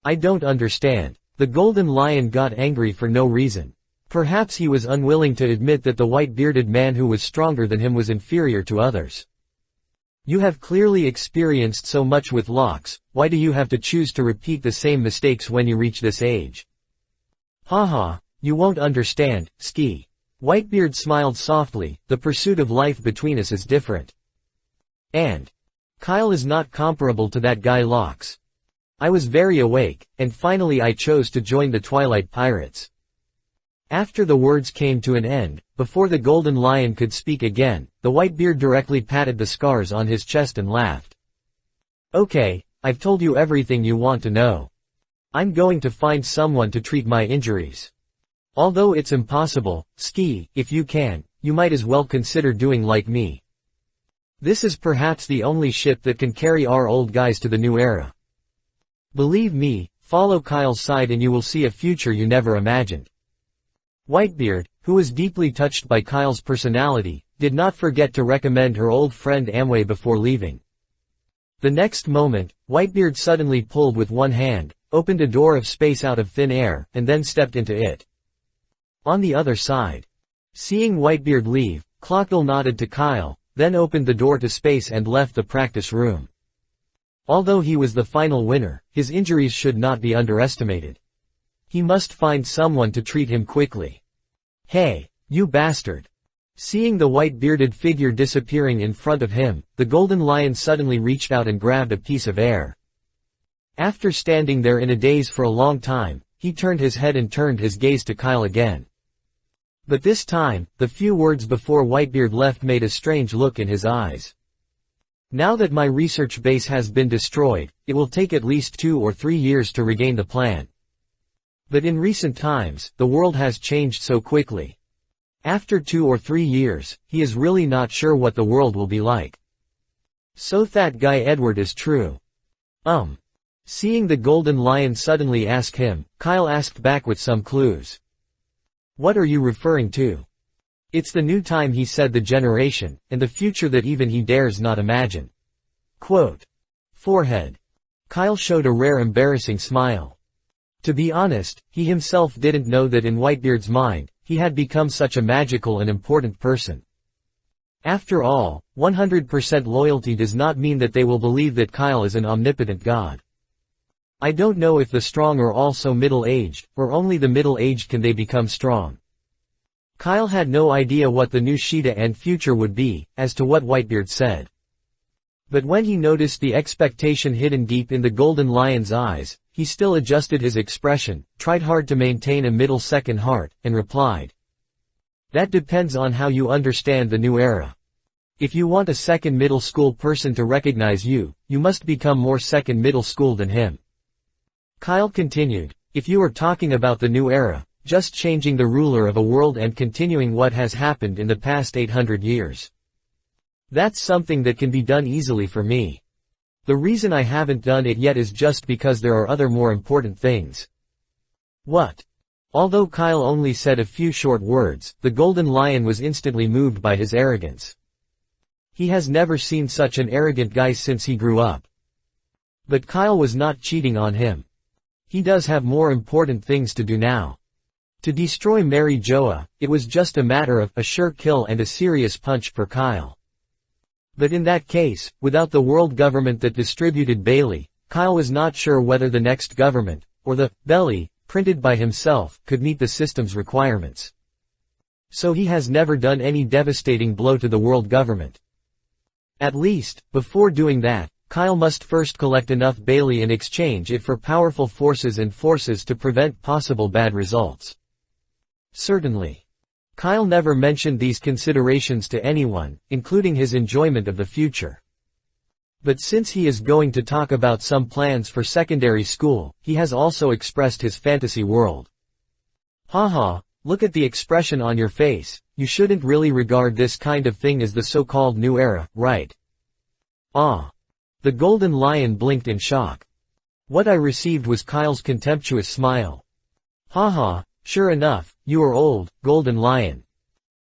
I don't understand. The Golden Lion got angry for no reason. Perhaps he was unwilling to admit that the white-bearded man who was stronger than him was inferior to others. You have clearly experienced so much with locks, why do you have to choose to repeat the same mistakes when you reach this age? Haha, you won't understand, Ski. Whitebeard smiled softly, the pursuit of life between us is different. And Kyle is not comparable to that guy Locks. I was very awake, and finally I chose to join the Twilight Pirates. After the words came to an end, before the Golden Lion could speak again, the Whitebeard directly patted the scars on his chest and laughed. Okay, I've told you everything you want to know. I'm going to find someone to treat my injuries. Although it's impossible, Ski, if you can, you might as well consider doing like me. This is perhaps the only ship that can carry our old guys to the new era. Believe me, follow Kyle's side and you will see a future you never imagined. Whitebeard, who was deeply touched by Kyle's personality, did not forget to recommend her old friend Amway before leaving. The next moment, Whitebeard suddenly pulled with one hand, opened a door of space out of thin air, and then stepped into it. On the other side. Seeing Whitebeard leave, Clockdale nodded to Kyle, then opened the door to space and left the practice room. Although he was the final winner, his injuries should not be underestimated. He must find someone to treat him quickly. Hey, you bastard! Seeing the white-bearded figure disappearing in front of him, the golden lion suddenly reached out and grabbed a piece of air. After standing there in a daze for a long time, he turned his head and turned his gaze to Kyle again. But this time, the few words before Whitebeard left made a strange look in his eyes. Now that my research base has been destroyed, it will take at least 2 or 3 years to regain the plan. But in recent times, the world has changed so quickly. After 2 or 3 years, he is really not sure what the world will be like. So that guy Edward is true. Seeing the golden lion suddenly ask him, Kyle asked back with some clues. What are you referring to? It's the new time, he said, the generation, and the future that even he dares not imagine. Quote. Forehead. Kyle showed a rare embarrassing smile. To be honest, he himself didn't know that in Whitebeard's mind, he had become such a magical and important person. After all, 100% loyalty does not mean that they will believe that Kyle is an omnipotent god. I don't know if the strong are also middle-aged, or only the middle-aged can they become strong. Kyle had no idea what the new Sheeta and future would be, as to what Whitebeard said. But when he noticed the expectation hidden deep in the golden lion's eyes, he still adjusted his expression, tried hard to maintain a middle-second heart, and replied. That depends on how you understand the new era. If you want a second middle school person to recognize you, you must become more second middle school than him. Kyle continued, if you are talking about the new era, just changing the ruler of a world and continuing what has happened in the past 800 years. That's something that can be done easily for me. The reason I haven't done it yet is just because there are other more important things. What? Although Kyle only said a few short words, the golden lion was instantly moved by his arrogance. He has never seen such an arrogant guy since he grew up. But Kyle was not cheating on him. He does have more important things to do now. To destroy Mary Joa, it was just a matter of a sure kill and a serious punch for Kyle. But in that case, without the world government that distributed Bailey, Kyle was not sure whether the next government, or the belly, printed by himself, could meet the system's requirements. So he has never done any devastating blow to the world government. At least, before doing that, Kyle must first collect enough Bailey and exchange it for powerful forces and forces to prevent possible bad results. Certainly. Kyle never mentioned these considerations to anyone, including his enjoyment of the future. But since he is going to talk about some plans for secondary school, he has also expressed his fantasy world. Haha, look at the expression on your face, you shouldn't really regard this kind of thing as the so-called new era, right? Ah. The golden lion blinked in shock. What I received was Kyle's contemptuous smile. Haha, sure enough, you are old, golden lion.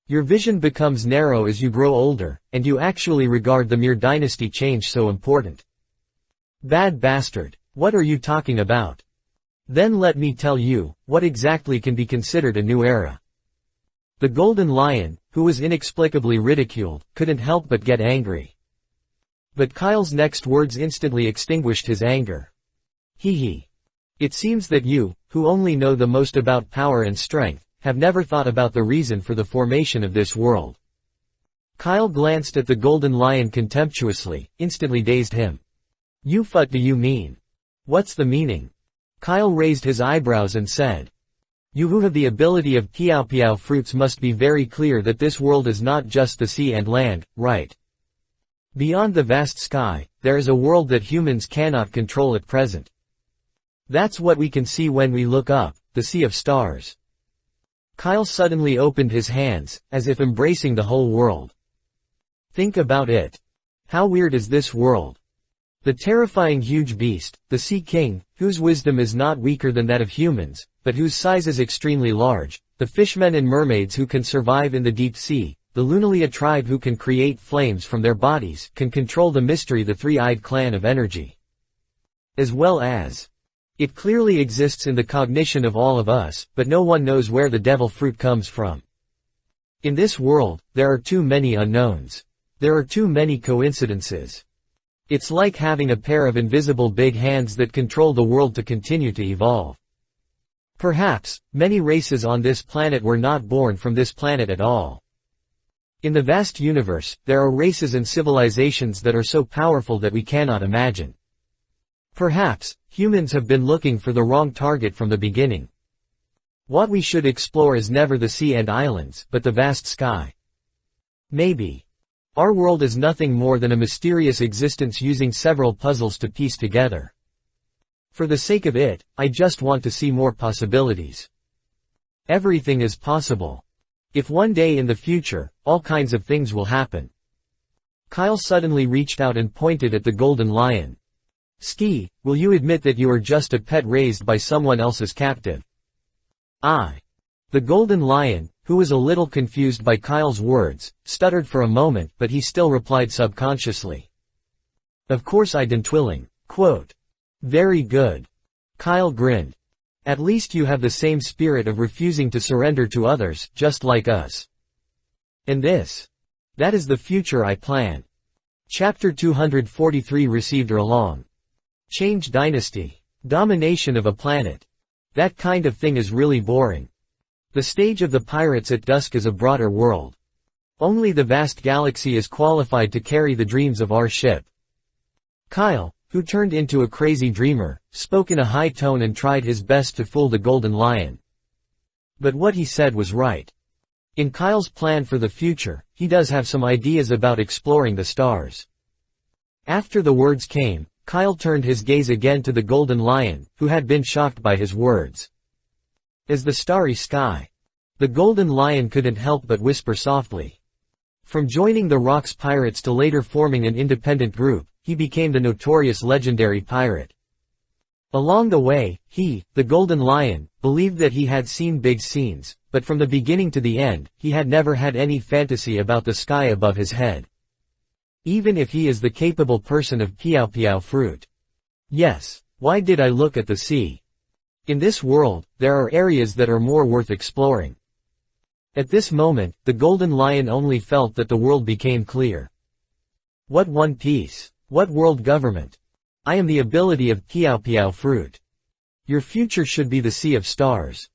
Your vision becomes narrow as you grow older, and you actually regard the mere dynasty change so important. Bad bastard, what are you talking about? Then let me tell you, what exactly can be considered a new era. The golden lion, who was inexplicably ridiculed, couldn't help but get angry. But Kyle's next words instantly extinguished his anger. Hee. It seems that you, who only know the most about power and strength, have never thought about the reason for the formation of this world. Kyle glanced at the golden lion contemptuously, instantly dazed him. You what do you mean? What's the meaning? Kyle raised his eyebrows and said. You who have the ability of piao fruits must be very clear that this world is not just the sea and land, right? Beyond the vast sky, there is a world that humans cannot control at present. That's what we can see when we look up, the sea of stars. Kyle suddenly opened his hands, as if embracing the whole world. Think about it. How weird is this world? The terrifying huge beast, the Sea King, whose wisdom is not weaker than that of humans, but whose size is extremely large, the fishmen and mermaids who can survive in the deep sea, the Lunalia tribe who can create flames from their bodies, can control the mystery, the three-eyed clan of energy. As well as, it clearly exists in the cognition of all of us, but no one knows where the devil fruit comes from. In this world, there are too many unknowns. There are too many coincidences. It's like having a pair of invisible big hands that control the world to continue to evolve. Perhaps, many races on this planet were not born from this planet at all. In the vast universe, there are races and civilizations that are so powerful that we cannot imagine. Perhaps, humans have been looking for the wrong target from the beginning. What we should explore is never the sea and islands, but the vast sky. Maybe. Our world is nothing more than a mysterious existence using several puzzles to piece together. For the sake of it, I just want to see more possibilities. Everything is possible. If one day in the future, all kinds of things will happen. Kyle suddenly reached out and pointed at the golden lion. Ski, will you admit that you are just a pet raised by someone else's captive? The golden lion, who was a little confused by Kyle's words, stuttered for a moment but he still replied subconsciously. Of course I didn't willing. Quote. Very good. Kyle grinned. At least you have the same spirit of refusing to surrender to others, just like us. And that is the future I plan. Chapter 243 received along. Change dynasty. Domination of a planet. That kind of thing is really boring. The stage of the pirates at dusk is a broader world. Only the vast galaxy is qualified to carry the dreams of our ship. Kyle, who turned into a crazy dreamer, spoke in a high tone and tried his best to fool the golden lion. But what he said was right. In Kyle's plan for the future, he does have some ideas about exploring the stars. After the words came, Kyle turned his gaze again to the golden lion, who had been shocked by his words. As the starry sky. The golden lion couldn't help but whisper softly. From joining the Rocks pirates to later forming an independent group, he became the notorious legendary pirate. Along the way, he, the golden lion, believed that he had seen big scenes, but from the beginning to the end, he had never had any fantasy about the sky above his head. Even if he is the capable person of piao fruit. Yes, why did I look at the sea? In this world, there are areas that are more worth exploring. At this moment, the golden lion only felt that the world became clear. What one piece? What world government? I am the ability of piao fruit. Your future should be the sea of stars.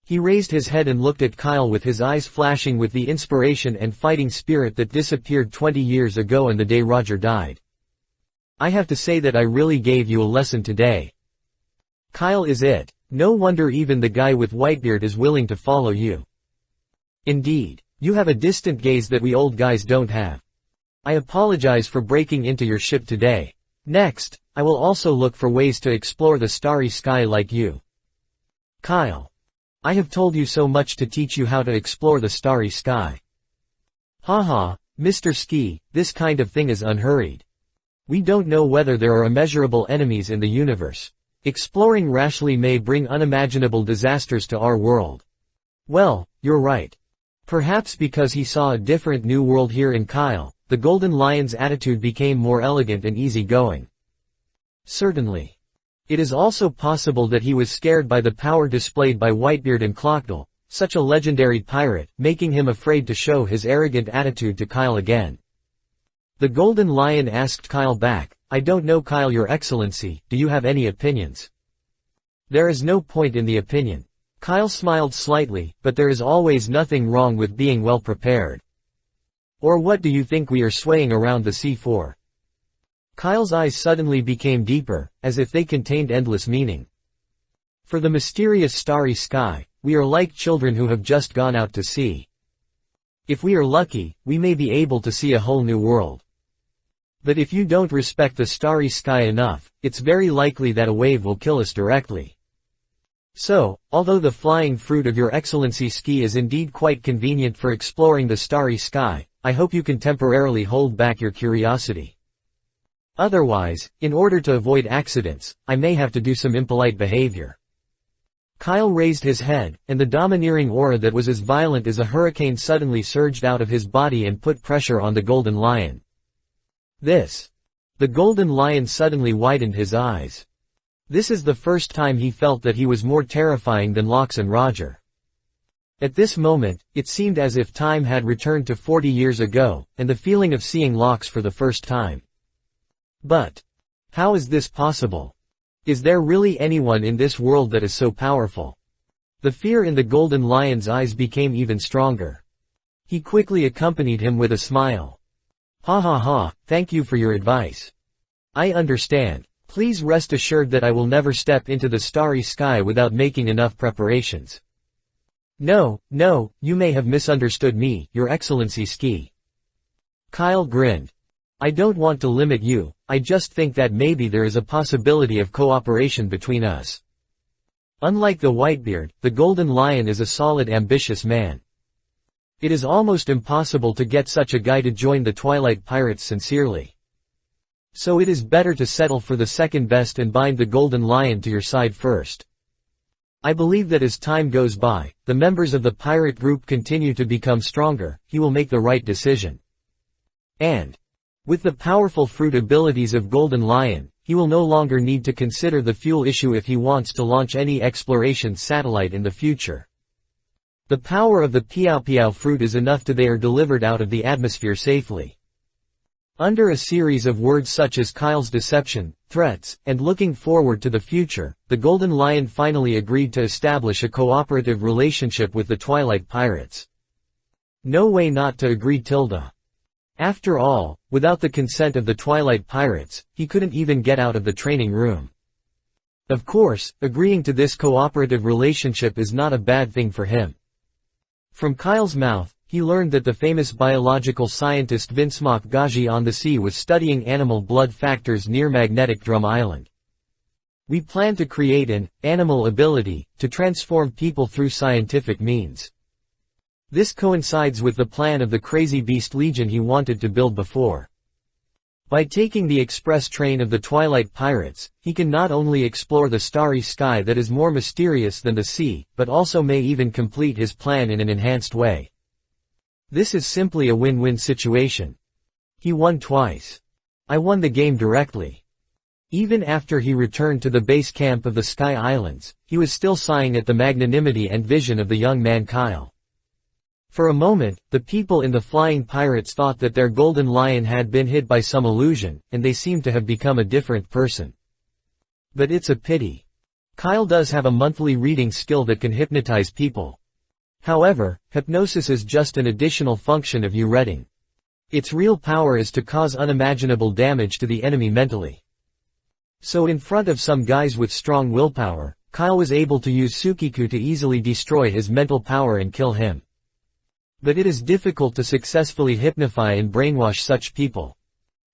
He raised his head and looked at Kyle with his eyes flashing with the inspiration and fighting spirit that disappeared 20 years ago and the day Roger died. I have to say that I really gave you a lesson today. Kyle is it. No wonder even the guy with Whitebeard is willing to follow you. Indeed, you have a distant gaze that we old guys don't have. I apologize for breaking into your ship today. Next, I will also look for ways to explore the starry sky like you. Kyle. I have told you so much to teach you how to explore the starry sky. Haha, Mr. Ski, this kind of thing is unhurried. We don't know whether there are immeasurable enemies in the universe. Exploring rashly may bring unimaginable disasters to our world. Well, you're right. Perhaps because he saw a different new world here in Kyle, the golden lion's attitude became more elegant and easygoing. Certainly. It is also possible that he was scared by the power displayed by Whitebeard and Clockdell, such a legendary pirate, making him afraid to show his arrogant attitude to Kyle again. The golden lion asked Kyle back, I don't know Kyle your excellency, do you have any opinions? There is no point in the opinion. Kyle smiled slightly, but there is always nothing wrong with being well prepared. Or what do you think we are swaying around the sea for? Kyle's eyes suddenly became deeper, as if they contained endless meaning. For the mysterious starry sky, we are like children who have just gone out to sea. If we are lucky, we may be able to see a whole new world. But if you don't respect the starry sky enough, it's very likely that a wave will kill us directly. So, although the flying fruit of your excellency Ski is indeed quite convenient for exploring the starry sky, I hope you can temporarily hold back your curiosity. Otherwise, in order to avoid accidents, I may have to do some impolite behavior. Kyle raised his head, and the domineering aura that was as violent as a hurricane suddenly surged out of his body and put pressure on the golden lion. The golden lion suddenly widened his eyes. This is the first time he felt that he was more terrifying than Lox and Roger. At this moment, it seemed as if time had returned to 40 years ago, and the feeling of seeing Locks for the first time. But how is this possible? Is there really anyone in this world that is so powerful? The fear in the Golden Lion's eyes became even stronger. He quickly accompanied him with a smile. Ha ha ha, thank you for your advice. I understand. Please rest assured that I will never step into the starry sky without making enough preparations. No, you may have misunderstood me, Your Excellency Ski. Kyle grinned. I don't want to limit you, I just think that maybe there is a possibility of cooperation between us. Unlike the Whitebeard, the Golden Lion is a solid, ambitious man. It is almost impossible to get such a guy to join the Twilight Pirates sincerely. So it is better to settle for the second best and bind the Golden Lion to your side first. I believe that as time goes by, the members of the pirate group continue to become stronger, he will make the right decision. And with the powerful fruit abilities of Golden Lion, he will no longer need to consider the fuel issue if he wants to launch any exploration satellite in the future. The power of the Piao fruit is enough to they are delivered out of the atmosphere safely. Under a series of words such as Kyle's deception, threats, and looking forward to the future, the Golden Lion finally agreed to establish a cooperative relationship with the Twilight Pirates. No way not to agree, Tilda. After all, without the consent of the Twilight Pirates, he couldn't even get out of the training room. Of course, agreeing to this cooperative relationship is not a bad thing for him. From Kyle's mouth, he learned that the famous biological scientist Vinsmock Gaji on the sea was studying animal blood factors near Magnetic Drum Island. We plan to create an animal ability to transform people through scientific means. This coincides with the plan of the Crazy Beast Legion he wanted to build before. By taking the express train of the Twilight Pirates, he can not only explore the starry sky that is more mysterious than the sea, but also may even complete his plan in an enhanced way. This is simply a win-win situation. He won twice. I won the game directly. Even after he returned to the base camp of the Sky Islands, he was still sighing at the magnanimity and vision of the young man Kyle. For a moment, the people in the Flying Pirates thought that their Golden Lion had been hit by some illusion, and they seemed to have become a different person. But it's a pity. Kyle does have a monthly reading skill that can hypnotize people. However, hypnosis is just an additional function of you reading. Its real power is to cause unimaginable damage to the enemy mentally. So in front of some guys with strong willpower, Kyle was able to use Sukiku to easily destroy his mental power and kill him. But it is difficult to successfully hypnotize and brainwash such people.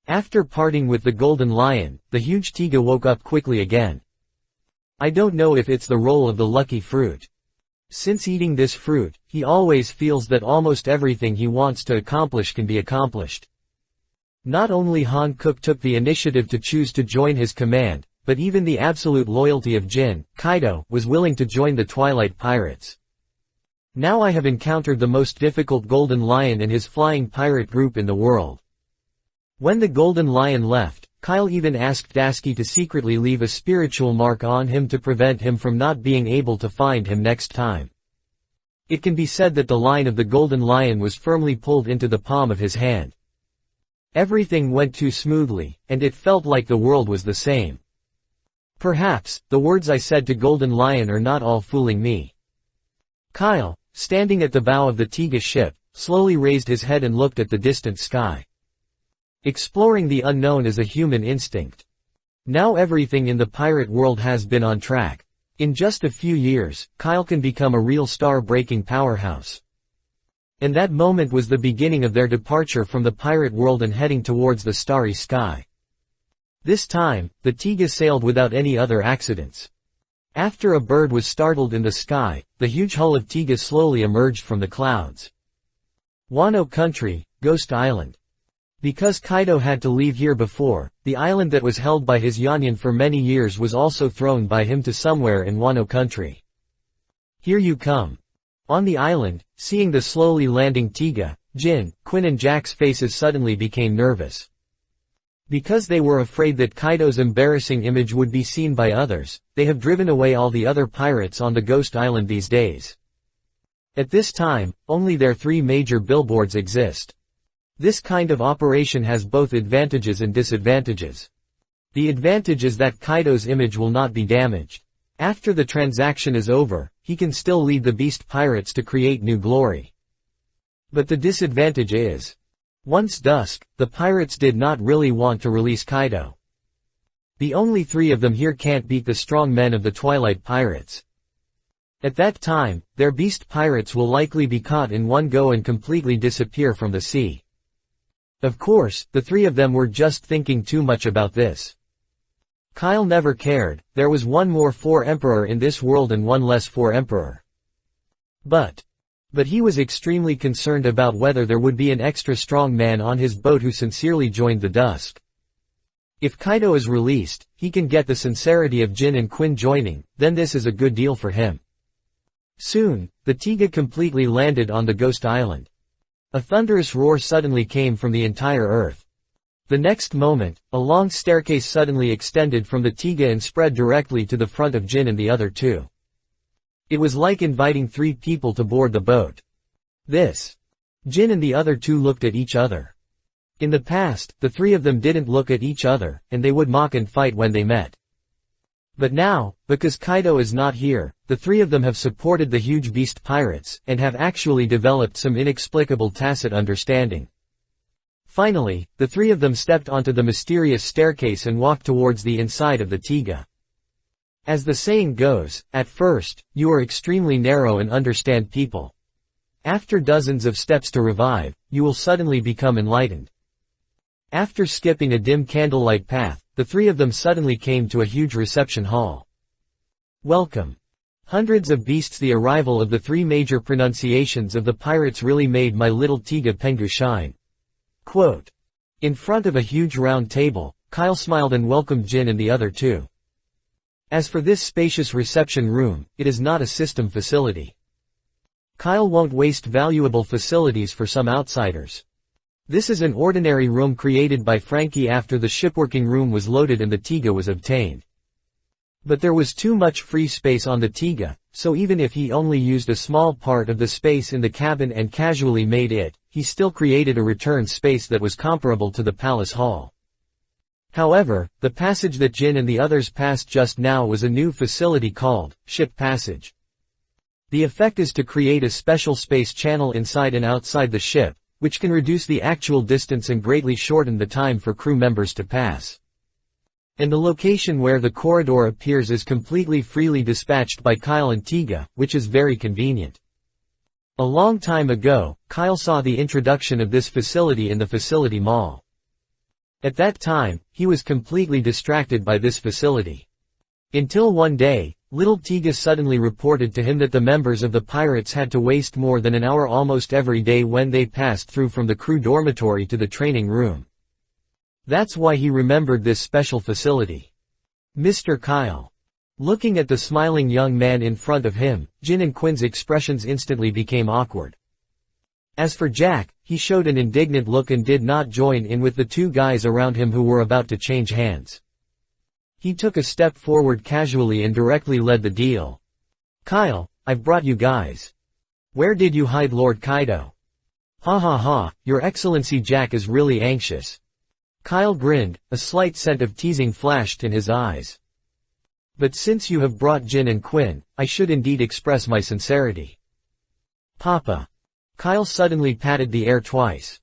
After parting with the Golden Lion, the huge Tiga woke up quickly again. I don't know if it's the role of the lucky fruit. Since eating this fruit, he always feels that almost everything he wants to accomplish can be accomplished. Not only Han Cook took the initiative to choose to join his command, but even the absolute loyalty of Jin, Kaido, was willing to join the Twilight Pirates. Now I have encountered the most difficult Golden Lion and his flying pirate group in the world. When the Golden Lion left, Kyle even asked Dasky to secretly leave a spiritual mark on him to prevent him from not being able to find him next time. It can be said that the line of the Golden Lion was firmly pulled into the palm of his hand. Everything went too smoothly, and it felt like the world was the same. Perhaps, the words I said to Golden Lion are not all fooling me. Kyle, standing at the bow of the Tiga ship, slowly raised his head and looked at the distant sky. Exploring the unknown is a human instinct. Now everything in the pirate world has been on track. In just a few years, Kyle can become a real star-breaking powerhouse. And that moment was the beginning of their departure from the pirate world and heading towards the starry sky. This time, the Tiga sailed without any other accidents. After a bird was startled in the sky, the huge hull of Tiga slowly emerged from the clouds. Wano Country, Ghost Island. Because Kaido had to leave here before, the island that was held by his Yanyan for many years was also thrown by him to somewhere in Wano Country. Here you come. On the island, seeing the slowly landing Tiga, Jin, Quinn and Jack's faces suddenly became nervous. Because they were afraid that Kaido's embarrassing image would be seen by others, they have driven away all the other pirates on the Ghost Island these days. At this time, only their 3 major billboards exist. This kind of operation has both advantages and disadvantages. The advantage is that Kaido's image will not be damaged. After the transaction is over, he can still lead the beast pirates to create new glory. But the disadvantage is, once dusk, the pirates did not really want to release Kaido. The only 3 of them here can't beat the strong men of the Twilight Pirates. At that time, their beast pirates will likely be caught in one go and completely disappear from the sea. Of course, the 3 of them were just thinking too much about this. Kyle never cared, there was one more 4 Emperor in this world and one less 4 Emperor. But he was extremely concerned about whether there would be an extra strong man on his boat who sincerely joined the Dusk. If Kaido is released, he can get the sincerity of Jin and Quinn joining, then this is a good deal for him. Soon, the Tiga completely landed on the Ghost Island. A thunderous roar suddenly came from the entire earth. The next moment, a long staircase suddenly extended from the Tiga and spread directly to the front of Jin and the other 2. It was like inviting 3 people to board the boat. Jin and the other 2 looked at each other. In the past, the 3 of them didn't look at each other, and they would mock and fight when they met. But now, because Kaido is not here, the 3 of them have supported the huge beast pirates, and have actually developed some inexplicable tacit understanding. Finally, the 3 of them stepped onto the mysterious staircase and walked towards the inside of the Tiga. As the saying goes, at first, you are extremely narrow and understand people. After dozens of steps to revive, you will suddenly become enlightened. After skipping a dim candlelight path, the 3 of them suddenly came to a huge reception hall. Welcome. Hundreds of beasts. The arrival of the 3 major pronunciations of the pirates really made my little Tiga Pengu shine. Quote. In front of a huge round table, Kyle smiled and welcomed Jin and the other 2. As for this spacious reception room, it is not a system facility. Kyle won't waste valuable facilities for some outsiders. This is an ordinary room created by Frankie after the shipworking room was loaded and the Tiga was obtained. But there was too much free space on the Tiga, so even if he only used a small part of the space in the cabin and casually made it, he still created a return space that was comparable to the palace hall. However, the passage that Jin and the others passed just now was a new facility called Ship Passage. The effect is to create a special space channel inside and outside the ship, which can reduce the actual distance and greatly shorten the time for crew members to pass. And the location where the corridor appears is completely freely dispatched by Kyle and Tiga, which is very convenient. A long time ago, Kyle saw the introduction of this facility in the facility mall. At that time, he was completely distracted by this facility. Until one day, little Tiga suddenly reported to him that the members of the pirates had to waste more than an hour almost every day when they passed through from the crew dormitory to the training room. That's why he remembered this special facility. Mr. Kyle. Looking at the smiling young man in front of him, Jin and Quinn's expressions instantly became awkward. As for Jack, he showed an indignant look and did not join in with the 2 guys around him who were about to change hands. He took a step forward casually and directly led the deal. Kyle, I've brought you guys. Where did you hide Lord Kaido? Ha ha ha, Your Excellency. Jack is really anxious. Kyle grinned, a slight scent of teasing flashed in his eyes. But since you have brought Jin and Quinn, I should indeed express my sincerity. Papa. Kyle suddenly patted the air twice.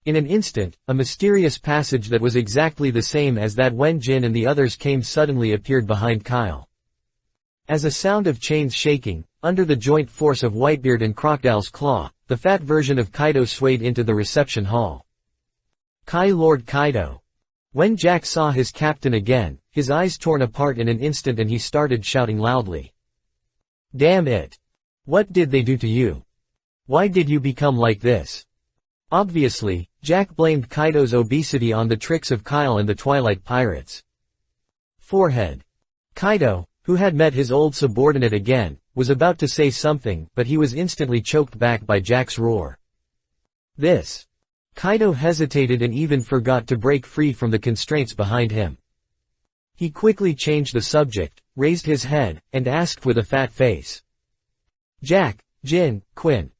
In an instant, a mysterious passage that was exactly the same as that when Jin and the others came suddenly appeared behind Kyle. As a sound of chains shaking, under the joint force of Whitebeard and Crocodile's Claw, the fat version of Kaido swayed into the reception hall. Lord Kaido. When Jack saw his captain again, his eyes torn apart in an instant and he started shouting loudly. Damn it! What did they do to you? Why did you become like this? Obviously, Jack blamed Kaido's obesity on the tricks of Kyle and the Twilight Pirates. Forehead. Kaido, who had met his old subordinate again, was about to say something, but he was instantly choked back by Jack's roar. This. Kaido hesitated and even forgot to break free from the constraints behind him. He quickly changed the subject, raised his head, and asked with a fat face. Jack, Jin, Quinn.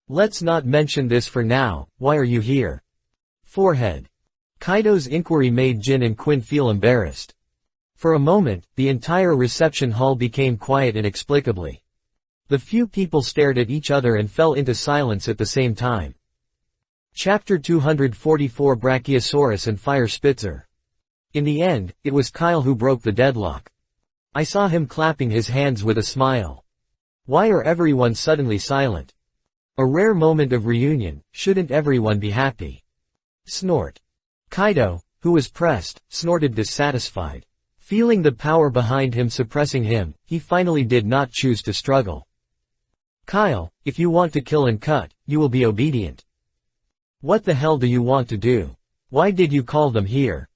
Let's not mention this for now, why are you here? Forehead. Kaido's inquiry made Jin and Quinn feel embarrassed. For a moment, the entire reception hall became quiet inexplicably. The few people stared at each other and fell into silence at the same time. Chapter 244 Brachiosaurus and Fire Spitzer. In the end, it was Kyle who broke the deadlock. I saw him clapping his hands with a smile. Why are everyone suddenly silent? A rare moment of reunion, shouldn't everyone be happy? Snort. Kaido, who was pressed, snorted dissatisfied. Feeling the power behind him suppressing him, he finally did not choose to struggle. Kyle, if you want to kill and cut, you will be obedient. What the hell do you want to do? Why did you call them here?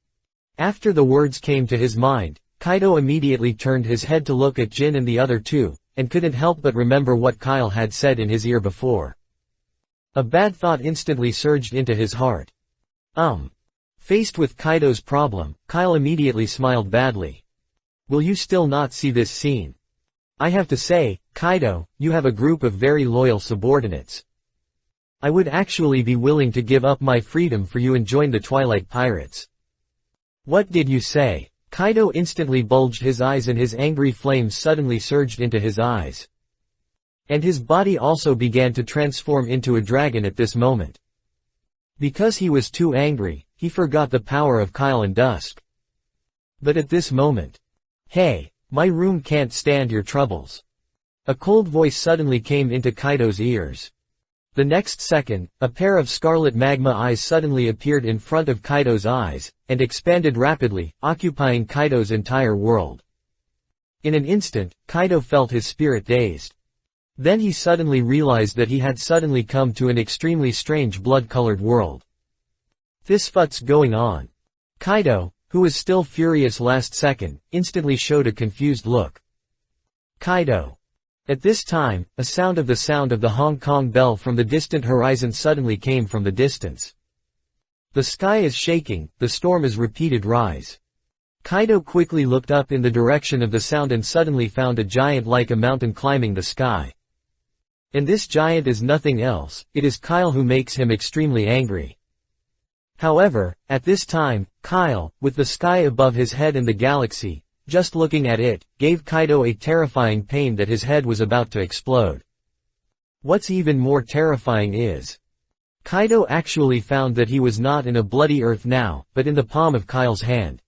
After the words came to his mind, Kaido immediately turned his head to look at Jin and the other two, and couldn't help but remember what Kyle had said in his ear before. A bad thought instantly surged into his heart. Faced with Kaido's problem, Kyle immediately smiled badly. Will you still not see this scene? I have to say, Kaido, you have a group of very loyal subordinates. I would actually be willing to give up my freedom for you and join the Twilight Pirates. What did you say? Kaido instantly bulged his eyes and his angry flames suddenly surged into his eyes. And his body also began to transform into a dragon at this moment. Because he was too angry, he forgot the power of Kyle and Dusk. But at this moment, hey, my room can't stand your troubles. A cold voice suddenly came into Kaido's ears. The next second, a pair of scarlet magma eyes suddenly appeared in front of Kaido's eyes, and expanded rapidly, occupying Kaido's entire world. In an instant, Kaido felt his spirit dazed. Then he suddenly realized that he had suddenly come to an extremely strange blood-colored world. This what's going on? Kaido, who was still furious last second, instantly showed a confused look. Kaido. At this time, a sound of the Hong Kong bell from the distant horizon suddenly came from the distance. The sky is shaking, the storm is repeated rise. Kaido quickly looked up in the direction of the sound and suddenly found a giant like a mountain climbing the sky. And this giant is nothing else, it is Kyle who makes him extremely angry. However, at this time, Kyle, with the sky above his head and the galaxy, just looking at it, gave Kaido a terrifying pain that his head was about to explode. What's even more terrifying is, Kaido actually found that he was not in a bloody earth now, but in the palm of Kyle's hand.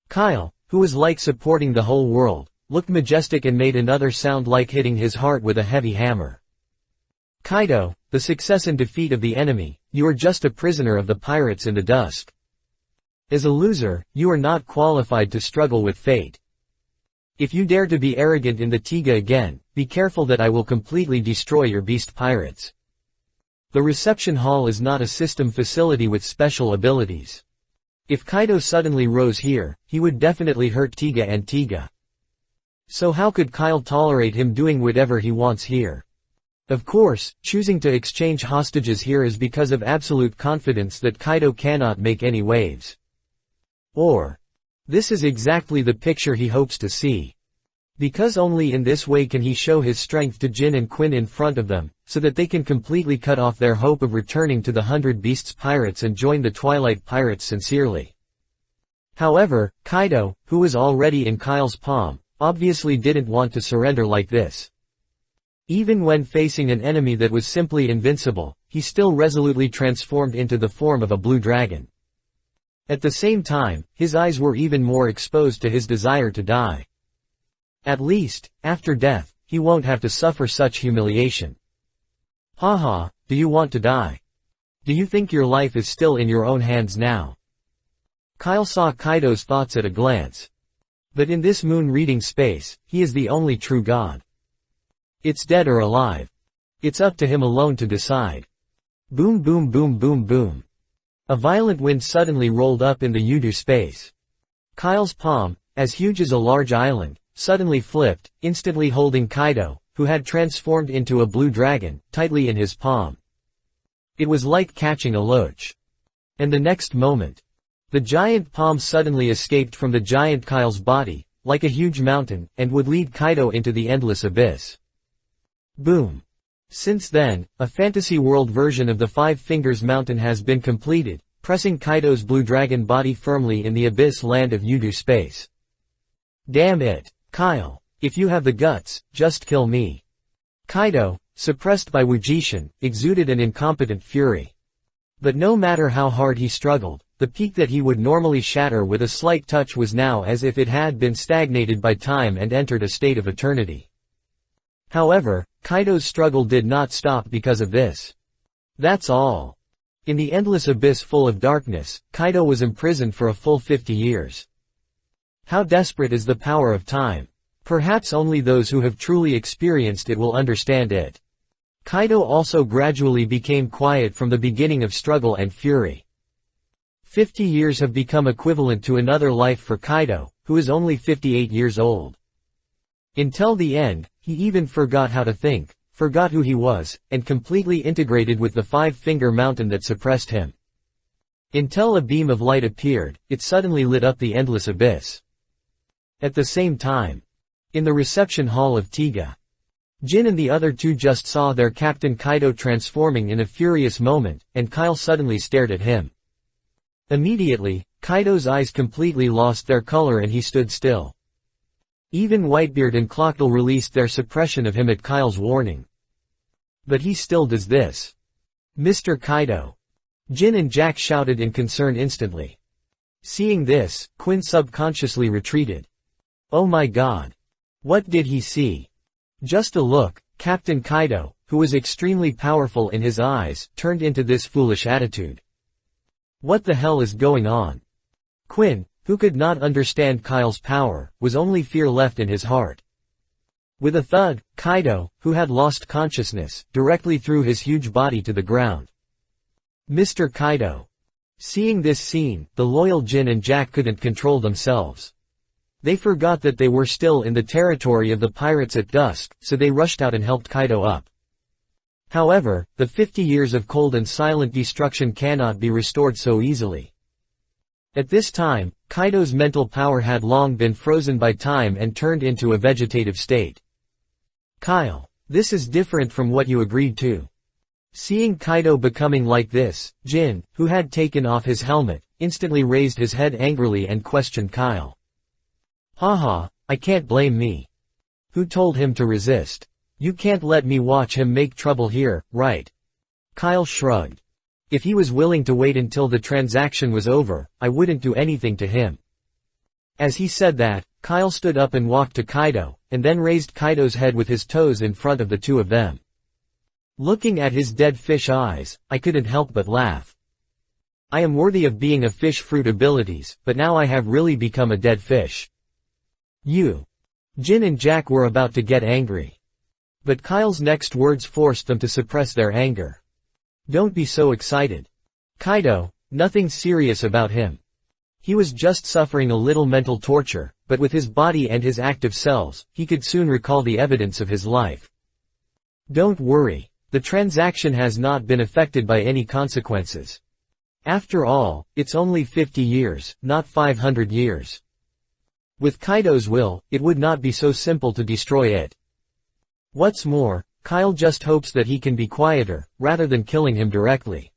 Kyle, who was like supporting the whole world, looked majestic and made another sound like hitting his heart with a heavy hammer. Kaido, the success and defeat of the enemy, you are just a prisoner of the pirates in the dusk. As a loser, you are not qualified to struggle with fate. If you dare to be arrogant in the Tiga again, be careful that I will completely destroy your beast pirates. The reception hall is not a system facility with special abilities. If Kaido suddenly rose here, he would definitely hurt Tiga and Tiga. So how could Kyle tolerate him doing whatever he wants here? Of course, choosing to exchange hostages here is because of absolute confidence that Kaido cannot make any waves. Or, this is exactly the picture he hopes to see. Because only in this way can he show his strength to Jin and Quinn in front of them, so that they can completely cut off their hope of returning to the 100 Beasts Pirates and join the Twilight Pirates sincerely. However, Kaido, who was already in Kyle's palm, obviously didn't want to surrender like this. Even when facing an enemy that was simply invincible, he still resolutely transformed into the form of a blue dragon. At the same time, his eyes were even more exposed to his desire to die. At least, after death, he won't have to suffer such humiliation. Haha, do you want to die? Do you think your life is still in your own hands now? Kyle saw Kaido's thoughts at a glance. But in this moon-reading space, he is the only true god. It's dead or alive. It's up to him alone to decide. Boom boom boom boom boom. A violent wind suddenly rolled up in the Yudu space. Kyle's palm, as huge as a large island, suddenly flipped, instantly holding Kaido, who had transformed into a blue dragon, tightly in his palm. It was like catching a loach. And the next moment, the giant palm suddenly escaped from the giant Kyle's body, like a huge mountain, and would lead Kaido into the endless abyss. Boom. Since then, a fantasy world version of the Five Fingers Mountain has been completed, pressing Kaido's blue dragon body firmly in the abyss land of Yudu space. Damn it, Kyle. If you have the guts, just kill me. Kaido, suppressed by Wujishin, exuded an incompetent fury. But no matter how hard he struggled, the peak that he would normally shatter with a slight touch was now as if it had been stagnated by time and entered a state of eternity. However, Kaido's struggle did not stop because of this. That's all. In the endless abyss full of darkness, Kaido was imprisoned for a full 50 years. How desperate is the power of time? Perhaps only those who have truly experienced it will understand it. Kaido also gradually became quiet from the beginning of struggle and fury. 50 years have become equivalent to another life for Kaido, who is only 58 years old. Until the end, he even forgot how to think, forgot who he was, and completely integrated with the Five-Finger Mountain that suppressed him. Until a beam of light appeared, it suddenly lit up the endless abyss. At the same time, in the reception hall of Tiga, Jin and the other two just saw their captain Kaido transforming in a furious moment, and Kyle suddenly stared at him. Immediately, Kaido's eyes completely lost their color and he stood still. Even Whitebeard and Clockle released their suppression of him at Kyle's warning. But he still does this. Mr. Kaido. Jin and Jack shouted in concern instantly. Seeing this, Quinn subconsciously retreated. Oh my god. What did he see? Just a look, Captain Kaido, who was extremely powerful in his eyes, turned into this foolish attitude. What the hell is going on? Quinn, who could not understand Kyle's power, was only fear left in his heart. With a thud, Kaido, who had lost consciousness, directly threw his huge body to the ground. Mr. Kaido. Seeing this scene, the loyal Jin and Jack couldn't control themselves. They forgot that they were still in the territory of the pirates at dusk, so they rushed out and helped Kaido up. However, the 50 years of cold and silent destruction cannot be restored so easily. At this time, Kaido's mental power had long been frozen by time and turned into a vegetative state. Kyle, this is different from what you agreed to. Seeing Kaido becoming like this, Jin, who had taken off his helmet, instantly raised his head angrily and questioned Kyle. Haha, I can't blame me. Who told him to resist? You can't let me watch him make trouble here, right? Kyle shrugged. If he was willing to wait until the transaction was over, I wouldn't do anything to him. As he said that, Kyle stood up and walked to Kaido, and then raised Kaido's head with his toes in front of the two of them. Looking at his dead fish eyes, I couldn't help but laugh. I am worthy of being a fish fruit abilities, but now I have really become a dead fish. You. Jin and Jack were about to get angry. But Kyle's next words forced them to suppress their anger. Don't be so excited. Kaido, nothing serious about him. He was just suffering a little mental torture, but with his body and his active cells, he could soon recall the evidence of his life. Don't worry, the transaction has not been affected by any consequences. After all, it's only 50 years, not 500 years. With Kaido's will, it would not be so simple to destroy it. What's more, Kyle just hopes that he can be quieter, rather than killing him directly.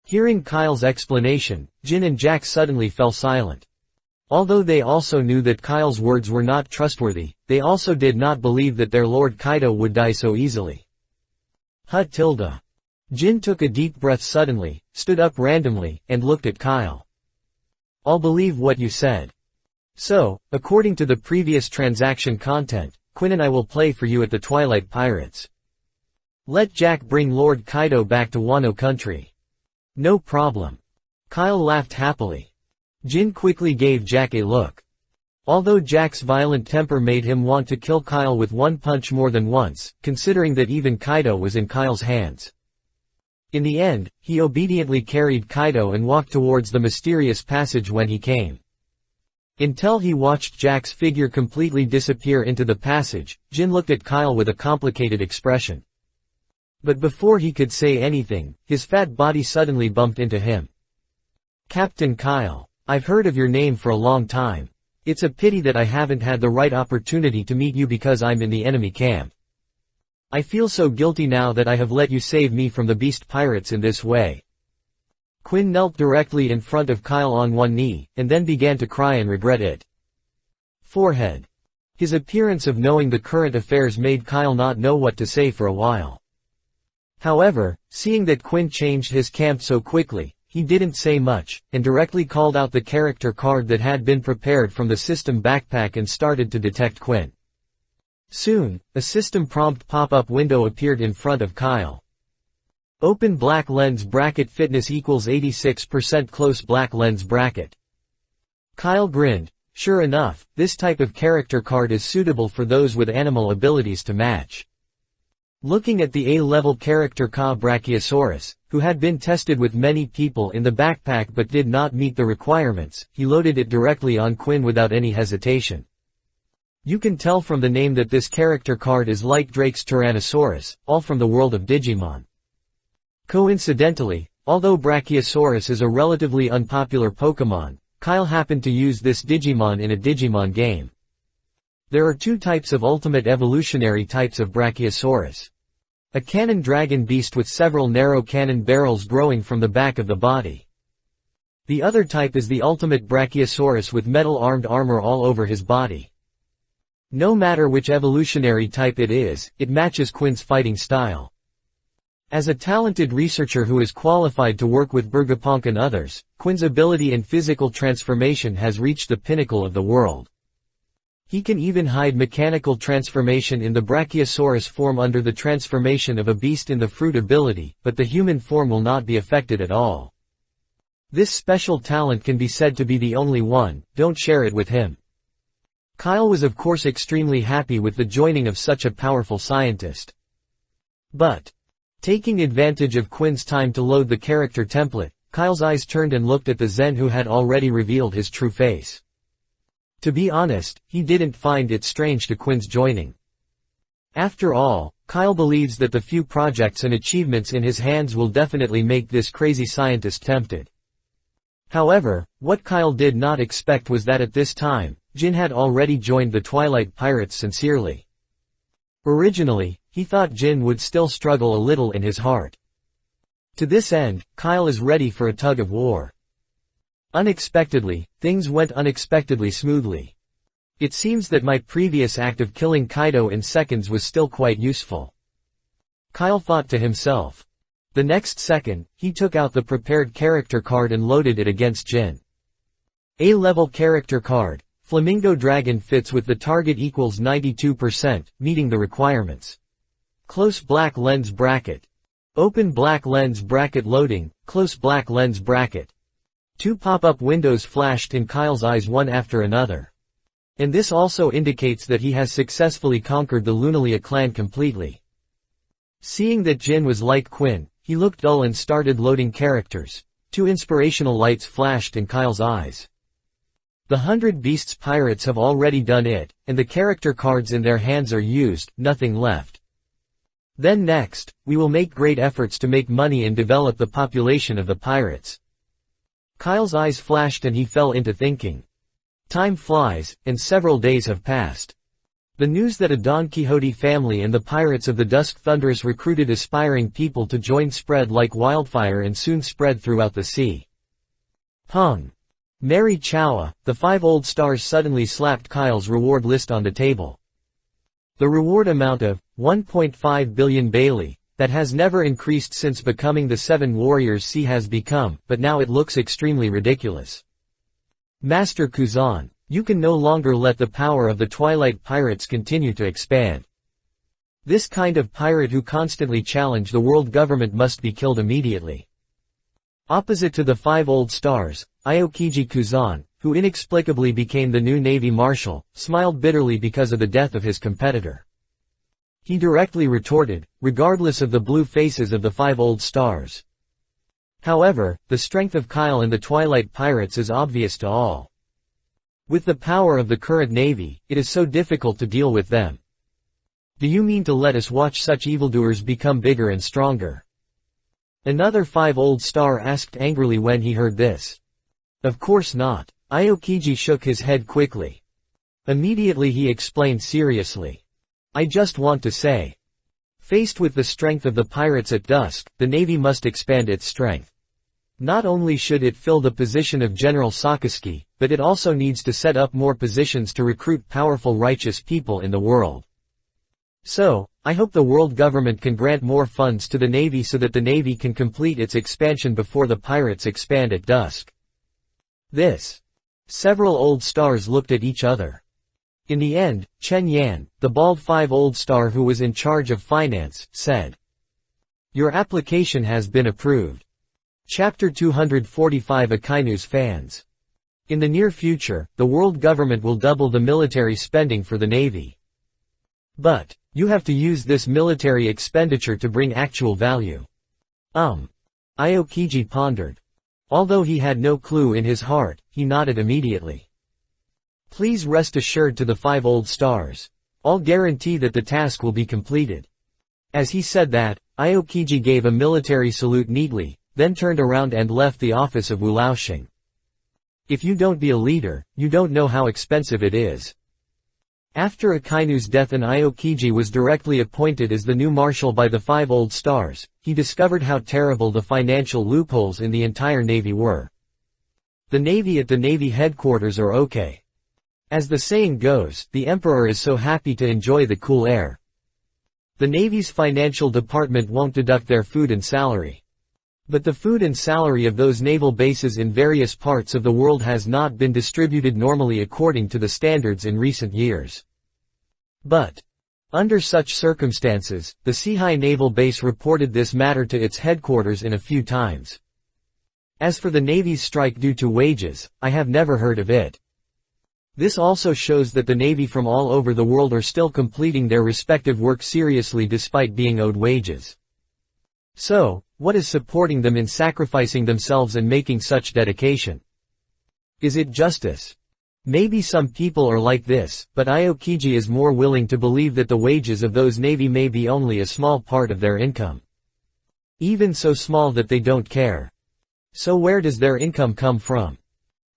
Hearing Kyle's explanation, Jin and Jack suddenly fell silent. Although they also knew that Kyle's words were not trustworthy, they also did not believe that their Lord Kaido would die so easily. Tilda. Jin took a deep breath suddenly, stood up randomly, and looked at Kyle. I'll believe what you said. So, according to the previous transaction content, Quinn and I will play for you at the Twilight Pirates. Let Jack bring Lord Kaido back to Wano country. No problem. Kyle laughed happily. Jin quickly gave Jack a look. Although Jack's violent temper made him want to kill Kyle with one punch more than once, considering that even Kaido was in Kyle's hands. In the end, he obediently carried Kaido and walked towards the mysterious passage when he came. Until he watched Jack's figure completely disappear into the passage, Jin looked at Kyle with a complicated expression. But before he could say anything, his fat body suddenly bumped into him. Captain Kyle, I've heard of your name for a long time. It's a pity that I haven't had the right opportunity to meet you because I'm in the enemy camp. I feel so guilty now that I have let you save me from the beast pirates in this way. Quinn knelt directly in front of Kyle on one knee, and then began to cry and regret it. Forehead. His appearance of knowing the current affairs made Kyle not know what to say for a while. However, seeing that Quinn changed his camp so quickly, he didn't say much, and directly called out the character card that had been prepared from the system backpack and started to detect Quinn. Soon, a system prompt pop-up window appeared in front of Kyle. Open black lens bracket fitness equals 86% close black lens bracket. Kyle grinned. Sure enough, this type of character card is suitable for those with animal abilities to match. Looking at the A-level character Ka Brachiosaurus, who had been tested with many people in the backpack but did not meet the requirements, he loaded it directly on Quinn without any hesitation. You can tell from the name that this character card is like Drake's Tyrannosaurus, all from the world of Digimon. Coincidentally, although Brachiosaurus is a relatively unpopular Pokémon, Kyle happened to use this Digimon in a Digimon game. There are two types of ultimate evolutionary types of Brachiosaurus. A cannon dragon beast with several narrow cannon barrels growing from the back of the body. The other type is the ultimate Brachiosaurus with metal-armed armor all over his body. No matter which evolutionary type it is, it matches Quinn's fighting style. As a talented researcher who is qualified to work with Bergapunk and others, Quinn's ability in physical transformation has reached the pinnacle of the world. He can even hide mechanical transformation in the Brachiosaurus form under the transformation of a beast in the fruit ability, but the human form will not be affected at all. This special talent can be said to be the only one, don't share it with him. Kyle was of course extremely happy with the joining of such a powerful scientist. But, taking advantage of Quinn's time to load the character template, Kyle's eyes turned and looked at the Zen who had already revealed his true face. To be honest, he didn't find it strange to Quinn's joining. After all, Kyle believes that the few projects and achievements in his hands will definitely make this crazy scientist tempted. However, what Kyle did not expect was that at this time, Jin had already joined the Twilight Pirates sincerely. Originally, he thought Jin would still struggle a little in his heart. To this end, Kyle is ready for a tug of war. Unexpectedly, things went unexpectedly smoothly. It seems that my previous act of killing Kaido in seconds was still quite useful. Kyle thought to himself. The next second, he took out the prepared character card and loaded it against Jin. A-level character card, Flamingo Dragon fits with the target equals 92%, meeting the requirements. Close black lens bracket. Open black lens bracket loading, close black lens bracket. Two pop-up windows flashed in Kyle's eyes one after another. And this also indicates that he has successfully conquered the Lunalia clan completely. Seeing that Jin was like Quinn, he looked dull and started loading characters. Two inspirational lights flashed in Kyle's eyes. The 100 Beasts pirates have already done it, and the character cards in their hands are used, nothing left. Then next, we will make great efforts to make money and develop the population of the pirates. Kyle's eyes flashed and he fell into thinking. Time flies, and several days have passed. The news that a Don Quixote family and the Pirates of the Dusk Thunderous recruited aspiring people to join spread like wildfire and soon spread throughout the sea. Pung. Mary Chowa, the 5 old stars suddenly slapped Kyle's reward list on the table. The reward amount of 1.5 billion Bailey, that has never increased since becoming the 7 warriors C has become, but now it looks extremely ridiculous. Master Kuzan, you can no longer let the power of the Twilight Pirates continue to expand. This kind of pirate who constantly challenge the world government must be killed immediately. Opposite to the 5 old stars, Aokiji Kuzan, who inexplicably became the new Navy Marshal, smiled bitterly because of the death of his competitor. He directly retorted, regardless of the blue faces of the 5 old stars. However, the strength of Kyle and the Twilight Pirates is obvious to all. With the power of the current Navy, it is so difficult to deal with them. Do you mean to let us watch such evildoers become bigger and stronger? Another 5 old star asked angrily when he heard this. Of course not. Aokiji shook his head quickly. Immediately he explained seriously. I just want to say. Faced with the strength of the pirates at dusk, the Navy must expand its strength. Not only should it fill the position of General Sakazuki, but it also needs to set up more positions to recruit powerful righteous people in the world. So, I hope the world government can grant more funds to the Navy so that the Navy can complete its expansion before the pirates expand at dusk. Several old stars looked at each other. In the end, Chen Yan, the bald 5-old star who was in charge of finance, said, "Your application has been approved. Chapter 245 Akainu's fans. In the near future, the world government will double the military spending for the Navy. But, you have to use this military expenditure to bring actual value." Aokiji pondered. Although he had no clue in his heart, he nodded immediately. "Please rest assured to the 5 old stars. I'll guarantee that the task will be completed." As he said that, Aokiji gave a military salute neatly, then turned around and left the office of Wu Laoxing. If you don't be a leader, you don't know how expensive it is. After Akainu's death and Aokiji was directly appointed as the new marshal by the 5 old stars, he discovered how terrible the financial loopholes in the entire Navy were. The Navy at the Navy headquarters are okay. As the saying goes, the Emperor is so happy to enjoy the cool air. The Navy's financial department won't deduct their food and salary. But the food and salary of those naval bases in various parts of the world has not been distributed normally according to the standards in recent years. But, under such circumstances, the Seahai Naval Base reported this matter to its headquarters in a few times. As for the Navy's strike due to wages, I have never heard of it. This also shows that the Navy from all over the world are still completing their respective work seriously despite being owed wages. So, what is supporting them in sacrificing themselves and making such dedication? Is it justice? Maybe some people are like this, but Aokiji is more willing to believe that the wages of those Navy may be only a small part of their income. Even so small that they don't care. So where does their income come from?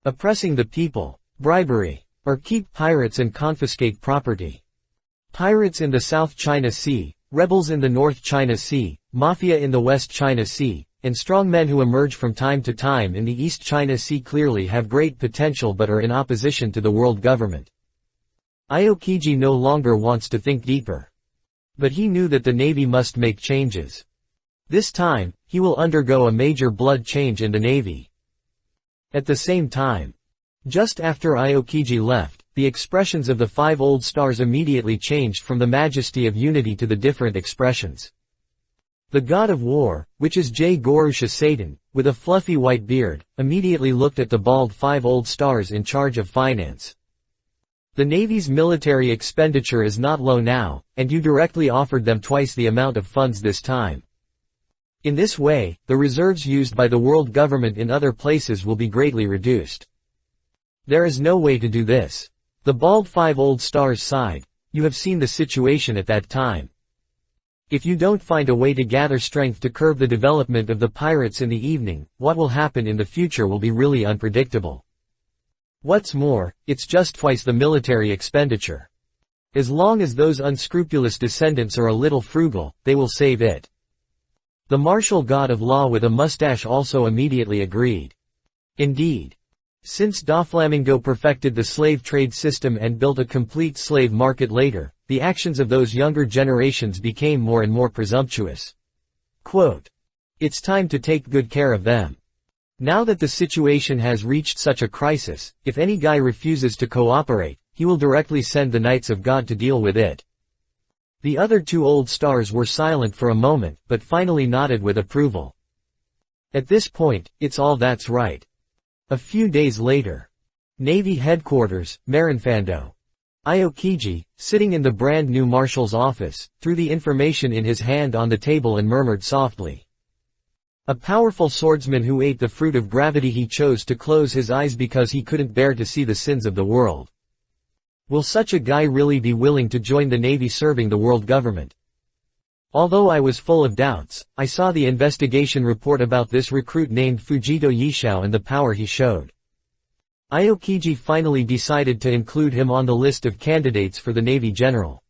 Oppressing the people, bribery, or keep pirates and confiscate property. Pirates in the South China Sea, rebels in the North China Sea, mafia in the West China Sea, and strong men who emerge from time to time in the East China Sea clearly have great potential but are in opposition to the world government. Aokiji no longer wants to think deeper. But he knew that the Navy must make changes. This time, he will undergo a major blood change in the Navy. At the same time, just after Aokiji left, the expressions of the 5 old stars immediately changed from the majesty of unity to the different expressions. The god of war, which is Gorusha Satan, with a fluffy white beard, immediately looked at the bald 5 old stars in charge of finance. The Navy's military expenditure is not low now, and you directly offered them twice the amount of funds this time. In this way, the reserves used by the world government in other places will be greatly reduced. There is no way to do this. The bald 5 old stars sighed. You have seen the situation at that time. If you don't find a way to gather strength to curb the development of the pirates in the evening, what will happen in the future will be really unpredictable. What's more, it's just twice the military expenditure. As long as those unscrupulous descendants are a little frugal, they will save it. The martial god of law with a mustache also immediately agreed. Indeed. Since Doflamingo perfected the slave trade system and built a complete slave market later, the actions of those younger generations became more and more presumptuous. Quote, "It's time to take good care of them. Now that the situation has reached such a crisis, if any guy refuses to cooperate, he will directly send the Knights of God to deal with it." The other 2 old stars were silent for a moment, but finally nodded with approval. At this point, it's all that's right. A few days later. Navy Headquarters, Marinfando. Aokiji, sitting in the brand new marshal's office, threw the information in his hand on the table and murmured softly. A powerful swordsman who ate the fruit of gravity, he chose to close his eyes because he couldn't bear to see the sins of the world. Will such a guy really be willing to join the Navy serving the world government? Although I was full of doubts, I saw the investigation report about this recruit named Fujito Yishao and the power he showed. Aokiji finally decided to include him on the list of candidates for the Navy General.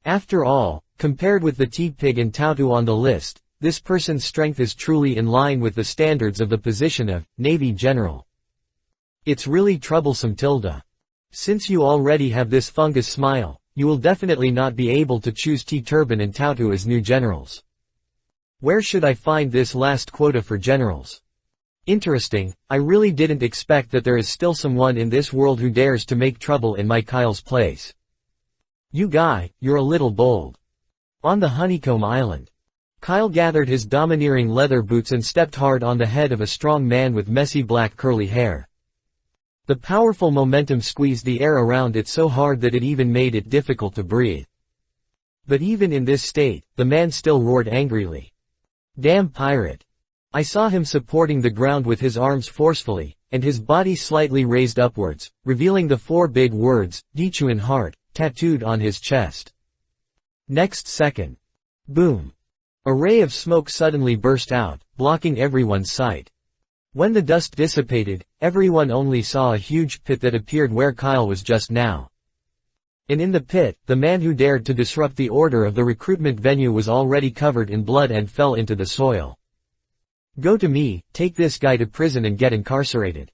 After all, compared with the T-Pig and Tautu on the list, this person's strength is truly in line with the standards of the position of Navy General. It's really troublesome tilde. Since you already have this fungus smile, you will definitely not be able to choose T-Turban and Tautu as new generals. Where should I find this last quota for generals? Interesting, I really didn't expect that there is still someone in this world who dares to make trouble in my Kyle's place. You guy, you're a little bold. On the Honeycomb Island. Kyle gathered his domineering leather boots and stepped hard on the head of a strong man with messy black curly hair. The powerful momentum squeezed the air around it so hard that it even made it difficult to breathe. But even in this state, the man still roared angrily. Damn pirate. I saw him supporting the ground with his arms forcefully, and his body slightly raised upwards, revealing the 4 big words, Dichuan Heart, tattooed on his chest. Next second. Boom. A ray of smoke suddenly burst out, blocking everyone's sight. When the dust dissipated, everyone only saw a huge pit that appeared where Kyle was just now. And in the pit, the man who dared to disrupt the order of the recruitment venue was already covered in blood and fell into the soil. Go to me, take this guy to prison and get incarcerated.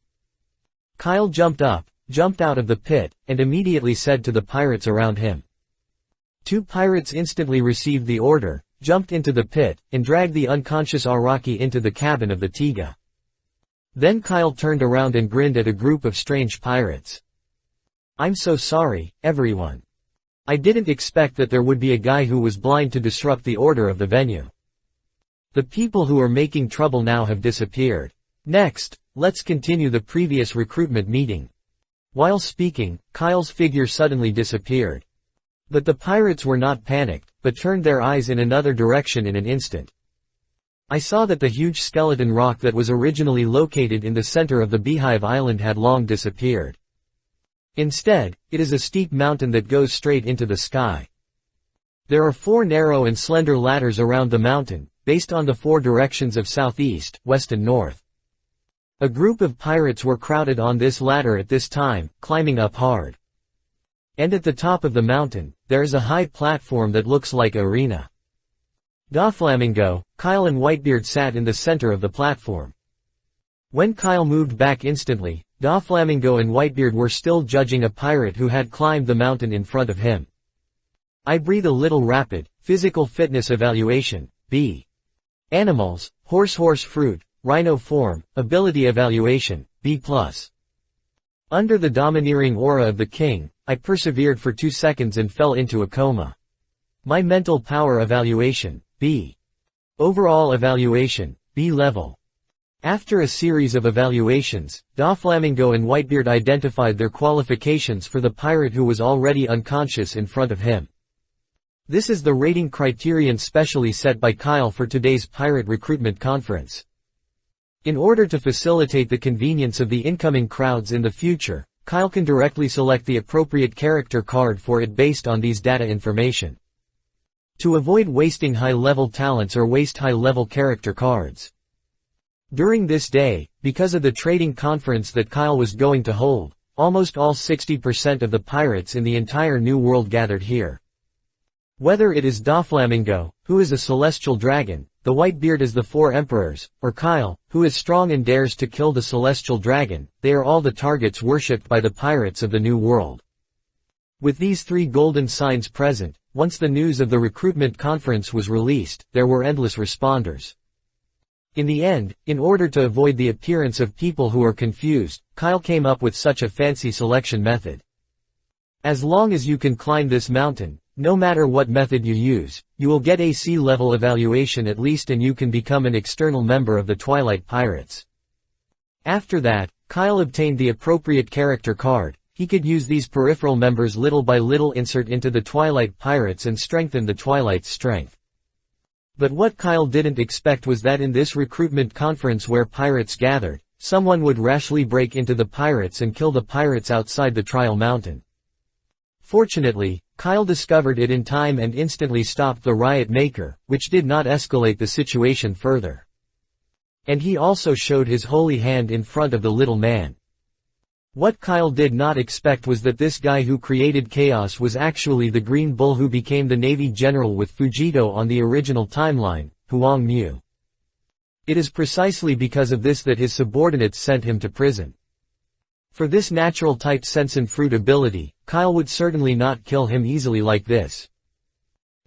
Kyle jumped up, jumped out of the pit, and immediately said to the pirates around him. 2 pirates instantly received the order, jumped into the pit, and dragged the unconscious Araki into the cabin of the Tiga. Then Kyle turned around and grinned at a group of strange pirates. I'm so sorry, everyone. I didn't expect that there would be a guy who was blind to disrupt the order of the venue. The people who are making trouble now have disappeared. Next, let's continue the previous recruitment meeting. While speaking, Kyle's figure suddenly disappeared. But the pirates were not panicked, but turned their eyes in another direction in an instant. I saw that the huge skeleton rock that was originally located in the center of the Beehive Island had long disappeared. Instead, it is a steep mountain that goes straight into the sky. There are 4 narrow and slender ladders around the mountain, based on the 4 directions of southeast, west and north. A group of pirates were crowded on this ladder at this time, climbing up hard. And at the top of the mountain, there is a high platform that looks like an arena. Doflamingo, Kyle and Whitebeard sat in the center of the platform. When Kyle moved back instantly, Doflamingo and Whitebeard were still judging a pirate who had climbed the mountain in front of him. I breathe a little rapid, physical fitness evaluation, B. Animals, horse fruit, rhino form, ability evaluation, B+. Under the domineering aura of the king, I persevered for 2 seconds and fell into a coma. My mental power evaluation, B. Overall evaluation, B level. After a series of evaluations, Doflamingo and Whitebeard identified their qualifications for the pirate who was already unconscious in front of him. This is the rating criterion specially set by Kyle for today's pirate recruitment conference. In order to facilitate the convenience of the incoming crowds in the future, Kyle can directly select the appropriate character card for it based on these data information. To avoid wasting high-level talents or waste high-level character cards. During this day, because of the trading conference that Kyle was going to hold, almost all 60% of the pirates in the entire New World gathered here. Whether it is Doflamingo, who is a celestial dragon, the Whitebeard is the 4 emperors, or Kyle, who is strong and dares to kill the celestial dragon, they are all the targets worshipped by the pirates of the New World. With these 3 golden signs present, once the news of the recruitment conference was released, there were endless responders. In the end, in order to avoid the appearance of people who are confused, Kyle came up with such a fancy selection method. As long as you can climb this mountain, no matter what method you use, you will get a C-level evaluation at least and you can become an external member of the Twilight Pirates. After that, Kyle obtained the appropriate character card. He could use these peripheral members little by little insert into the Twilight Pirates and strengthen the Twilight's strength. But what Kyle didn't expect was that in this recruitment conference where pirates gathered, someone would rashly break into the pirates and kill the pirates outside the Trial Mountain. Fortunately, Kyle discovered it in time and instantly stopped the riot maker, which did not escalate the situation further. And he also showed his holy hand in front of the little man. What Kyle did not expect was that this guy who created chaos was actually the Green Bull who became the Navy general with Fujito on the original timeline, Huang Mu. It is precisely because of this that his subordinates sent him to prison. For this natural type sense fruit ability, Kyle would certainly not kill him easily like this.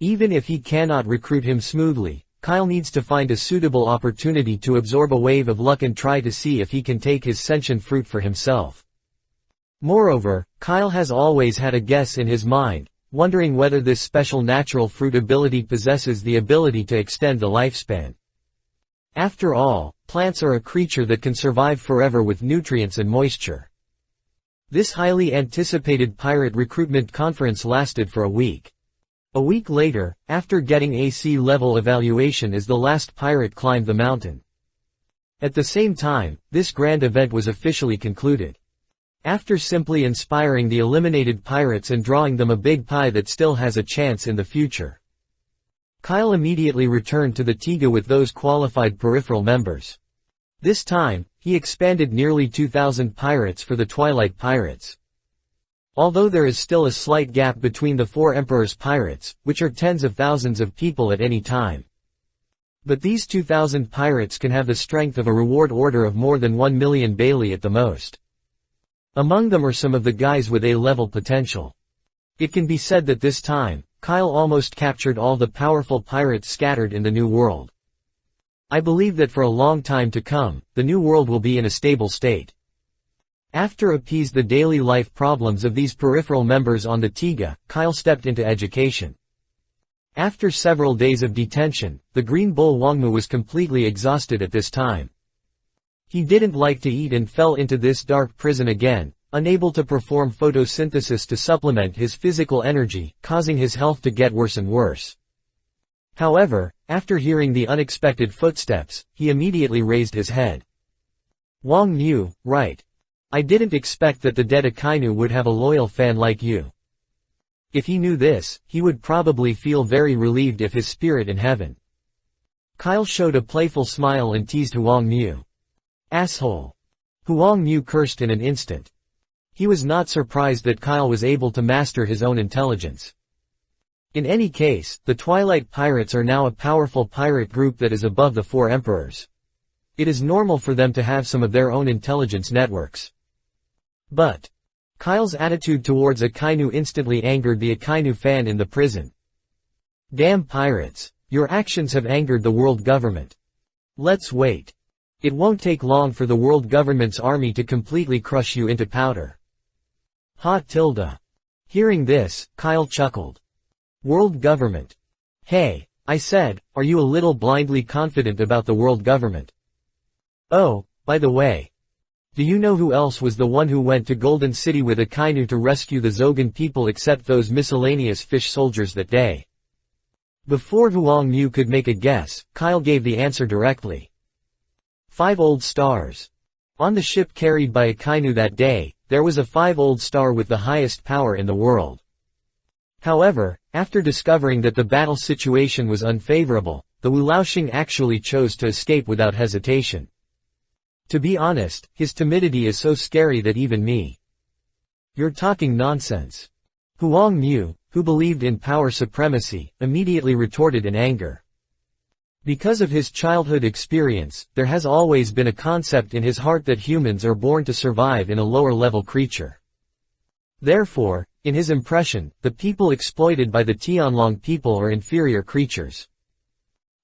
Even if he cannot recruit him smoothly, Kyle needs to find a suitable opportunity to absorb a wave of luck and try to see if he can take his sentient fruit for himself. Moreover, Kyle has always had a guess in his mind, wondering whether this special natural fruit ability possesses the ability to extend the lifespan. After all, plants are a creature that can survive forever with nutrients and moisture. This highly anticipated pirate recruitment conference lasted for a week. A week later, after getting a sea-level evaluation as the last pirate climbed the mountain. At the same time, this grand event was officially concluded. After simply inspiring the eliminated pirates and drawing them a big pie that still has a chance in the future, Kyle immediately returned to the Tiga with those qualified peripheral members. This time, he expanded nearly 2,000 pirates for the Twilight Pirates. Although there is still a slight gap between the 4 Emperor's pirates, which are tens of thousands of people at any time. But these 2,000 pirates can have the strength of a reward order of more than 1 million Bailey at the most. Among them are some of the guys with A-level potential. It can be said that this time, Kyle almost captured all the powerful pirates scattered in the New World. I believe that for a long time to come, the New World will be in a stable state. After appeased the daily life problems of these peripheral members on the Tiga, Kyle stepped into education. After several days of detention, the Green Bull Wangmu was completely exhausted at this time. He didn't like to eat and fell into this dark prison again, unable to perform photosynthesis to supplement his physical energy, causing his health to get worse and worse. However, after hearing the unexpected footsteps, he immediately raised his head. Wang Mu, right. I didn't expect that the dead Akainu would have a loyal fan like you. If he knew this, he would probably feel very relieved if his spirit in heaven. Kyle showed a playful smile and teased Huang Mu. Asshole. Huang Mu cursed in an instant. He was not surprised that Kyle was able to master his own intelligence. In any case, the Twilight Pirates are now a powerful pirate group that is above the 4 Emperors. It is normal for them to have some of their own intelligence networks. But Kyle's attitude towards Akainu instantly angered the Akainu fan in the prison. Damn pirates. Your actions have angered the world government. Let's wait. It won't take long for the world government's army to completely crush you into powder. Ha tilde. Hearing this, Kyle chuckled. World government. Hey, I said, are you a little blindly confident about the world government? Oh, by the way. Do you know who else was the one who went to Golden City with Akainu to rescue the Zogan people except those miscellaneous fish soldiers that day? Before Huang Mu could make a guess, Kyle gave the answer directly. 5 old stars. On the ship carried by Akainu that day, there was a 5 old star with the highest power in the world. However, after discovering that the battle situation was unfavorable, the Wu Laoxing actually chose to escape without hesitation. To be honest, his timidity is so scary that even me. You're talking nonsense. Huang Mu, who believed in power supremacy, immediately retorted in anger. Because of his childhood experience, there has always been a concept in his heart that humans are born to survive in a lower-level creature. Therefore, in his impression, the people exploited by the Tianlong people are inferior creatures.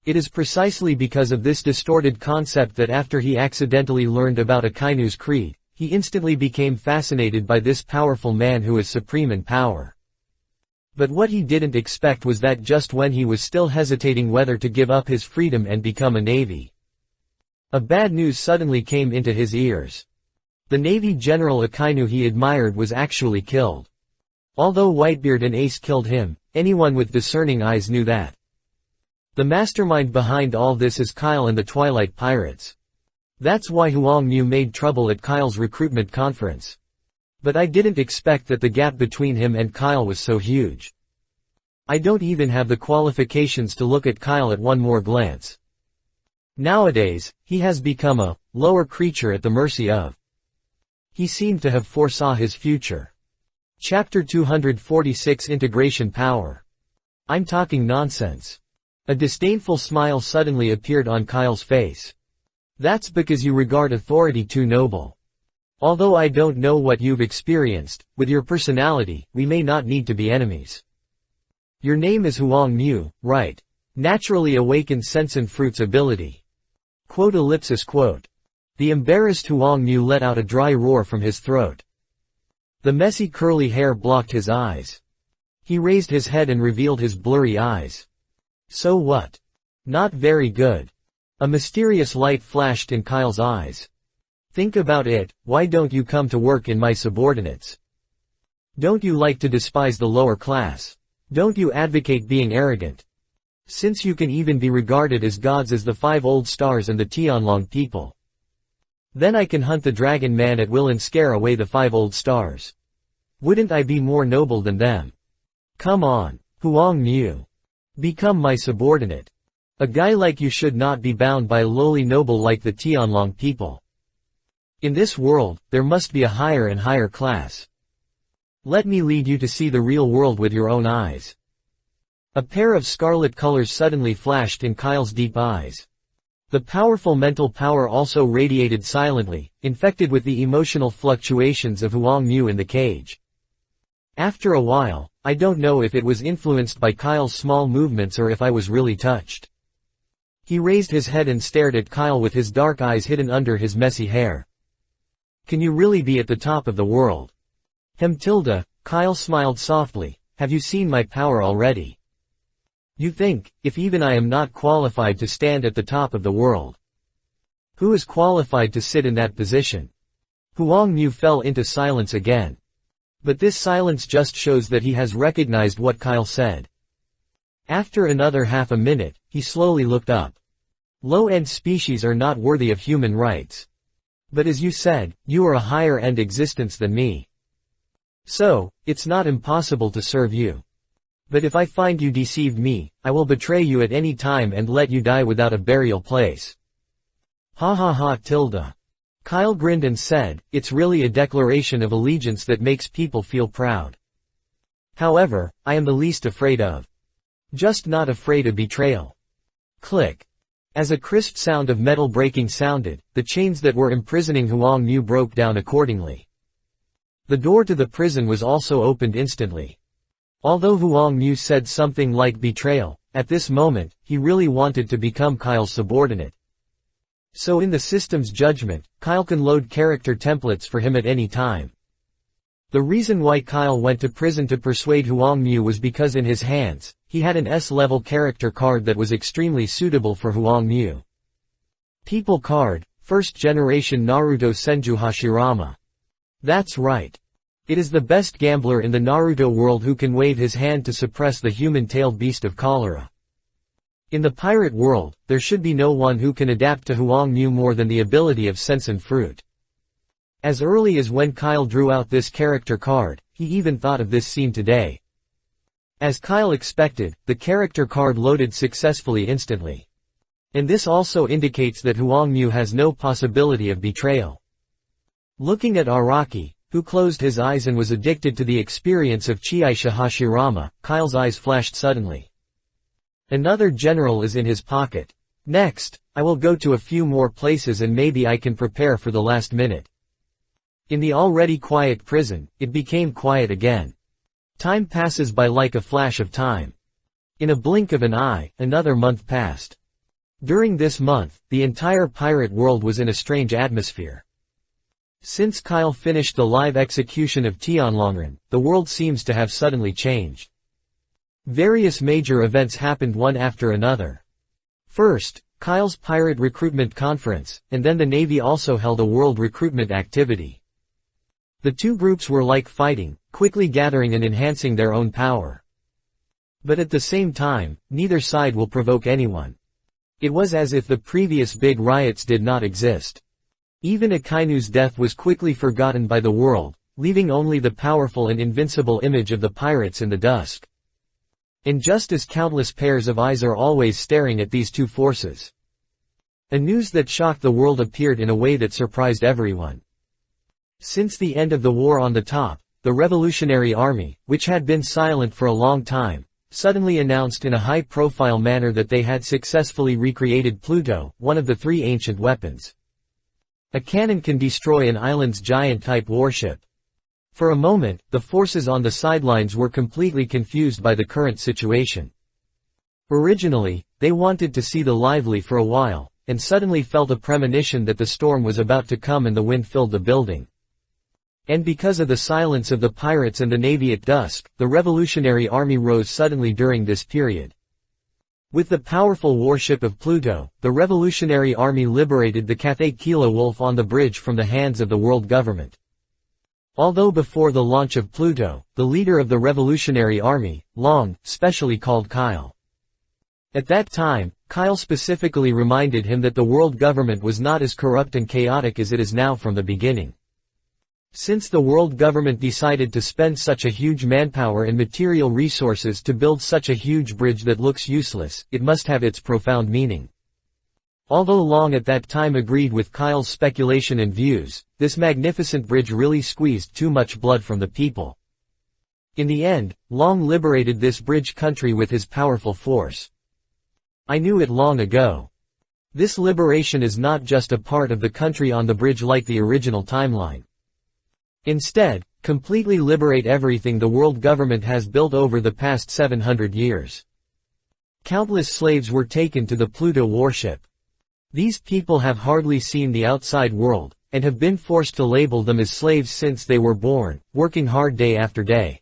It is precisely because of this distorted concept that after he accidentally learned about Akainu's creed, he instantly became fascinated by this powerful man who is supreme in power. But what he didn't expect was that just when he was still hesitating whether to give up his freedom and become a navy, a bad news suddenly came into his ears. The Navy General Akainu he admired was actually killed. Although Whitebeard and Ace killed him, anyone with discerning eyes knew that. The mastermind behind all this is Kyle and the Twilight Pirates. That's why Huang Mu made trouble at Kyle's recruitment conference. But I didn't expect that the gap between him and Kyle was so huge. I don't even have the qualifications to look at Kyle at one more glance. Nowadays, he has become a lower creature at the mercy of He seemed to have foresaw his future. Chapter 246 Integration Power. I'm talking nonsense. A disdainful smile suddenly appeared on Kyle's face. That's because you regard authority too noble. Although I don't know what you've experienced, with your personality, we may not need to be enemies. Your name is Huang Mu, right? Naturally awakened sense and fruits ability. Quote. The embarrassed Huang Mu let out a dry roar from his throat. The messy curly hair blocked his eyes. He raised his head and revealed his blurry eyes. So what? Not very good. A mysterious light flashed in Kyle's eyes. Think about it, why don't you come to work in my subordinates? Don't you like to despise the lower class? Don't you advocate being arrogant? Since you can even be regarded as gods as the 5 old stars and the Tianlong people. Then I can hunt the dragon man at will and scare away the 5 old stars. Wouldn't I be more noble than them? Come on, Huang Mu. Become my subordinate. A guy like you should not be bound by a lowly noble like the Tianlong people. In this world, there must be a higher and higher class. Let me lead you to see the real world with your own eyes. A pair of scarlet colors suddenly flashed in Kyle's deep eyes. The powerful mental power also radiated silently, infected with the emotional fluctuations of Huang Mu in the cage. After a while, I don't know if it was influenced by Kyle's small movements or if I was really touched. He raised his head and stared at Kyle with his dark eyes hidden under his messy hair. Can you really be at the top of the world? Kyle smiled softly, have you seen my power already? You think, if even I am not qualified to stand at the top of the world. Who is qualified to sit in that position? Huang Mu fell into silence again. But this silence just shows that he has recognized what Kyle said. After another half a minute, he slowly looked up. Low-end species are not worthy of human rights. But as you said, you are a higher-end existence than me. So, it's not impossible to serve you. But if I find you deceived me, I will betray you at any time and let you die without a burial place. Ha ha ha. Kyle grinned and said, it's really a declaration of allegiance that makes people feel proud. However, I am the least afraid of. Just not afraid of betrayal. Click. As a crisp sound of metal breaking sounded, the chains that were imprisoning Huang Mu broke down accordingly. The door to the prison was also opened instantly. Although Huang Mu said something like betrayal, at this moment, he really wanted to become Kyle's subordinate. So in the system's judgment, Kyle can load character templates for him at any time. The reason why Kyle went to prison to persuade Huang Mu was because in his hands, he had an S-level character card that was extremely suitable for Huang Mu. People card, first generation Naruto Senju Hashirama. That's right. It is the best gambler in the Naruto world who can wave his hand to suppress the human-tailed beast of cholera. In the pirate world, there should be no one who can adapt to Huang Mu more than the ability of sense and fruit. As early as when Kyle drew out this character card, he even thought of this scene today. As Kyle expected, the character card loaded successfully instantly. And this also indicates that Huang Mu has no possibility of betrayal. Looking at Araki, who closed his eyes and was addicted to the experience of Chiaisha Hashirama, Kyle's eyes flashed suddenly. Another general is in his pocket. Next, I will go to a few more places and maybe I can prepare for the last minute. In the already quiet prison, it became quiet again. Time passes by like a flash of time. In a blink of an eye, another month passed. During this month, the entire pirate world was in a strange atmosphere. Since Kyle finished the live execution of Tianlongren, the world seems to have suddenly changed. Various major events happened one after another. First, Kyle's pirate recruitment conference, and then the Navy also held a world recruitment activity. The two groups were like fighting, quickly gathering and enhancing their own power. But at the same time, neither side will provoke anyone. It was as if the previous big riots did not exist. Even Akainu's death was quickly forgotten by the world, leaving only the powerful and invincible image of the pirates in the dusk. And just as countless pairs of eyes are always staring at these two forces. A news that shocked the world appeared in a way that surprised everyone. Since the end of the war on the top, the Revolutionary Army, which had been silent for a long time, suddenly announced in a high-profile manner that they had successfully recreated Pluto, one of the 3 ancient weapons. A cannon can destroy an island's giant-type warship. For a moment, the forces on the sidelines were completely confused by the current situation. Originally, they wanted to see the lively for a while, and suddenly felt a premonition that the storm was about to come and the wind filled the building. And because of the silence of the pirates and the navy at dusk, the Revolutionary Army rose suddenly during this period. With the powerful warship of Pluto, the Revolutionary Army liberated the Cathay Kilo Wolf on the bridge from the hands of the world government. Although before the launch of Pluto, the leader of the Revolutionary Army, Long, specially called Kyle. At that time, Kyle specifically reminded him that the world government was not as corrupt and chaotic as it is now from the beginning. Since the world government decided to spend such a huge manpower and material resources to build such a huge bridge that looks useless, it must have its profound meaning. Although Long at that time agreed with Kyle's speculation and views, this magnificent bridge really squeezed too much blood from the people. In the end, Long liberated this bridge country with his powerful force. I knew it long ago. This liberation is not just a part of the country on the bridge like the original timeline. Instead, completely liberate everything the world government has built over the past 700 years. Countless slaves were taken to the Pluto warship. These people have hardly seen the outside world, and have been forced to label them as slaves since they were born, working hard day after day.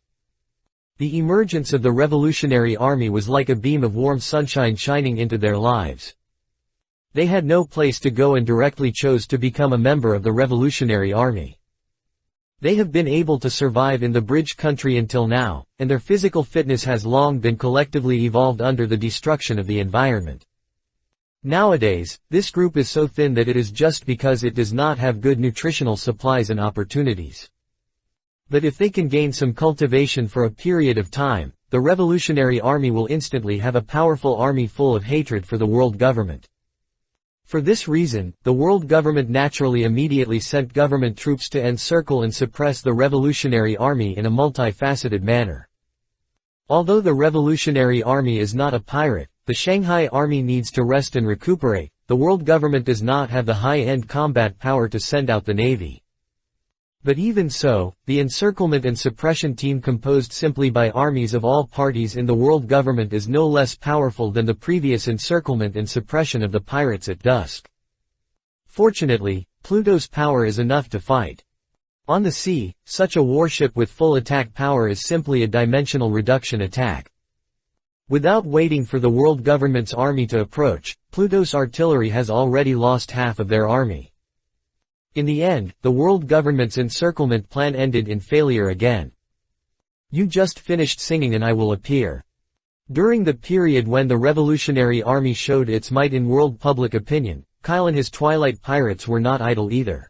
The emergence of the Revolutionary Army was like a beam of warm sunshine shining into their lives. They had no place to go and directly chose to become a member of the Revolutionary Army. They have been able to survive in the bridge country until now, and their physical fitness has long been collectively evolved under the destruction of the environment. Nowadays, this group is so thin that it is just because it does not have good nutritional supplies and opportunities. But if they can gain some cultivation for a period of time, the Revolutionary Army will instantly have a powerful army full of hatred for the world government. For this reason, the world government naturally immediately sent government troops to encircle and suppress the Revolutionary Army in a multifaceted manner. Although the Revolutionary Army is not a pirate, the Shanghai Army needs to rest and recuperate, the world government does not have the high-end combat power to send out the navy. But even so, the encirclement and suppression team composed simply by armies of all parties in the world government is no less powerful than the previous encirclement and suppression of the pirates at dusk. Fortunately, Pluto's power is enough to fight. On the sea, such a warship with full attack power is simply a dimensional reduction attack. Without waiting for the world government's army to approach, Pluto's artillery has already lost half of their army. In the end, the world government's encirclement plan ended in failure again. You just finished singing and I will appear. During the period when the Revolutionary Army showed its might in world public opinion, Kyle and his Twilight Pirates were not idle either.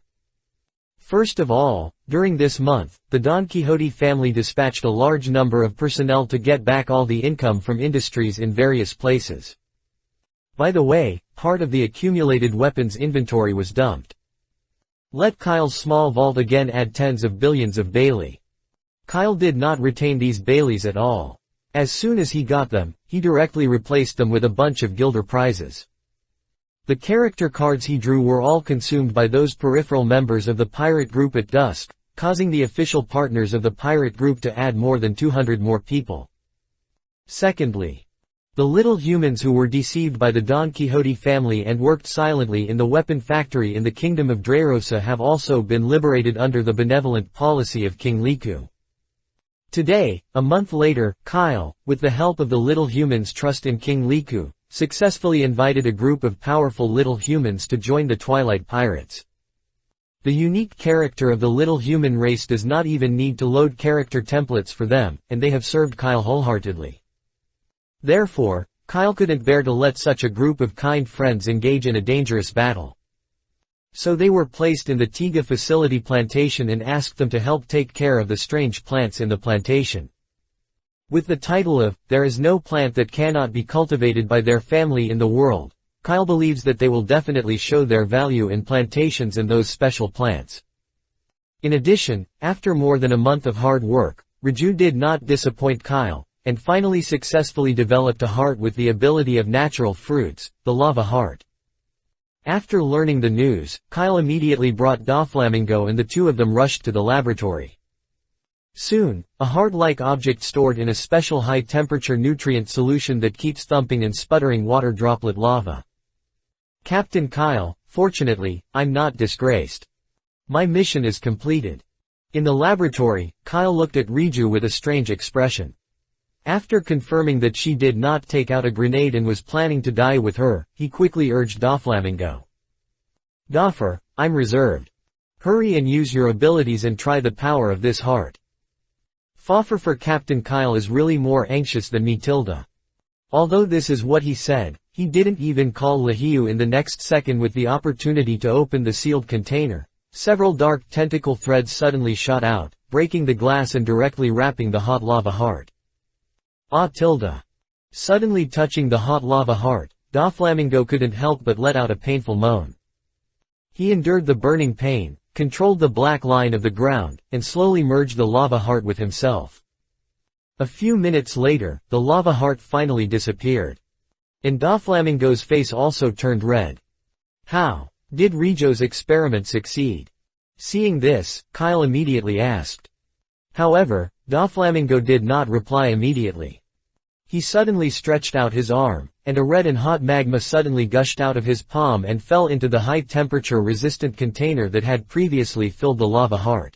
First of all, during this month, the Don Quixote family dispatched a large number of personnel to get back all the income from industries in various places. By the way, part of the accumulated weapons inventory was dumped. Let Kyle's small vault again add tens of billions of Bailey. Kyle did not retain these Baileys at all. As soon as he got them, he directly replaced them with a bunch of Gilder prizes. The character cards he drew were all consumed by those peripheral members of the pirate group at dusk, causing the official partners of the pirate group to add more than 200 more people. Secondly, the little humans who were deceived by the Don Quixote family and worked silently in the weapon factory in the kingdom of Dreyrosa have also been liberated under the benevolent policy of King Liku. Today, a month later, Kyle, with the help of the little humans' trust in King Liku, successfully invited a group of powerful little humans to join the Twilight Pirates. The unique character of the little human race does not even need to load character templates for them, and they have served Kyle wholeheartedly. Therefore, Kyle couldn't bear to let such a group of kind friends engage in a dangerous battle. So they were placed in the Tiga facility plantation and asked them to help take care of the strange plants in the plantation. With the title of, "There is no plant that cannot be cultivated by their family in the world," Kyle believes that they will definitely show their value in plantations and those special plants. In addition, after more than a month of hard work, Riju did not disappoint Kyle, and finally successfully developed a heart with the ability of natural fruits, the lava heart. After learning the news, Kyle immediately brought Doflamingo and the two of them rushed to the laboratory. Soon, a heart-like object stored in a special high-temperature nutrient solution that keeps thumping and sputtering water droplet lava. Captain Kyle, fortunately, I'm not disgraced. My mission is completed. In the laboratory, Kyle looked at Riju with a strange expression. After confirming that she did not take out a grenade and was planning to die with her, he quickly urged Doflamingo. Doffer, I'm reserved. Hurry and use your abilities and try the power of this heart. For Captain Kyle is really more anxious than me tilde. Although this is what he said, he didn't even call Lahiu in the next second. With the opportunity to open the sealed container, several dark tentacle threads suddenly shot out, breaking the glass and directly wrapping the hot lava heart. Suddenly touching the hot lava heart, Doflamingo couldn't help but let out a painful moan. He endured the burning pain, controlled the black line of the ground, and slowly merged the lava heart with himself. A few minutes later, the lava heart finally disappeared. And Doflamingo's face also turned red. How did Rijo's experiment succeed? Seeing this, Kyle immediately asked. However, Doflamingo did not reply immediately. He suddenly stretched out his arm, and a red and hot magma suddenly gushed out of his palm and fell into the high-temperature resistant container that had previously filled the lava heart.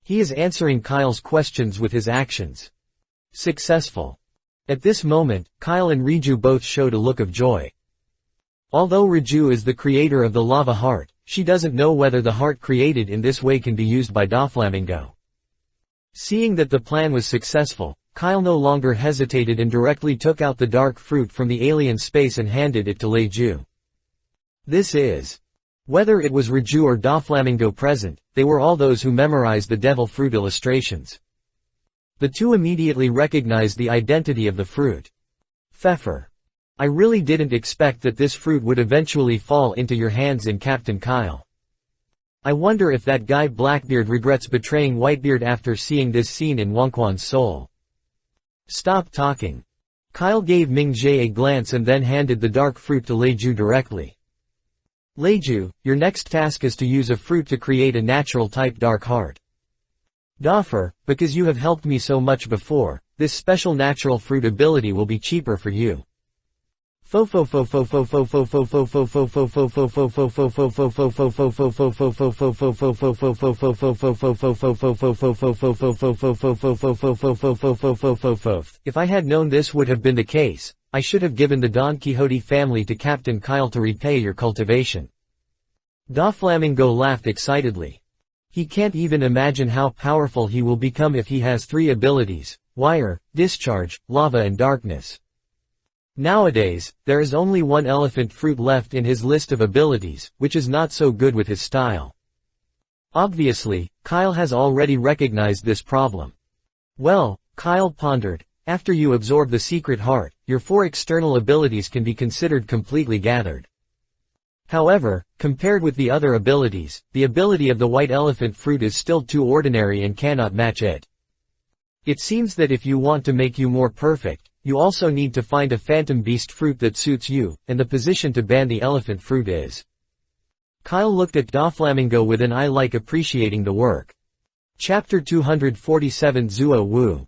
He is answering Kyle's questions with his actions. Successful. At this moment, Kyle and Riju both showed a look of joy. Although Riju is the creator of the lava heart, she doesn't know whether the heart created in this way can be used by Doflamingo. Seeing that the plan was successful, Kyle no longer hesitated and directly took out the dark fruit from the alien space and handed it to Leju. This is. Whether it was Riju or Doflamingo present, they were all those who memorized the devil fruit illustrations. The two immediately recognized the identity of the fruit. Pfeffer. I really didn't expect that this fruit would eventually fall into your hands in Captain Kyle. I wonder if that guy Blackbeard regrets betraying Whitebeard after seeing this scene in Wangquan's soul. Stop talking. Kyle gave Mingjae a glance and then handed the dark fruit to Leju directly. Leju, your next task is to use a fruit to create a natural-type dark heart. Doffer, because you have helped me so much before, this special natural fruit ability will be cheaper for you. If I had known this would have been the case, I should have given the Don Quixote family to Captain Kyle to repay your cultivation. Doflamingo laughed excitedly. He can't even imagine how powerful he will become if he has three abilities: wire, discharge, lava and darkness. Nowadays, there is only one elephant fruit left in his list of abilities, which is not so good with his style. Obviously, Kyle has already recognized this problem. Well, Kyle pondered, after you absorb the secret heart, your four external abilities can be considered completely gathered. However, compared with the other abilities, the ability of the white elephant fruit is still too ordinary and cannot match it. It seems that if you want to make you more perfect, you also need to find a phantom beast fruit that suits you, and the position to ban the elephant fruit is. Kyle looked at Doflamingo with an eye like appreciating the work. Chapter 247 Zuo Wu.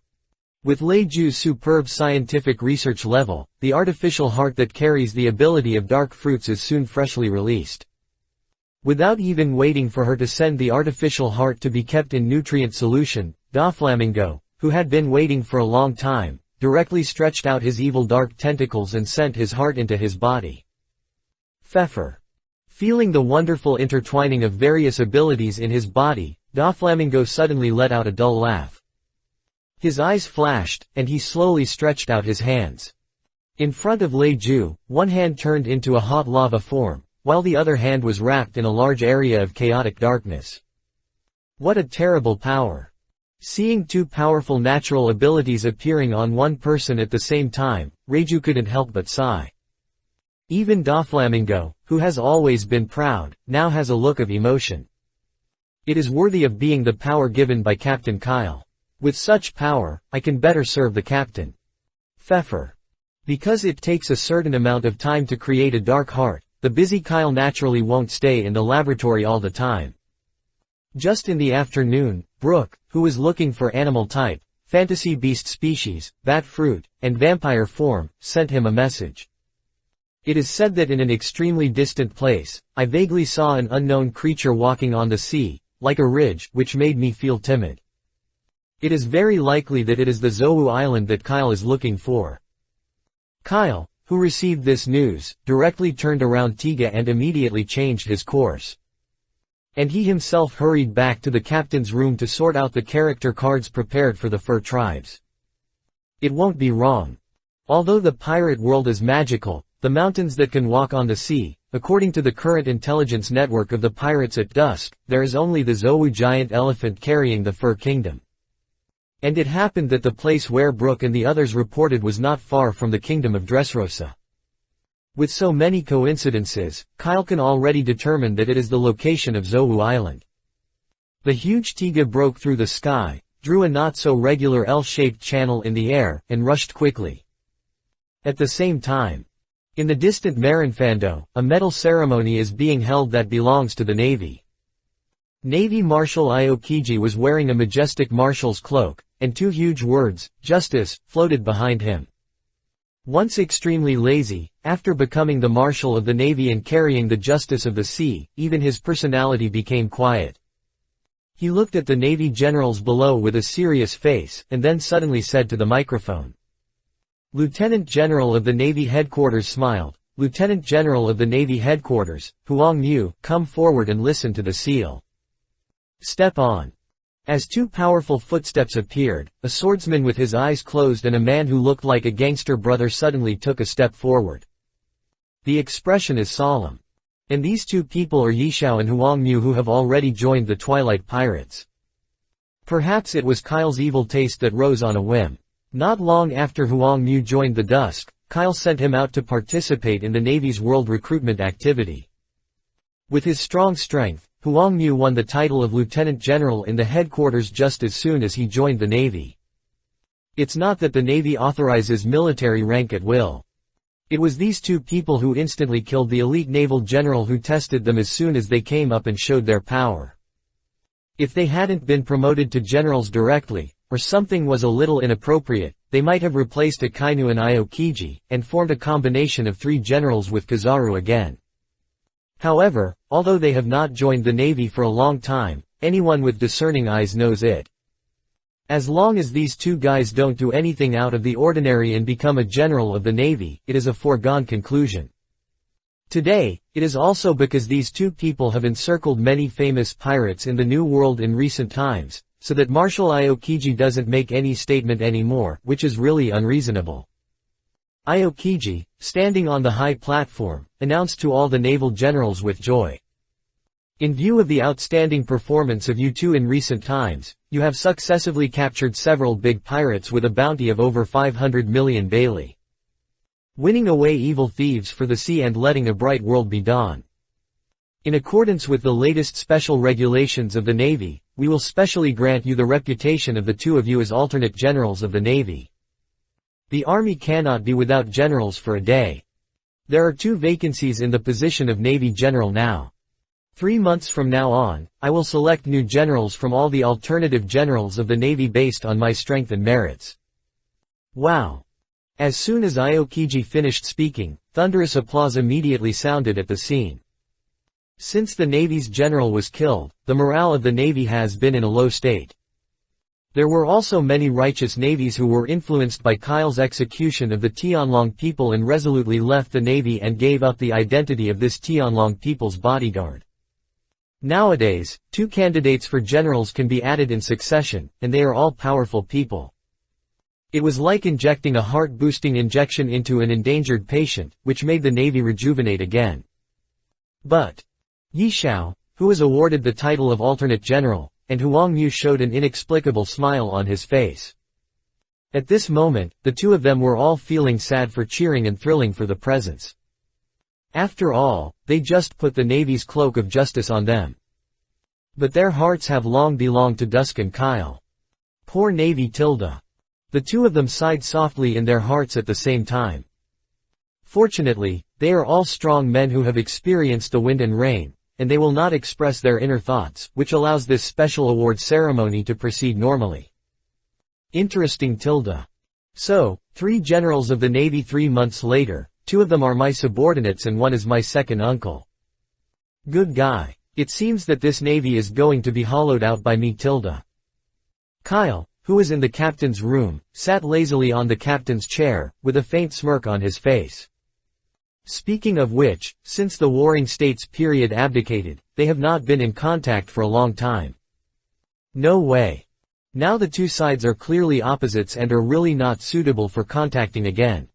With Leju's superb scientific research level, the artificial heart that carries the ability of dark fruits is soon freshly released. Without even waiting for her to send the artificial heart to be kept in nutrient solution, Doflamingo, who had been waiting for a long time, directly stretched out his evil dark tentacles and sent his heart into his body. Pfeffer. Feeling the wonderful intertwining of various abilities in his body, Doflamingo suddenly let out a dull laugh. His eyes flashed, and he slowly stretched out his hands. In front of Leju, one hand turned into a hot lava form, while the other hand was wrapped in a large area of chaotic darkness. What a terrible power! Seeing two powerful natural abilities appearing on one person at the same time, Leju couldn't help but sigh. Even Doflamingo, who has always been proud, now has a look of emotion. It is worthy of being the power given by Captain Kyle. With such power, I can better serve the captain. Pfeffer. Because it takes a certain amount of time to create a dark heart, the busy Kyle naturally won't stay in the laboratory all the time. Just in the afternoon, Brooke, who was looking for animal type, fantasy beast species, bat fruit, and vampire form, sent him a message. It is said that in an extremely distant place, I vaguely saw an unknown creature walking on the sea, like a ridge, which made me feel timid. It is very likely that it is the Zou Island that Kyle is looking for. Kyle, who received this news, directly turned around Tiga and immediately changed his course. And he himself hurried back to the captain's room to sort out the character cards prepared for the fur tribes. It won't be wrong. Although the pirate world is magical, the mountains that can walk on the sea, according to the current intelligence network of the pirates at dusk, there is only the Zou giant elephant carrying the fur kingdom. And it happened that the place where Brooke and the others reported was not far from the kingdom of Dressrosa. With so many coincidences, Kyle can already determine that it is the location of Zou Island. The huge Tiga broke through the sky, drew a not-so-regular L-shaped channel in the air, and rushed quickly. At the same time, in the distant Marinfando, a medal ceremony is being held that belongs to the Navy. Navy Marshal Aokiji was wearing a majestic marshal's cloak, and two huge words, "Justice," floated behind him. Once extremely lazy, after becoming the Marshal of the Navy and carrying the justice of the sea, even his personality became quiet. He looked at the Navy generals below with a serious face, and then suddenly said to the microphone. Lieutenant General of the Navy Headquarters smiled. Lieutenant General of the Navy Headquarters, Huang Mu, come forward and listen to the seal. Step on. As two powerful footsteps appeared, a swordsman with his eyes closed and a man who looked like a gangster brother suddenly took a step forward. The expression is solemn. And these two people are Yishao and Huang Mu, who have already joined the Twilight Pirates. Perhaps it was Kyle's evil taste that rose on a whim. Not long after Huang Mu joined the Dusk, Kyle sent him out to participate in the Navy's world recruitment activity. With his strong strength, Huang Mu won the title of Lieutenant General in the headquarters just as soon as he joined the Navy. It's not that the Navy authorizes military rank at will. It was these two people who instantly killed the elite naval general who tested them as soon as they came up and showed their power. If they hadn't been promoted to generals directly, or something was a little inappropriate, they might have replaced Akainu and Aokiji, and formed a combination of three generals with Kizaru again. However, although they have not joined the Navy for a long time, anyone with discerning eyes knows it. As long as these two guys don't do anything out of the ordinary and become a general of the Navy, it is a foregone conclusion. Today, it is also because these two people have encircled many famous pirates in the New World in recent times, so that Marshal Aokiji doesn't make any statement anymore, which is really unreasonable. Aokiji, standing on the high platform, announced to all the naval generals with joy. In view of the outstanding performance of you two in recent times, you have successively captured several big pirates with a bounty of over 500 million Bailey. Winning away evil thieves for the sea and letting a bright world be dawn. In accordance with the latest special regulations of the Navy, we will specially grant you the reputation of the two of you as alternate generals of the Navy. The Army cannot be without generals for a day. There are 2 vacancies in the position of Navy General now. 3 months from now on, I will select new generals from all the alternative generals of the Navy based on my strength and merits. Wow! As soon as Aokiji finished speaking, thunderous applause immediately sounded at the scene. Since the Navy's general was killed, the morale of the Navy has been in a low state. There were also many righteous navies who were influenced by Kyle's execution of the Tianlong people and resolutely left the Navy and gave up the identity of this Tianlong people's bodyguard. Nowadays, 2 candidates for generals can be added in succession, and they are all powerful people. It was like injecting a heart-boosting injection into an endangered patient, which made the Navy rejuvenate again. But Yishao, who was awarded the title of alternate general, and Huang Mu showed an inexplicable smile on his face. At this moment, the two of them were all feeling sad for cheering and thrilling for the presents. After all, they just put the Navy's cloak of justice on them. But their hearts have long belonged to Dusk and Kyle. Poor Navy Tilda. The two of them sighed softly in their hearts at the same time. Fortunately, they are all strong men who have experienced the wind and rain, and they will not express their inner thoughts, which allows this special award ceremony to proceed normally. Interesting Tilda. So, 3 generals of the Navy 3 months later, 2 of them are my subordinates and 1 is my second uncle. Good guy. It seems that this Navy is going to be hollowed out by me Tilda. Kyle, who was in the captain's room, sat lazily on the captain's chair, with a faint smirk on his face. Speaking of which, since the Warring States period abdicated, they have not been in contact for a long time. No way. Now the two sides are clearly opposites and are really not suitable for contacting again.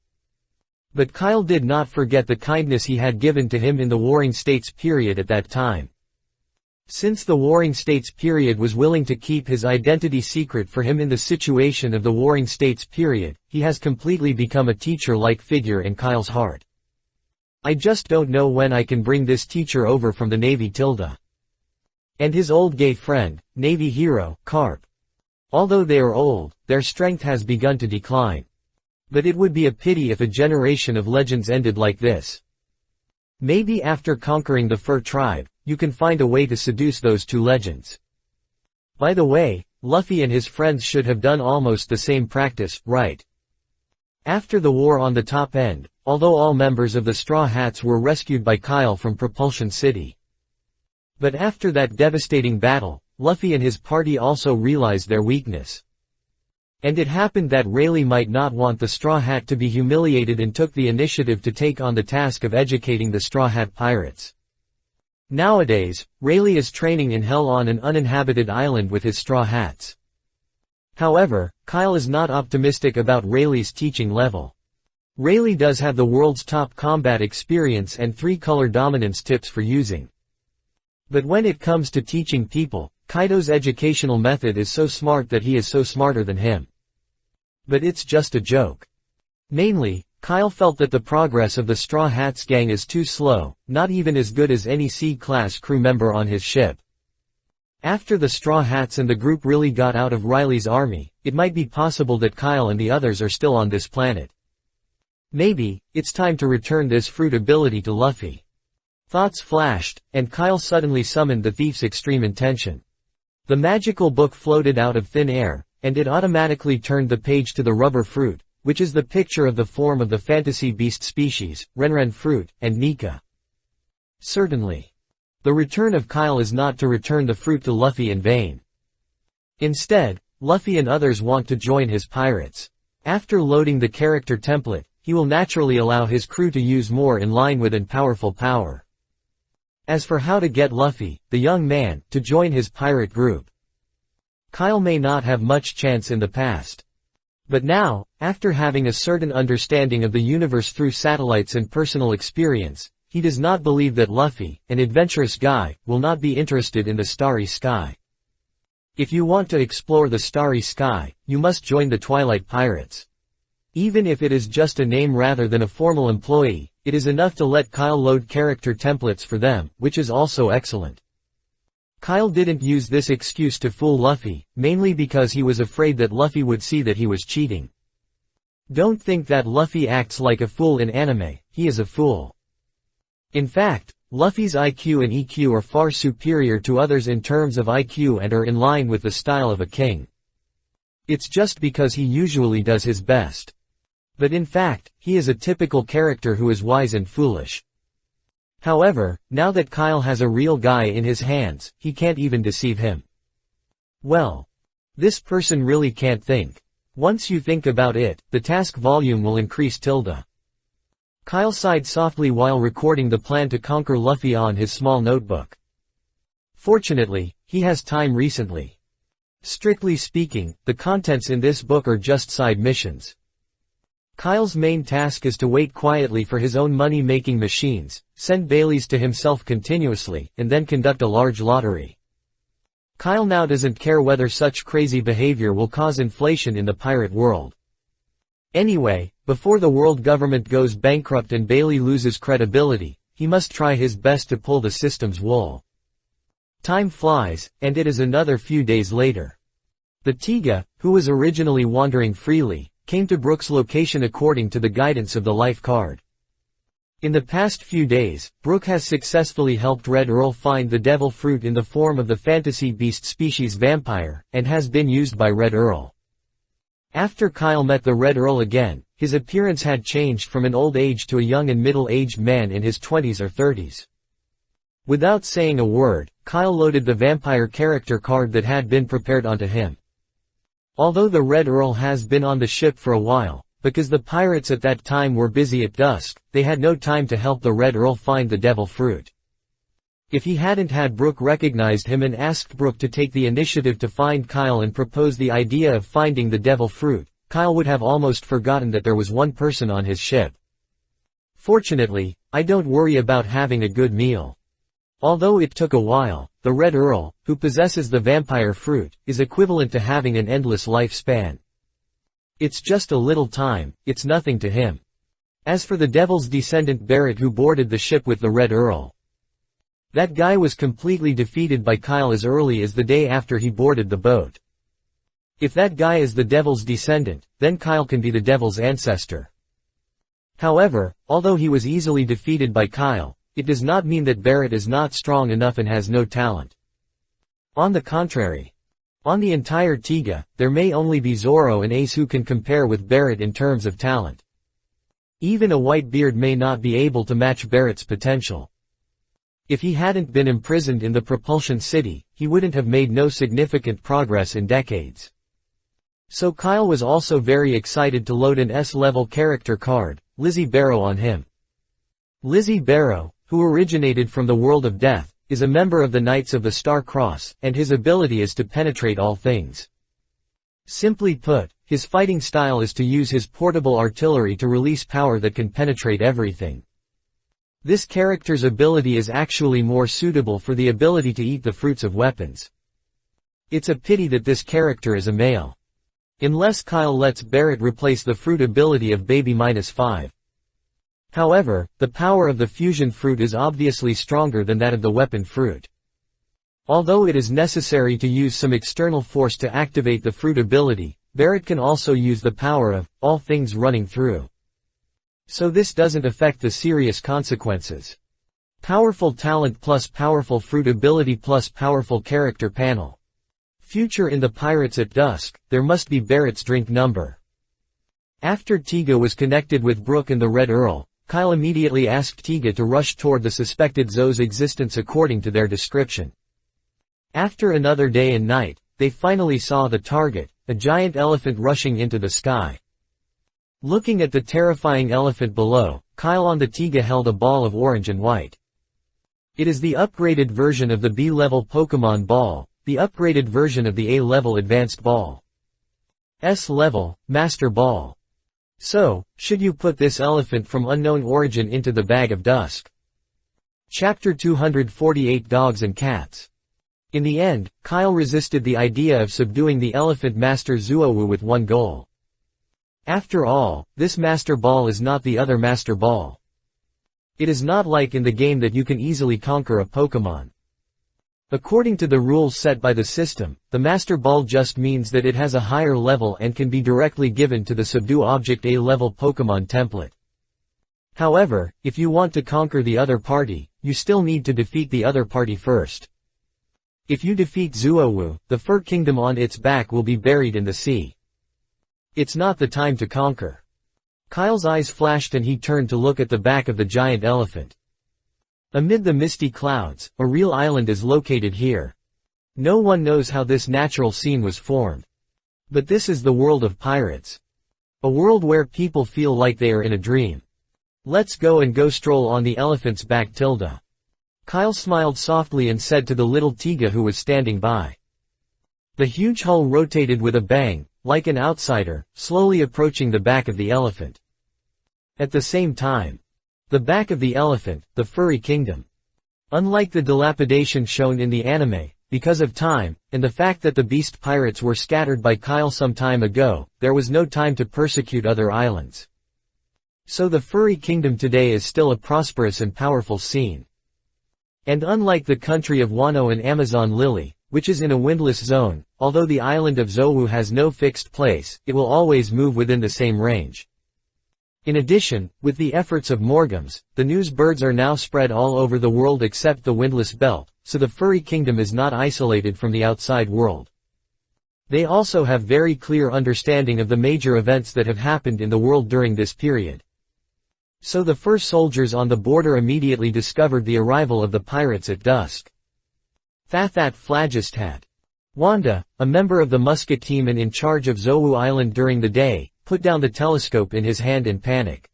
But Kyle did not forget the kindness he had given to him in the Warring States period at that time. Since the Warring States period was willing to keep his identity secret for him in the situation of the Warring States period, he has completely become a teacher-like figure in Kyle's heart. I just don't know when I can bring this teacher over from the Navy Tilda. And his old gay friend, Navy hero, Carp. Although they are old, their strength has begun to decline. But it would be a pity if a generation of legends ended like this. Maybe after conquering the Fur tribe, you can find a way to seduce those 2 legends. By the way, Luffy and his friends should have done almost the same practice, right? After the war on the top end, although all members of the Straw Hats were rescued by Kyle from Propulsion City. But after that devastating battle, Luffy and his party also realized their weakness. And it happened that Rayleigh might not want the Straw Hat to be humiliated and took the initiative to take on the task of educating the Straw Hat pirates. Nowadays, Rayleigh is training in hell on an uninhabited island with his Straw Hats. However, Kyle is not optimistic about Rayleigh's teaching level. Rayleigh does have the world's top combat experience and 3 color dominance tips for using. But when it comes to teaching people, Kaido's educational method is so smart that he is so smarter than him. But it's just a joke. Mainly, Kyle felt that the progress of the Straw Hats gang is too slow, not even as good as any C-class crew member on his ship. After the Straw Hats and the group really got out of Riley's army, it might be possible that Kyle and the others are still on this planet. Maybe, it's time to return this fruit ability to Luffy. Thoughts flashed, and Kyle suddenly summoned the thief's extreme intention. The magical book floated out of thin air, and it automatically turned the page to the rubber fruit, which is the picture of the form of the fantasy beast species, Renren fruit, and Nika. Certainly. The return of Kyle is not to return the fruit to Luffy in vain. Instead, Luffy and others want to join his pirates. After loading the character template, he will naturally allow his crew to use more in line with and powerful power. As for how to get Luffy, the young man, to join his pirate group, Kyle may not have much chance in the past. But now, after having a certain understanding of the universe through satellites and personal experience, he does not believe that Luffy, an adventurous guy, will not be interested in the Starry Sky. If you want to explore the Starry Sky, you must join the Twilight Pirates. Even if it is just a name rather than a formal employee, it is enough to let Kyle load character templates for them, which is also excellent. Kyle didn't use this excuse to fool Luffy, mainly because he was afraid that Luffy would see that he was cheating. Don't think that Luffy acts like a fool in anime, he is a fool. In fact, Luffy's IQ and EQ are far superior to others in terms of IQ and are in line with the style of a king. It's just because he usually does his best. But in fact, he is a typical character who is wise and foolish. However, now that Kyle has a real guy in his hands, he can't even deceive him. Well, this person really can't think. Once you think about it, the task volume will increase tilde. Kyle sighed softly while recording the plan to conquer Luffy on his small notebook. Fortunately, he has time recently. Strictly speaking, the contents in this book are just side missions. Kyle's main task is to wait quietly for his own money-making machines, send Baileys to himself continuously, and then conduct a large lottery. Kyle now doesn't care whether such crazy behavior will cause inflation in the pirate world. Anyway, before the world government goes bankrupt and Bailey loses credibility, he must try his best to pull the system's wool. Time flies, and it is another few days later. The Tiga, who was originally wandering freely, came to Brooke's location according to the guidance of the life card. In the past few days, Brooke has successfully helped Red Earl find the devil fruit in the form of the fantasy beast species vampire, and has been used by Red Earl. After Kyle met the Red Earl again, his appearance had changed from an old age to a young and middle-aged man in his 20s or 30s. Without saying a word, Kyle loaded the vampire character card that had been prepared onto him. Although the Red Earl has been on the ship for a while, because the pirates at that time were busy at dusk, they had no time to help the Red Earl find the devil fruit. If he hadn't had Brooke recognized him and asked Brooke to take the initiative to find Kyle and propose the idea of finding the devil fruit, Kyle would have almost forgotten that there was one person on his ship. Fortunately, I don't worry about having a good meal. Although it took a while, the Red Earl, who possesses the vampire fruit, is equivalent to having an endless lifespan. It's just a little time, it's nothing to him. As for the devil's descendant Barrett who boarded the ship with the Red Earl, that guy was completely defeated by Kyle as early as the day after he boarded the boat. If that guy is the devil's descendant, then Kyle can be the devil's ancestor. However, although he was easily defeated by Kyle, it does not mean that Barrett is not strong enough and has no talent. On the contrary. On the entire Tiga, there may only be Zoro and Ace who can compare with Barrett in terms of talent. Even a Whitebeard may not be able to match Barrett's potential. If he hadn't been imprisoned in the Propulsion City, he wouldn't have made no significant progress in decades. So Kyle was also very excited to load an S-level character card, Lizzie Barrow, on him. Lizzie Barrow, who originated from the world of death, is a member of the Knights of the Star Cross, and his ability is to penetrate all things. Simply put, his fighting style is to use his portable artillery to release power that can penetrate everything. This character's ability is actually more suitable for the ability to eat the fruits of weapons. It's a pity that this character is a male. Unless Kyle lets Barrett replace the fruit ability of Baby -5. However, the power of the fusion fruit is obviously stronger than that of the weapon fruit. Although it is necessary to use some external force to activate the fruit ability, Barrett can also use the power of all things running through. So this doesn't affect the serious consequences. Powerful talent plus powerful fruit ability plus powerful character panel. Future in the Pirates at Dusk, there must be Barrett's drink number. After Tiga was connected with Brooke and the Red Earl, Kyle immediately asked Tiga to rush toward the suspected Zoe's existence according to their description. After another day and night, they finally saw the target, a giant elephant rushing into the sky. Looking at the terrifying elephant below, Kyle on the Tiga held a ball of orange and white. It is the upgraded version of the B-level Pokemon ball, the upgraded version of the A-level advanced ball. S-level, Master Ball. So, should you put this elephant from unknown origin into the Bag of Dusk? Chapter 248 Dogs and Cats. In the end, Kyle resisted the idea of subduing the elephant Master Zuowu with one goal. After all, this Master Ball is not the other Master Ball. It is not like in the game that you can easily conquer a Pokemon. According to the rules set by the system, the Master Ball just means that it has a higher level and can be directly given to the Subdue Object A-level Pokemon template. However, if you want to conquer the other party, you still need to defeat the other party first. If you defeat Zuowu, the Fur Kingdom on its back will be buried in the sea. It's not the time to conquer. Kyle's eyes flashed and he turned to look at the back of the giant elephant. Amid the misty clouds, a real island is located here. No one knows how this natural scene was formed. But this is the world of pirates. A world where people feel like they are in a dream. Let's go and go stroll on the elephant's back, Tilda. Kyle smiled softly and said to the little Tiga who was standing by. The huge hull rotated with a bang, like an outsider, slowly approaching the back of the elephant. At the same time, the back of the elephant, the furry kingdom. Unlike the dilapidation shown in the anime, because of time, and the fact that the beast pirates were scattered by Kyle some time ago, there was no time to persecute other islands. So the furry kingdom today is still a prosperous and powerful scene. And unlike the country of Wano and Amazon Lily, which is in a windless zone, although the island of Zowu has no fixed place, it will always move within the same range. In addition, with the efforts of Morgums, the news birds are now spread all over the world except the windless belt, so the furry kingdom is not isolated from the outside world. They also have very clear understanding of the major events that have happened in the world during this period. So the fur soldiers on the border immediately discovered the arrival of the pirates at dusk. Thathat Phlogistat. Wanda, a member of the musket team and in charge of Zowu Island during the day, put down the telescope in his hand in panic.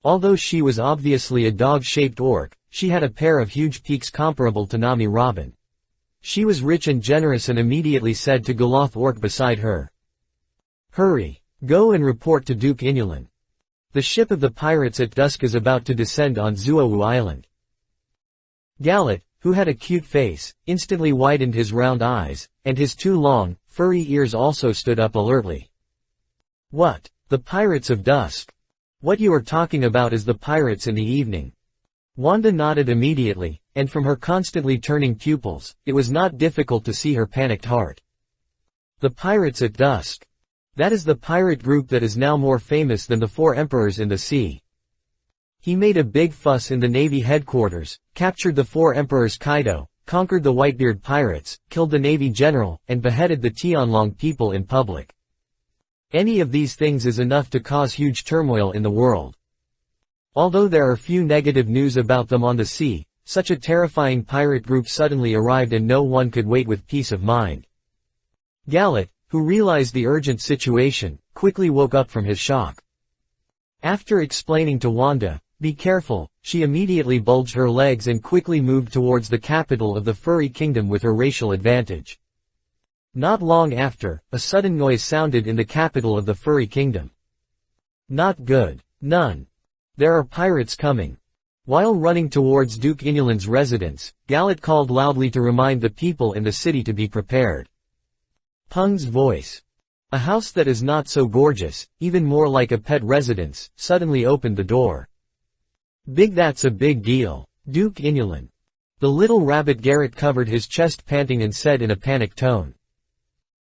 Although she was obviously a dog-shaped orc, she had a pair of huge peaks comparable to Nami Robin. She was rich and generous and immediately said to Goloth Orc beside her. "Hurry. Go and report to Duke Inulan. The ship of the pirates at dusk is about to descend on Zuowu Island." Galit, who had a cute face, instantly widened his round eyes, and his two long, furry ears also stood up alertly. "What? The pirates of dusk? What you are talking about is the pirates in the evening." Wanda nodded immediately, and from her constantly turning pupils, it was not difficult to see her panicked heart. "The pirates at dusk. That is the pirate group that is now more famous than the four emperors in the sea. He made a big fuss in the Navy headquarters, captured the four emperors Kaido, conquered the Whitebeard pirates, killed the Navy general, and beheaded the Tianlong people in public. Any of these things is enough to cause huge turmoil in the world. Although there are few negative news about them on the sea, such a terrifying pirate group suddenly arrived and no one could wait with peace of mind." Galit, who realized the urgent situation, quickly woke up from his shock. After explaining to Wanda, "Be careful," she immediately bulged her legs and quickly moved towards the capital of the furry kingdom with her racial advantage. Not long after, a sudden noise sounded in the capital of the furry kingdom. "Not good. None. There are pirates coming." While running towards Duke Inulan's residence, Galit called loudly to remind the people in the city to be prepared. Pung's voice. A house that is not so gorgeous, even more like a pet residence, suddenly opened the door. "Big, that's a big deal. Duke Inulan." The little rabbit Garrett covered his chest panting and said in a panicked tone.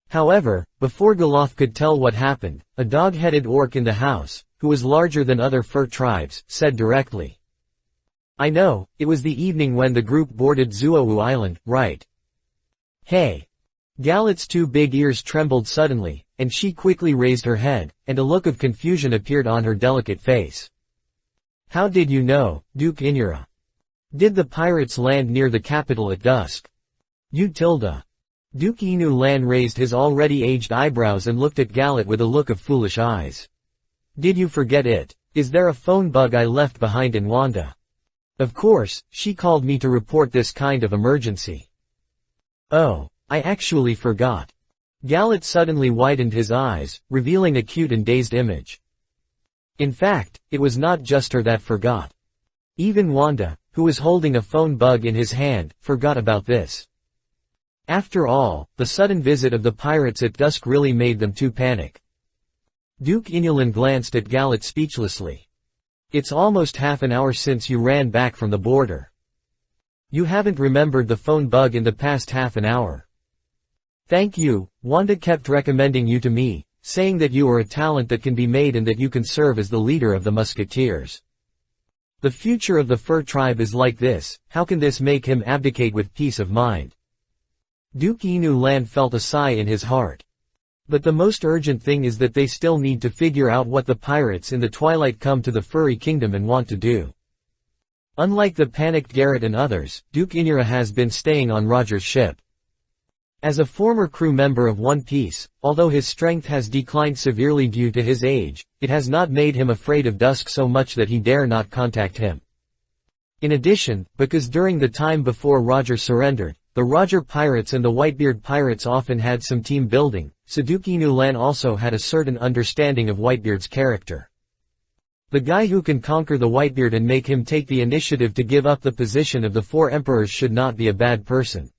However, before Goloth could tell what happened, a dog-headed orc in the house, who was larger than other fur tribes, said directly. "I know, it was the evening when the group boarded Zuowu Island, right?" "Hey." Galit's two big ears trembled suddenly, and she quickly raised her head, and a look of confusion appeared on her delicate face. "How did you know, Duke Inura? Did the pirates land near the capital at dusk?" "You tilde." Duke Inulan raised his already aged eyebrows and looked at Galit with a look of foolish eyes. "Did you forget it? Is there a phone bug I left behind in Wanda? Of course, she called me to report this kind of emergency." "Oh, I actually forgot." Galit suddenly widened his eyes, revealing a cute and dazed image. In fact, it was not just her that forgot. Even Wanda, who was holding a phone bug in his hand, forgot about this. After all, the sudden visit of the pirates at dusk really made them too panic. Duke Inulan glanced at Galit speechlessly. "It's almost half an hour since you ran back from the border. You haven't remembered the phone bug in the past half an hour." "Thank you, Wanda kept recommending you to me, saying that you are a talent that can be made and that you can serve as the leader of the musketeers. The future of the fur tribe is like this, how can this make him abdicate with peace of mind?" Duke Inulan felt a sigh in his heart. But the most urgent thing is that they still need to figure out what the pirates in the twilight come to the furry kingdom and want to do. Unlike the panicked Garrett and others, Duke Inura has been staying on Roger's ship. As a former crew member of One Piece, although his strength has declined severely due to his age, it has not made him afraid of dusk so much that he dare not contact him. In addition, because during the time before Roger surrendered, the Roger pirates and the Whitebeard pirates often had some team building, so Duke Inulan also had a certain understanding of Whitebeard's character. The guy who can conquer the Whitebeard and make him take the initiative to give up the position of the four emperors should not be a bad person.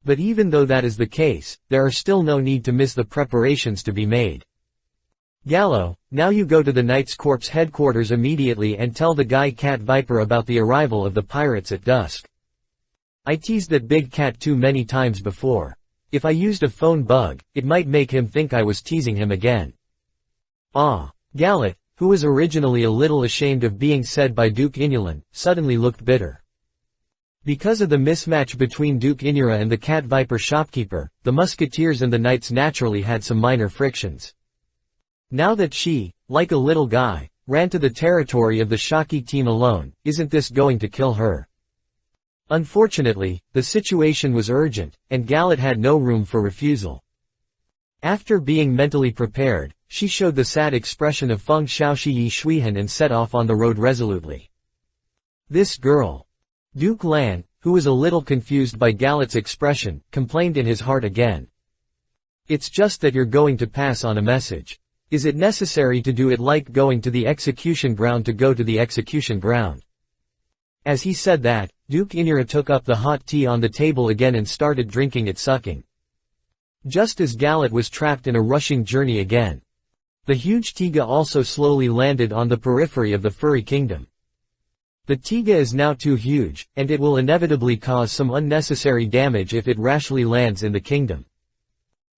But even though that is the case, there are still no need to miss the preparations to be made. "Gallo, now you go to the Knights Corps headquarters immediately and tell the guy Cat Viper about the arrival of the pirates at dusk." I teased that big cat too many times before. If I used a phone bug, it might make him think I was teasing him again. Ah. Galet, who was originally a little ashamed of being said by Duke Inulin, suddenly looked bitter. Because of the mismatch between Duke Inura and the cat viper shopkeeper, the musketeers and the knights naturally had some minor frictions. Now that she, like a little guy, ran to the territory of the Shaki team alone, isn't this going to kill her? Unfortunately, the situation was urgent, and Galet had no room for refusal. After being mentally prepared, she showed the sad expression of Feng Shaoxi Yi Shuihan and set off on the road resolutely. This girl. Duke Lan, who was a little confused by Galet's expression, complained in his heart again. It's just that you're going to pass on a message. Is it necessary to do it like going to the execution ground to go to the execution ground? As he said that, Duke Inura took up the hot tea on the table again and started drinking it sucking. Just as Galet was trapped in a rushing journey again. The huge Tiga also slowly landed on the periphery of the furry kingdom. The Tiga is now too huge, and it will inevitably cause some unnecessary damage if it rashly lands in the kingdom.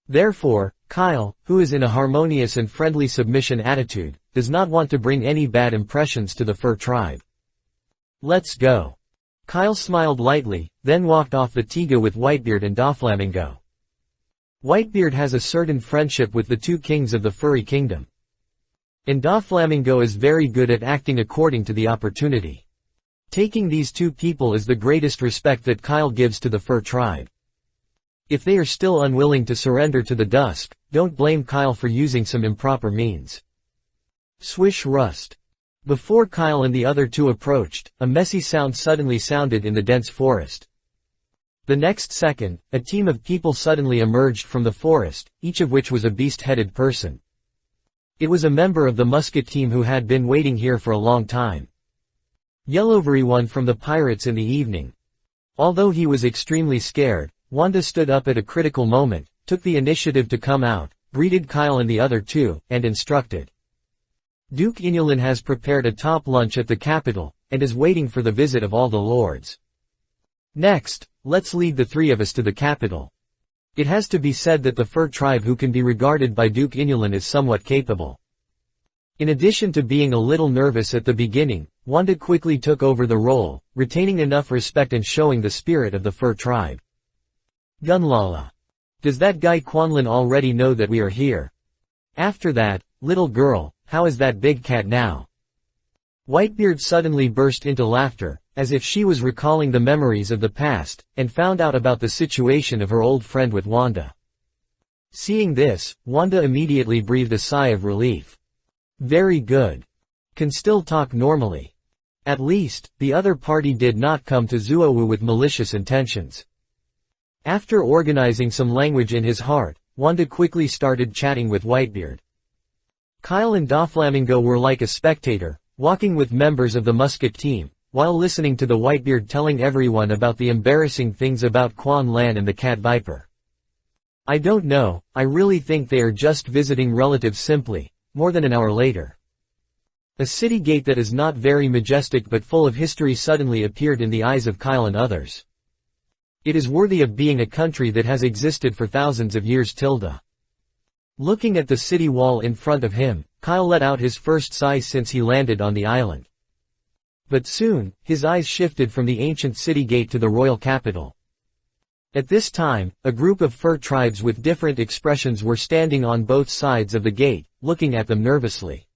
Therefore, Kyle, who is in a harmonious and friendly submission attitude, does not want to bring any bad impressions to the fur tribe. Let's go. Kyle smiled lightly, then walked off the Tiga with Whitebeard and Doflamingo. Whitebeard has a certain friendship with the two kings of the furry kingdom. And Doflamingo is very good at acting according to the opportunity. Taking these two people is the greatest respect that Kyle gives to the fur tribe. If they are still unwilling to surrender to the dusk, don't blame Kyle for using some improper means. Swish rust. Before Kyle and the other two approached, a messy sound suddenly sounded in the dense forest. The next second, a team of people suddenly emerged from the forest, each of which was a beast-headed person. It was a member of the musket team who had been waiting here for a long time. Yellowveryone from the pirates in the evening. Although he was extremely scared, Wanda stood up at a critical moment, took the initiative to come out, greeted Kyle and the other two, and instructed. Duke Inulin has prepared a top lunch at the capital, and is waiting for the visit of all the lords. Next, let's lead the three of us to the capital. It has to be said that the fur tribe who can be regarded by Duke Inulin is somewhat capable. In addition to being a little nervous at the beginning, Wanda quickly took over the role, retaining enough respect and showing the spirit of the fur tribe. Gunlala. Does that guy Quanlin already know that we are here? After that, little girl, how is that big cat now? Whitebeard suddenly burst into laughter, as if she was recalling the memories of the past, and found out about the situation of her old friend with Wanda. Seeing this, Wanda immediately breathed a sigh of relief. Very good. Can still talk normally. At least, the other party did not come to Zuowu with malicious intentions. After organizing some language in his heart, Wanda quickly started chatting with Whitebeard. Kyle and Doflamingo were like a spectator, walking with members of the musket team, while listening to the Whitebeard telling everyone about the embarrassing things about Quan Lan and the cat viper. I don't know, I really think they are just visiting relatives simply. More than an hour later. A city gate that is not very majestic but full of history suddenly appeared in the eyes of Kyle and others. It is worthy of being a country that has existed for thousands of years. Looking at the city wall in front of him, Kyle let out his first sigh since he landed on the island. But soon, his eyes shifted from the ancient city gate to the royal capital. At this time, a group of fur tribes with different expressions were standing on both sides of the gate, looking at them nervously.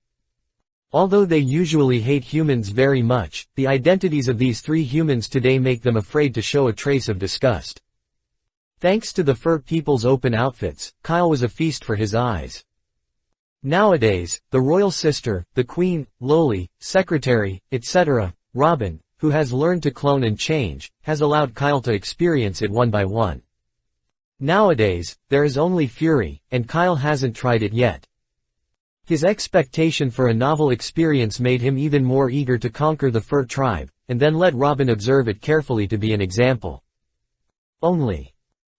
Although they usually hate humans very much, the identities of these three humans today make them afraid to show a trace of disgust. Thanks to the fur people's open outfits, Kyle was a feast for his eyes. Nowadays, the royal sister, the queen, Loli, secretary, etc., Robin, who has learned to clone and change, has allowed Kyle to experience it one by one. Nowadays, there is only Fury, and Kyle hasn't tried it yet. His expectation for a novel experience made him even more eager to conquer the fur tribe, and then let Robin observe it carefully to be an example. Only.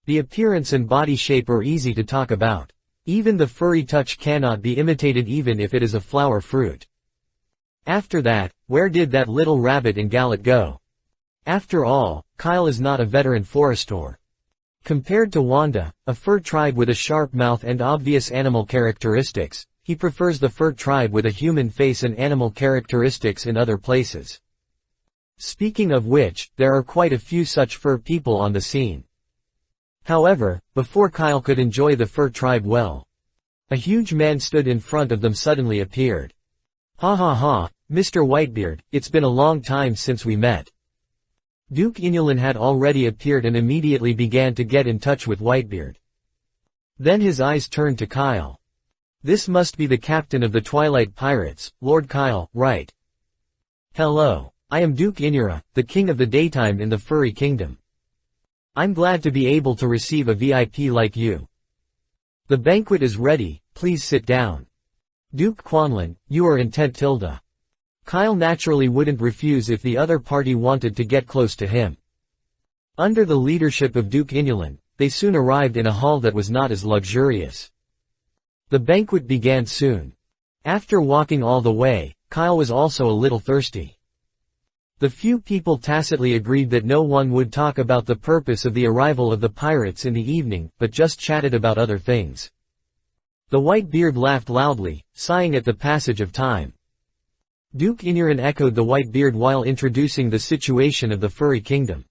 The appearance and body shape are easy to talk about. Even the furry touch cannot be imitated even if it is a flower fruit. After that, where did that little rabbit and Galet go? After all, Kyle is not a veteran forester. Compared to Wanda, a fur tribe with a sharp mouth and obvious animal characteristics, he prefers the fur tribe with a human face and animal characteristics in other places. Speaking of which, there are quite a few such fur people on the scene. However, before Kyle could enjoy the fur tribe well, a huge man stood in front of them suddenly appeared. Ha ha ha, Mr. Whitebeard, it's been a long time since we met. Duke Inulin had already appeared and immediately began to get in touch with Whitebeard. Then his eyes turned to Kyle. This must be the captain of the Twilight Pirates, Lord Kyle, right? Hello. I am Duke Inura, the king of the daytime in the Furry Kingdom. I'm glad to be able to receive a VIP like you. The banquet is ready, please sit down. Duke Quanlin, you are intent tilde. Kyle naturally wouldn't refuse if the other party wanted to get close to him. Under the leadership of Duke Inulin, they soon arrived in a hall that was not as luxurious. The banquet began soon. After walking all the way, Kyle was also a little thirsty. The few people tacitly agreed that no one would talk about the purpose of the arrival of the pirates in the evening, but just chatted about other things. The Whitebeard laughed loudly, sighing at the passage of time. Duke Inurin echoed the Whitebeard while introducing the situation of the Furry Kingdom.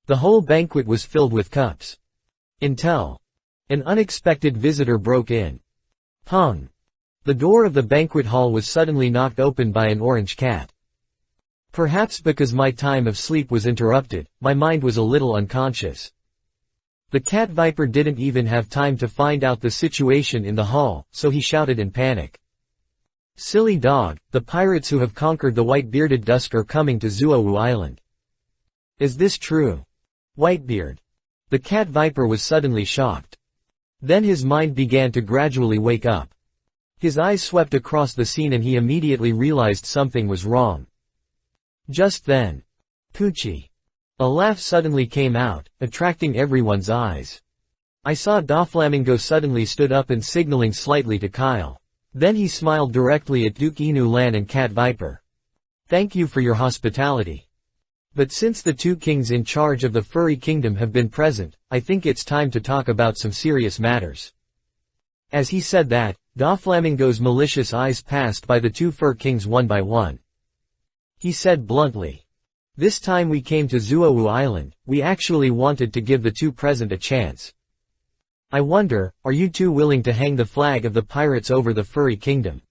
The whole banquet was filled with cups. Until an unexpected visitor broke in. Pong! The door of the banquet hall was suddenly knocked open by an orange cat. Perhaps because my time of sleep was interrupted, my mind was a little unconscious. The cat viper didn't even have time to find out the situation in the hall, so he shouted in panic. Silly dog, the pirates who have conquered the white-bearded dusk are coming to Zuowu Island. Is this true? Whitebeard. The cat viper was suddenly shocked. Then his mind began to gradually wake up. His eyes swept across the scene and he immediately realized something was wrong. Just then, Poochie. A laugh suddenly came out, attracting everyone's eyes. I saw Doflamingo suddenly stood up and signaling slightly to Kyle. Then he smiled directly at Duke Inu Lan and Cat Viper. Thank you for your hospitality. But since the two kings in charge of the Furry Kingdom have been present, I think it's time to talk about some serious matters. As he said that, Doflamingo's malicious eyes passed by the two fur kings one by one. He said bluntly. This time we came to Zuowu Island, we actually wanted to give the two present a chance. I wonder, are you two willing to hang the flag of the pirates over the Furry Kingdom?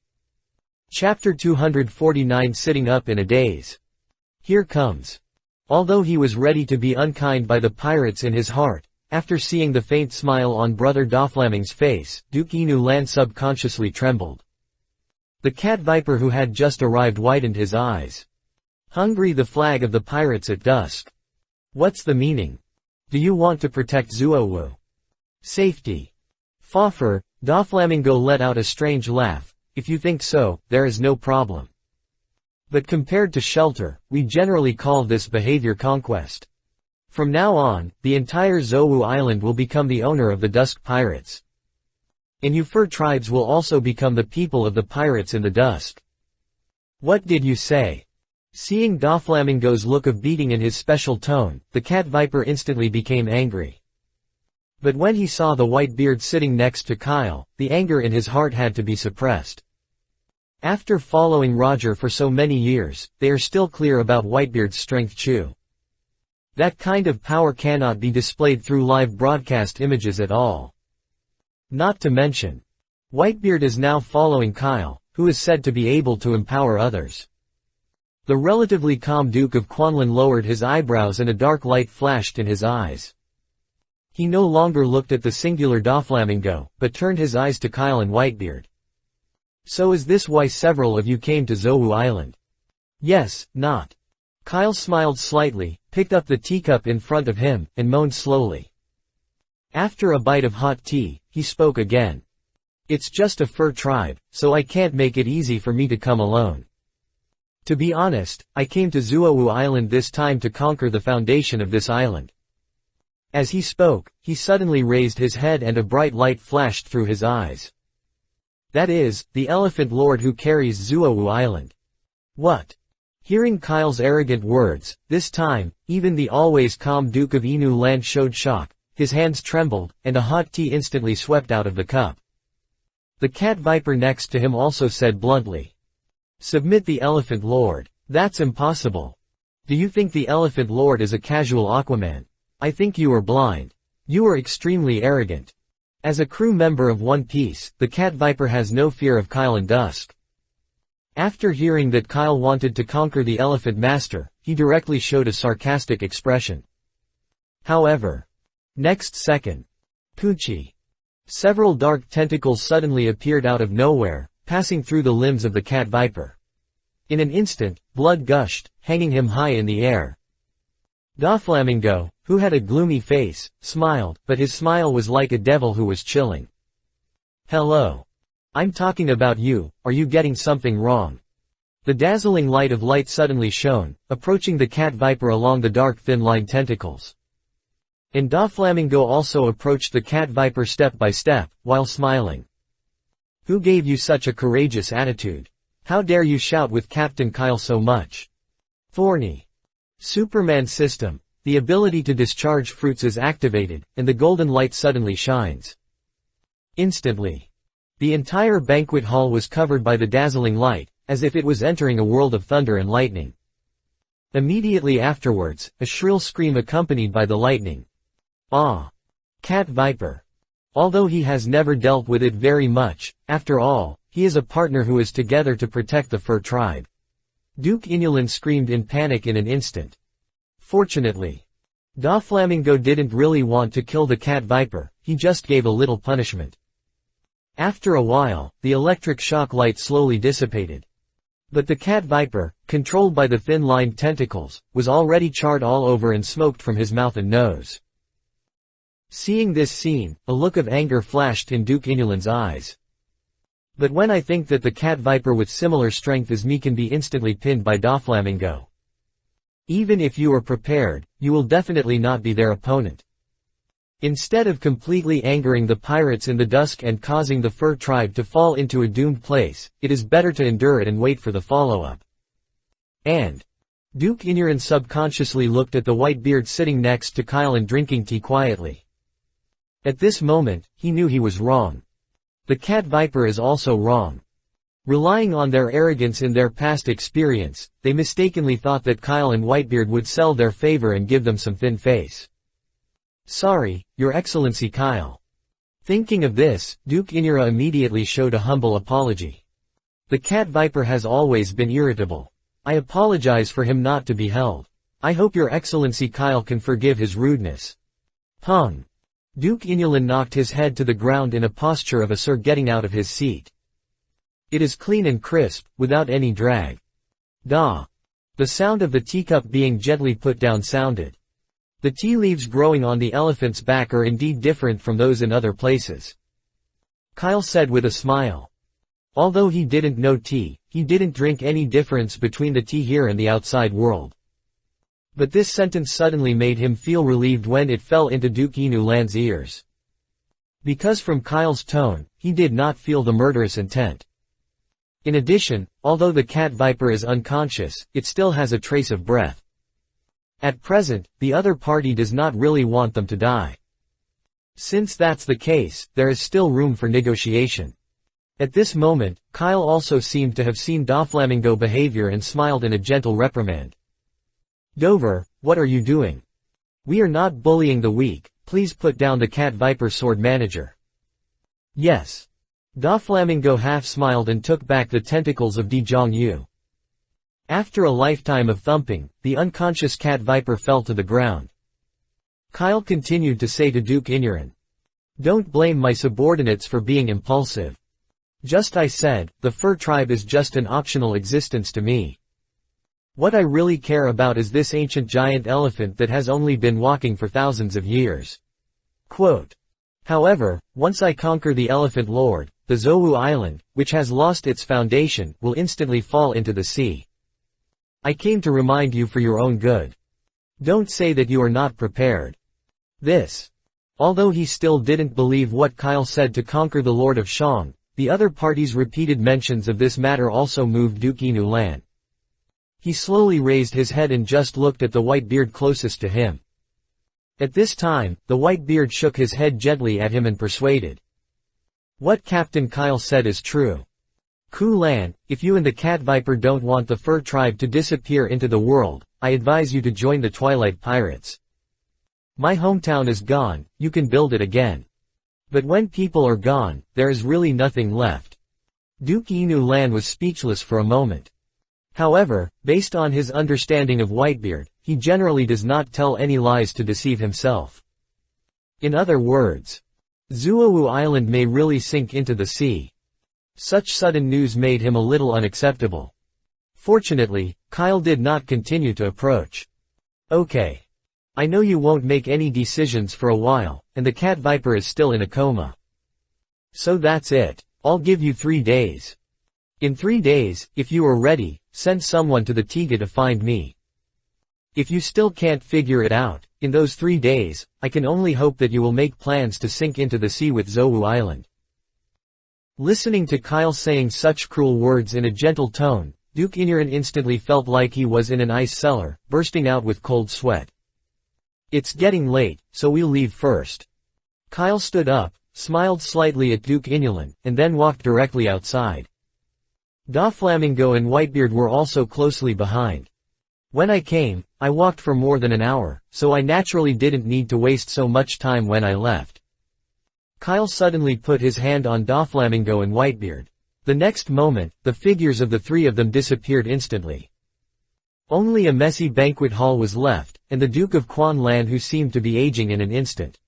Chapter 249 Sitting Up in a Daze. Here comes. Although he was ready to be unkind by the pirates in his heart, after seeing the faint smile on Brother Doflaming's face, Duke Inu Lan subconsciously trembled. The cat viper who had just arrived widened his eyes. Hungry the flag of the pirates at dusk. What's the meaning? Do you want to protect Zuowu? Safety. Foffer, Doflamingo let out a strange laugh. If you think so, there is no problem. But compared to shelter, we generally call this behavior conquest. From now on, the entire Zuowu Island will become the owner of the Dusk Pirates. And you fur tribes will also become the people of the pirates in the dusk. What did you say? Seeing Doflamingo's look of beating in his special tone, the cat viper instantly became angry. But when he saw the Whitebeard sitting next to Kyle, the anger in his heart had to be suppressed. After following Roger for so many years, they are still clear about Whitebeard's strength too. That kind of power cannot be displayed through live broadcast images at all. Not to mention, Whitebeard is now following Kyle, who is said to be able to empower others. The relatively calm Duke of Quanlin lowered his eyebrows and a dark light flashed in his eyes. He no longer looked at the singular Doflamingo, but turned his eyes to Kyle and Whitebeard. So is this why several of you came to Zuowu Island? Yes, not. Kyle smiled slightly, picked up the teacup in front of him, and moaned slowly. After a bite of hot tea, he spoke again. It's just a fur tribe, so I can't make it easy for me to come alone. To be honest, I came to Zuowu Island this time to conquer the foundation of this island. As he spoke, he suddenly raised his head and a bright light flashed through his eyes. That is, the Elephant Lord who carries Zuowu Island. What? Hearing Kyle's arrogant words, this time, even the always calm Duke of Inu Land showed shock, his hands trembled, and a hot tea instantly swept out of the cup. The cat viper next to him also said bluntly, "Submit the Elephant Lord. That's impossible. Do you think the Elephant Lord is a casual Aquaman? I think you are blind. You are extremely arrogant." As a crew member of One Piece, the cat viper has no fear of Kyle and Dusk. After hearing that Kyle wanted to conquer the Elephant Master, he directly showed a sarcastic expression. However, next second, Poochie. Several dark tentacles suddenly appeared out of nowhere, passing through the limbs of the cat viper. In an instant, blood gushed, hanging him high in the air. Doflamingo, who had a gloomy face, smiled, but his smile was like a devil who was chilling. "Hello. I'm talking about you, are you getting something wrong?" The dazzling light of light suddenly shone, approaching the cat viper along the dark thin-line tentacles. And Doflamingo also approached the cat viper step by step, while smiling. "Who gave you such a courageous attitude? How dare you shout with Captain Kyle so much? Thorny. Superman system. The ability to discharge fruits is activated, and the golden light suddenly shines." Instantly, the entire banquet hall was covered by the dazzling light, as if it was entering a world of thunder and lightning. Immediately afterwards, a shrill scream accompanied by the lightning. Ah! Cat Viper. Although he has never dealt with it very much, after all, he is a partner who is together to protect the fur tribe. Duke Inulin screamed in panic in an instant. Fortunately, Doflamingo didn't really want to kill the cat viper, he just gave a little punishment. After a while, the electric shock light slowly dissipated. But the cat viper, controlled by the thin-lined tentacles, was already charred all over and smoked from his mouth and nose. Seeing this scene, a look of anger flashed in Duke Inulin's eyes. But when I think that the cat viper with similar strength as me can be instantly pinned by Doflamingo. Even if you are prepared, you will definitely not be their opponent. Instead of completely angering the pirates in the dusk and causing the fur tribe to fall into a doomed place, it is better to endure it and wait for the follow-up. And Duke Inurin subconsciously looked at the white beard sitting next to Kyle and drinking tea quietly. At this moment, he knew he was wrong. The cat viper is also wrong. Relying on their arrogance in their past experience, they mistakenly thought that Kyle and Whitebeard would sell their favor and give them some thin face. "Sorry, Your Excellency Kyle." Thinking of this, Duke Inura immediately showed a humble apology. "The cat viper has always been irritable. I apologize for him not to be held. I hope Your Excellency Kyle can forgive his rudeness." Pong. Duke Inulin knocked his head to the ground in a posture of a sir getting out of his seat. "It is clean and crisp, without any drag." Da. The sound of the teacup being gently put down sounded. The tea leaves growing on the elephant's back are indeed different from those in other places. Kyle said with a smile. Although he didn't know tea, he didn't drink any difference between the tea here and the outside world. But this sentence suddenly made him feel relieved when it fell into Duke Inulan's ears. Because from Kyle's tone, he did not feel the murderous intent. In addition, although the cat viper is unconscious, it still has a trace of breath. At present, the other party does not really want them to die. Since that's the case, there is still room for negotiation. At this moment, Kyle also seemed to have seen Doflamingo behavior and smiled in a gentle reprimand. "Dover, what are you doing? We are not bullying the weak, please put down the cat viper sword manager." "Yes." Doflamingo half smiled and took back the tentacles of Di Zhongyu. After a lifetime of thumping, the unconscious cat viper fell to the ground. Kyle continued to say to Duke Inurin, "Don't blame my subordinates for being impulsive. Just I said, the fur tribe is just an optional existence to me. What I really care about is this ancient giant elephant that has only been walking for thousands of years." Quote. "However, once I conquer the Elephant Lord, the Zouwu Island, which has lost its foundation, will instantly fall into the sea. I came to remind you for your own good. Don't say that you are not prepared." This. Although he still didn't believe what Kyle said to conquer the Lord of Shang, the other party's repeated mentions of this matter also moved Duke Inulan. He slowly raised his head and just looked at the white beard closest to him. At this time, the white beard shook his head gently at him and persuaded. What Captain Kyle said is true. Ku-lan, if you and the cat viper don't want the fur tribe to disappear into the world, I advise you to join the Twilight Pirates. My hometown is gone, you can build it again. But when people are gone, there is really nothing left. Duke Inu Lan was speechless for a moment. However, based on his understanding of Whitebeard, he generally does not tell any lies to deceive himself. In other words, Zuowu Island may really sink into the sea. Such sudden news made him a little unacceptable. Fortunately, Kyle did not continue to approach. Okay. I know you won't make any decisions for a while, and the cat viper is still in a coma. So that's it. I'll give you 3 days. In 3 days, if you are ready, send someone to the Tiga to find me. If you still can't figure it out, in those 3 days, I can only hope that you will make plans to sink into the sea with Zowu Island. Listening to Kyle saying such cruel words in a gentle tone, Duke Inuran instantly felt like he was in an ice cellar, bursting out with cold sweat. It's getting late, so we'll leave first. Kyle stood up, smiled slightly at Duke Inulan, and then walked directly outside. Doflamingo and Whitebeard were also closely behind. When I came, I walked for more than an hour, so I naturally didn't need to waste so much time when I left. Kyle suddenly put his hand on Doflamingo and Whitebeard. The next moment, the figures of the three of them disappeared instantly. Only a messy banquet hall was left, and the Duke of Quan Lan who seemed to be aging in an instant.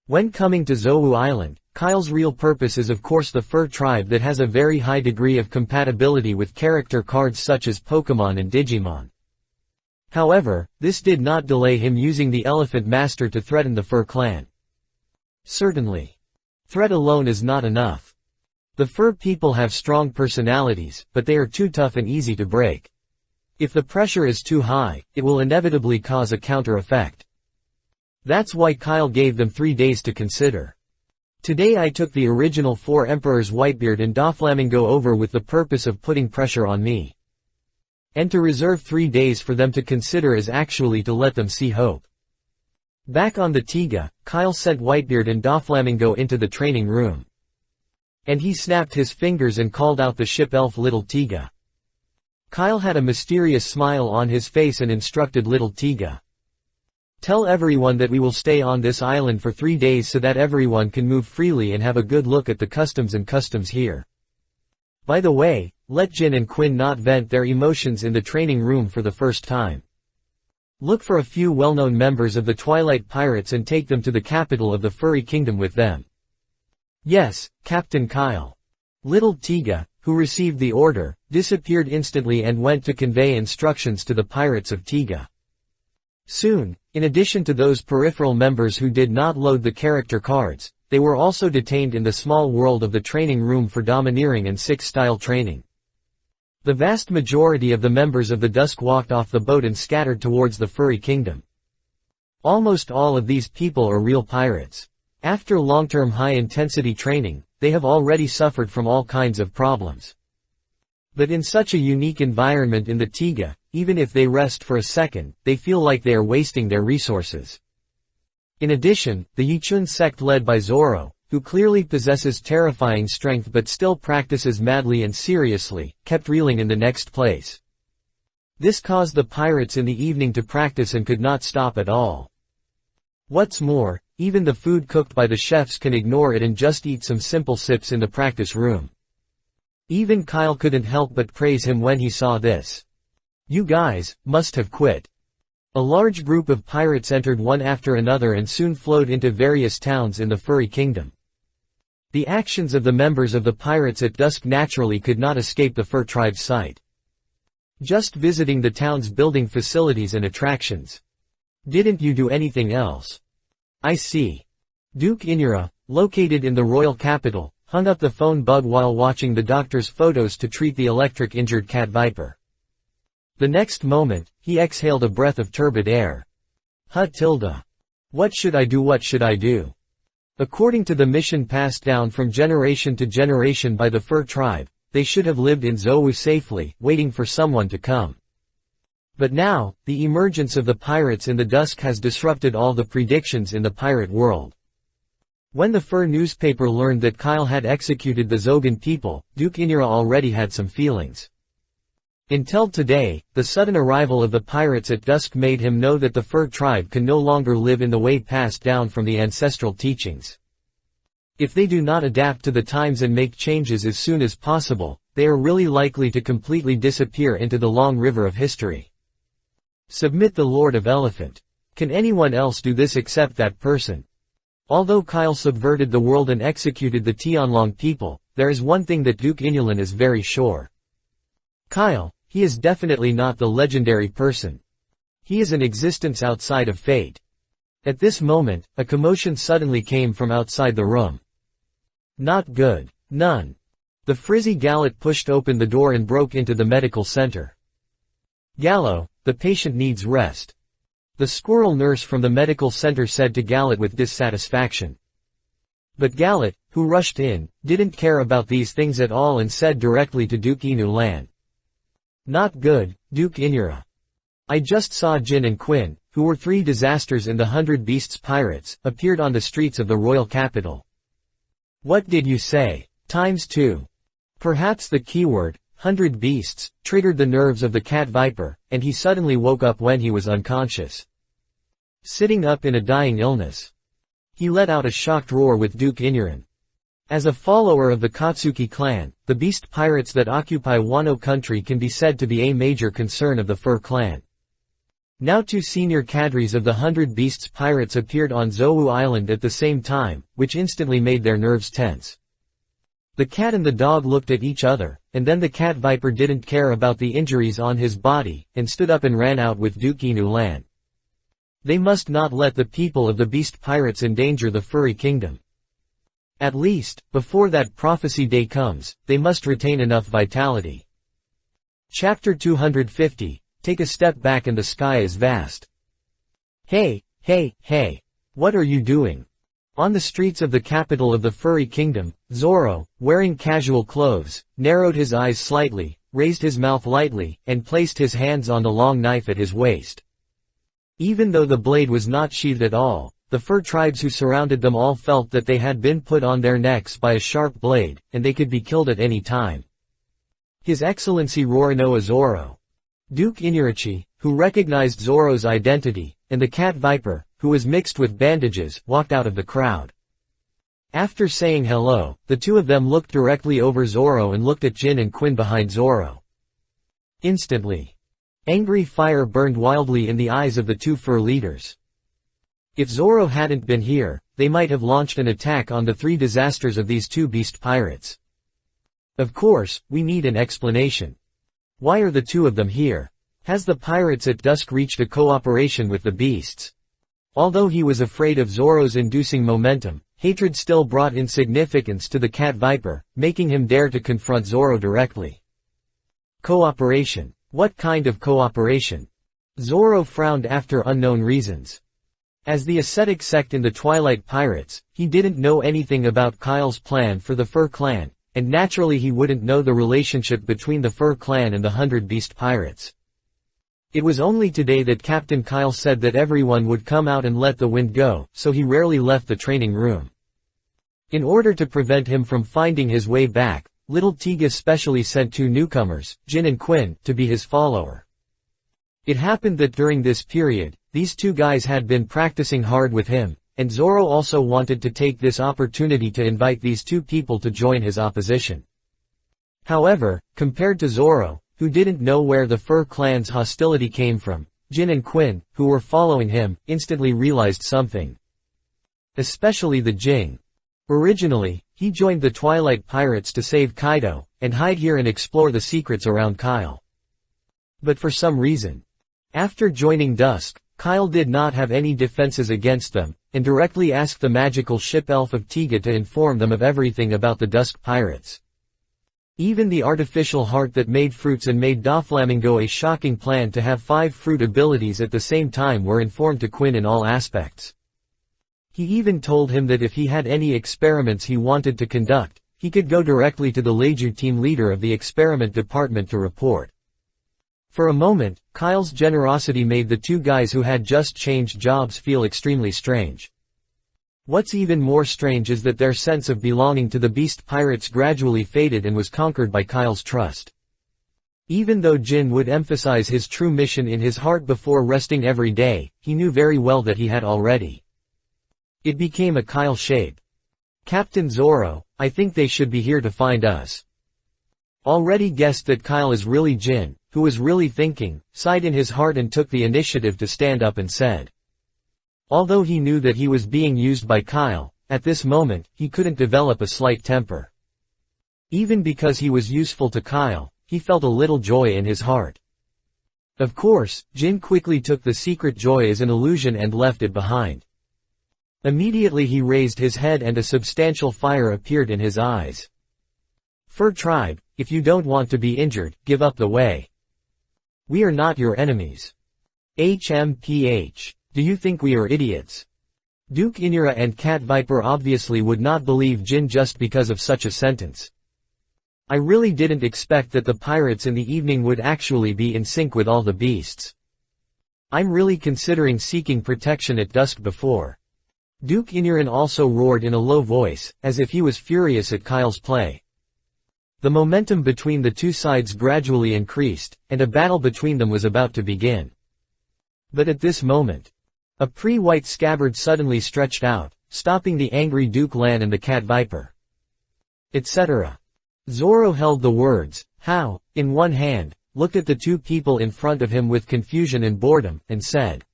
When coming to Zowu Island, Kyle's real purpose is of course the fur tribe that has a very high degree of compatibility with character cards such as Pokemon and Digimon. However, this did not delay him using the Elephant Master to threaten the fur clan. Certainly. Threat alone is not enough. The fur people have strong personalities, but they are too tough and easy to break. If the pressure is too high, it will inevitably cause a counter effect. That's why Kyle gave them 3 days to consider. Today I took the original 4 Emperors Whitebeard and Doflamingo over with the purpose of putting pressure on me. And to reserve 3 days for them to consider is actually to let them see hope. Back on the Tiga, Kyle sent Whitebeard and Doflamingo into the training room. And he snapped his fingers and called out the ship elf Little Tiga. Kyle had a mysterious smile on his face and instructed Little Tiga. Tell everyone that we will stay on this island for 3 days so that everyone can move freely and have a good look at the customs here. By the way, let Jin and Quinn not vent their emotions in the training room for the first time. Look for a few well-known members of the Twilight Pirates and take them to the capital of the Furry Kingdom with them. Yes, Captain Kyle. Little Tiga, who received the order, disappeared instantly and went to convey instructions to the pirates of Tiga. Soon, in addition to those peripheral members who did not load the character cards, they were also detained in the small world of the training room for domineering and Six-style training. The vast majority of the members of the Dusk walked off the boat and scattered towards the Furry Kingdom. Almost all of these people are real pirates. After long-term high-intensity training, they have already suffered from all kinds of problems. But in such a unique environment in the Tiga, even if they rest for a second, they feel like they are wasting their resources. In addition, the Yichun sect led by Zoro, who clearly possesses terrifying strength but still practices madly and seriously, kept reeling in the next place. This caused the pirates in the evening to practice and could not stop at all. What's more, even the food cooked by the chefs can ignore it and just eat some simple sips in the practice room. Even Kyle couldn't help but praise him when he saw this. You guys must have quit. A large group of pirates entered one after another and soon flowed into various towns in the Furry Kingdom. The actions of the members of the pirates at dusk naturally could not escape the fur tribe's sight. Just visiting the town's building facilities and attractions. Didn't you do anything else? I see. Duke Inura, located in the royal capital, hung up the phone bug while watching the doctor's photos to treat the electric injured cat viper. The next moment, he exhaled a breath of turbid air. What should I do? According to the mission passed down from generation to generation by the fur tribe, they should have lived in Zowu safely, waiting for someone to come. But now, the emergence of the pirates in the dusk has disrupted all the predictions in the pirate world. When the Fur newspaper learned that Kyle had executed the Zogan people, Duke Inura already had some feelings. Until today, the sudden arrival of the pirates at dusk made him know that the Fur tribe can no longer live in the way passed down from the ancestral teachings. If they do not adapt to the times and make changes as soon as possible, they are really likely to completely disappear into the long river of history. Submit the Lord of Elephant. Can anyone else do this except that person? Although Kyle subverted the world and executed the Tianlong people, there is one thing that Duke Inulin is very sure. Kyle, he is definitely not the legendary person. He is an existence outside of fate. At this moment, a commotion suddenly came from outside the room. Not good. None. The frizzy Gallet pushed open the door and broke into the medical center. Gallo, the patient needs rest. The squirrel nurse from the medical center said to Gallet with dissatisfaction. But Gallet, who rushed in, didn't care about these things at all and said directly to Duke Inulan. Not good, Duke Inura. I just saw Jin and Quinn, who were 3 disasters in the 100 Beasts pirates, appeared on the streets of the royal capital. What did you say? ×2. Perhaps the keyword, 100 Beasts, triggered the nerves of the cat viper, and he suddenly woke up when he was unconscious. Sitting up in a dying illness. He let out a shocked roar with Duke Inuran. As a follower of the Katsuki clan, the beast pirates that occupy Wano country can be said to be a major concern of the Fur clan. Now 2 senior cadres of the 100 Beasts pirates appeared on Zou Island at the same time, which instantly made their nerves tense. The cat and the dog looked at each other, and then the cat viper didn't care about the injuries on his body, and stood up and ran out with Duke Inulan. They must not let the people of the beast pirates endanger the furry kingdom. At least, before that prophecy day comes, they must retain enough vitality. Chapter 250, Take a step back and the sky is vast. Hey, hey, hey. What are you doing? On the streets of the capital of the furry kingdom, Zoro, wearing casual clothes, narrowed his eyes slightly, raised his mouth lightly, and placed his hands on the long knife at his waist. Even though the blade was not sheathed at all, the fur tribes who surrounded them all felt that they had been put on their necks by a sharp blade, and they could be killed at any time. His Excellency Rorinoa Zoro. Duke Inurichi, who recognized Zoro's identity, and the cat viper, who was mixed with bandages, walked out of the crowd. After saying hello, the 2 of them looked directly over Zoro and looked at Jin and Quinn behind Zoro. Instantly, angry fire burned wildly in the eyes of the 2 fur leaders. If Zoro hadn't been here, they might have launched an attack on the 3 disasters of these 2 beast pirates. Of course, we need an explanation. Why are the 2 of them here? Has the pirates at dusk reached a cooperation with the beasts? Although he was afraid of Zoro's inducing momentum, hatred still brought insignificance to the cat viper, making him dare to confront Zoro directly. Cooperation. What kind of cooperation? Zoro frowned after unknown reasons. As the ascetic sect in the Twilight Pirates, he didn't know anything about Kyle's plan for the Fur Clan, and naturally he wouldn't know the relationship between the Fur Clan and the 100 Beast Pirates. It was only today that Captain Kyle said that everyone would come out and let the wind go, so he rarely left the training room. In order to prevent him from finding his way back, Little Tiga specially sent 2 newcomers, Jin and Quinn, to be his follower. It happened that during this period, these 2 guys had been practicing hard with him, and Zoro also wanted to take this opportunity to invite these 2 people to join his opposition. However, compared to Zoro, who didn't know where the Fur Clan's hostility came from, Jin and Quinn, who were following him, instantly realized something. Especially the Jing. Originally, he joined the Twilight Pirates to save Kaido, and hide here and explore the secrets around Kyle. But for some reason, after joining Dusk, Kyle did not have any defenses against them, and directly asked the magical ship Elf of Tiga to inform them of everything about the Dusk Pirates. Even the artificial heart that made fruits and made Doflamingo a shocking plan to have 5 fruit abilities at the same time were informed to Quinn in all aspects. He even told him that if he had any experiments he wanted to conduct, he could go directly to the Leiju team leader of the experiment department to report. For a moment, Kyle's generosity made the two guys who had just changed jobs feel extremely strange. What's even more strange is that their sense of belonging to the beast pirates gradually faded and was conquered by Kyle's trust. Even though Jin would emphasize his true mission in his heart before resting every day, he knew very well that he had already. It became a Kyle shape. Captain Zoro, I think they should be here to find us. Already guessed that Kyle is really Jin, who was really thinking, sighed in his heart and took the initiative to stand up and said. Although he knew that he was being used by Kyle, at this moment, he couldn't develop a slight temper. Even because he was useful to Kyle, he felt a little joy in his heart. Of course, Jin quickly took the secret joy as an illusion and left it behind. Immediately he raised his head and a substantial fire appeared in his eyes. Fur tribe, if you don't want to be injured, give up the way. We are not your enemies. HMPH. Do you think we are idiots? Duke Inura and Cat Viper obviously would not believe Jin just because of such a sentence. I really didn't expect that the pirates in the evening would actually be in sync with all the beasts. I'm really considering seeking protection at dusk before. Duke Inuran also roared in a low voice, as if he was furious at Kyle's play. The momentum between the two sides gradually increased, and a battle between them was about to begin. But at this moment, a pre-white scabbard suddenly stretched out, stopping the angry Duke Lan and the Cat Viper. Etc. Zoro held the words, "How," in one hand, looked at the two people in front of him with confusion and boredom, and said,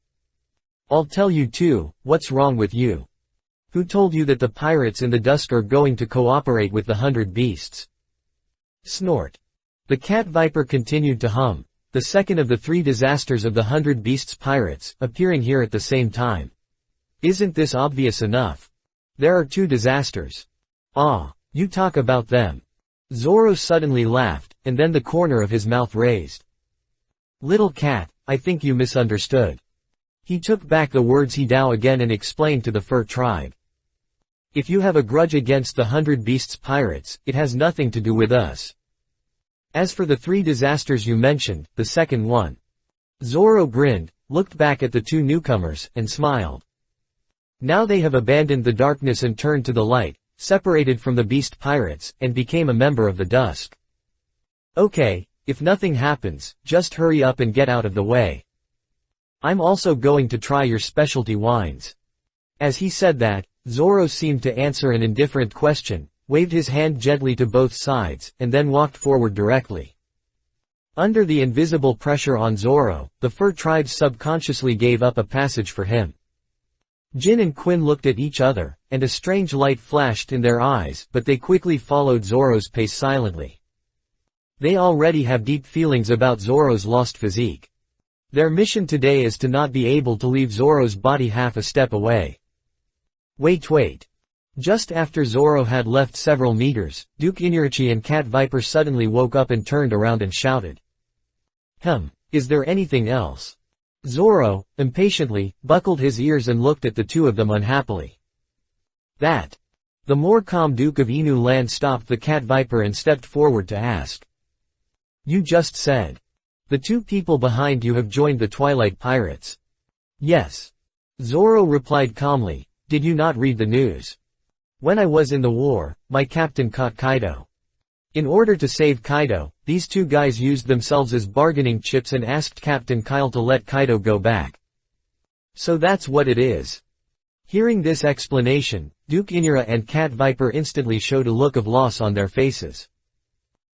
"I'll tell you too, what's wrong with you? Who told you that the pirates in the dusk are going to cooperate with the 100 beasts?" Snort. The Cat Viper continued to hum, the second of the 3 disasters of the 100 beasts pirates, appearing here at the same time. Isn't this obvious enough? There are 2 disasters. Ah, you talk about them. Zoro suddenly laughed, and then the corner of his mouth raised. Little cat, I think you misunderstood. He took back the words Hidao again and explained to the Fur tribe. If you have a grudge against the 100 beasts pirates, it has nothing to do with us. As for the 3 disasters you mentioned, the second one. Zoro grinned, looked back at the 2 newcomers, and smiled. Now they have abandoned the darkness and turned to the light, separated from the beast pirates, and became a member of the dusk. Okay, if nothing happens, just hurry up and get out of the way. I'm also going to try your specialty wines. As he said that, Zoro seemed to answer an indifferent question, waved his hand gently to both sides, and then walked forward directly. Under the invisible pressure on Zoro, the Fur tribe subconsciously gave up a passage for him. Jin and Quinn looked at each other, and a strange light flashed in their eyes, but they quickly followed Zoro's pace silently. They already have deep feelings about Zoro's lost physique. Their mission today is to not be able to leave Zoro's body half a step away. Wait. Just after Zoro had left several meters, Duke Inurichi and Cat Viper suddenly woke up and turned around and shouted. Is there anything else? Zoro, impatiently, buckled his ears and looked at the 2 of them unhappily. That. The more calm Duke of Inu Land stopped the Cat Viper and stepped forward to ask. You just said. The 2 people behind you have joined the Twilight Pirates. Yes. Zoro replied calmly, did you not read the news? When I was in the war, my captain caught Kaido. In order to save Kaido, these 2 guys used themselves as bargaining chips and asked Captain Kyle to let Kaido go back. So that's what it is. Hearing this explanation, Duke Inura and Cat Viper instantly showed a look of loss on their faces.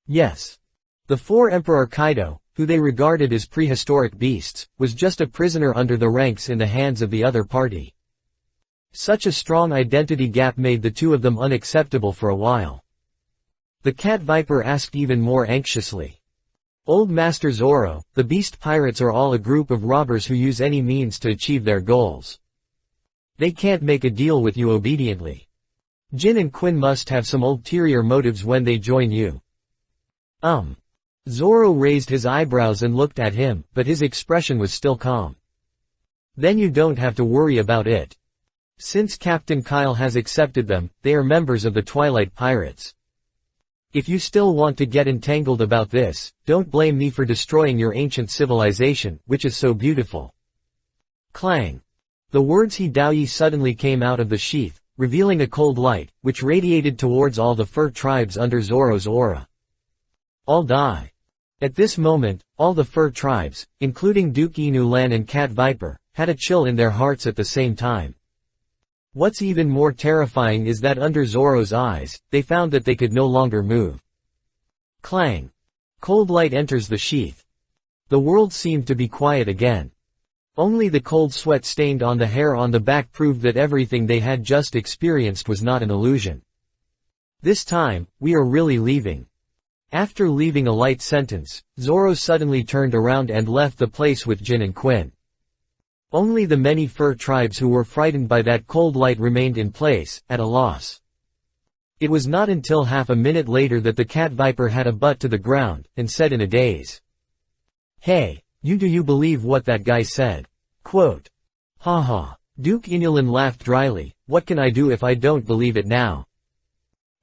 Yes. The 4 Emperor Kaido, who they regarded as prehistoric beasts, was just a prisoner under the ranks in the hands of the other party. Such a strong identity gap made the 2 of them unacceptable for a while. The Cat Viper asked even more anxiously. Old Master Zoro, the beast pirates are all a group of robbers who use any means to achieve their goals. They can't make a deal with you obediently. Jin and Quinn must have some ulterior motives when they join you. Zoro raised his eyebrows and looked at him, but his expression was still calm. Then you don't have to worry about it. Since Captain Kyle has accepted them, they are members of the Twilight Pirates. If you still want to get entangled about this, don't blame me for destroying your ancient civilization, which is so beautiful. Clang. The words he Daoyi suddenly came out of the sheath, revealing a cold light, which radiated towards all the fur tribes under Zoro's aura. All die. At this moment, all the fur tribes, including Duke Inu Lan and Cat Viper, had a chill in their hearts at the same time. What's even more terrifying is that under Zoro's eyes, they found that they could no longer move. Clang. Cold light enters the sheath. The world seemed to be quiet again. Only the cold sweat stained on the hair on the back proved that everything they had just experienced was not an illusion. This time, we are really leaving. After leaving a light sentence, Zoro suddenly turned around and left the place with Jin and Quinn. Only the many fur tribes who were frightened by that cold light remained in place, at a loss. It was not until half a minute later that the Cat Viper had a butt to the ground, and said in a daze. "Hey, do you believe what that guy said?" Quote. "Ha ha." Duke Inulin laughed dryly, "What can I do if I don't believe it now?"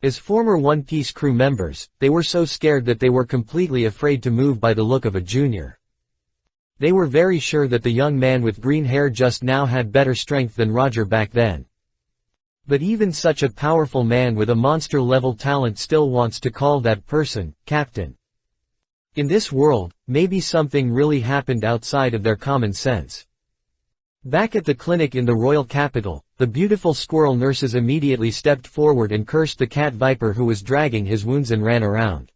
As former One Piece crew members, they were so scared that they were completely afraid to move by the look of a junior. They were very sure that the young man with green hair just now had better strength than Roger back then. But even such a powerful man with a monster-level talent still wants to call that person, Captain. In this world, maybe something really happened outside of their common sense. Back at the clinic in the royal capital, the beautiful squirrel nurses immediately stepped forward and cursed the Cat Viper who was dragging his wounds and ran around.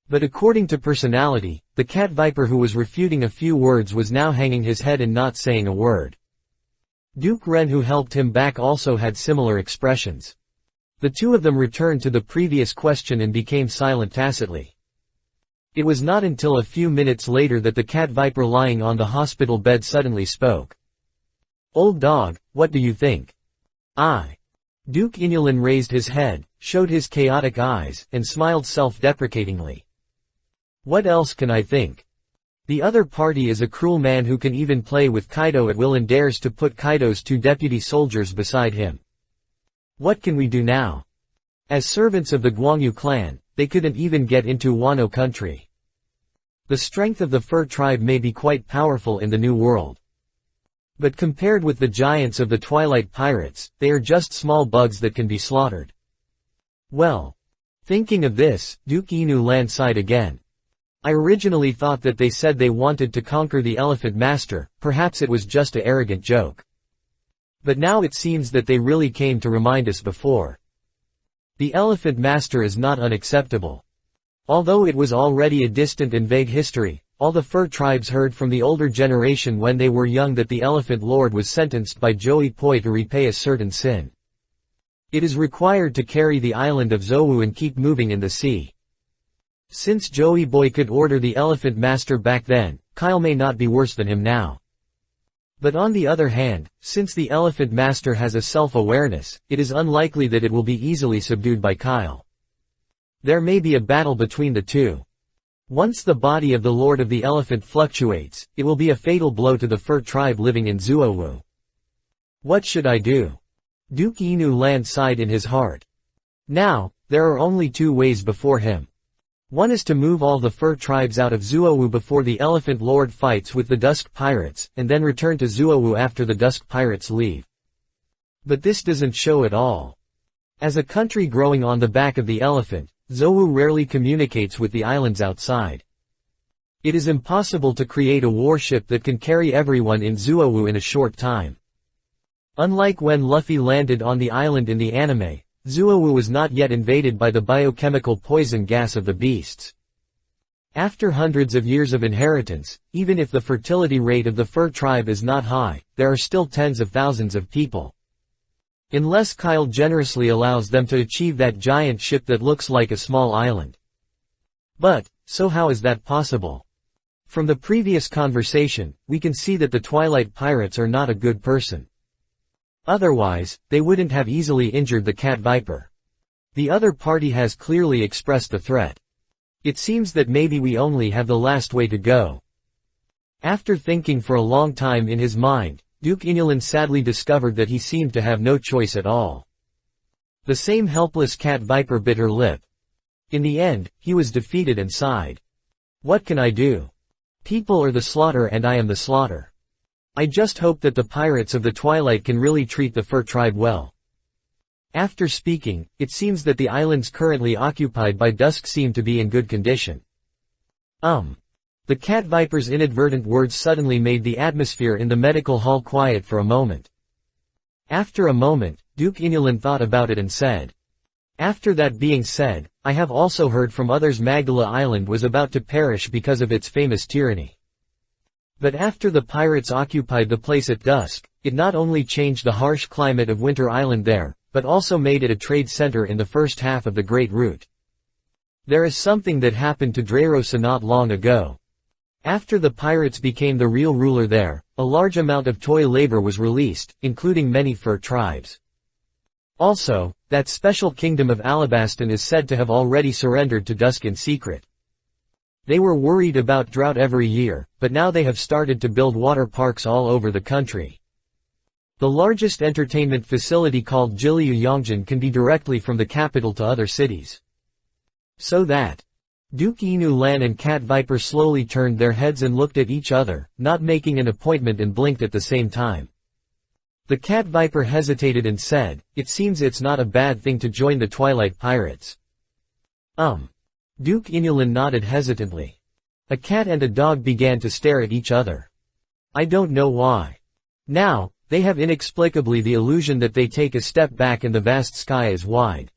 But according to personality, the Cat Viper who was refuting a few words was now hanging his head and not saying a word. Duke Ren who helped him back also had similar expressions. The two of them returned to the previous question and became silent tacitly. It was not until a few minutes later that the Cat Viper lying on the hospital bed suddenly spoke. "Old dog, what do you think?" Duke Inulin raised his head, showed his chaotic eyes, and smiled self-deprecatingly. "What else can I think? The other party is a cruel man who can even play with Kaido at will and dares to put Kaido's two deputy soldiers beside him. What can we do now? As servants of the Guangyu clan, they couldn't even get into Wano country. The strength of the fur tribe may be quite powerful in the New World. But compared with the giants of the Twilight Pirates, they are just small bugs that can be slaughtered." Well. Thinking of this, Duke Inu Lan sighed again. "I originally thought that they said they wanted to conquer the Elephant Master, perhaps it was just an arrogant joke. But now it seems that they really came to remind us before. The Elephant Master is not unacceptable. Although it was already a distant and vague history, all the fur tribes heard from the older generation when they were young that the Elephant Lord was sentenced by Joey Poi to repay a certain sin. It is required to carry the island of Zou and keep moving in the sea. Since Joey Boy could order the Elephant Master back then, Kyle may not be worse than him now. But on the other hand, since the Elephant Master has a self-awareness, it is unlikely that it will be easily subdued by Kyle. There may be a battle between the two. Once the body of the Lord of the Elephant fluctuates, it will be a fatal blow to the fur tribe living in Zuowu. What should I do? Duke Inu Lan sighed in his heart. Now, there are only two ways before him. One is to move all the fur tribes out of Zuowu before the Elephant Lord fights with the Dusk Pirates, and then return to Zuowu after the Dusk Pirates leave. But this doesn't show at all. As a country growing on the back of the elephant, Zou rarely communicates with the islands outside. It is impossible to create a warship that can carry everyone in Zuowu in a short time. Unlike when Luffy landed on the island in the anime, Zuowu was not yet invaded by the biochemical poison gas of the beasts. After hundreds of years of inheritance, even if the fertility rate of the fur tribe is not high, there are still tens of thousands of people. Unless Kyle generously allows them to achieve that giant ship that looks like a small island. But, so how is that possible? From the previous conversation, we can see that the Twilight Pirates are not a good person. Otherwise, they wouldn't have easily injured the Cat Viper. The other party has clearly expressed the threat. It seems that maybe we only have the last way to go. After thinking for a long time in his mind, Duke Inulin sadly discovered that he seemed to have no choice at all. The same helpless Cat Viper bit her lip. In the end, he was defeated and sighed. What can I do? People are the slaughter and I am the slaughter. I just hope that the pirates of the Twilight can really treat the fur tribe well. After speaking, it seems that the islands currently occupied by Dusk seem to be in good condition. The cat viper's inadvertent words suddenly made the atmosphere in the medical hall quiet for a moment. After a moment, Duke Inulin thought about it and said. After that being said, I have also heard from others Magdala Island was about to perish because of its famous tyranny. But after the pirates occupied the place at dusk, it not only changed the harsh climate of Winter Island there, but also made it a trade center in the first half of the Great Route. There is something that happened to Dreyrosa not long ago. After the pirates became the real ruler there, a large amount of toy labor was released, including many fur tribes. Also, that special kingdom of Alabaston is said to have already surrendered to Dusk in secret. They were worried about drought every year, but now they have started to build water parks all over the country. The largest entertainment facility called Jiliu Yongjin can be directly from the capital to other cities. So that Duke Inu Lan and Cat Viper slowly turned their heads and looked at each other, not making an appointment, and blinked at the same time. The Cat Viper hesitated and said, "It seems it's not a bad thing to join the Twilight Pirates." Duke Inulin nodded hesitantly. A cat and a dog began to stare at each other. I don't know why. Now, they have inexplicably the illusion that they take a step back and the vast sky is wide.